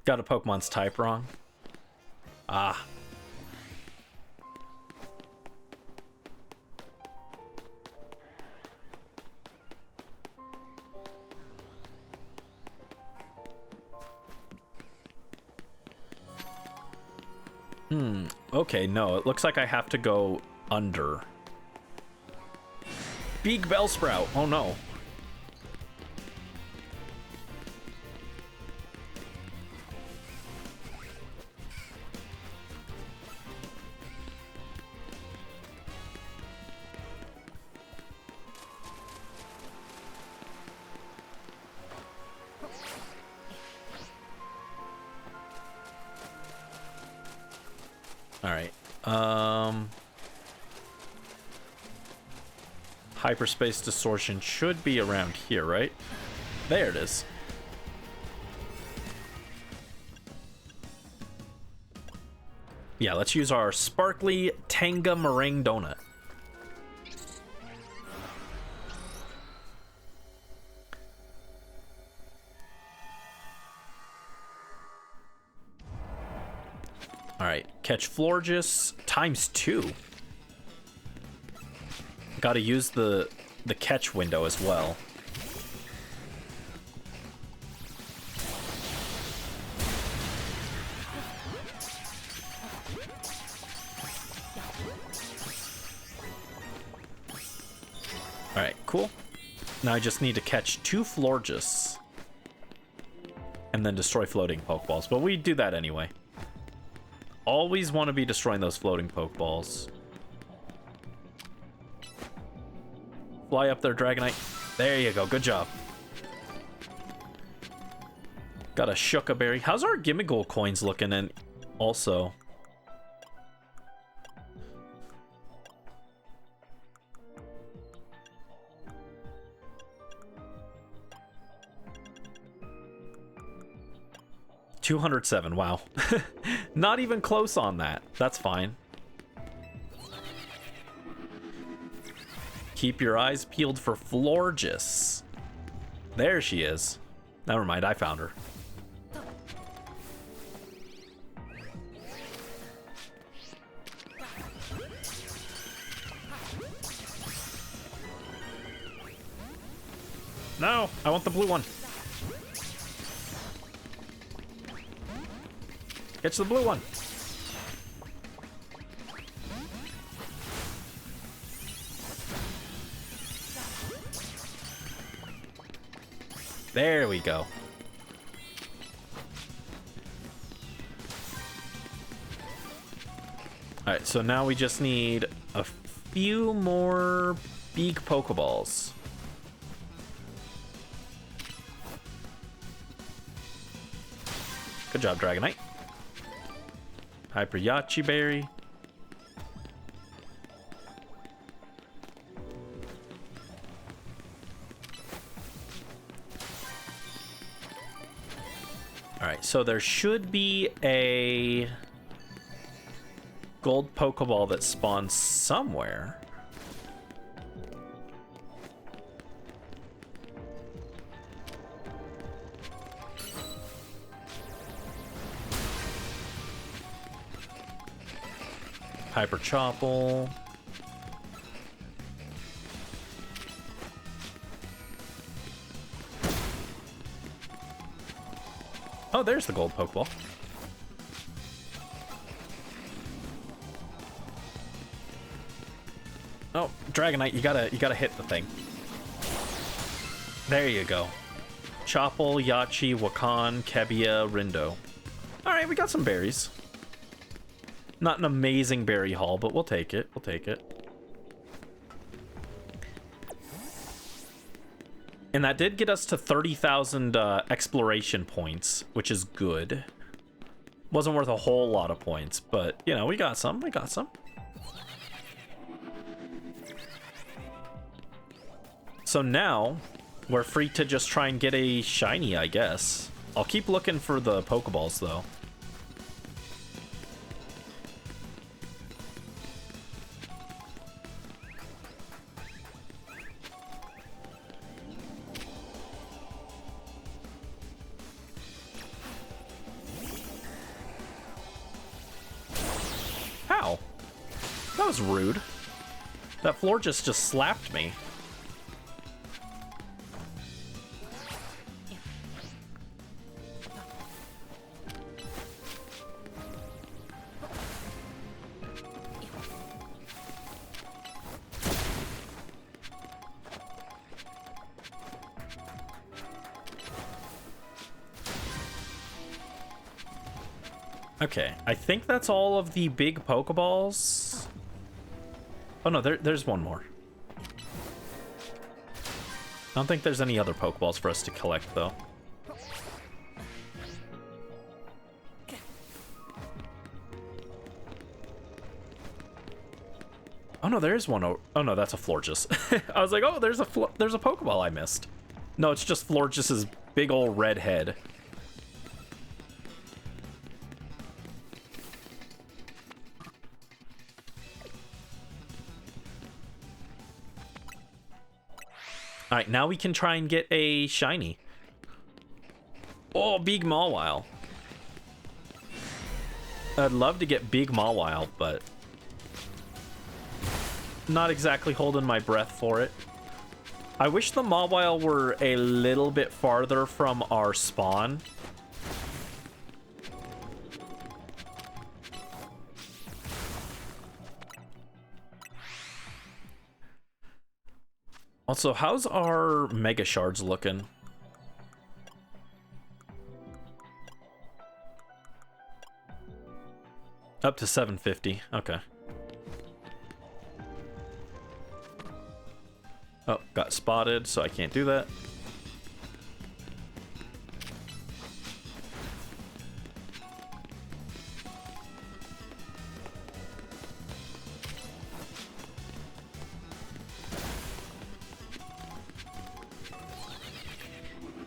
Got a Pokemon's type wrong. Ah. Okay, no, it looks like I have to go under. Big Bellsprout. Oh no. Hyperspace distortion should be around here, right? There it is. Yeah, let's use our sparkly Tanga meringue donut. All right, catch Florges ×2. Got to use the catch window as well. All right, cool. Now I just need to catch 2 Florges and then destroy floating Pokeballs, but we do that anyway. Always want to be destroying those floating Pokeballs. Fly up there, Dragonite. There you go. Good job. Got a Shuka Berry. How's our Gimmighoul coins looking? And also, $207. Wow. Not even close on that. That's fine. Keep your eyes peeled for Florges. There she is. Never mind, I found her. No, I want the blue one. Get to the blue one. There we go. Alright, so now we just need a few more big Pokeballs. Good job, Dragonite. Hyper Yachi Berry. Alright, so there should be a gold Pokeball that spawns somewhere. Hyper Chople. Oh, there's the gold Pokeball. Oh, Dragonite, you gotta hit the thing. There you go. Chople, Yachi, Wakan, Kebia, Rindo. Alright, we got some berries. Not an amazing berry haul, but we'll take it. We'll take it. And that did get us to 30,000 exploration points, which is good. Wasn't worth a whole lot of points, but, you know, we got some. We got some. So now, we're free to just try and get a shiny, I guess. I'll keep looking for the Pokeballs, though. How? That was rude. That floor just slapped me. Okay, I think that's all of the big Pokeballs. Oh no, there's one more. I don't think there's any other Pokeballs for us to collect, though. Oh no, there is one. Oh no, that's a Florges. I was like, oh, there's a Pokeball I missed. No, it's just Florges' big old red head. Alright, now we can try and get a shiny. Oh, big Mawile. I'd love to get big Mawile, but not exactly holding my breath for it. I wish the Mawile were a little bit farther from our spawn. Also, how's our Mega Shards looking? Up to 750. Okay. Oh, got spotted, so I can't do that.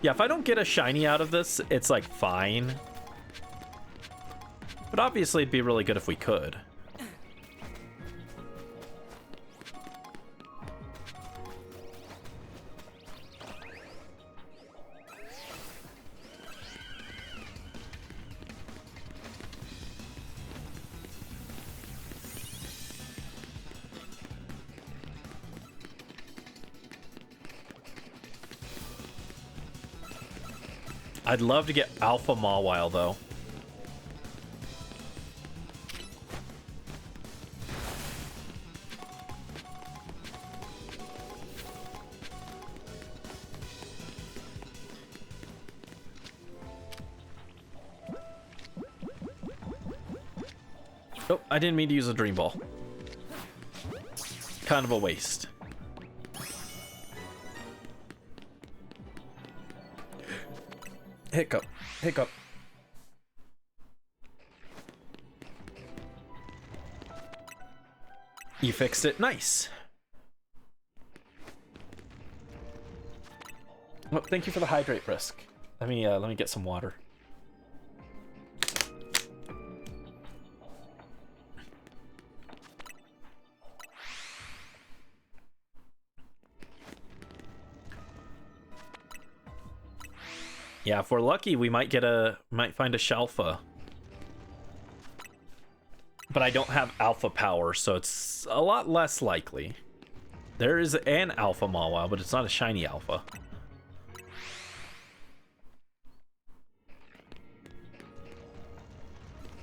Yeah, if I don't get a shiny out of this, it's like fine. But obviously it'd be really good if we could. I'd love to get Alpha Mawile, though. Oh, I didn't mean to use a Dream Ball. Kind of a waste. Hiccup. Hiccup. You fixed it. Nice. Well, thank you for the hydrate, Brisk. Let me get some water. Yeah, if we're lucky, we might find a Shalfa. But I don't have Alpha power, so it's a lot less likely. There is an Alpha Mawile, but it's not a shiny Alpha.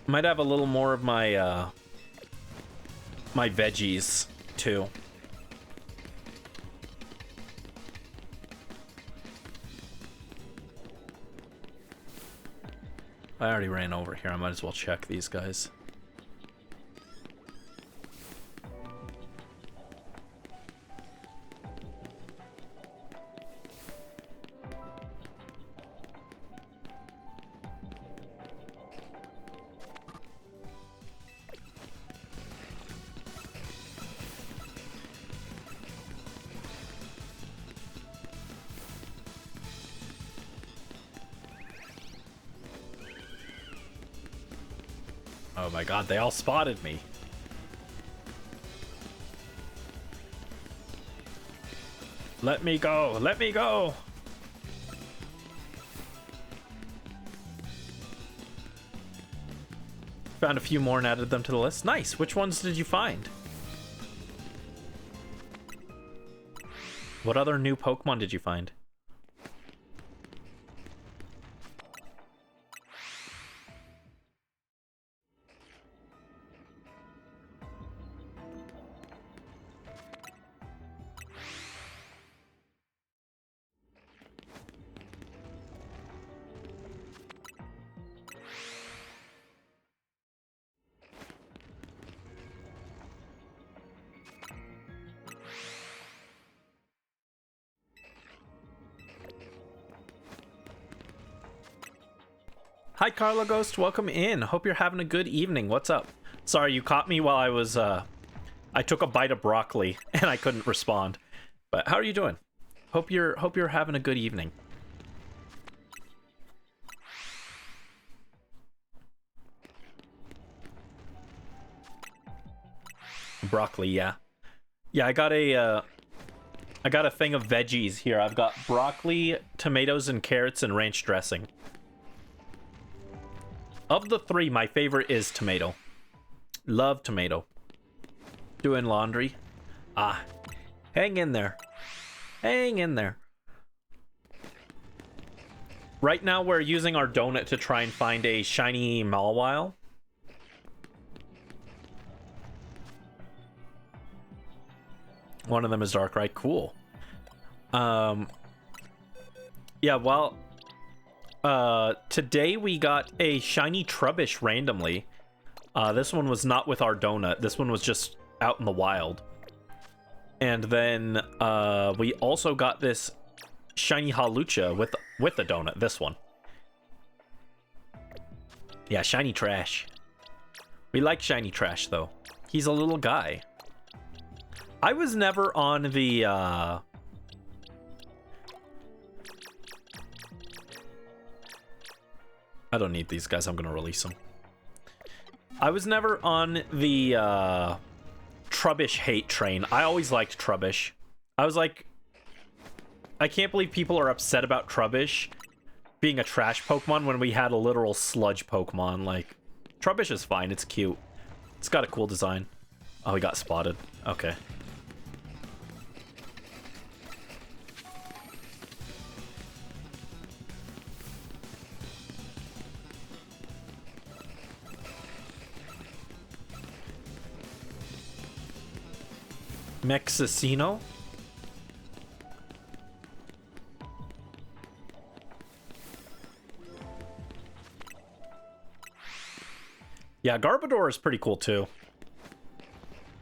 Might have a little more of my my veggies too. I already ran over here. I might as well check these guys. Oh my god, they all spotted me. Let me go, let me go. Found a few more and added them to the list. Nice, which ones did you find? What other new Pokemon did you find? Hi Carla Ghost, welcome in. Hope you're having a good evening. What's up? Sorry, you caught me while I was I took a bite of broccoli and I couldn't respond. But how are you doing? Hope you're having a good evening. Broccoli, yeah. Yeah, I got a thing of veggies here. I've got broccoli, tomatoes and carrots and ranch dressing. Of the three, my favorite is tomato. Love tomato. Doing laundry. Ah, hang in there. Hang in there. Right now, we're using our donut to try and find a shiny Mawile. One of them is Darkrai. Cool. Yeah, well... today we got a shiny Trubbish randomly. This one was not with our donut. This one was just out in the wild. And then we also got this shiny Halucha with the donut. This one. Yeah, shiny trash. We like shiny trash though. He's a little guy. I was never on the I don't need these guys. I'm gonna release them. I was never on the Trubbish hate train. I always liked Trubbish. I was like, I can't believe people are upset about Trubbish being a trash Pokemon when we had a literal sludge Pokemon. Like, Trubbish is fine. It's cute. It's got a cool design. Oh, we got spotted. Okay. Mexicino. Yeah, Garbodor is pretty cool too.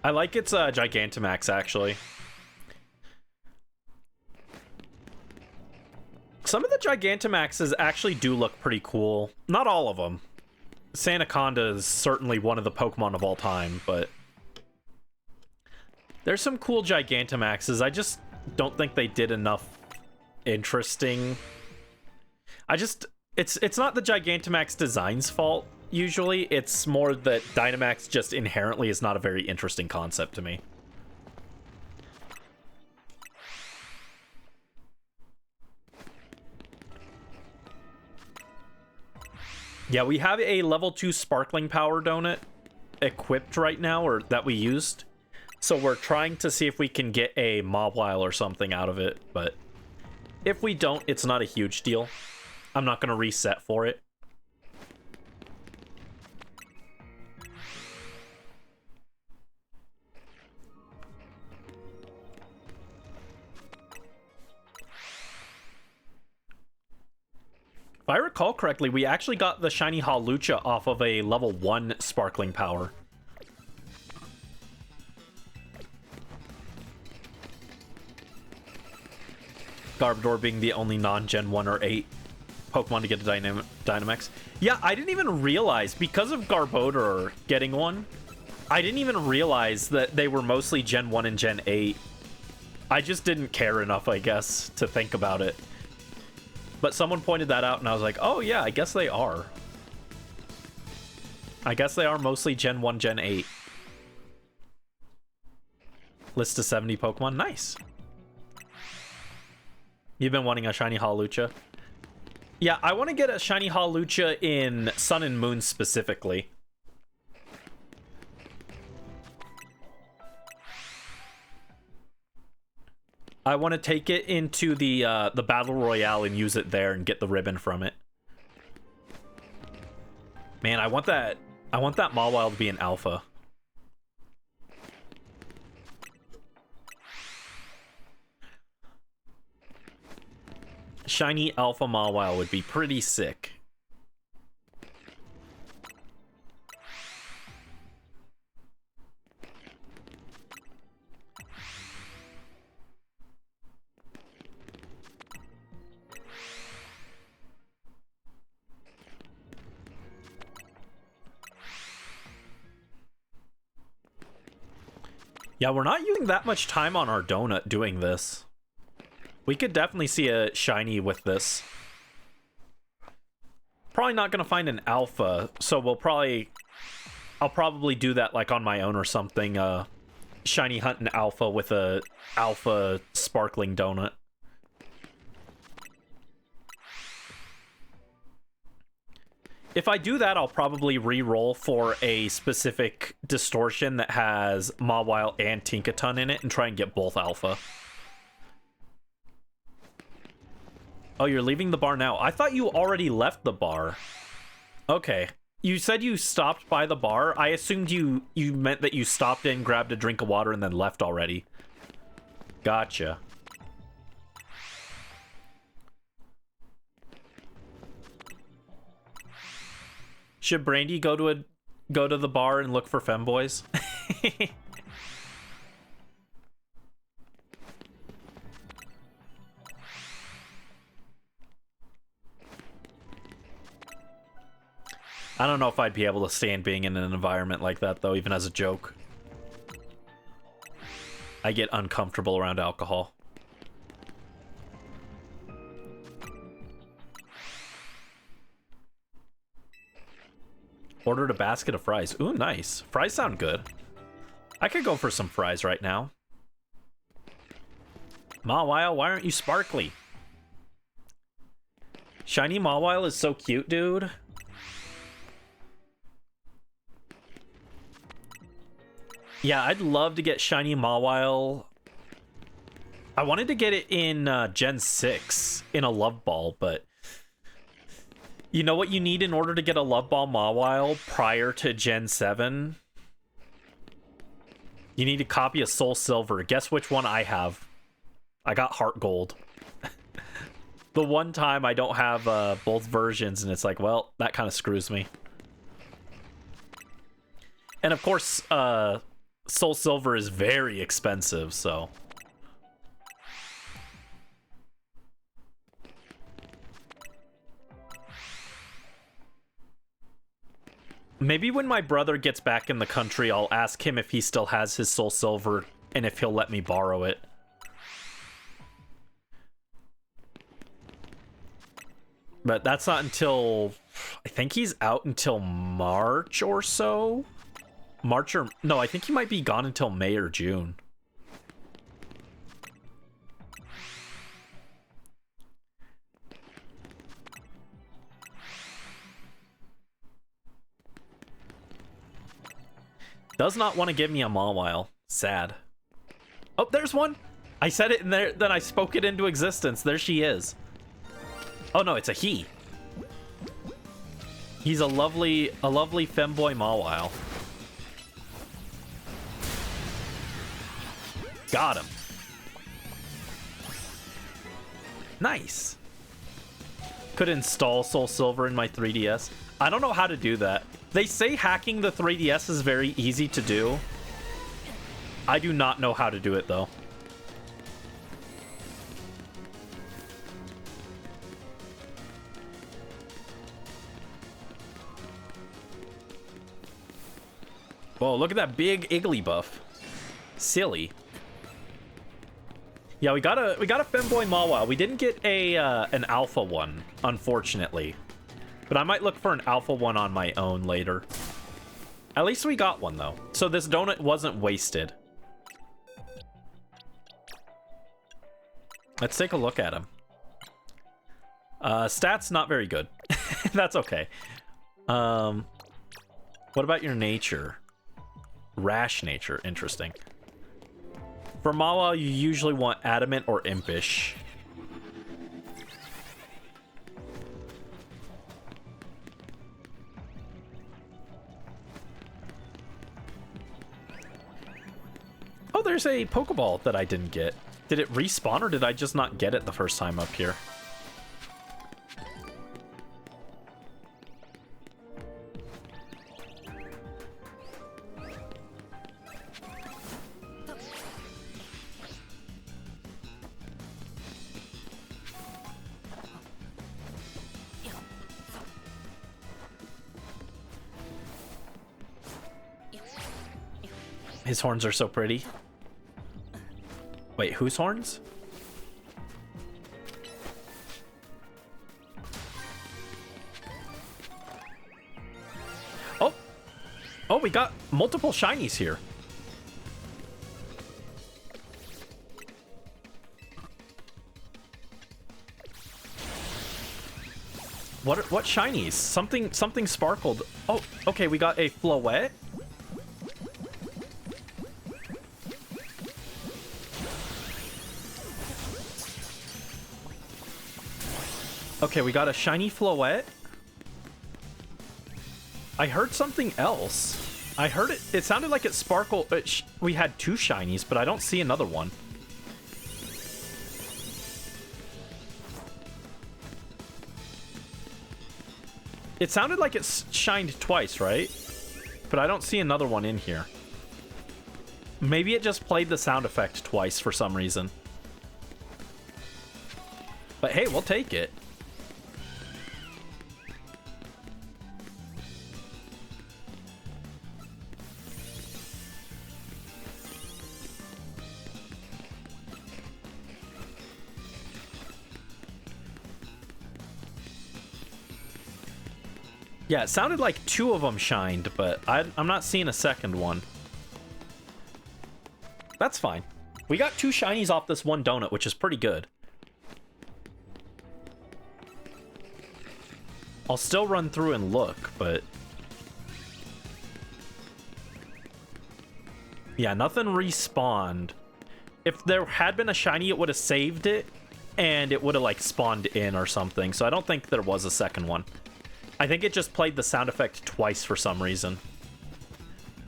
I like its Gigantamax actually. Some of the Gigantamaxes actually do look pretty cool. Not all of them. Sandaconda is certainly one of the Pokemon of all time, but there's some cool Gigantamaxes. I just don't think they did enough interesting. It's not the Gigantamax design's fault, usually. It's more that Dynamax just inherently is not a very interesting concept to me. Yeah, we have a level 2 Sparkling Power Donut equipped right now, or that we used. So we're trying to see if we can get a Mawile or something out of it, but if we don't, it's not a huge deal. I'm not going to reset for it. If I recall correctly, we actually got the shiny Hawlucha off of a level 1 Sparkling Power. Garbodor being the only non-Gen 1 or 8 Pokemon to get a Dynamax. Yeah, I didn't even realize, because of Garbodor getting one, I didn't even realize that they were mostly Gen 1 and Gen 8. I just didn't care enough, I guess, to think about it. But someone pointed that out, and I was like, oh yeah, I guess they are. I guess they are mostly Gen 1, Gen 8. List of 70 Pokemon. Nice. You've been wanting a shiny Hawlucha? Yeah, I want to get a shiny Hawlucha in Sun and Moon specifically. I want to take it into the Battle Royale and use it there and get the ribbon from it. Man, I want that Mawile to be an alpha. Shiny alpha Mawile would be pretty sick. Yeah, we're not using that much time on our donut doing this. We could definitely see a shiny with this. Probably not gonna find an alpha, so I'll probably do that like on my own or something. Shiny hunt an alpha with a alpha sparkling donut. If I do that, I'll probably re-roll for a specific distortion that has Mawile and Tinkaton in it and try and get both alpha. Oh, you're leaving the bar now. I thought you already left the bar. Okay. You said you stopped by the bar. I assumed you meant that you stopped in, grabbed a drink of water, and then left already. Gotcha. Should Brandy go to the bar and look for femboys? I don't know if I'd be able to stand being in an environment like that, though, even as a joke. I get uncomfortable around alcohol. Ordered a basket of fries. Ooh, nice. Fries sound good. I could go for some fries right now. Mawile, why aren't you sparkly? Shiny Mawile is so cute, dude. Yeah, I'd love to get shiny Mawile. I wanted to get it in Gen 6 in a Love Ball, but you know what you need in order to get a Love Ball Mawile prior to Gen 7? You need to copy a Soul Silver. Guess which one I have? I got Heart Gold. The one time I don't have both versions, and it's like, well, that kind of screws me. And of course, Soul Silver is very expensive, so... Maybe when my brother gets back in the country, I'll ask him if he still has his Soul Silver and if he'll let me borrow it. But that's not until... I think he's out until March or so? March or... No, I think he might be gone until May or June. Does not want to give me a Mawile. Sad. Oh, there's one! I said it in there, then I spoke it into existence. There she is. Oh no, it's a he. He's a lovely femboy Mawile. Got him. Nice. Could install Soul Silver in my 3DS. I don't know how to do that. They say hacking the 3DS is very easy to do. I do not know how to do it, though. Whoa, look at that big Igglybuff. Silly. Yeah, we got a femboy Mawile. We didn't get a an alpha one, unfortunately. But I might look for an alpha one on my own later. At least we got one, though. So this donut wasn't wasted. Let's take a look at him. Stats, not very good. That's okay. What about your nature? Rash nature. Interesting. For Mawile, you usually want adamant or impish. Oh, there's a Pokeball that I didn't get. Did it respawn or did I just not get it the first time up here? His horns are so pretty. Wait, whose horns? Oh! Oh, we got multiple shinies here. What shinies? Something sparkled. Oh, okay, we got a Floette. Okay, we got a shiny Floette. I heard something else. I heard it. It sounded like it sparkled. We had two shinies, but I don't see another one. It sounded like it shined twice, right? But I don't see another one in here. Maybe it just played the sound effect twice for some reason. But hey, we'll take it. Yeah, it sounded like two of them shined, but I'm not seeing a second one. That's fine. We got two shinies off this one donut, which is pretty good. I'll still run through and look, but... yeah, nothing respawned. If there had been a shiny, it would have saved it, and it would have, like, spawned in or something. So I don't think there was a second one. I think it just played the sound effect twice for some reason.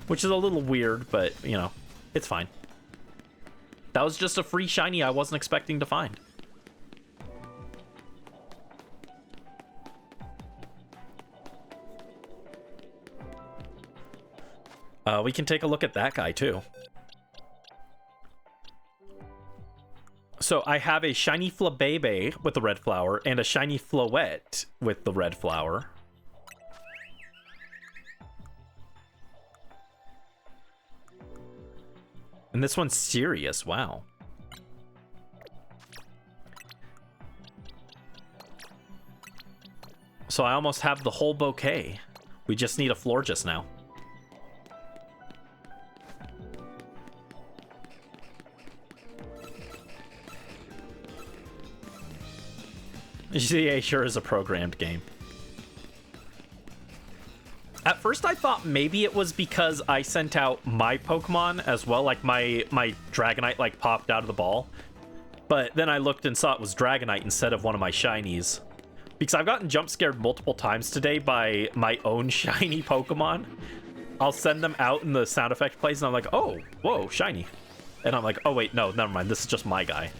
Which is a little weird, but, you know, It's fine. That was just a free shiny I wasn't expecting to find. We can take a look at that guy too. So I have a shiny Flabebe with the red flower and a shiny Floette with the red flower. And this one's serious, wow. So I almost have the whole bouquet. We just need a Florges now. GTA sure is a programmed game. At first I thought maybe it was because I sent out my Pokemon as well, like my Dragonite like popped out of the ball. But then I looked and saw it was Dragonite instead of one of my shinies. Because I've gotten jump scared multiple times today by my own shiny Pokemon. I'll send them out and the sound effect plays and I'm like, oh, whoa, shiny. And I'm like, oh wait, no, never mind, this is just my guy.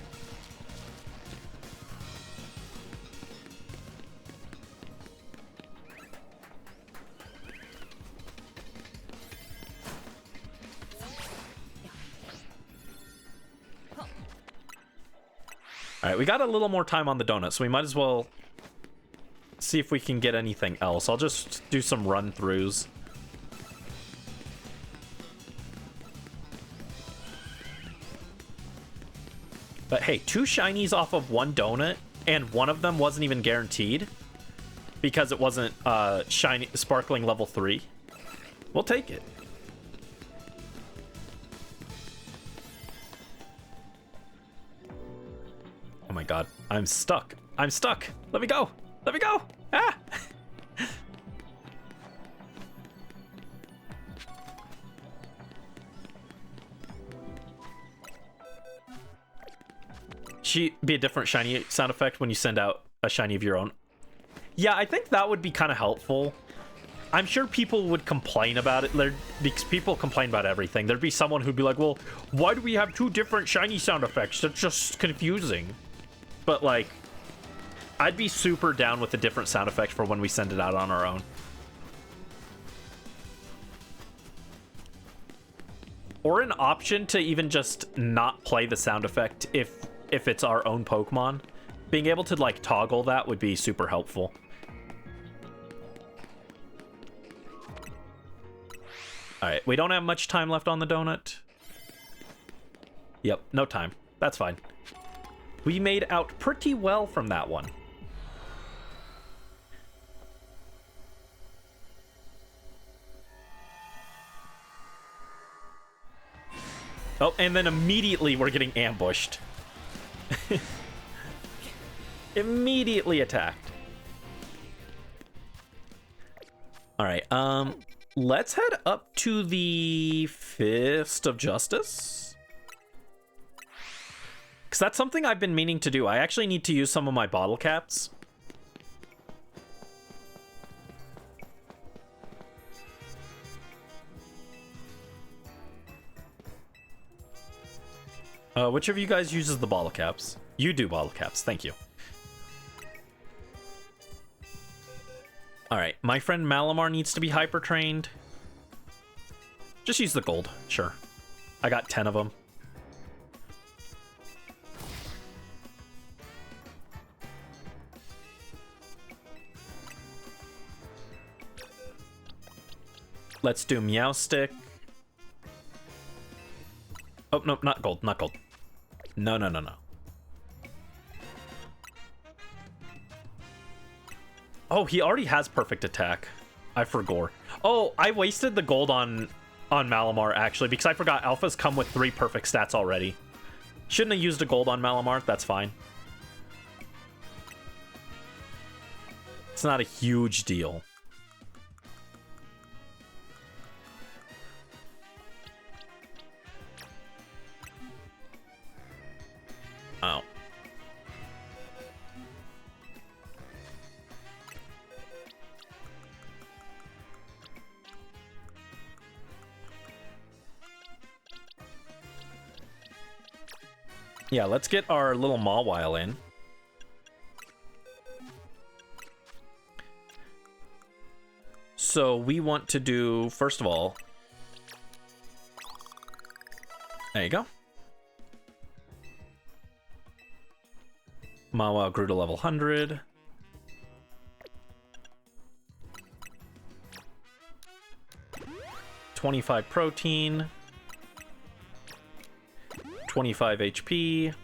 Alright, we got a little more time on the donut, so we might as well see if we can get anything else. I'll just do some run-throughs. But hey, 2 shinies off of 1 donut, and one of them wasn't even guaranteed because it wasn't shiny sparkling level 3. We'll take it. Oh my god, I'm stuck. I'm stuck. Let me go. Let me go. Ah! Should be a different shiny sound effect when you send out a shiny of your own. Yeah, I think that would be kind of helpful. I'm sure people would complain about it. Because people complain about everything. There'd be someone who'd be like, well, why do we have 2 different shiny sound effects? That's just confusing. But, like, I'd be super down with a different sound effect for when we send it out on our own. Or an option to even just not play the sound effect if it's our own Pokemon. Being able to, like, toggle that would be super helpful. Alright, we don't have much time left on the donut. Yep, no time. That's fine. We made out pretty well from that one. Oh, and then immediately we're getting ambushed. Immediately attacked. Alright, let's head up to the Fist of Justice. Because that's something I've been meaning to do. I actually need to use some of my bottle caps. Which of you guys uses the bottle caps? You do bottle caps, thank you. Alright, my friend Malamar needs to be hyper trained. Just use the gold, sure. I got 10 of them. Let's do Meowstic. Oh, no, not gold, not gold. No, no, no, no. Oh, he already has perfect attack. I forgot. Oh, I wasted the gold on Malamar, actually, because I forgot alphas come with 3 perfect stats already. Shouldn't have used a gold on Malamar. That's fine. It's not a huge deal. Oh. Yeah, let's get our little Mawile in. So we want to do, first of all, there you go. Mawile grew to level 100. $25 protein. 25 HP.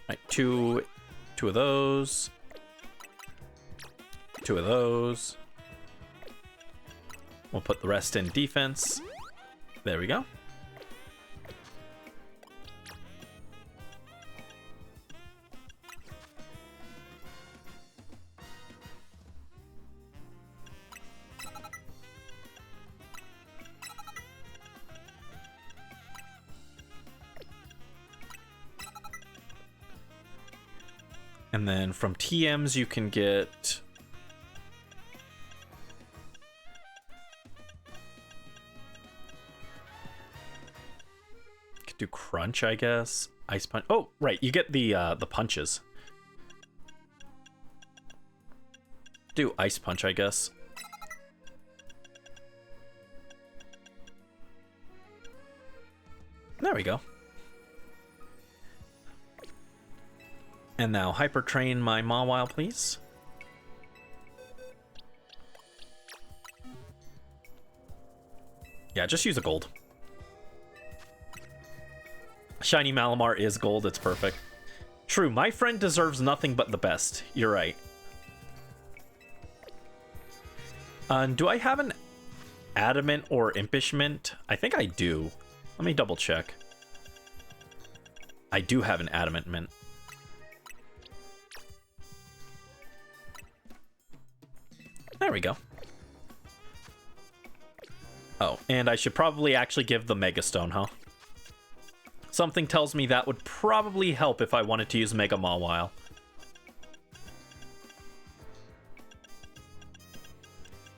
Right, two of those. 2 of those. We'll put the rest in defense. There we go. And then from TMs you can get do crunch, I guess. Ice punch. Oh, right, you get the punches. Do ice punch, I guess. There we go. And now hyper train my Mawile, please. Yeah, just use a gold. Shiny Malamar is gold, it's perfect. True, my friend deserves nothing but the best. You're right. Do I have an Adamant or Impishment? I think I do. Let me double check. I do have an Adamant Mint. There we go. Oh, and I should probably actually give the Mega Stone, huh? Something tells me that would probably help if I wanted to use Mega Mawile.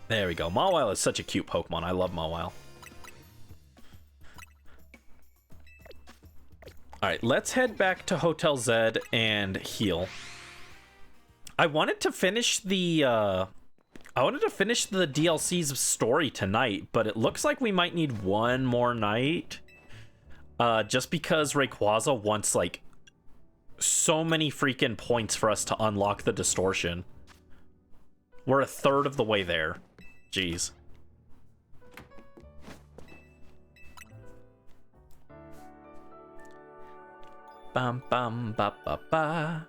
There we go. Mawile is such a cute Pokemon. I love Mawile. Alright, let's head back to Hotel Z and heal. I wanted to finish the DLC's story tonight, but it looks like we might need one more night. Just because Rayquaza wants, like, so many freaking points for us to unlock the distortion. We're a third of the way there. Jeez. Bum bum ba ba ba.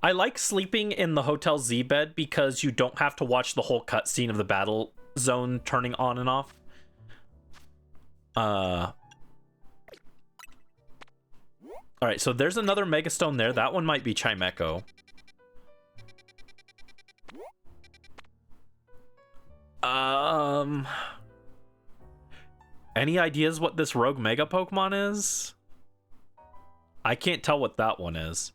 I like sleeping in the Hotel Z bed because you don't have to watch the whole cutscene of the battle zone turning on and off. Alright, so there's another Megastone there. That one might be Chimecho. Any ideas what this rogue Mega Pokemon is? I can't tell what that one is.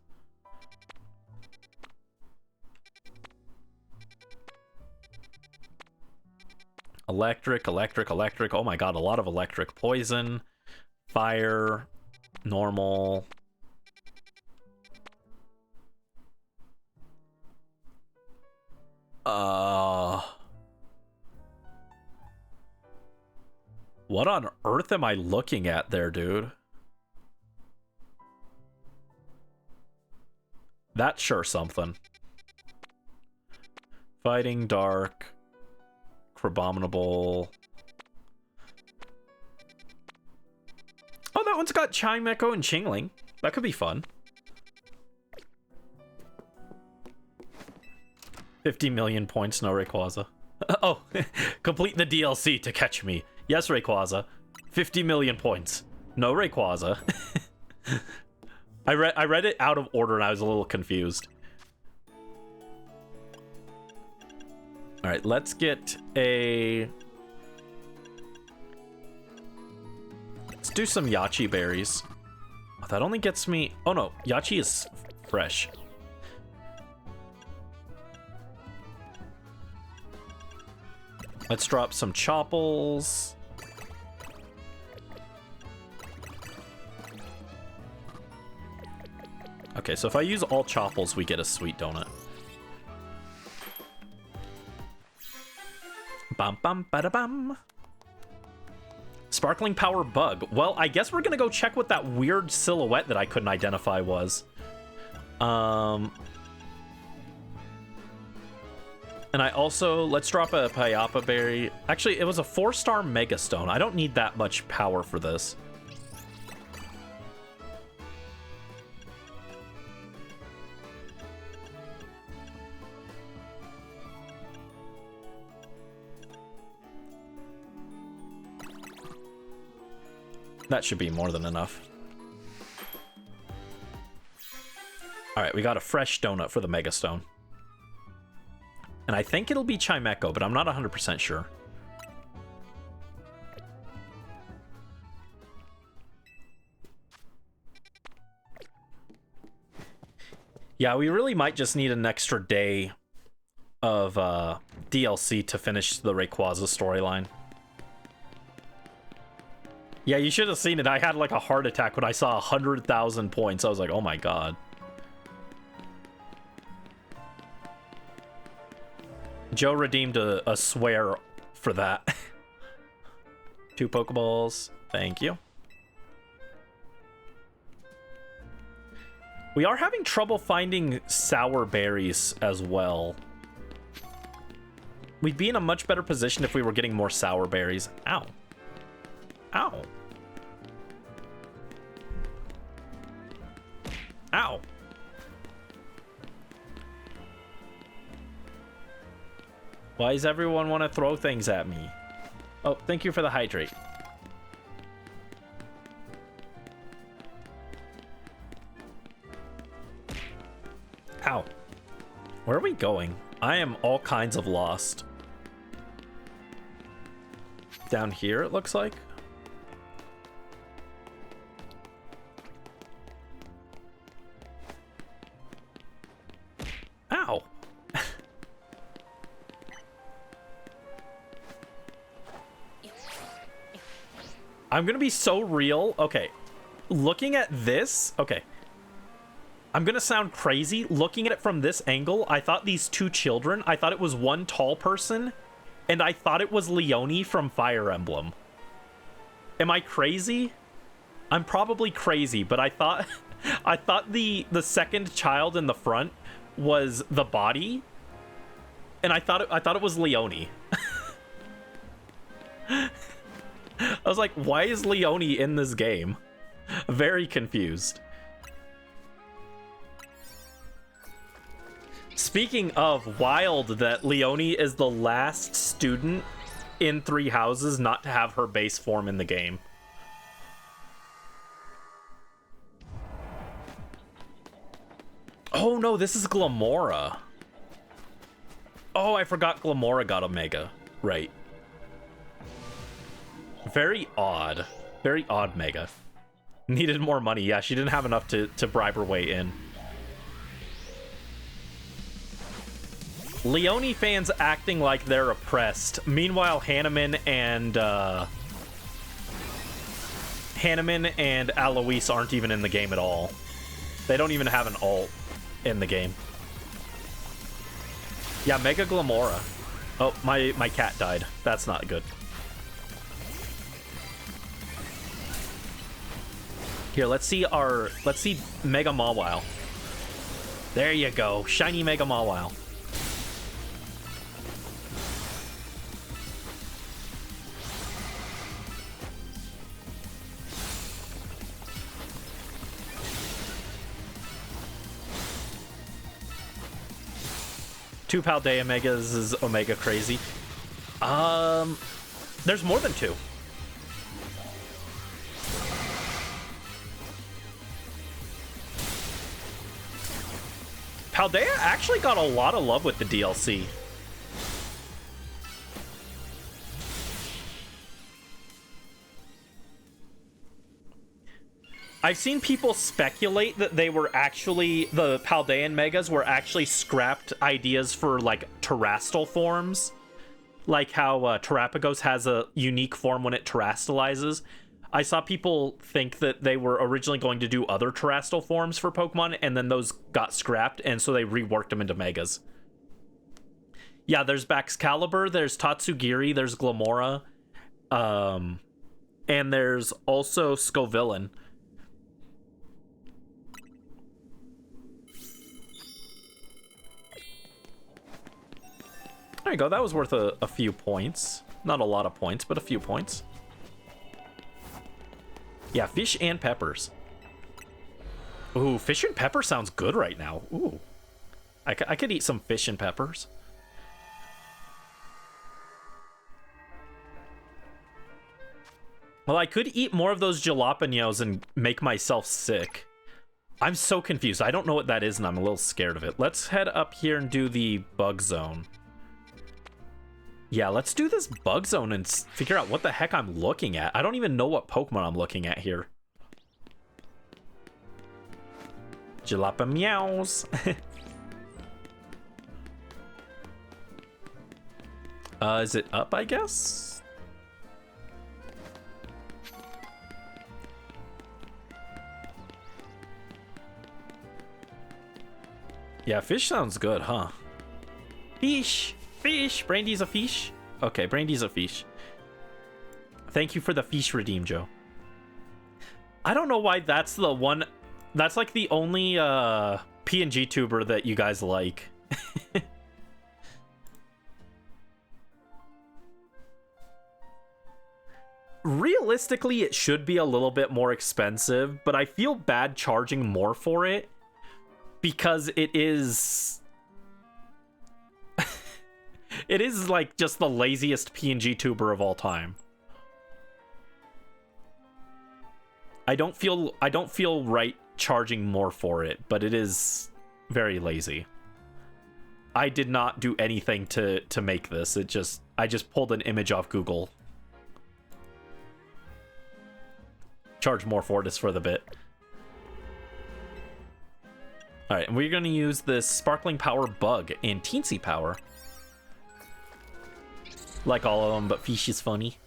Electric, electric, electric. Oh my god, a lot of electric. Poison, fire, normal. What on earth am I looking at there, dude? That's sure something. Fighting, dark, Crabominable. Oh, that one's got Chimecho and Chingling. That could be fun. 50 million points, no Rayquaza. Oh, complete the DLC to catch me. Yes, Rayquaza. 50 million points. No Rayquaza. I read it out of order and I was a little confused. All right, let's get a... Let's do some Yachi berries. Oh, that only gets me... Oh no, Yachi is fresh. Let's drop some chopples. Okay, so if I use all chopples, we get a sweet donut. Bum bum bada bum. Sparkling power bug. Well, I guess we're gonna go check what that weird silhouette that I couldn't identify was. And I also, let's drop a Payapa berry. Actually, it was a 4-star Mega Stone. I don't need that much power for this. That should be more than enough. All right, we got a fresh donut for the Mega Stone. And I think it'll be Chimecho, but I'm not 100% sure. Yeah, we really might just need an extra day of DLC to finish the Rayquaza storyline. Yeah, you should have seen it. I had like a heart attack when I saw 100,000 points. I was like, oh my god. Joe redeemed a swear for that. 2 Pokeballs. Thank you. We are having trouble finding sour berries as well. We'd be in a much better position if we were getting more sour berries. Ow. Ow. Ow. Why does everyone want to throw things at me? Oh, thank you for the hydrate. Ow. Where are we going? I am all kinds of lost. Down here, it looks like. Ow. I'm gonna be so real. Okay. Looking at this, okay. I'm gonna sound crazy. Looking at it from this angle, I thought these 2 children, I thought it was one tall person, and I thought it was Leone from Fire Emblem. Am I crazy? I'm probably crazy, but I thought I thought the second child in the front was the body, and I thought it was Leone. I was like, why is Leone in this game? Very confused. Speaking of, wild that Leone is the last student in 3 Houses not to have her base form in the game. Oh no, this is Glamora. Oh, I forgot Glamora got Omega. Right. Very odd. Very odd Mega. Needed more money. Yeah, she didn't have enough to bribe her way in. Leone fans acting like they're oppressed. Meanwhile, Hanneman and Alois aren't even in the game at all. They don't even have an ult in the game. Yeah, Mega Glamora. Oh, my cat died. That's not good. Here, let's see Mega Mawile. There you go. Shiny Mega Mawile. Two Paldea Megas is Omega crazy. There's more than 2. Paldea actually got a lot of love with the DLC. I've seen people speculate that they were actually, the Paldean Megas were actually scrapped ideas for like terrestrial forms. like how Terrapagos has a unique form when it terastallizes. I saw people think that they were originally going to do other terrestrial forms for Pokemon, and then those got scrapped, and so they reworked them into Megas. Yeah, there's Baxcalibur, there's Tatsugiri, there's Glamora, and there's also Scovillain. There you go, that was worth a few points. Not a lot of points, but a few points. Yeah, fish and peppers. Ooh, fish and pepper sounds good right now. Ooh. I could eat some fish and peppers. Well, I could eat more of those jalapenos and make myself sick. I'm so confused. I don't know what that is, and I'm a little scared of it. Let's head up here and do the bug zone. Yeah, let's do this bug zone and figure out what the heck I'm looking at. I don't even know what Pokemon I'm looking at here. Jalapenos. Is it up, I guess? Yeah, fish sounds good, huh? Fish! Fish! Brandy's a fish? Okay, Brandy's a fish. Thank you for the fish redeem, Joe. I don't know why that's the one... That's like the only PNG tuber that you guys like. Realistically, it should be a little bit more expensive, but I feel bad charging more for it because it is... It is like just the laziest PNG tuber of all time. I don't feel right charging more for it, but it is very lazy. I did not do anything to make this. I just pulled an image off Google. Charge more for this for the bit. All right, and we're going to use this Sparkling Power Bug and Teensy Power. Like all of them, but Fish is funny.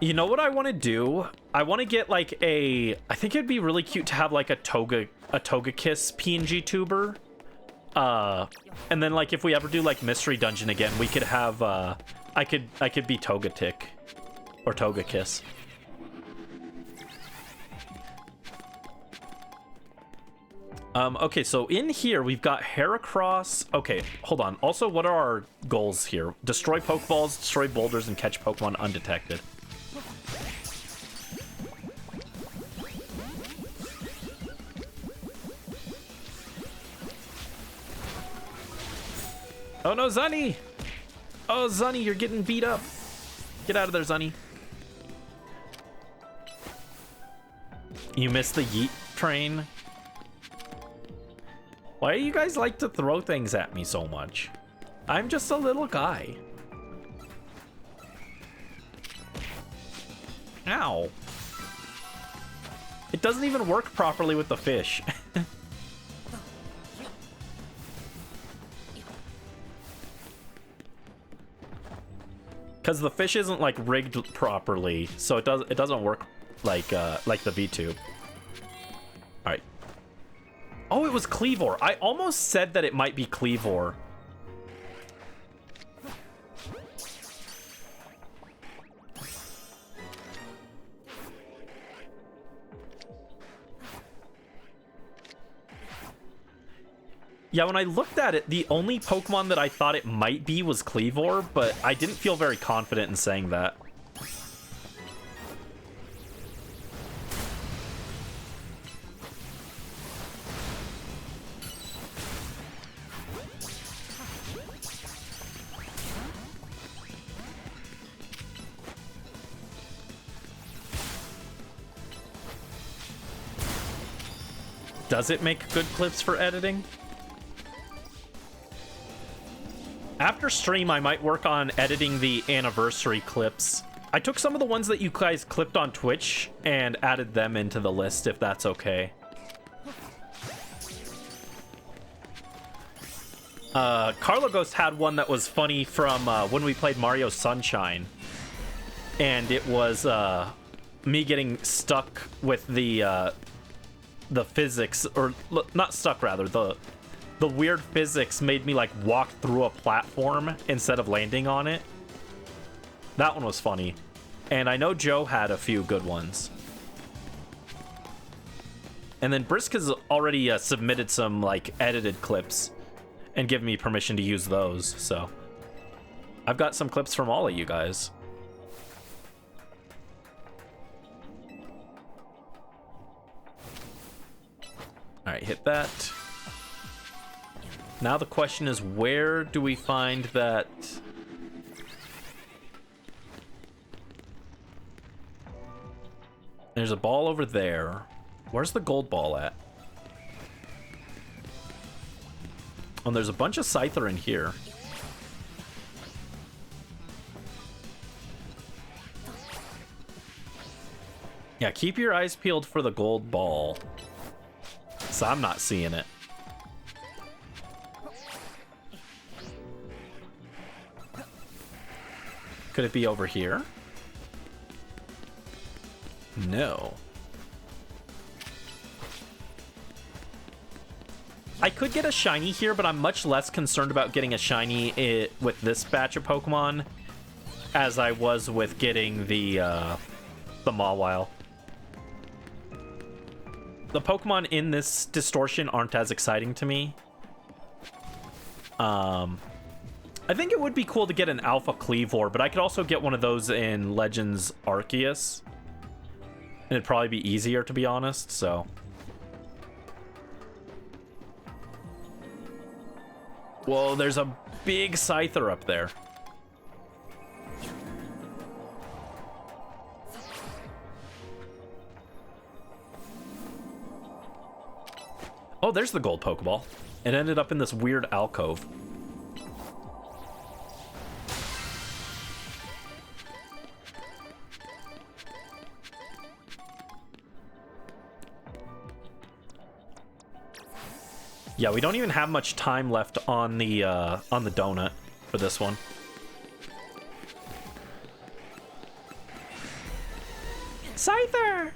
You know what I want to do? I want to get like a... I think it'd be really cute to have like a Togekiss PNG tuber. And then like if we ever do like Mystery Dungeon again, we could have... I could be Togetic. Or Togekiss. Okay, so in here we've got Heracross. Okay, hold on. Also, what are our goals here? Destroy Pokeballs, destroy boulders, and catch Pokemon undetected. Oh no, Zunny! Oh, Zunny, you're getting beat up. Get out of there, Zunny. You missed the yeet train. Why do you guys like to throw things at me so much? I'm just a little guy. Ow. It doesn't even work properly with the fish. Because the fish isn't like rigged properly, so it doesn't work like the VTube. All right. Oh, it was Cleavor. I almost said that it might be Cleavor. Yeah, when I looked at it, the only Pokemon that I thought it might be was Cleavor, but I didn't feel very confident in saying that. Does it make good clips for editing? After stream, I might work on editing the anniversary clips. I took some of the ones that you guys clipped on Twitch and added them into the list, if that's okay. Carlo Ghost had one that was funny from when we played Mario Sunshine. And it was me getting stuck with the physics, or not stuck, rather. The weird physics made me like walk through a platform instead of landing on it. That one was funny. And I know Joe had a few good ones. And then Brisk has already submitted some like edited clips and given me permission to use those. So I've got some clips from all of you guys. All right, hit that. Now the question is, where do we find that? There's a ball over there. Where's the gold ball at? Oh, there's a bunch of Scyther in here. Yeah, keep your eyes peeled for the gold ball. So I'm not seeing it. Could it be over here? No. I could get a shiny here, but I'm much less concerned about getting a shiny with this batch of Pokemon as I was with getting the Mawile. The Pokemon in this distortion aren't as exciting to me. I think it would be cool to get an Alpha Cleavor, but I could also get one of those in Legends Arceus. And it'd probably be easier, to be honest, so. Whoa, there's a big Scyther up there. Oh, there's the gold Pokeball. It ended up in this weird alcove. Yeah, we don't even have much time left on the donut for this one. Scyther!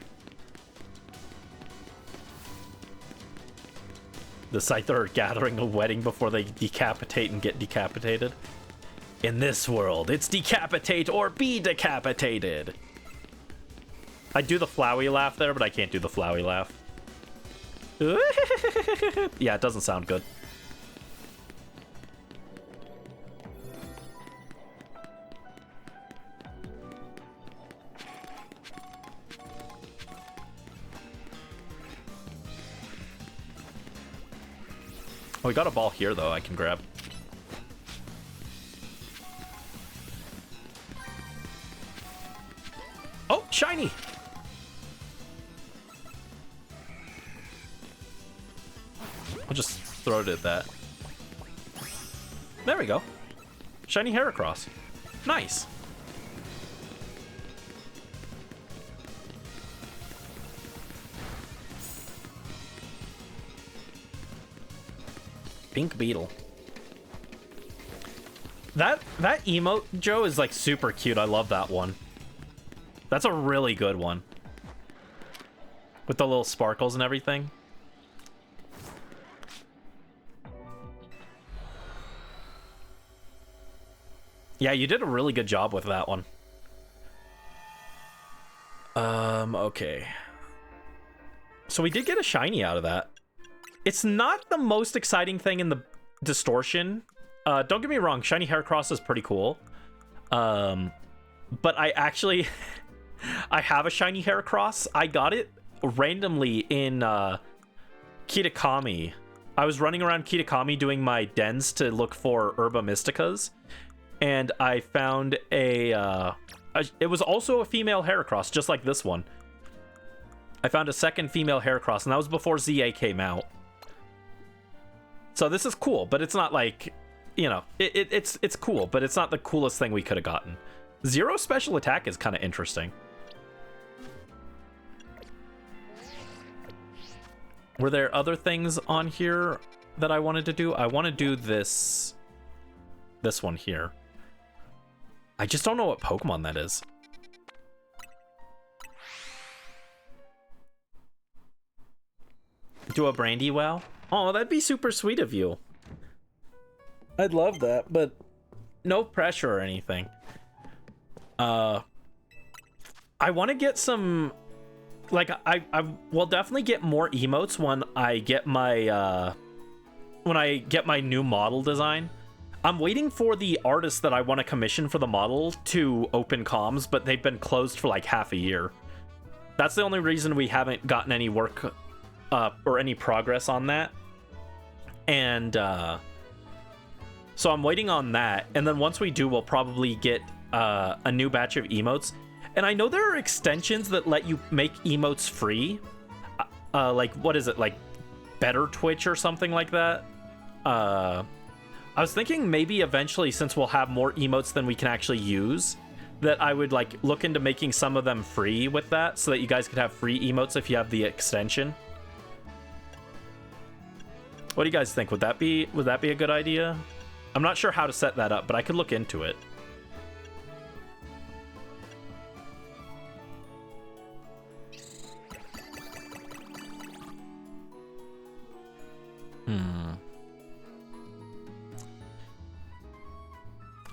The Scyther are gathering a wedding before they decapitate and get decapitated. In this world, it's decapitate or be decapitated. I do the Flowey laugh there, but I can't do the Flowey laugh. Yeah, it doesn't sound good. Oh, we got a ball here, though, I can grab. Oh, shiny! I'll just throw it at that. There we go. Shiny Heracross. Nice. Pink Beetle. That emote, Joe, is like super cute. I love that one. That's a really good one. With the little sparkles and everything. Yeah, you did a really good job with that one. Okay. So we did get a shiny out of that. It's not the most exciting thing in the distortion. Don't get me wrong, shiny Heracross is pretty cool. But I actually... I have a shiny Heracross. I got it randomly in Kitakami. I was running around Kitakami doing my dens to look for Herba Mysticas. And I found it was also a female Heracross, just like this one. I found a second female Heracross, and that was before ZA came out. So this is cool, but it's not like, you know, it's cool, but it's not the coolest thing we could have gotten. Zero special attack is kind of interesting. Were there other things on here? that I wanted to do. I want to do this one here. I just don't know what Pokemon that is. Do a Brandy wow? Oh, that'd be super sweet of you. I'd love that, but no pressure or anything. I want to get some, like, I will definitely get more emotes when I get my new model design. I'm waiting for the artists that I want to commission for the model to open comms, but they've been closed for like half a year. That's the only reason we haven't gotten any work or any progress on that. And so I'm waiting on that, and then once we do, we'll probably get a new batch of emotes. And I know there are extensions that let you make emotes free, like, what is it, like Better Twitch or something like that. I was thinking maybe eventually, since we'll have more emotes than we can actually use, that I would like look into making some of them free with that, so that you guys could have free emotes if you have the extension. What do you guys think? Would that be a good idea? I'm not sure how to set that up, but I could look into it.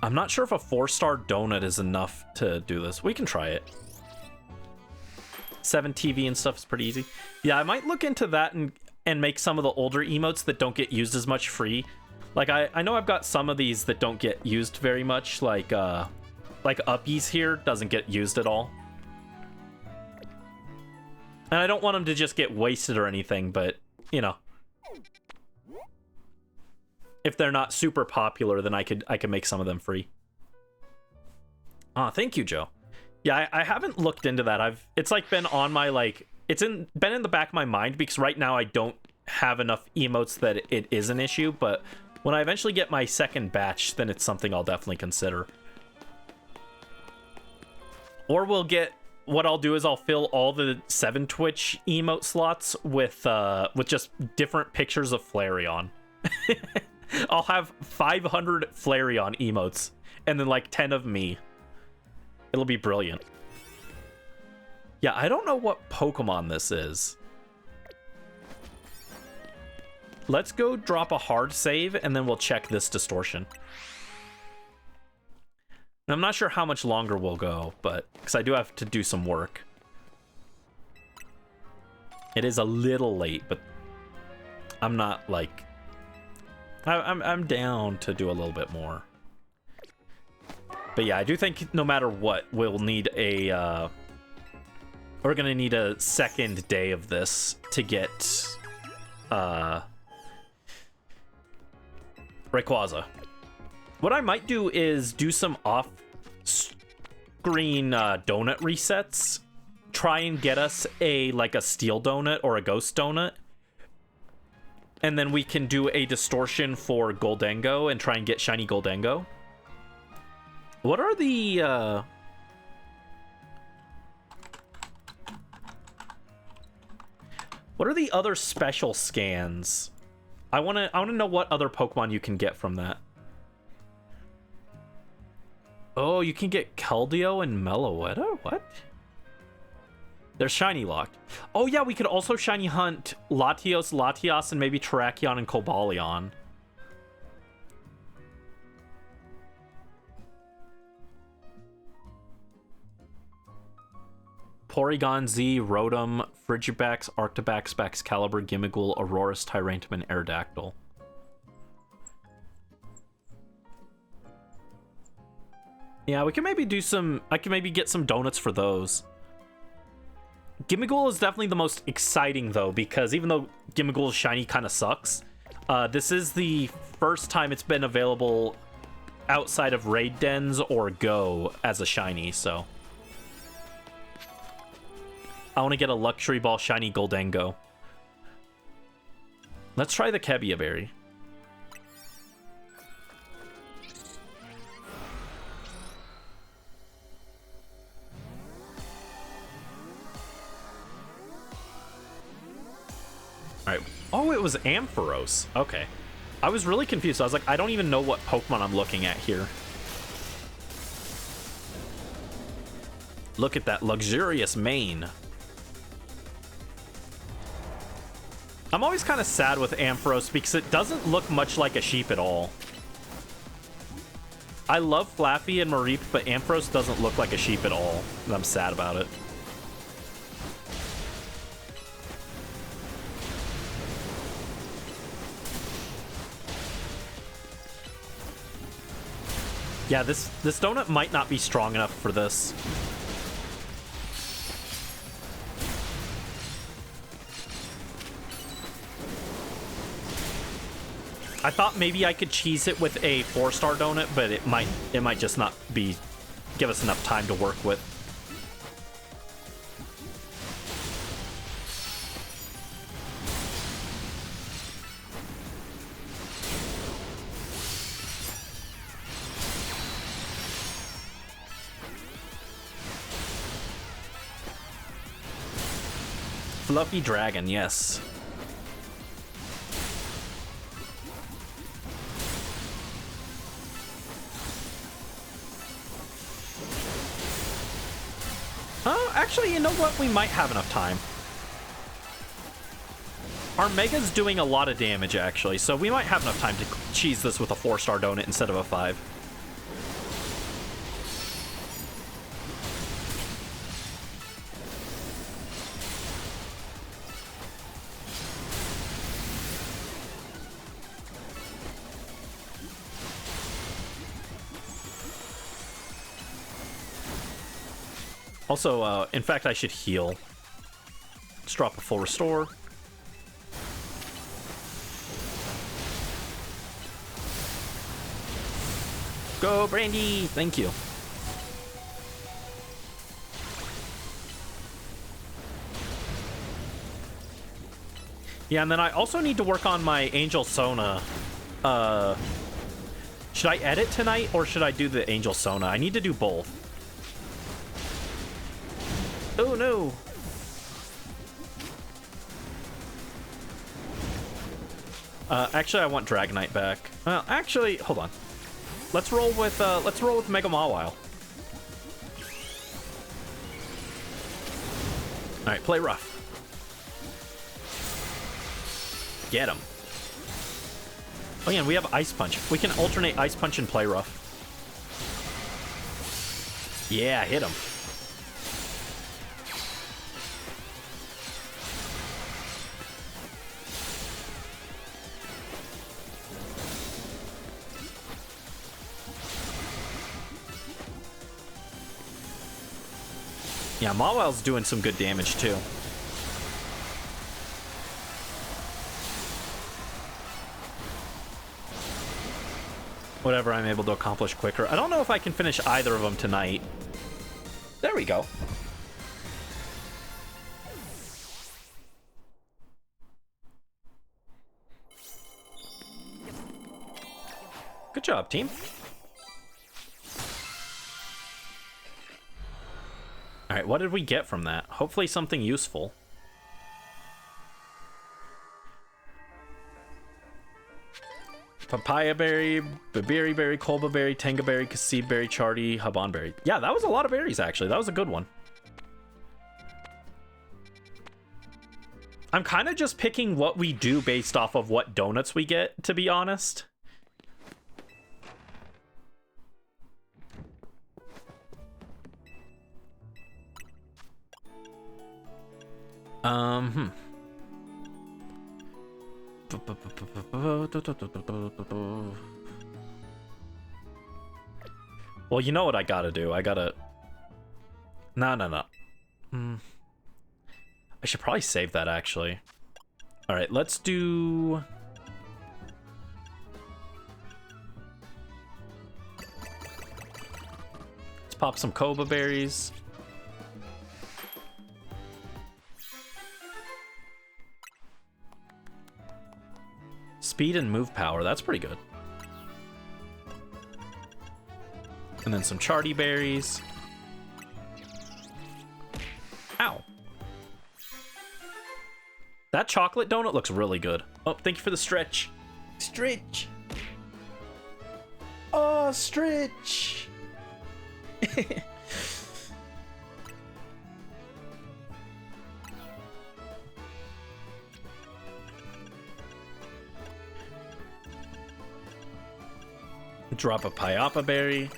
I'm not sure if a 4-star donut is enough to do this. We can try it. 7 TV and stuff is pretty easy. Yeah, I might look into that and make some of the older emotes that don't get used as much free. Like, I know I've got some of these that don't get used very much, like Uppies here doesn't get used at all. And I don't want them to just get wasted or anything, but, you know. If they're not super popular, then I could make some of them free. Thank you, Joe. Yeah, I haven't looked into that. It's like been on my, like, been in the back of my mind, because right now I don't have enough emotes that it is an issue, but when I eventually get my second batch, then it's something I'll definitely consider. Or what I'll do is I'll fill all the 7 Twitch emote slots with just different pictures of Flareon. I'll have 500 Flareon emotes, and then like 10 of me. It'll be brilliant. Yeah, I don't know what Pokemon this is. Let's go drop a hard save, and then we'll check this distortion. And I'm not sure how much longer we'll go, but because I do have to do some work. It is a little late, but I'm not like... I'm down to do a little bit more. But yeah, I do think no matter what, we'll need a... we're gonna need a second day of this to get... Rayquaza. What I might do is do some off-screen donut resets. Try and get us a steel donut or a ghost donut. And then we can do a distortion for Goldengo and try and get shiny Goldengo. What are the other special scans? I wanna know what other Pokemon you can get from that. Oh, you can get Keldeo and Meloetta? What? They're shiny locked. Oh yeah, we could also shiny hunt Latios, Latias, and maybe Terrakion and Cobalion. Porygon Z, Rotom, Frigibax, Arctibax, Baxcalibur, Gimmighoul, Aurorus, Tyrantum, and Aerodactyl. Yeah, we can maybe do some... I can maybe get some donuts for those. Gimmighoul is definitely the most exciting, though, because even though Gimmighoul's shiny kind of sucks, this is the first time it's been available outside of Raid Dens or Go as a shiny, so... I want to get a Luxury Ball shiny Goldengo. Let's try the Kebia Berry. All right. Oh, it was Ampharos. Okay. I was really confused. I was like, I don't even know what Pokemon I'm looking at here. Look at that luxurious mane. I'm always kind of sad with Ampharos because it doesn't look much like a sheep at all. I love Flaffy and Mareep, but Ampharos doesn't look like a sheep at all, and I'm sad about it. Yeah, this donut might not be strong enough for this. I thought maybe I could cheese it with a 4-star donut, but it might just not be give us enough time to work with. Fluffy Dragon, yes. Actually, you know what? We might have enough time. Our Mega's doing a lot of damage, actually, so we might have enough time to cheese this with a 4-star donut instead of a 5. Also, in fact, I should heal. Let's drop a full restore. Go, Brandy! Thank you. Yeah, and then I also need to work on my Angel Sona. Should I edit tonight, or should I do the Angel Sona? I need to do both. Oh no! Actually, I want Dragonite back. Well, actually, hold on. Let's roll with Mega Mawile. All right, play rough. Get him. Oh yeah, and we have Ice Punch. We can alternate Ice Punch and play rough. Yeah, hit him. Yeah, Mawile's doing some good damage, too. Whatever I'm able to accomplish quicker. I don't know if I can finish either of them tonight. There we go. Good job, team. All right, what did we get from that? Hopefully something useful. Papaya berry, babiri berry, kolba berry, tenga berry, kasib berry, charty, haban berry. Yeah, that was a lot of berries, actually. That was a good one. I'm kind of just picking what we do based off of what donuts we get, to be honest. Well, you know what I gotta do. I gotta... No. I should probably save that, actually. All right, let's do... Let's pop some Koba berries. Speed and move power, that's pretty good. And then some charty berries. Ow. That chocolate donut looks really good. Oh, thank you for the stretch. Stretch. Oh, stretch. Drop a Pyapa berry.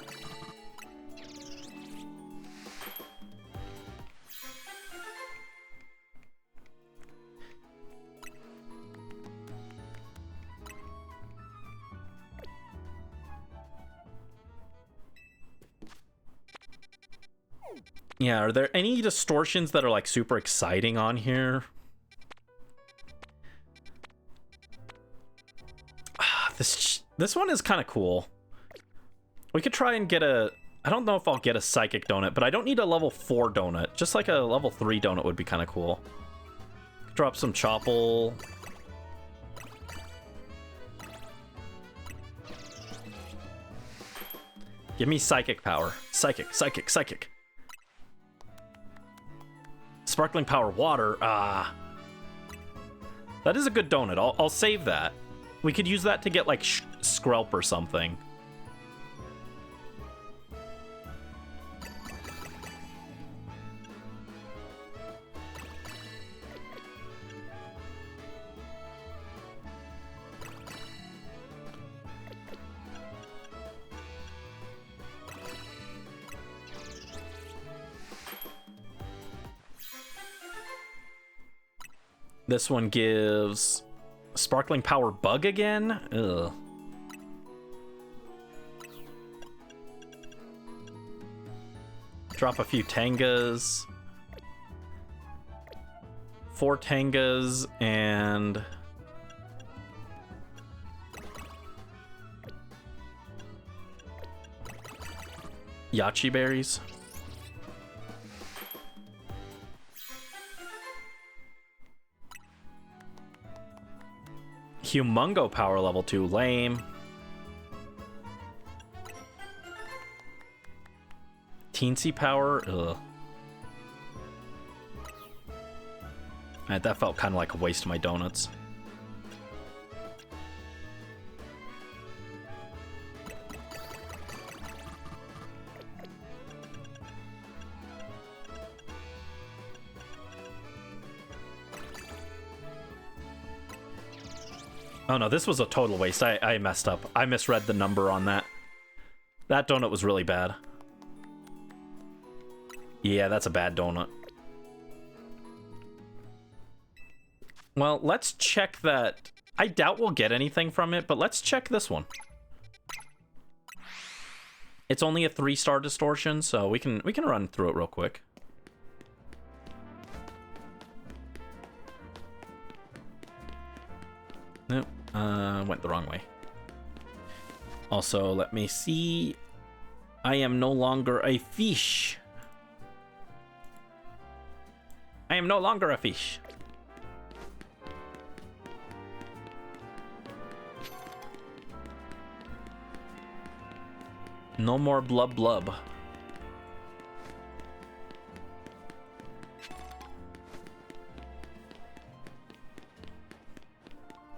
Yeah, are there any distortions that are like super exciting on here? This one is kind of cool. We could try and get a... I don't know if I'll get a psychic donut, but I don't need a level 4 donut. Just like a level 3 donut would be kind of cool. Drop some Chople. Give me psychic power. Psychic, psychic, psychic. Sparkling power water. Ah. That is a good donut. I'll save that. We could use that to get like Skrelp or something. This one gives Sparkling Power Bug again? Ugh. Drop a few Tangas. 4 Tangas and... Yachi Berries. Humongo power level 2, lame. Teensy power, ugh. Alright, that felt kind of like a waste of my donuts. Oh no, this was a total waste. I messed up. I misread the number on that. That donut was really bad. Yeah, that's a bad donut. Well, let's check that. I doubt we'll get anything from it, but let's check this one. It's only a 3-star distortion, so we can run through it real quick. Nope. Went the wrong way. Also, let me see. I am no longer a fish. I am no longer a fish. No more blub blub.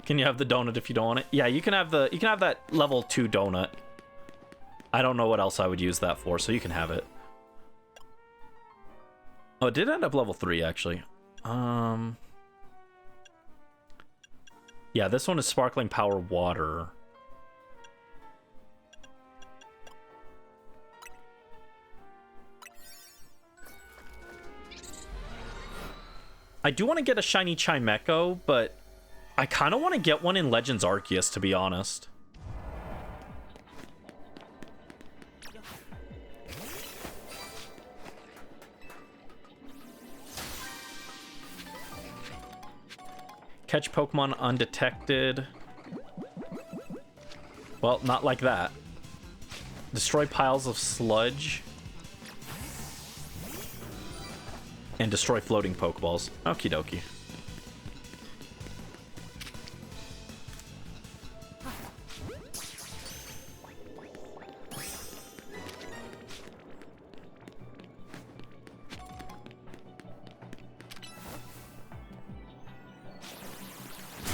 Can you have the donut if you don't want it? Yeah, you can have that level 2 donut. I don't know what else I would use that for, so you can have it. Oh, it did end up level 3 actually. Yeah, this one is Sparkling Power Water. I do want to get a shiny Chimecho, but I kind of want to get one in Legends Arceus, to be honest. Catch Pokemon undetected. Well, not like that. Destroy piles of sludge. And destroy floating Pokeballs. Okie dokie.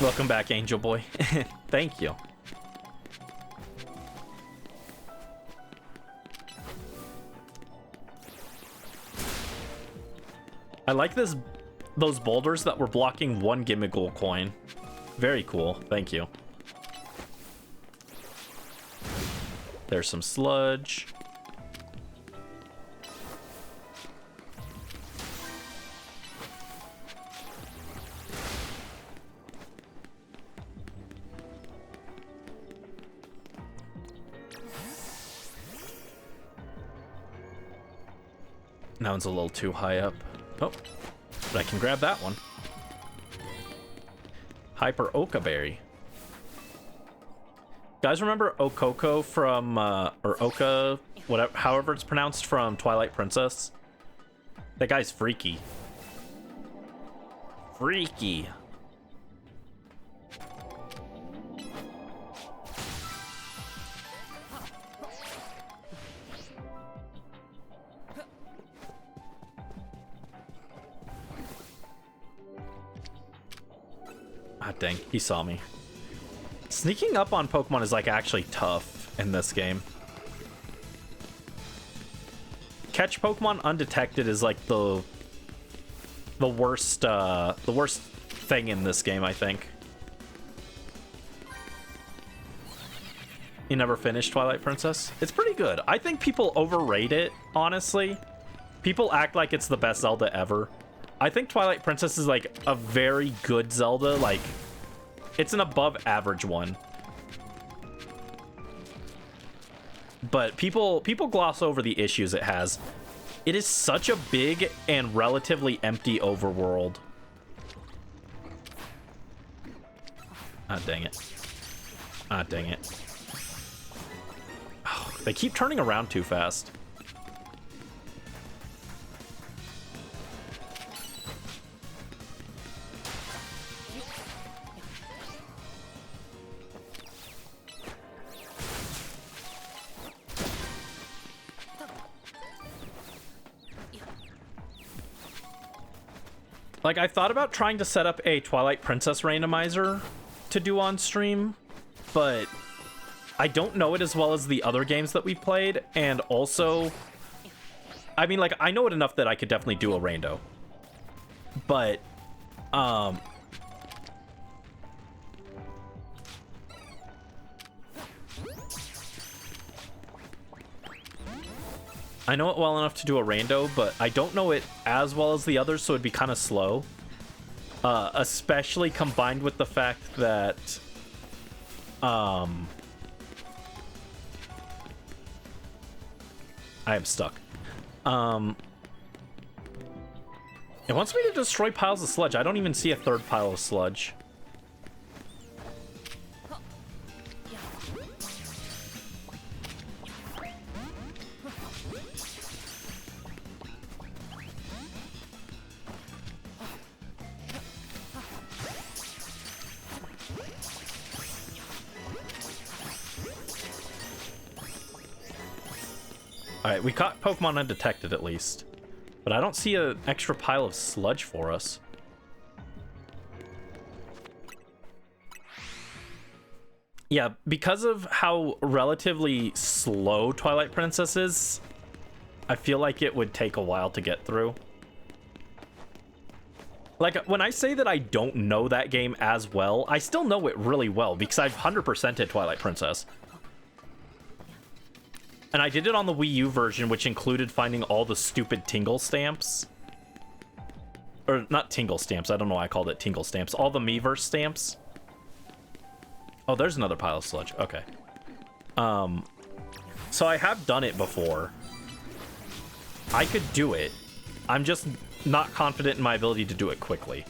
Welcome back, Angel Boy. Thank you. I like those boulders that were blocking one Gimmighoul coin. Very cool. Thank you. There's some sludge. That one's a little too high up. Oh, but I can grab that one. Hyper Oka Berry. Guys, remember Okoko from, or Oka, whatever, however it's pronounced, from Twilight Princess? That guy's freaky. Freaky. Ah, dang, he saw me. Sneaking up on Pokemon is like actually tough in this game. Catch Pokemon undetected is like the worst thing in this game, I think. You never finished Twilight Princess? It's pretty good. I think people overrate it, honestly. People act like it's the best Zelda ever. I think Twilight Princess is like a very good Zelda. Like, it's an above average one. But people gloss over the issues it has. It is such a big and relatively empty overworld. Ah, dang it. Ah, dang it. Oh, they keep turning around too fast. Like, I thought about trying to set up a Twilight Princess randomizer to do on stream, but I don't know it as well as the other games that we've played, and also, I mean, like, I know it enough that I could definitely do a rando, but, I know it well enough to do a rando, but I don't know it as well as the others, so it'd be kind of slow. Especially combined with the fact that... I am stuck. It wants me to destroy piles of sludge. I don't even see a third pile of sludge. Alright, we caught Pokemon undetected at least. But I don't see an extra pile of sludge for us. Yeah, because of how relatively slow Twilight Princess is, I feel like it would take a while to get through. Like, when I say that I don't know that game as well, I still know it really well because I've 100%ed Twilight Princess. And I did it on the Wii U version, which included finding all the stupid tingle stamps. Or, not tingle stamps, I don't know why I called it tingle stamps. All the Miiverse stamps. Oh, there's another pile of sludge. Okay. So I have done it before. I could do it. I'm just not confident in my ability to do it quickly.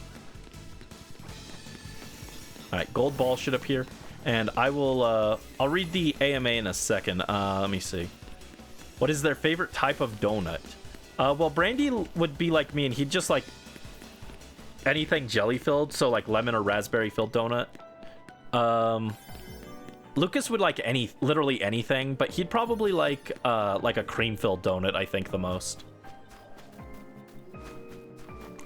Alright, gold ball should appear. And I will, I'll read the AMA in a second. Let me see. What is their favorite type of donut? Well, Brandy would be like me, and he'd just like anything jelly-filled, so like lemon or raspberry-filled donut. Lucas would like literally anything, but he'd probably like a cream-filled donut, I think, the most.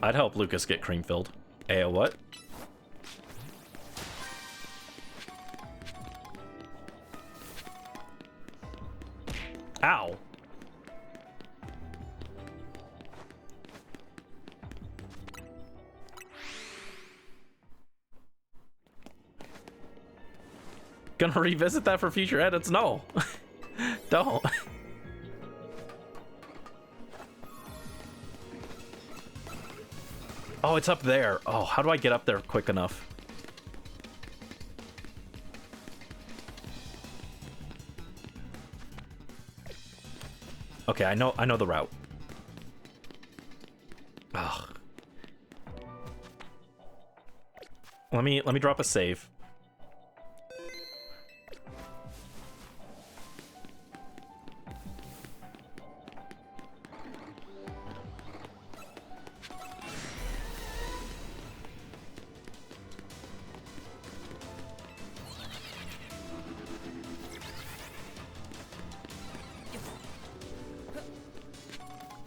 I'd help Lucas get cream-filled. Ayo, what? Ow. Gonna revisit that for future edits? No. Don't. Oh, it's up there. Oh, how do I get up there quick enough? Okay, I know the route. Ugh. Let me drop a save.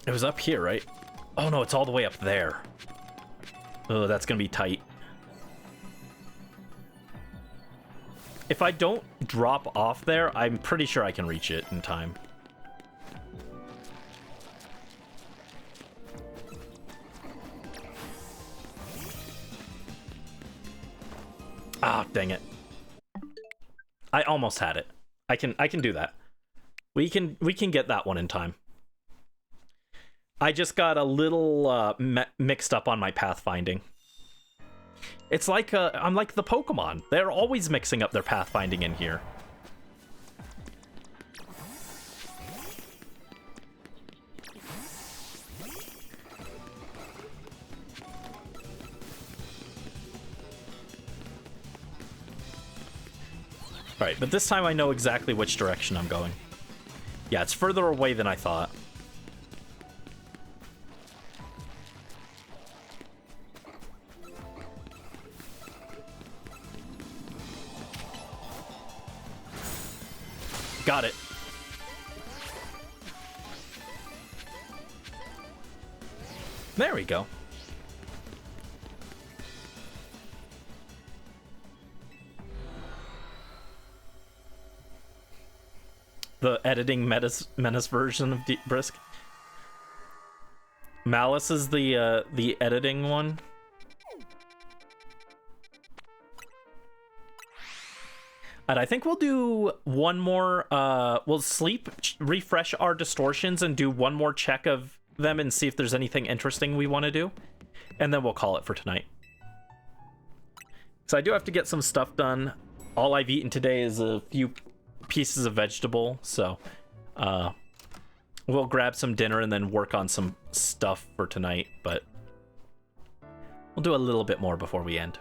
It was up here, right? Oh no, it's all the way up there. Oh, that's gonna be tight. If I don't drop off there, I'm pretty sure I can reach it in time. Ah, dang it. I almost had it. I can do that. We can get that one in time. I just got a little mixed up on my pathfinding. It's like I'm like the Pokemon. They're always mixing up their pathfinding in here. Alright, but this time I know exactly which direction I'm going. Yeah, it's further away than I thought. Got it. There we go. The editing menace version of Brisk. Malice is the editing one. And I think we'll do one more, we'll sleep, refresh our distortions, and do one more check of them and see if there's anything interesting we want to do. And then we'll call it for tonight. So I do have to get some stuff done. All I've eaten today is a few pieces of vegetable, so we'll grab some dinner and then work on some stuff for tonight, but we'll do a little bit more before we end.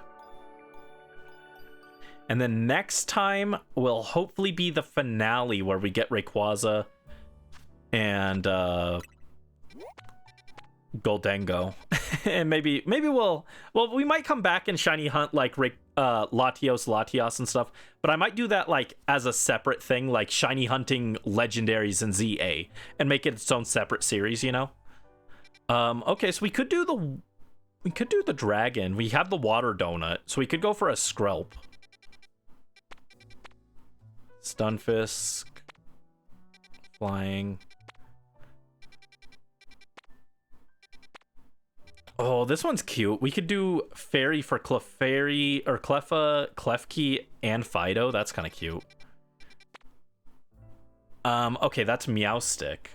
And then next time will hopefully be the finale where we get Rayquaza and Goldengo. And maybe we might come back and shiny hunt like Latios and stuff, but I might do that like as a separate thing, like shiny hunting legendaries in ZA, and make it its own separate series, you know? Okay, so we could do the dragon. We have the water donut, so we could go for a Skrelp. Stunfisk, flying. Oh, this one's cute. We could do Fairy for Clefairy or Cleffa, Klefki, and Fido. That's kind of cute. Okay, that's Meowstick.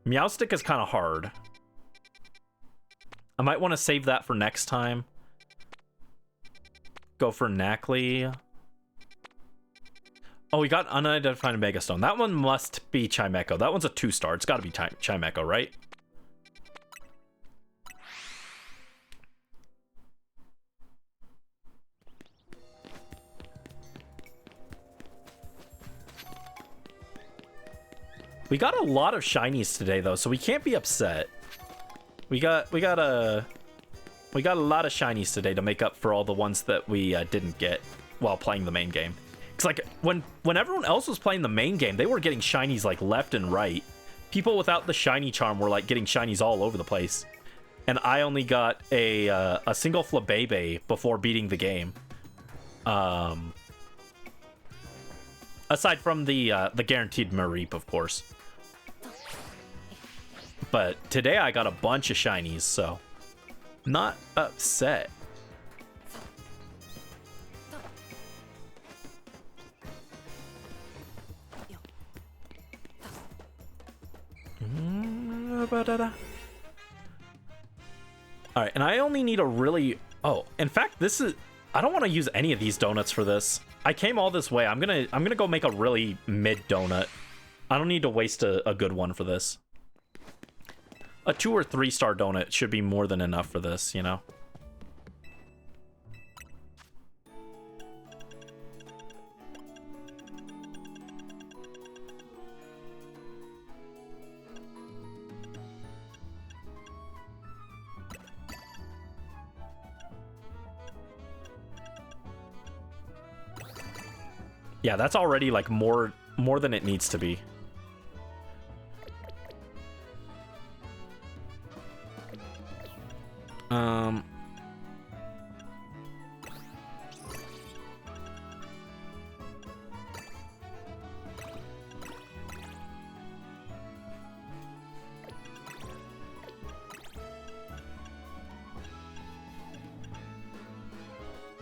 Meowstick is kind of hard. I might want to save that for next time. Go for Knackley. Oh, we got Unidentified Megastone. That one must be Chimecho. That one's a 2-star. It's got to be Chimecho, right? We got a lot of shinies today, though, so we can't be upset. We got a lot of shinies today to make up for all the ones that we didn't get while playing the main game. It's like when everyone else was playing the main game, they were getting shinies like left and right. People without the shiny charm were like getting shinies all over the place, and I only got a single Flabébé before beating the game. Aside from the guaranteed Mareep, of course. But today I got a bunch of shinies, so not upset. All right, and I only need a really... Oh, in fact, this is... I don't want to use any of these donuts for this. I came all this way. I'm gonna go make a really mid donut. I don't need to waste a good one for this. A 2 or 3 star donut should be more than enough for this, you know? Yeah, that's already like more than it needs to be.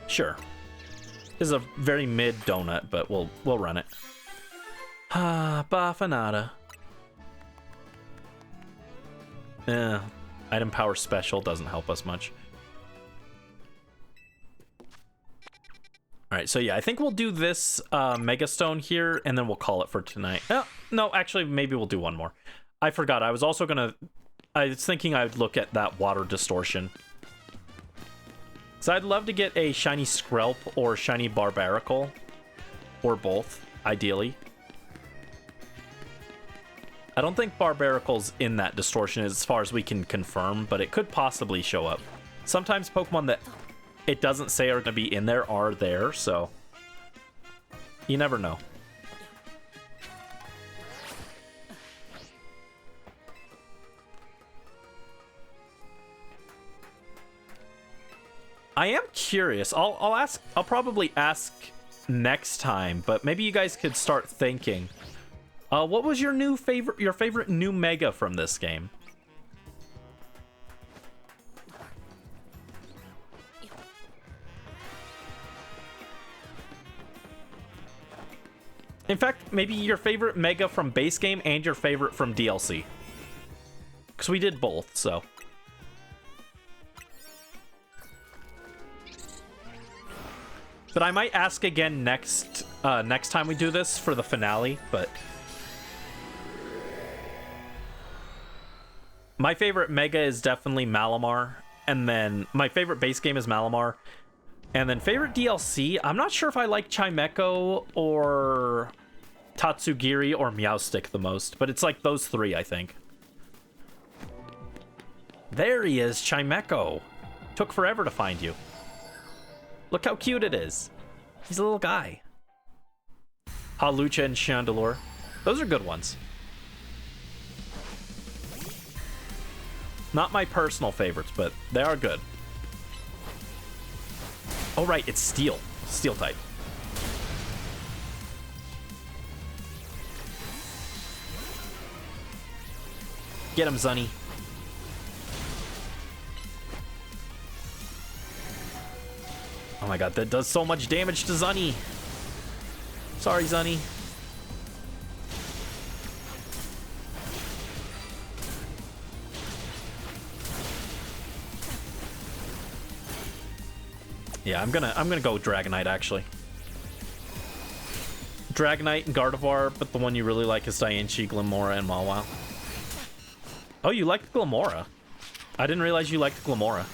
Sure. This is a very mid donut, but we'll run it. Ah, Bafanada. Item power special doesn't help us much. All right, so yeah, I think we'll do this Mega Stone here, and then we'll call it for tonight. No, actually, maybe we'll do one more. I forgot. I was thinking I'd look at that water distortion. So I'd love to get a shiny Skrelp or shiny Barbaracle, or both, ideally. I don't think Barbaracle's in that distortion as far as we can confirm, but it could possibly show up. Sometimes Pokemon that it doesn't say are going to be in there are there, so you never know. I am curious. I'll probably ask next time, but maybe you guys could start thinking. What was your favorite new Mega from this game? In fact, maybe your favorite Mega from base game and your favorite from DLC. Because we did both, so. But I might ask again next time we do this for the finale, but... My favorite Mega is definitely Malamar, and then my favorite base game is Malamar. And then favorite DLC, I'm not sure if I like Chimecho or Tatsugiri or Meowstic the most, but it's like those three, I think. There he is, Chimecho. Took forever to find you. Look how cute it is. He's a little guy. Halucha and Chandelure. Those are good ones. Not my personal favorites, but they are good. Oh, right, it's Steel. Steel type. Get him, Zunny. Oh my god, that does so much damage to Zunny. Sorry, Zunny. Yeah, I'm gonna go Dragonite, actually. Dragonite and Gardevoir, but the one you really like is Diancie, Glimmora, and Mawile. Oh, you liked Glimmora. I didn't realize you liked Glimmora.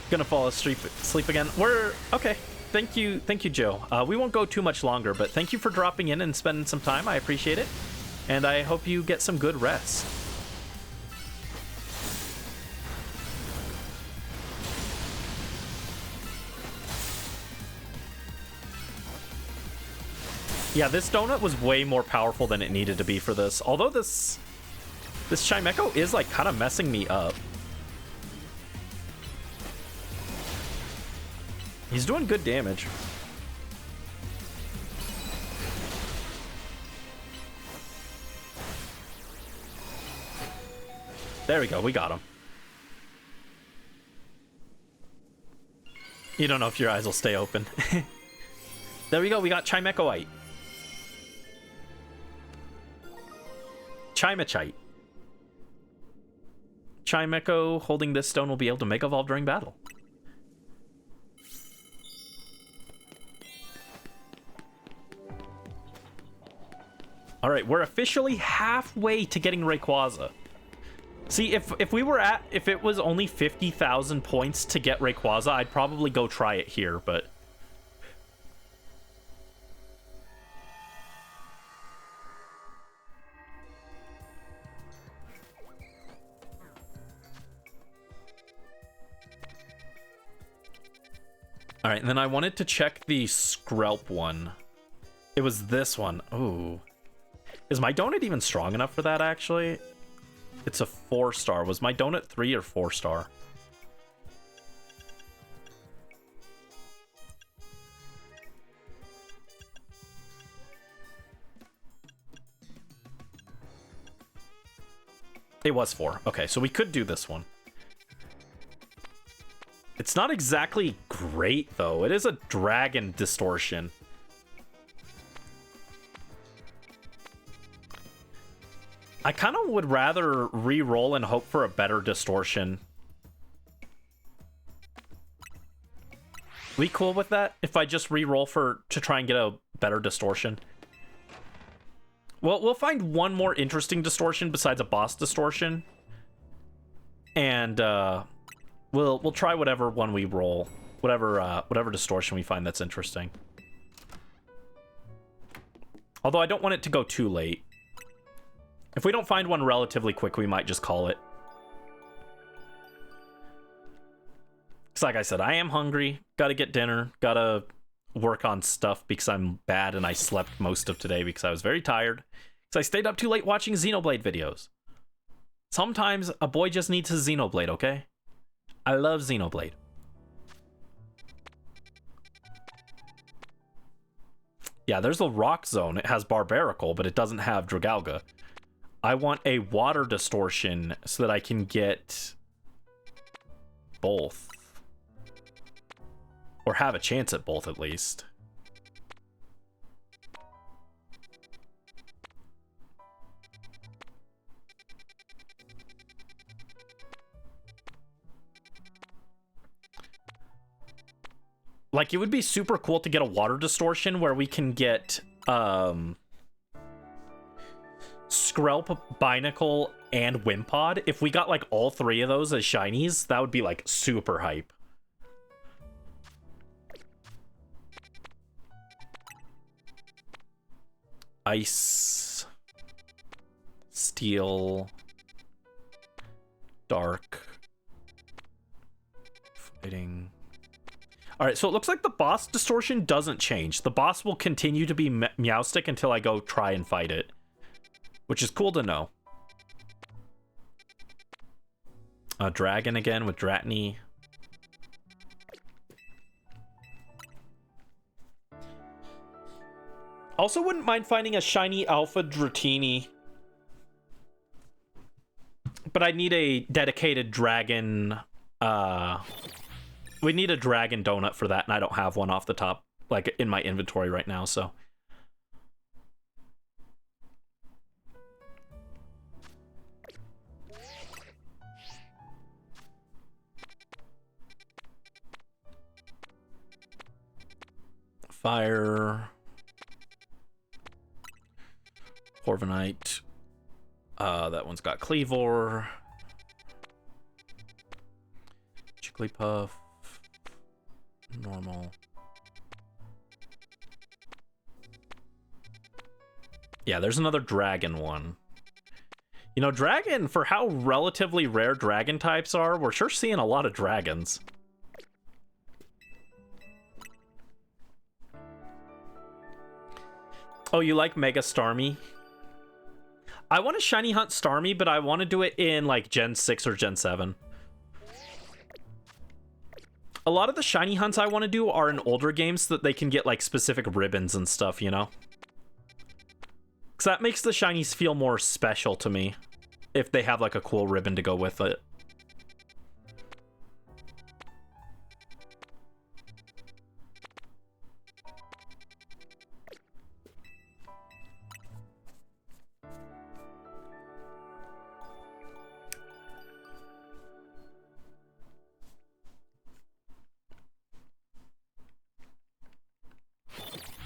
Gonna fall asleep again. We're okay. Thank you, Joe. We won't go too much longer, but thank you for dropping in and spending some time. I appreciate it, and I hope you get some good rest. Yeah, this donut was way more powerful than it needed to be for this. Although this This Chimecho is like kind of messing me up. He's doing good damage. There we go, we got him. You don't know if your eyes will stay open. There we go, we got Chimechoite. Chimechite. Chimecho holding this stone will be able to Mega Evolve during battle. Alright, we're officially halfway to getting Rayquaza. See, if it was only 50,000 points to get Rayquaza, I'd probably go try it here, but... Alright, and then I wanted to check the Skrelp one. It was this one. Ooh. Is my donut even strong enough for that, actually? It's a 4-star. Was my donut 3 or 4-star? It was 4. Okay, so we could do this one. It's not exactly great, though. It is a dragon distortion. I kind of would rather re-roll and hope for a better distortion. We cool with that? If I just re-roll to try and get a better distortion? Well, we'll find one more interesting distortion besides a boss distortion. And we'll try whatever one we roll. Whatever distortion we find that's interesting. Although I don't want it to go too late. If we don't find one relatively quick, we might just call it. Because like I said, I am hungry. Gotta get dinner. Gotta work on stuff because I'm bad and I slept most of today because I was very tired. Because I stayed up too late watching Xenoblade videos. Sometimes a boy just needs his Xenoblade, okay? I love Xenoblade. Yeah, there's a rock zone. It has Barbaracle, but it doesn't have Dragalga. I want a water distortion so that I can get both. Or have a chance at both, at least. Like, it would be super cool to get a water distortion where we can get, Skrelp, Binacle, and Wimpod. If we got, like, all 3 of those as shinies, that would be, like, super hype. Ice. Steel. Dark. Fighting. Alright, so it looks like the boss distortion doesn't change. The boss will continue to be Meowstic until I go try and fight it. Which is cool to know. Dragon again with Dratini. Also wouldn't mind finding a shiny Alpha Dratini. But I need a dedicated dragon. We need a dragon donut for that, and I don't have one off the top, like, in my inventory right now, so. Fire. Corviknight. That one's got Cleavor. Jigglypuff. Normal. Yeah, there's another dragon one. You know, dragon, for how relatively rare dragon types are, we're sure seeing a lot of dragons. Oh, you like Mega Starmie? I want to shiny hunt Starmie, but I want to do it in like Gen 6 or Gen 7. A lot of the shiny hunts I want to do are in older games so that they can get like specific ribbons and stuff, you know? Because that makes the shinies feel more special to me if they have like a cool ribbon to go with it.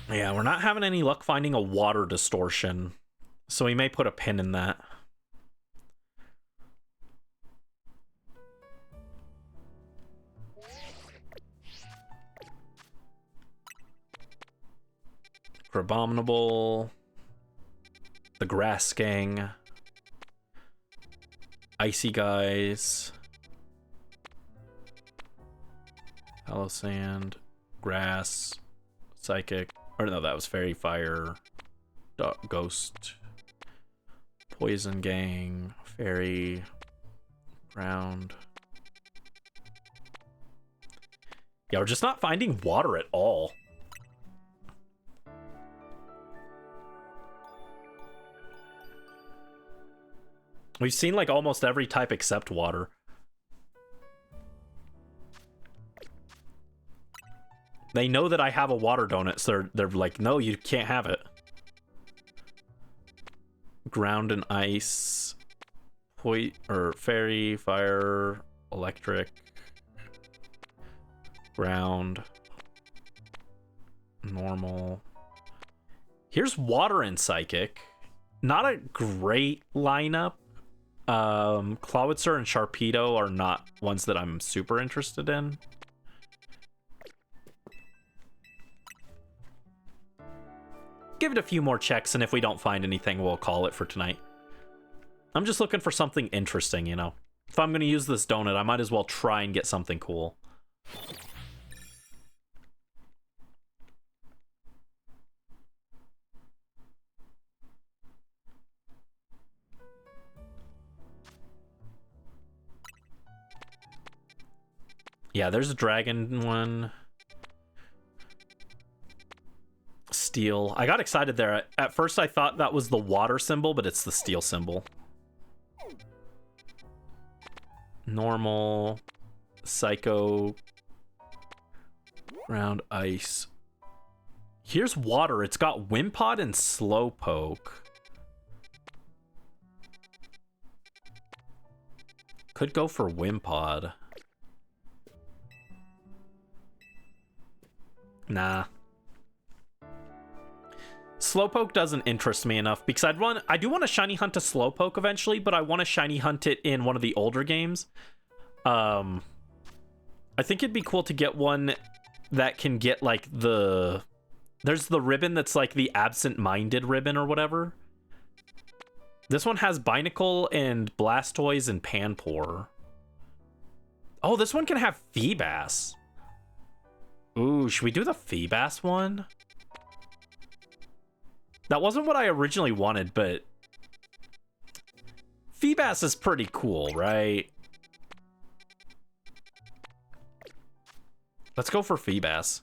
Yeah, we're not having any luck finding a water distortion, so we may put a pin in that. For Abominable, the Grass Gang, Icy Guys, Hollow Sand, Grass, Psychic. Or no, that was Fairy, Fire, Ghost, Poison Gang, Fairy, Ground. Yeah, we're just not finding water at all. We've seen like almost every type except water. They know that I have a water donut, so they're like, no, you can't have it. Ground and ice. Or fairy, fire, electric. Ground. Normal. Here's water and psychic. Not a great lineup. Clawitzer and Sharpedo are not ones that I'm super interested in. Give it a few more checks, and if we don't find anything, we'll call it for tonight. I'm just looking for something interesting, you know? If I'm going to use this donut, I might as well try and get something cool. Yeah, there's a dragon one. Steel. I got excited there. At first I thought that was the water symbol, but it's the steel symbol. Normal. Psycho. Ground, ice. Here's water. It's got Wimpod and Slowpoke. Could go for Wimpod. Nah. Slowpoke doesn't interest me enough because I do want to shiny hunt a Slowpoke eventually, but I want to shiny hunt it in one of the older games. I think it'd be cool to get one that can get like there's the ribbon that's like the absent-minded ribbon or whatever. This one has Binacle and Blastoise and Panpour. Oh, this one can have Feebas. Ooh, should we do the Feebas one? That wasn't what I originally wanted, but Feebas is pretty cool, right? Let's go for Feebas.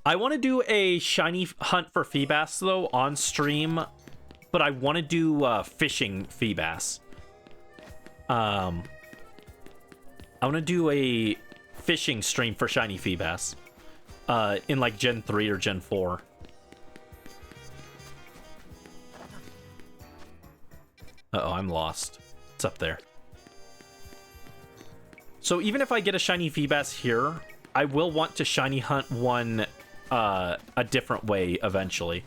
I want to do a shiny hunt for Feebas, though, on stream, but I want to do fishing Feebas. I want to do a fishing stream for shiny Feebas in like Gen 3 or Gen 4. Uh-oh, I'm lost. It's up there. So even if I get a shiny Feebas here, I will want to shiny hunt one a different way eventually.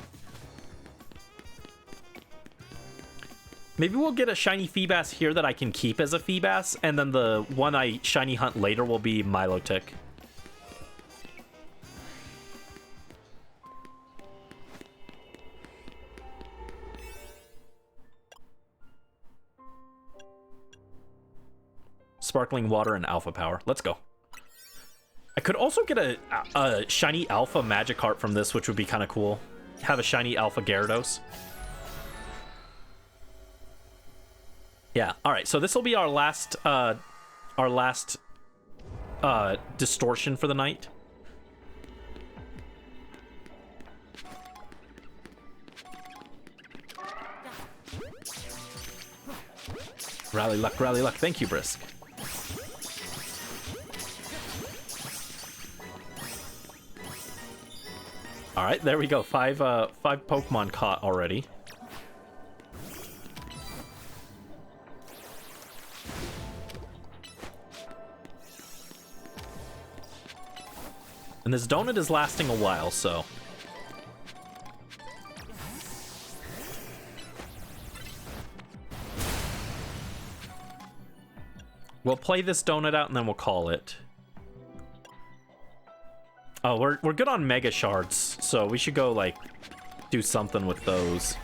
Maybe we'll get a shiny Feebas here that I can keep as a Feebas, and then the one I shiny hunt later will be Milotic. Sparkling water and alpha power. Let's go. I could also get a shiny alpha Magikarp from this, which would be kind of cool. Have a shiny alpha Gyarados. Yeah, all right, so this will be our last distortion for the night. Rally luck, rally luck. Thank you, Brisk. All right, there we go. Five Pokemon caught already. And this donut is lasting a while, so... we'll play this donut out and then we'll call it. Oh, we're good on Mega Shards, so we should go, like, do something with those.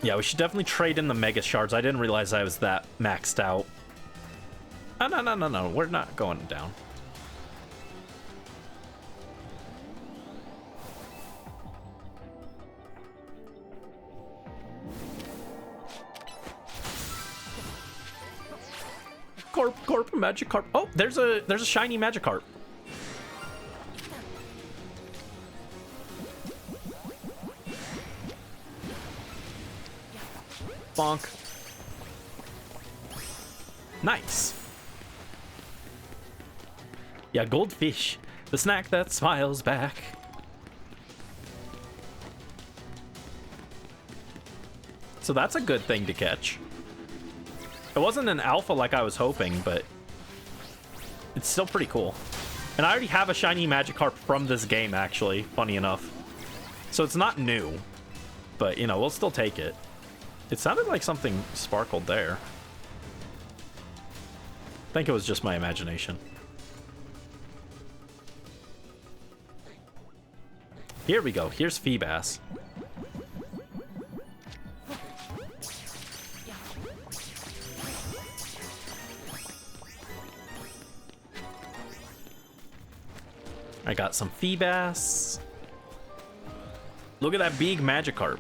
Yeah, we should definitely trade in the Mega Shards. I didn't realize I was that maxed out. Oh, no. We're not going down. Corp, Magikarp. Oh, there's a shiny Magikarp. Bonk. Nice. Yeah, goldfish. The snack that smiles back. So that's a good thing to catch. It wasn't an alpha like I was hoping, but it's still pretty cool. And I already have a shiny Magikarp from this game, actually, funny enough. So it's not new, but, you know, we'll still take it. It sounded like something sparkled there. I think it was just my imagination. Here we go. Here's Feebas. I got some Feebas. Look at that big Magikarp.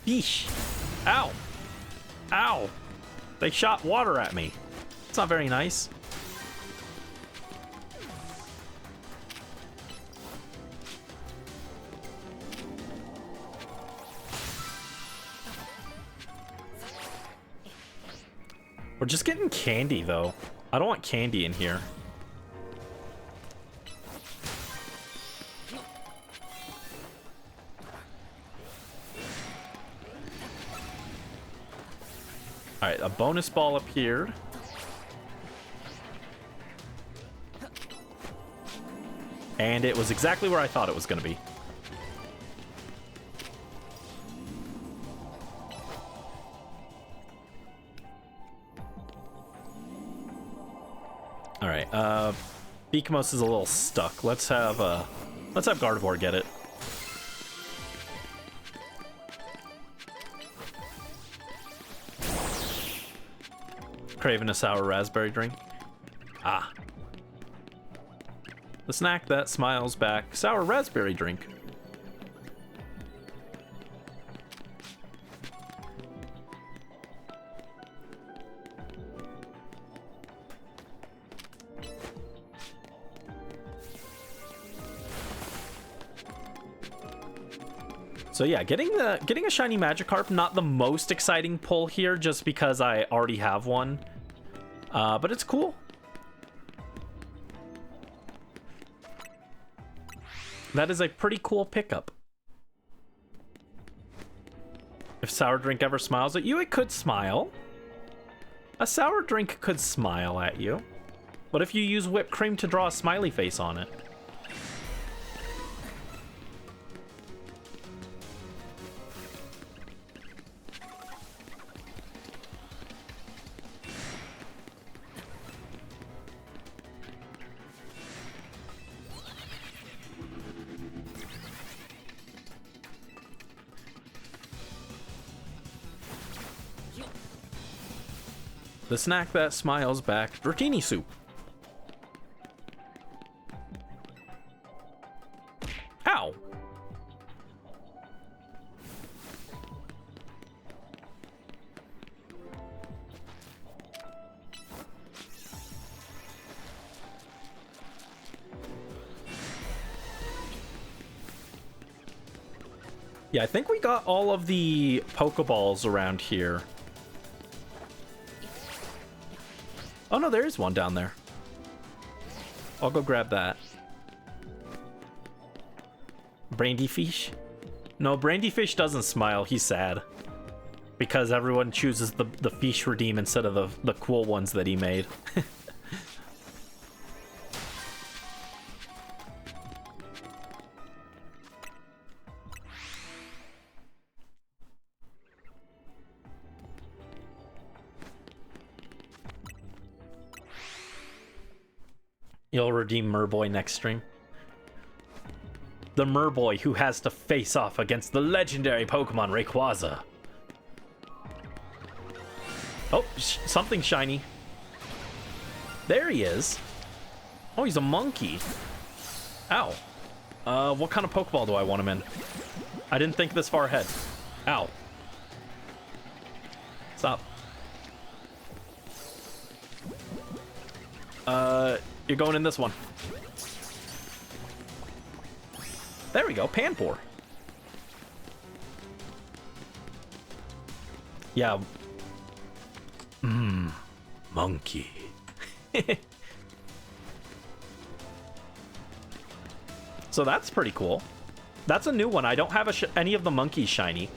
Fish. Ow. Ow. They shot water at me. It's not very nice. We're just getting candy, though. I don't want candy in here. Alright, a bonus ball appeared. And it was exactly where I thought it was going to be. Alright, Beakmos is a little stuck. Let's have Gardevoir get it. Craving a sour raspberry drink. Ah. The snack that smiles back. Sour raspberry drink. So yeah, getting a shiny Magikarp, not the most exciting pull here, just because I already have one. But it's cool. That is a pretty cool pickup. If sour drink ever smiles at you, it could smile. A sour drink could smile at you. What if you use whipped cream to draw a smiley face on it? The snack that smiles back. Rotini soup. Ow. Yeah, I think we got all of the Pokeballs around here. Oh no, there is one down there. I'll go grab that. Brandyfish? No, Brandyfish doesn't smile, he's sad. Because everyone chooses the fish redeem instead of the cool ones that he made. You'll redeem Merboy next stream. The Merboy who has to face off against the legendary Pokemon Rayquaza. Oh, something shiny. There he is. Oh, he's a monkey. Ow. What kind of Pokeball do I want him in? I didn't think this far ahead. Ow. Stop. You're going in this one. There we go, Panpour. Yeah. Monkey. So that's pretty cool. That's a new one. I don't have any of the monkeys shiny.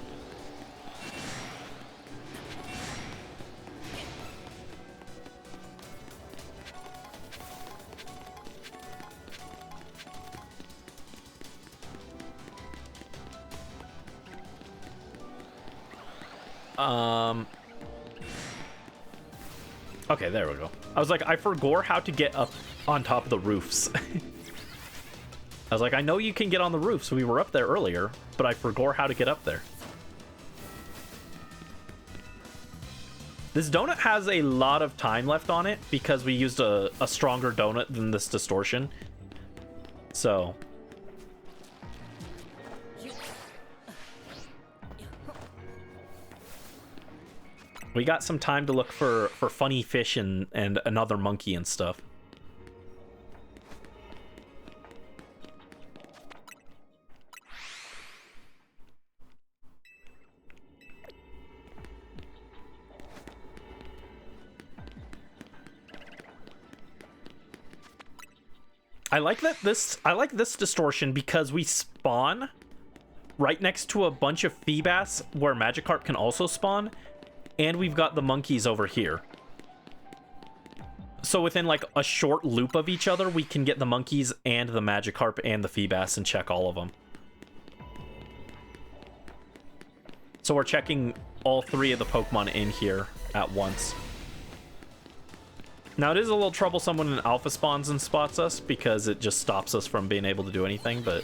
Okay, there we go. I was like, I forgot how to get up on top of the roofs. I was like, I know you can get on the roofs. We were up there earlier, but I forgot how to get up there. This donut has a lot of time left on it because we used a stronger donut than this distortion. So... we got some time to look for funny fish and another monkey and stuff. I like this distortion because we spawn right next to a bunch of Feebas where Magikarp can also spawn. And we've got the monkeys over here. So within like a short loop of each other, we can get the monkeys and the Magikarp and the Feebas and check all of them. So we're checking all three of the Pokemon in here at once. Now it is a little troublesome when an alpha spawns and spots us because it just stops us from being able to do anything, but...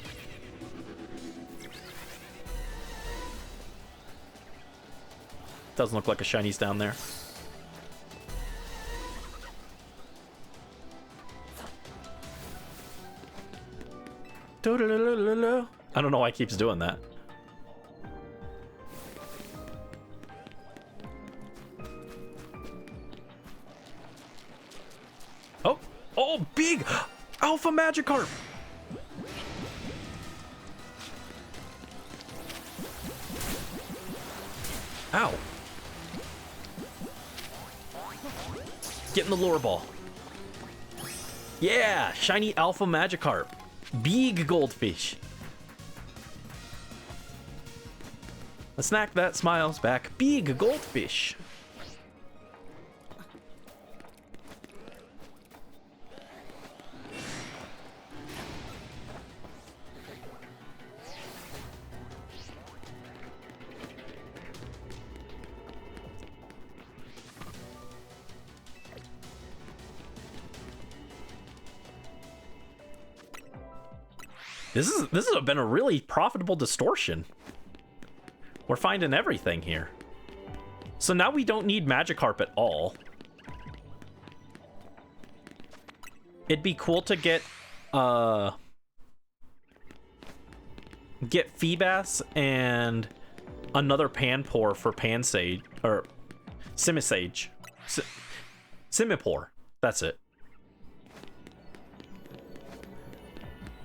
doesn't look like a shinies down there. I don't know why it keeps doing that. Oh, oh, big Alpha Magikarp. Ow. Getting the lure ball. Yeah, shiny Alpha Magikarp. Big goldfish. A snack that smiles back. Big goldfish. This has been a really profitable distortion. We're finding everything here. So now we don't need Magikarp at all. It'd be cool to get Feebas and another Panpour for Pansage, or Simisage. Simipour. That's it.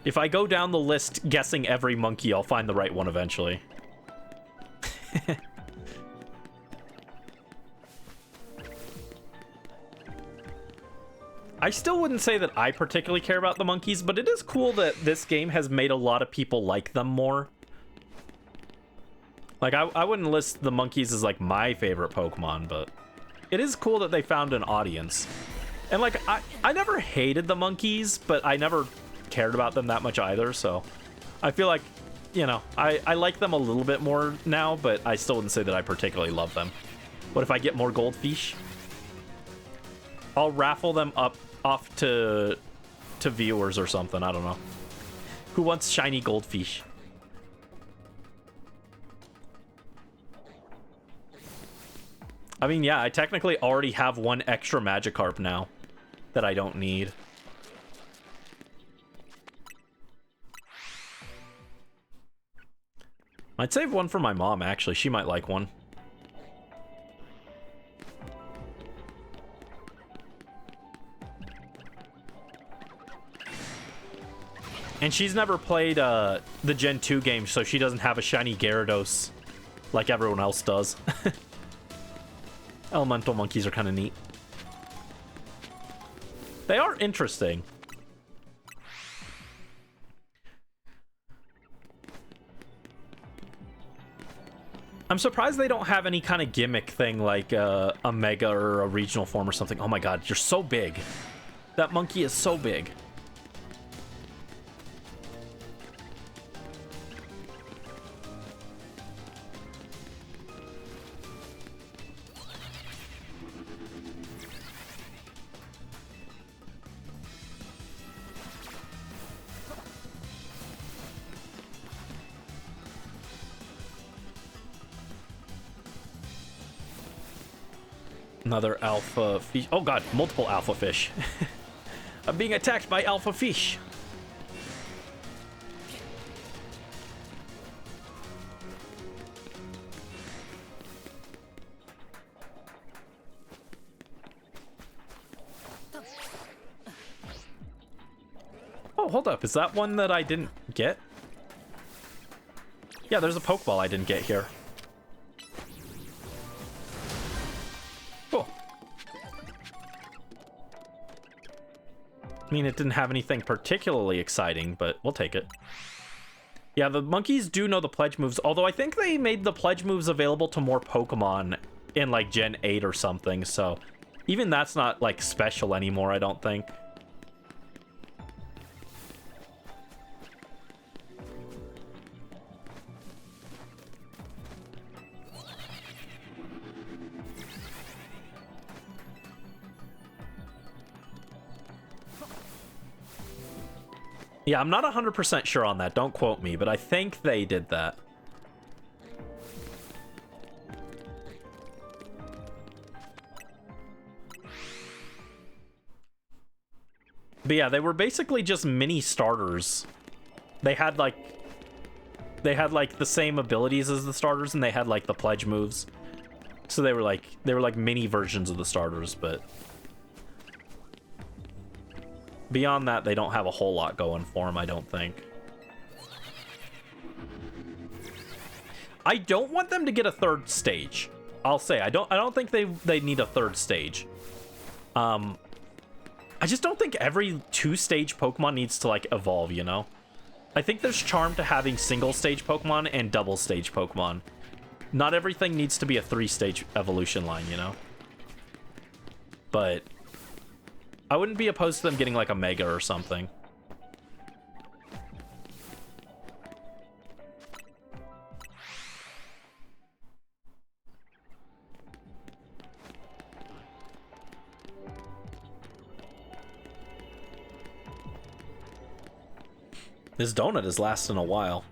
If I go down the list guessing every monkey, I'll find the right one eventually. I still wouldn't say that I particularly care about the monkeys, but it is cool that this game has made a lot of people like them more. Like, I wouldn't list the monkeys as, like, my favorite Pokemon, but it is cool that they found an audience. And, like, I never hated the monkeys, but I never cared about them that much either, so I feel like, you know, I like them a little bit more now, but I still wouldn't say that I particularly love them. What if I get more goldfish? I'll raffle them off to viewers or something. I don't know. Who wants shiny goldfish? I mean, yeah, I technically already have one extra Magikarp now that I don't need. I'd save one for my mom, actually. She might like one. And she's never played the Gen 2 game, so she doesn't have a shiny Gyarados like everyone else does. Elemental monkeys are kind of neat. They are interesting. I'm surprised they don't have any kind of gimmick thing like a Mega or a regional form or something. Oh my god, you're so big. That monkey is so big. Another alpha fish. Oh god, multiple alpha fish. I'm being attacked by alpha fish. Oh, hold up. Is that one that I didn't get? Yeah, there's a Pokeball I didn't get here. Cool. I mean, it didn't have anything particularly exciting, but we'll take it. Yeah, the monkeys do know the pledge moves, although I think they made the pledge moves available to more Pokemon in, like, Gen 8 or something, so even that's not, like, special anymore, I don't think. Yeah, I'm not 100% sure on that. Don't quote me, but I think they did that. But yeah, they were basically just mini starters. They had like the same abilities as the starters, and they had like the pledge moves. So they were like mini versions of the starters, but beyond that, they don't have a whole lot going for them, I don't think. I don't want them to get a third stage. I'll say I don't think they need a third stage. I just don't think every 2-stage Pokemon needs to like evolve, you know? I think there's charm to having single-stage Pokemon and double-stage Pokemon. Not everything needs to be a 3-stage evolution line, you know? But I wouldn't be opposed to them getting like a Mega or something. This donut is lasting a while.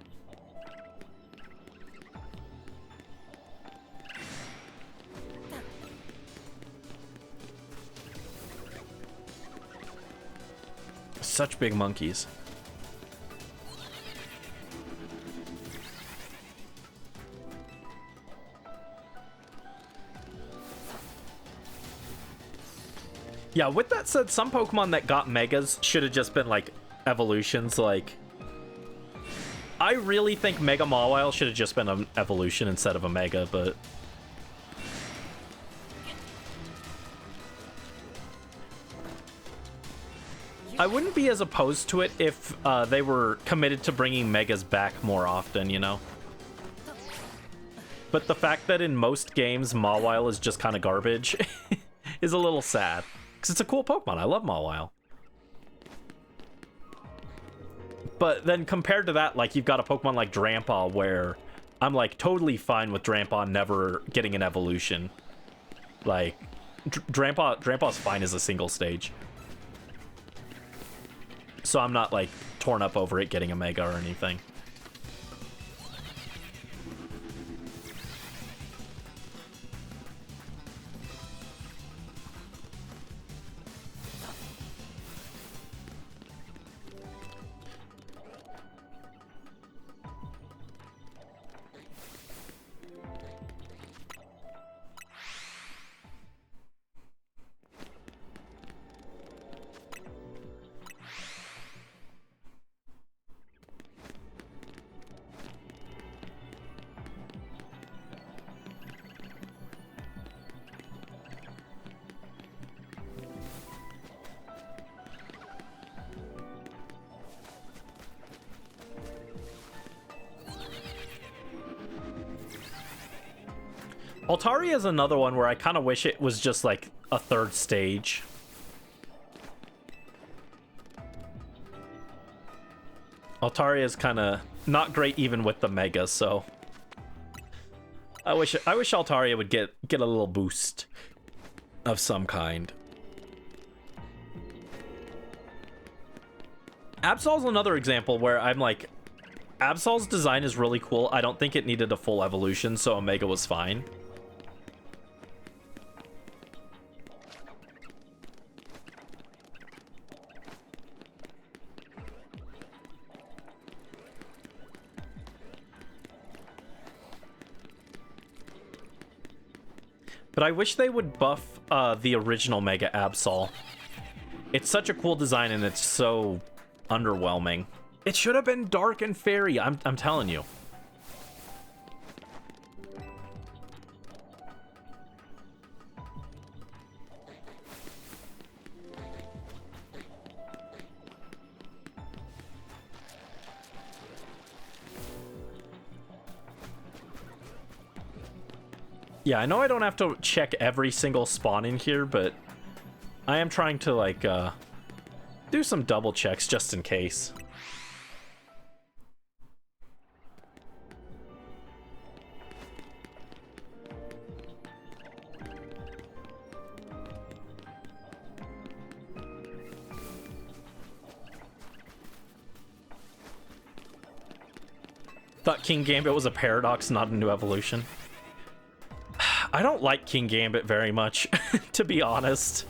Such big monkeys. Yeah, with that said, some Pokemon that got Megas should have just been, like, evolutions. Like, I really think Mega Mawile should have just been an evolution instead of a Mega, but... I wouldn't be as opposed to it if they were committed to bringing Megas back more often, you know? But the fact that in most games Mawile is just kind of garbage is a little sad. Because it's a cool Pokemon. I love Mawile. But then compared to that, like, you've got a Pokemon like Drampa where I'm, like, totally fine with Drampa never getting an evolution. Like, Drampa's fine as a single stage. So I'm not, like, torn up over it getting a Mega or anything. Altaria is another one where I kind of wish it was just like a third stage. Altaria is kind of not great even with the Mega, so I wish Altaria would get a little boost of some kind. Absol's another example where I'm like, Absol's design is really cool. I don't think it needed a full evolution, so Omega was fine. But I wish they would buff the original Mega Absol. It's such a cool design and it's so underwhelming. It should have been dark and fairy, I'm telling you. Yeah, I know I don't have to check every single spawn in here, but I am trying to, like, do some double checks just in case. Thought King Gambit was a paradox, not a new evolution. I don't like King Gambit very much, to be honest.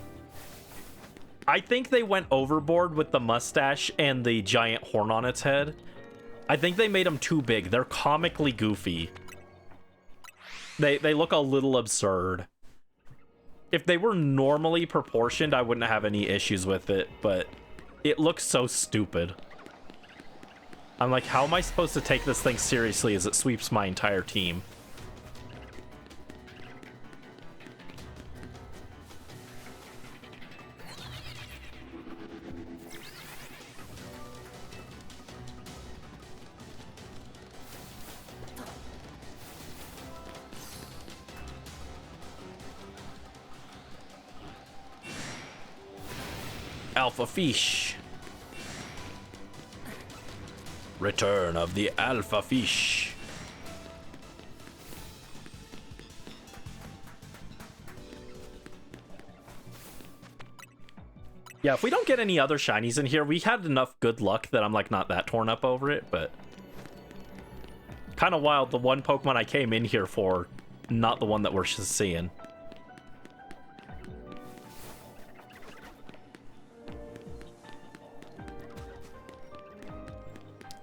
I think they went overboard with the mustache and the giant horn on its head. I think they made them too big. They're comically goofy. They look a little absurd. If they were normally proportioned, I wouldn't have any issues with it, but it looks so stupid. I'm like, how am I supposed to take this thing seriously as it sweeps my entire team? Alpha Fish. Return of the Alpha Fish. Yeah, if we don't get any other shinies in here, we had enough good luck that I'm like not that torn up over it, but kind of wild the one Pokemon I came in here for, not the one that we're just seeing.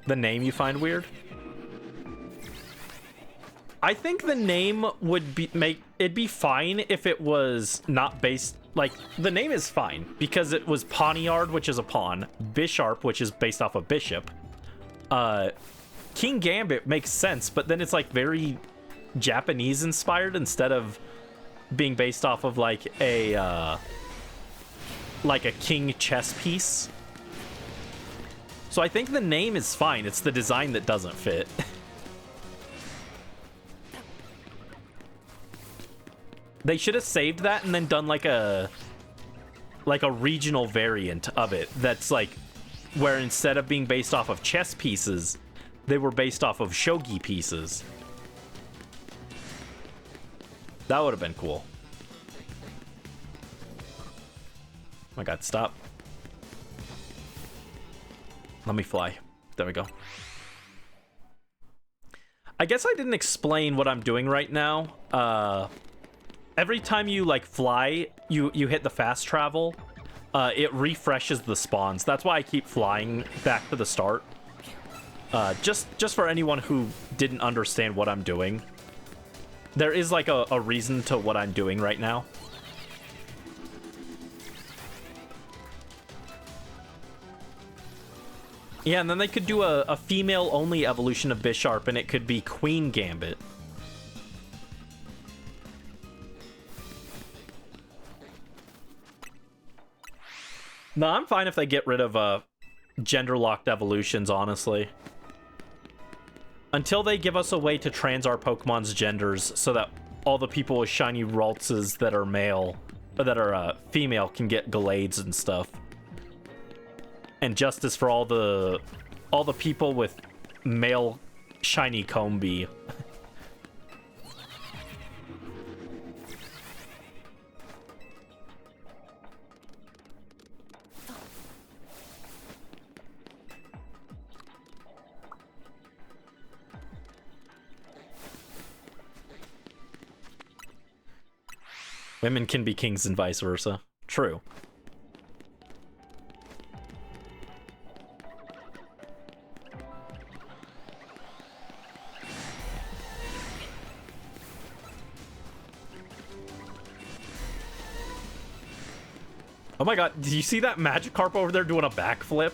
The name you find weird? I think the name would it'd be fine if it was not based, like, the name is fine because it was Pawniard, which is a pawn, Bisharp, which is based off a bishop. King Gambit makes sense, but then it's like very Japanese inspired instead of being based off of like a king chess piece. So I think the name is fine. It's the design that doesn't fit. They should have saved that and then done like a regional variant of it that's like where instead of being based off of chess pieces, they were based off of shogi pieces. That would have been cool. Oh my god, stop. Let me fly. There we go. I guess I didn't explain what I'm doing right now. Every time you like fly, you hit the fast travel, it refreshes the spawns. That's why I keep flying back to the start. Just for anyone who didn't understand what I'm doing. There is like a reason to what I'm doing right now. Yeah, and then they could do a female-only evolution of Bisharp, and it could be Queen Gambit. No, I'm fine if they get rid of gender-locked evolutions, honestly. Until they give us a way to trans our Pokemon's genders so that all the people with shiny Raltses that are male, or that are female, can get Galades and stuff. And justice for all the people with male shiny Combee. Women can be kings and vice versa. True. Oh my god, did you see that Magikarp over there doing a backflip?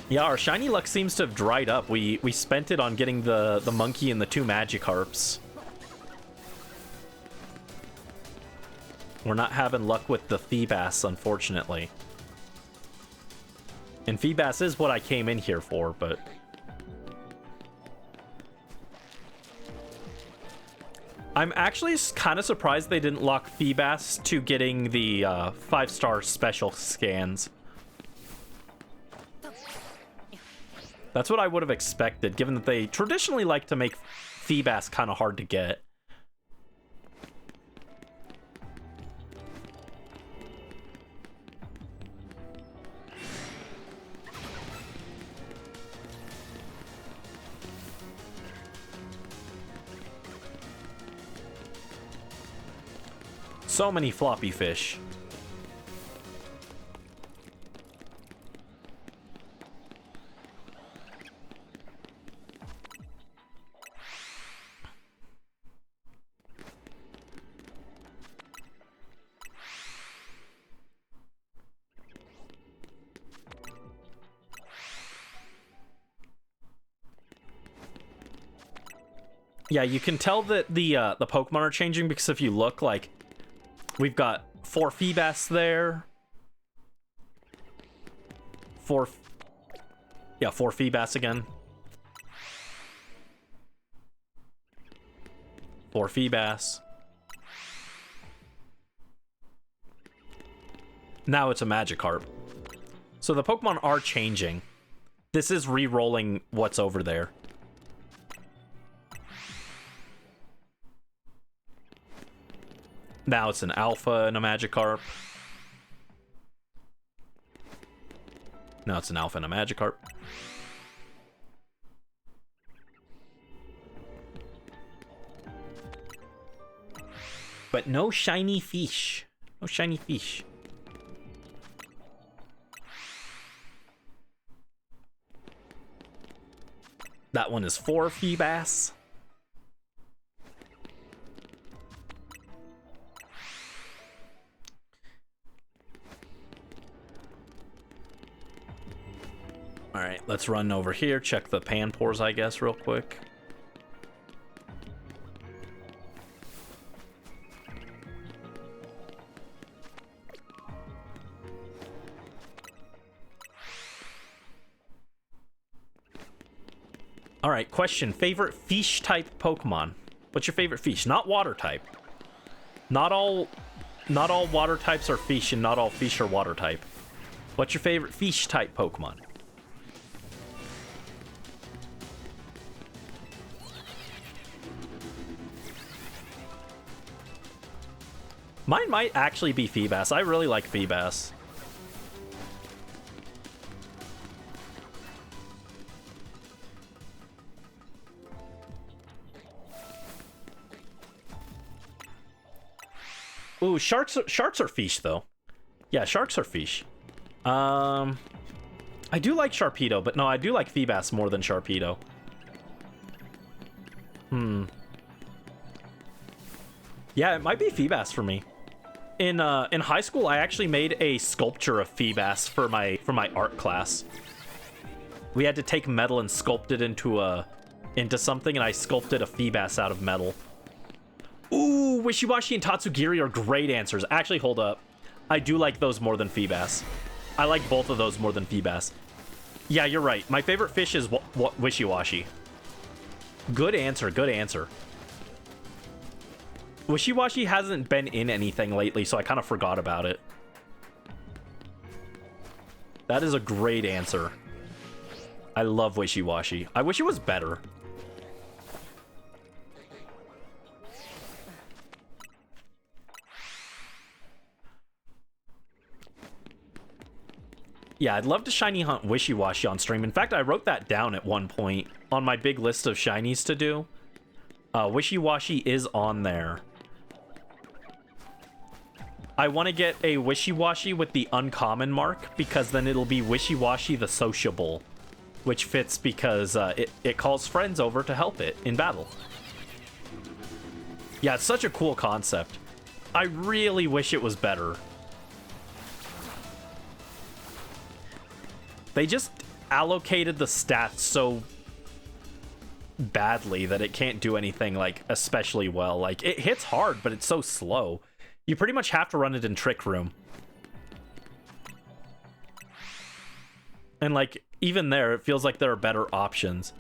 Yeah, our shiny luck seems to have dried up. We spent it on getting the monkey and the 2 Magikarps. We're not having luck with the Feebas, unfortunately. And Feebas is what I came in here for, but... I'm actually kind of surprised they didn't lock Feebas to getting the 5-star special scans. That's what I would have expected, given that they traditionally like to make Feebas kind of hard to get. So many floppy fish. Yeah, you can tell that the Pokemon are changing because if you look, like, we've got 4 Feebas there. 4 Feebas again. 4 Feebas. Now it's a Magikarp. So the Pokemon are changing. This is re-rolling what's over there. Now it's an Alpha and a Magikarp. Now it's an Alpha and a Magikarp. But no shiny fish. No shiny fish. That one is 4 Feebas. Alright, let's run over here, check the Panpors, I guess, real quick. Alright, question. Favorite fish-type Pokemon? What's your favorite fish? Not water type. Not all water types are fish, and not all fish are water type. What's your favorite fish-type Pokemon? Mine might actually be Feebas. I really like Feebas. Ooh, sharks are fish though. Yeah, sharks are fish. I do like Sharpedo, but no, I do like Feebas more than Sharpedo. Yeah, it might be Feebas for me. In high school, I actually made a sculpture of Feebas for my art class. We had to take metal and sculpt it into something, and I sculpted a Feebas out of metal. Ooh, Wishiwashi and Tatsugiri are great answers. Actually, hold up. I do like those more than Feebas. I like both of those more than Feebas. Yeah, you're right. My favorite fish is Wishiwashi. Good answer, good answer. Wishiwashi hasn't been in anything lately, so I kind of forgot about it. That is a great answer. I love Wishiwashi. I wish it was better. Yeah, I'd love to shiny hunt Wishiwashi on stream. In fact, I wrote that down at one point on my big list of shinies to do. Wishiwashi is on there. I want to get a Wishiwashi with the uncommon mark, because then it'll be Wishiwashi the Sociable, which fits because it calls friends over to help it in battle. Yeah, it's such a cool concept. I really wish it was better. They just allocated the stats so badly that it can't do anything, like, especially well. Like, it hits hard, but it's so slow. You pretty much have to run it in Trick Room. And, like, even there, it feels like there are better options.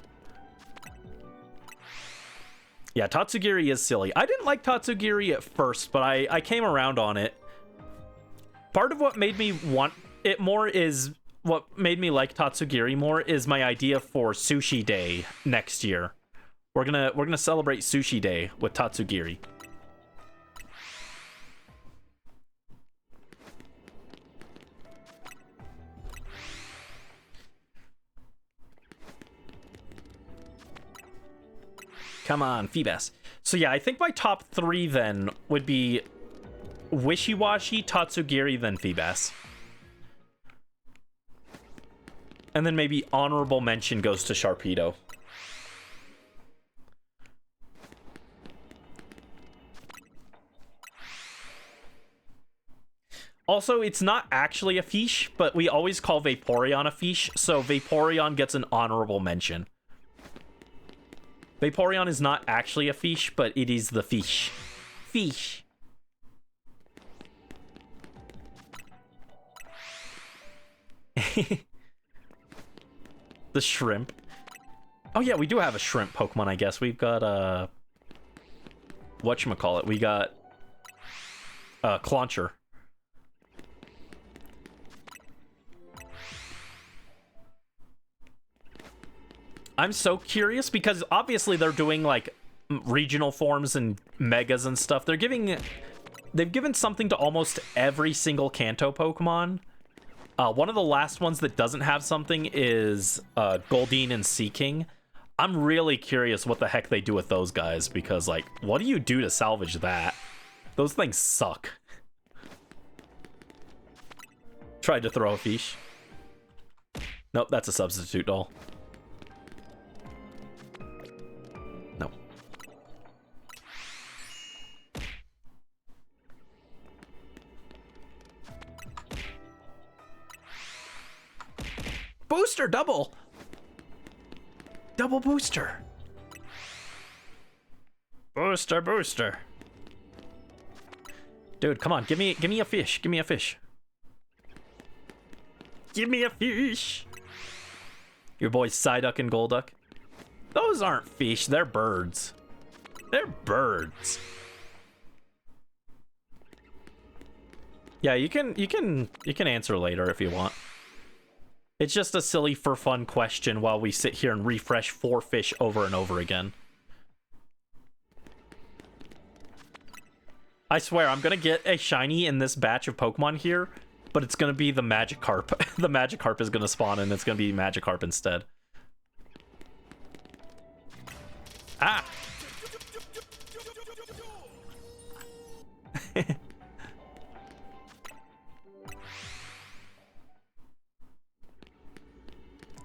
Yeah, Tatsugiri is silly. I didn't like Tatsugiri at first, but I came around on it. Part of what made me want it more is... What made me like Tatsugiri more is my idea for Sushi Day next year. We're gonna celebrate Sushi Day with Tatsugiri. Come on, Feebas. So yeah, I think my top 3 then would be Wishiwashi, Tatsugiri, then Feebas. And then maybe honorable mention goes to Sharpedo. Also, it's not actually a fish, but we always call Vaporeon a fish, so Vaporeon gets an honorable mention. Vaporeon is not actually a fish, but it is the fish. Fish. The shrimp. Oh yeah, we do have a shrimp Pokemon, I guess. We've got, whatchamacallit? We got, Clauncher. I'm so curious, because obviously they're doing, like, regional forms and megas and stuff. They've given something to almost every single Kanto Pokemon. One of the last ones that doesn't have something is Goldeen and Seaking. I'm really curious what the heck they do with those guys, because, like, what do you do to salvage that? Those things suck. Tried to throw a fish. Nope, that's a substitute doll. booster, double booster. Booster. Dude, come on, give me a fish. Give me a fish. Give me a fish. Your boys Psyduck and Golduck. Those aren't fish, they're birds. They're birds. Yeah, you can answer later if you want. It's just a silly for fun question while we sit here and refresh 4 fish over and over again. I swear, I'm gonna get a shiny in this batch of Pokemon here, but it's gonna be the Magikarp. The Magikarp is gonna spawn and it's gonna be Magikarp instead. Ah!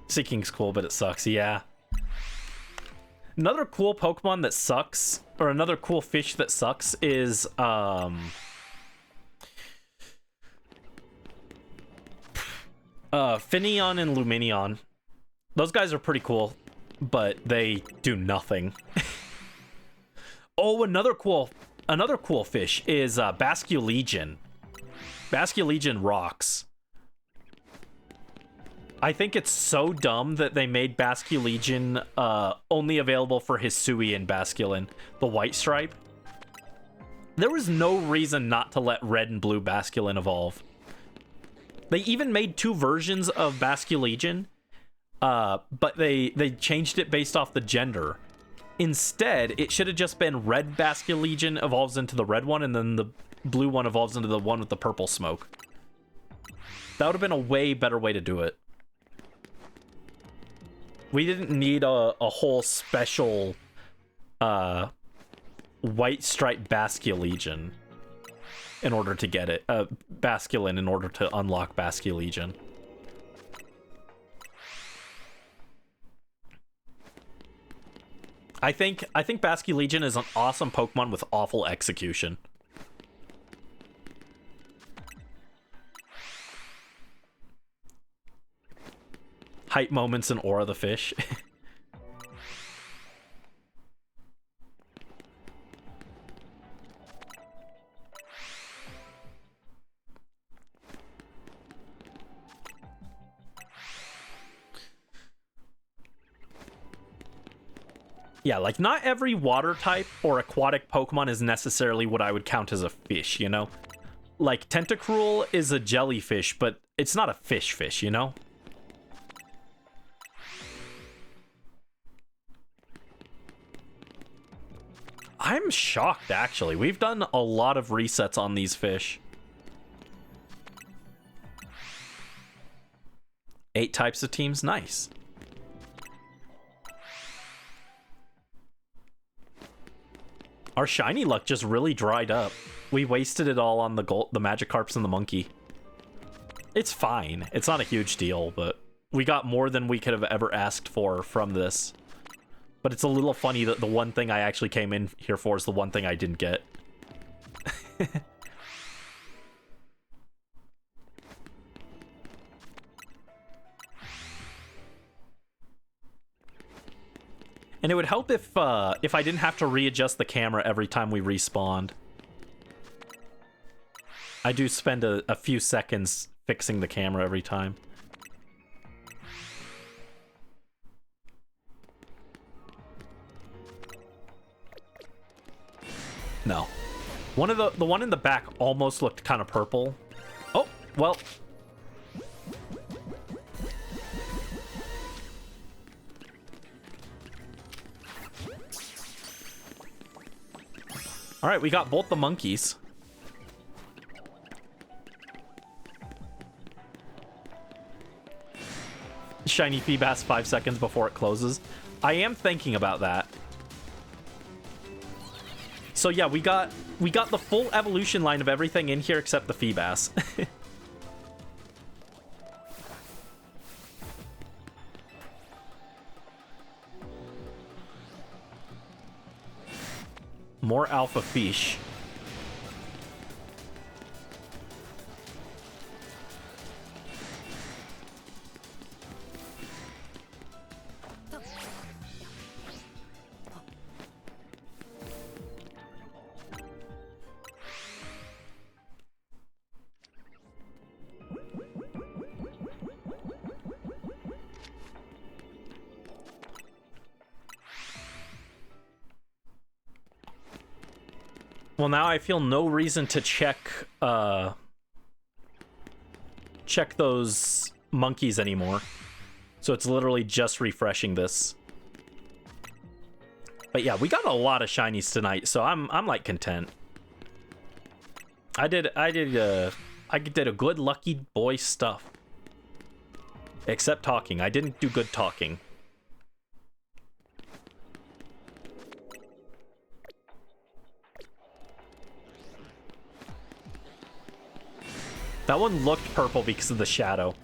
Seeking's cool, but it sucks, yeah. Another cool Pokemon that sucks, or another cool fish that sucks is, Finneon and Lumineon. Those guys are pretty cool, but they do nothing. Oh, another cool fish is Basculegion. Basculegion rocks. I think it's so dumb that they made Basculegion only available for Hisuian Basculin, the white stripe. There was no reason not to let red and blue Basculin evolve. They even made 2 versions of Basculegion, but they changed it based off the gender. Instead, it should have just been red Basculegion evolves into the red one, and then the blue one evolves into the one with the purple smoke. That would have been a way better way to do it. We didn't need a whole special white stripe Basculegion in order to get it. Basculin in order to unlock Basculegion. I think Basculegion is an awesome Pokemon with awful execution. Hype moments and Aura the fish. Yeah, like not every water type or aquatic Pokemon is necessarily what I would count as a fish, you know? Like Tentacruel is a jellyfish, but it's not a fish, you know? I'm shocked, actually. We've done a lot of resets on these fish. 8 types of teams, nice. Our shiny luck just really dried up. We wasted it all on the Magikarps and the monkey. It's fine. It's not a huge deal, but we got more than we could have ever asked for from this. But it's a little funny that the one thing I actually came in here for is the one thing I didn't get. And it would help if I didn't have to readjust the camera every time we respawned. I do spend a few seconds fixing the camera every time. No. The one in the back almost looked kind of purple. Oh, well. All right, we got both the monkeys. Shiny Feebas 5 seconds before it closes. I am thinking about that. So yeah, we got the full evolution line of everything in here except the Feebas. More alpha fish. Well, now I feel no reason to check those monkeys anymore. So it's literally just refreshing this. But yeah, we got a lot of shinies tonight, so I'm like content. I did a good lucky boy stuff. Except talking. I didn't do good talking. That one looked purple because of the shadow.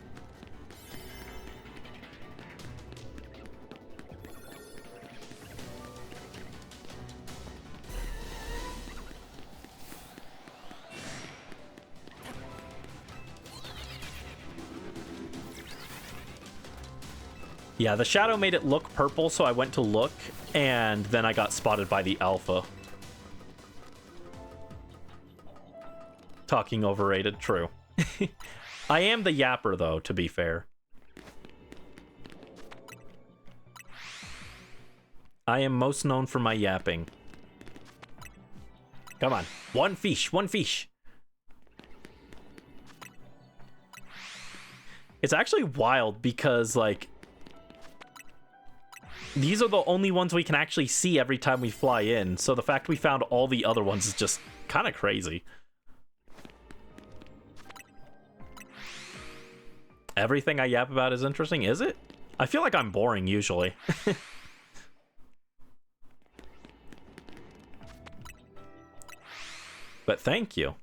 Yeah, the shadow made it look purple, so I went to look, and then I got spotted by the alpha. Talking overrated, true. I am the yapper, though, to be fair. I am most known for my yapping. Come on. One fish, one fish. It's actually wild because, like, these are the only ones we can actually see every time we fly in. So the fact we found all the other ones is just kind of crazy. Everything I yap about is interesting, is it? I feel like I'm boring usually. But thank you.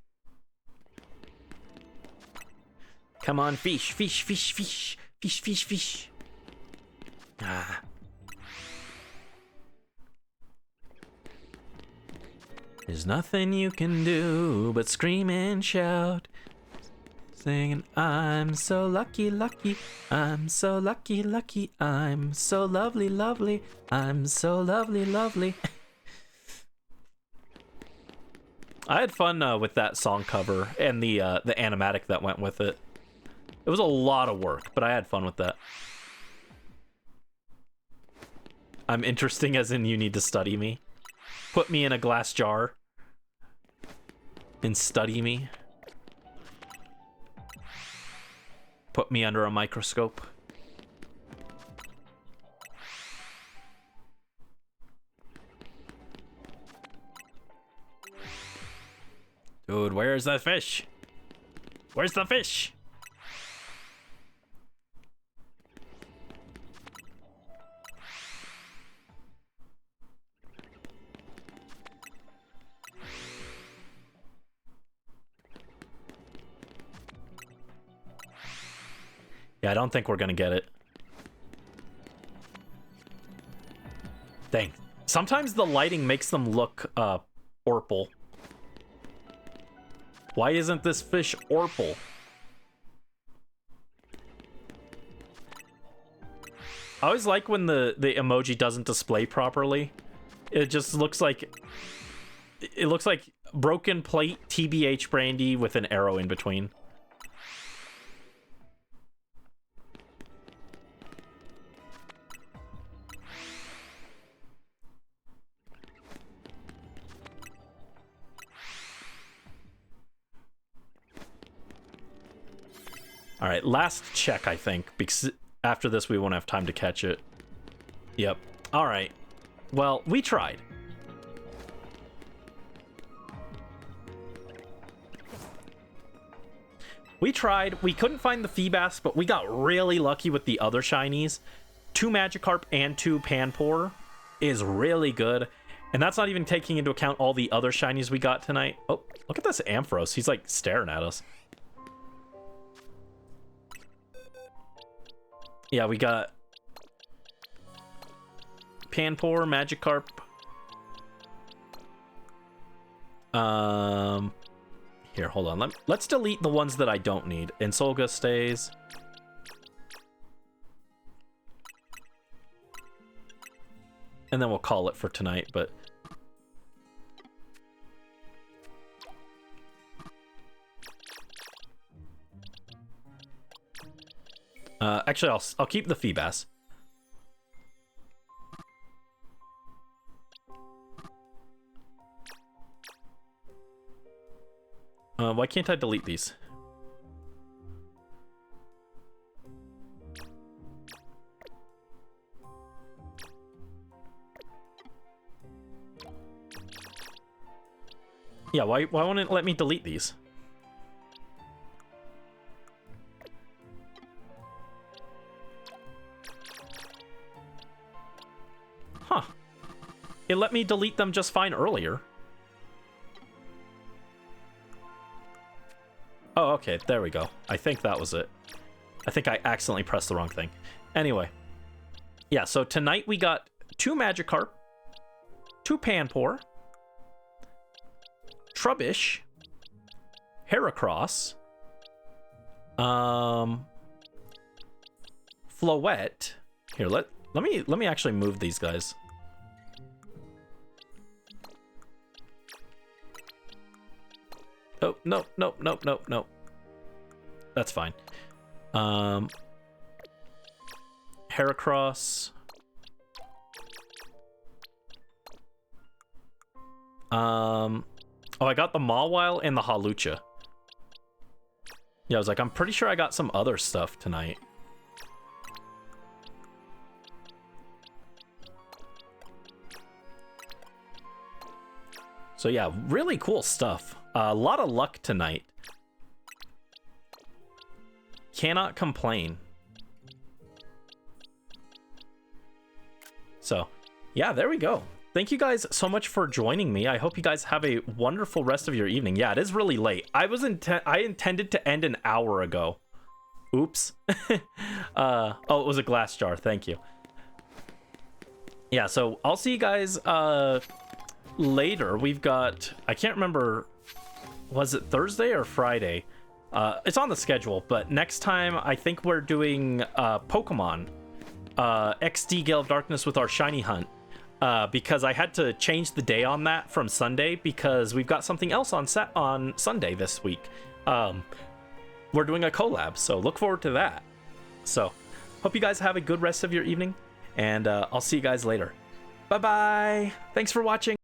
Come on, fish, fish, fish, fish, fish, fish, fish. Ah. There's nothing you can do but scream and shout. Singing, I'm so lucky, lucky, I'm so lucky, lucky, I'm so lovely, lovely, I'm so lovely, lovely. I had fun with that song cover and the animatic that went with it. It was a lot of work, but I had fun with that. I'm interesting as in you need to study me. Put me in a glass jar and study me. Put me under a microscope. Dude, where's the fish? Where's the fish? Yeah, I don't think we're gonna get it. Dang. Sometimes the lighting makes them look, orpal. Why isn't this fish orpal? I always like when the emoji doesn't display properly. It just looks like... It looks like broken plate TBH brandy with an arrow in between. All right, last check, I think, because after this we won't have time to catch it. Yep. All right. Well, we tried. We tried. We couldn't find the Feebas, but we got really lucky with the other shinies. 2 Magikarp and 2 Panpour is really good. And that's not even taking into account all the other shinies we got tonight. Oh, look at this Ampharos. He's like staring at us. Yeah, we got Panpour, Magikarp. Here, hold on. Let's delete the ones that I don't need. Insolga stays. And then we'll call it for tonight, but... actually, I'll keep the Feebas. Why can't I delete these? Yeah, why won't it let me delete these? Huh. It let me delete them just fine earlier. Oh, okay, there we go. I think that was it. I think I accidentally pressed the wrong thing. Anyway. Yeah, so tonight we got 2 Magikarp, 2 Panpour, Trubbish, Heracross, Floette. Here, let me actually move these guys. Oh, no. That's fine. Heracross. Oh, I got the Mawile and the Hawlucha. Yeah, I was like, I'm pretty sure I got some other stuff tonight. So yeah, really cool stuff. A lot of luck tonight. Cannot complain. So, yeah, there we go. Thank you guys so much for joining me. I hope you guys have a wonderful rest of your evening. Yeah, it is really late. I intended to end an hour ago. Oops. Oh, it was a glass jar. Thank you. Yeah, so I'll see you guys later. We've got, I can't remember, was it Thursday or Friday? It's on the schedule, but next time I think we're doing Pokemon XD Gale of Darkness with our shiny hunt. Because I had to change the day on that from Sunday because we've got something else on Sunday this week. We're doing a collab, so look forward to that. So, hope you guys have a good rest of your evening, and I'll see you guys later. Bye-bye! Thanks for watching!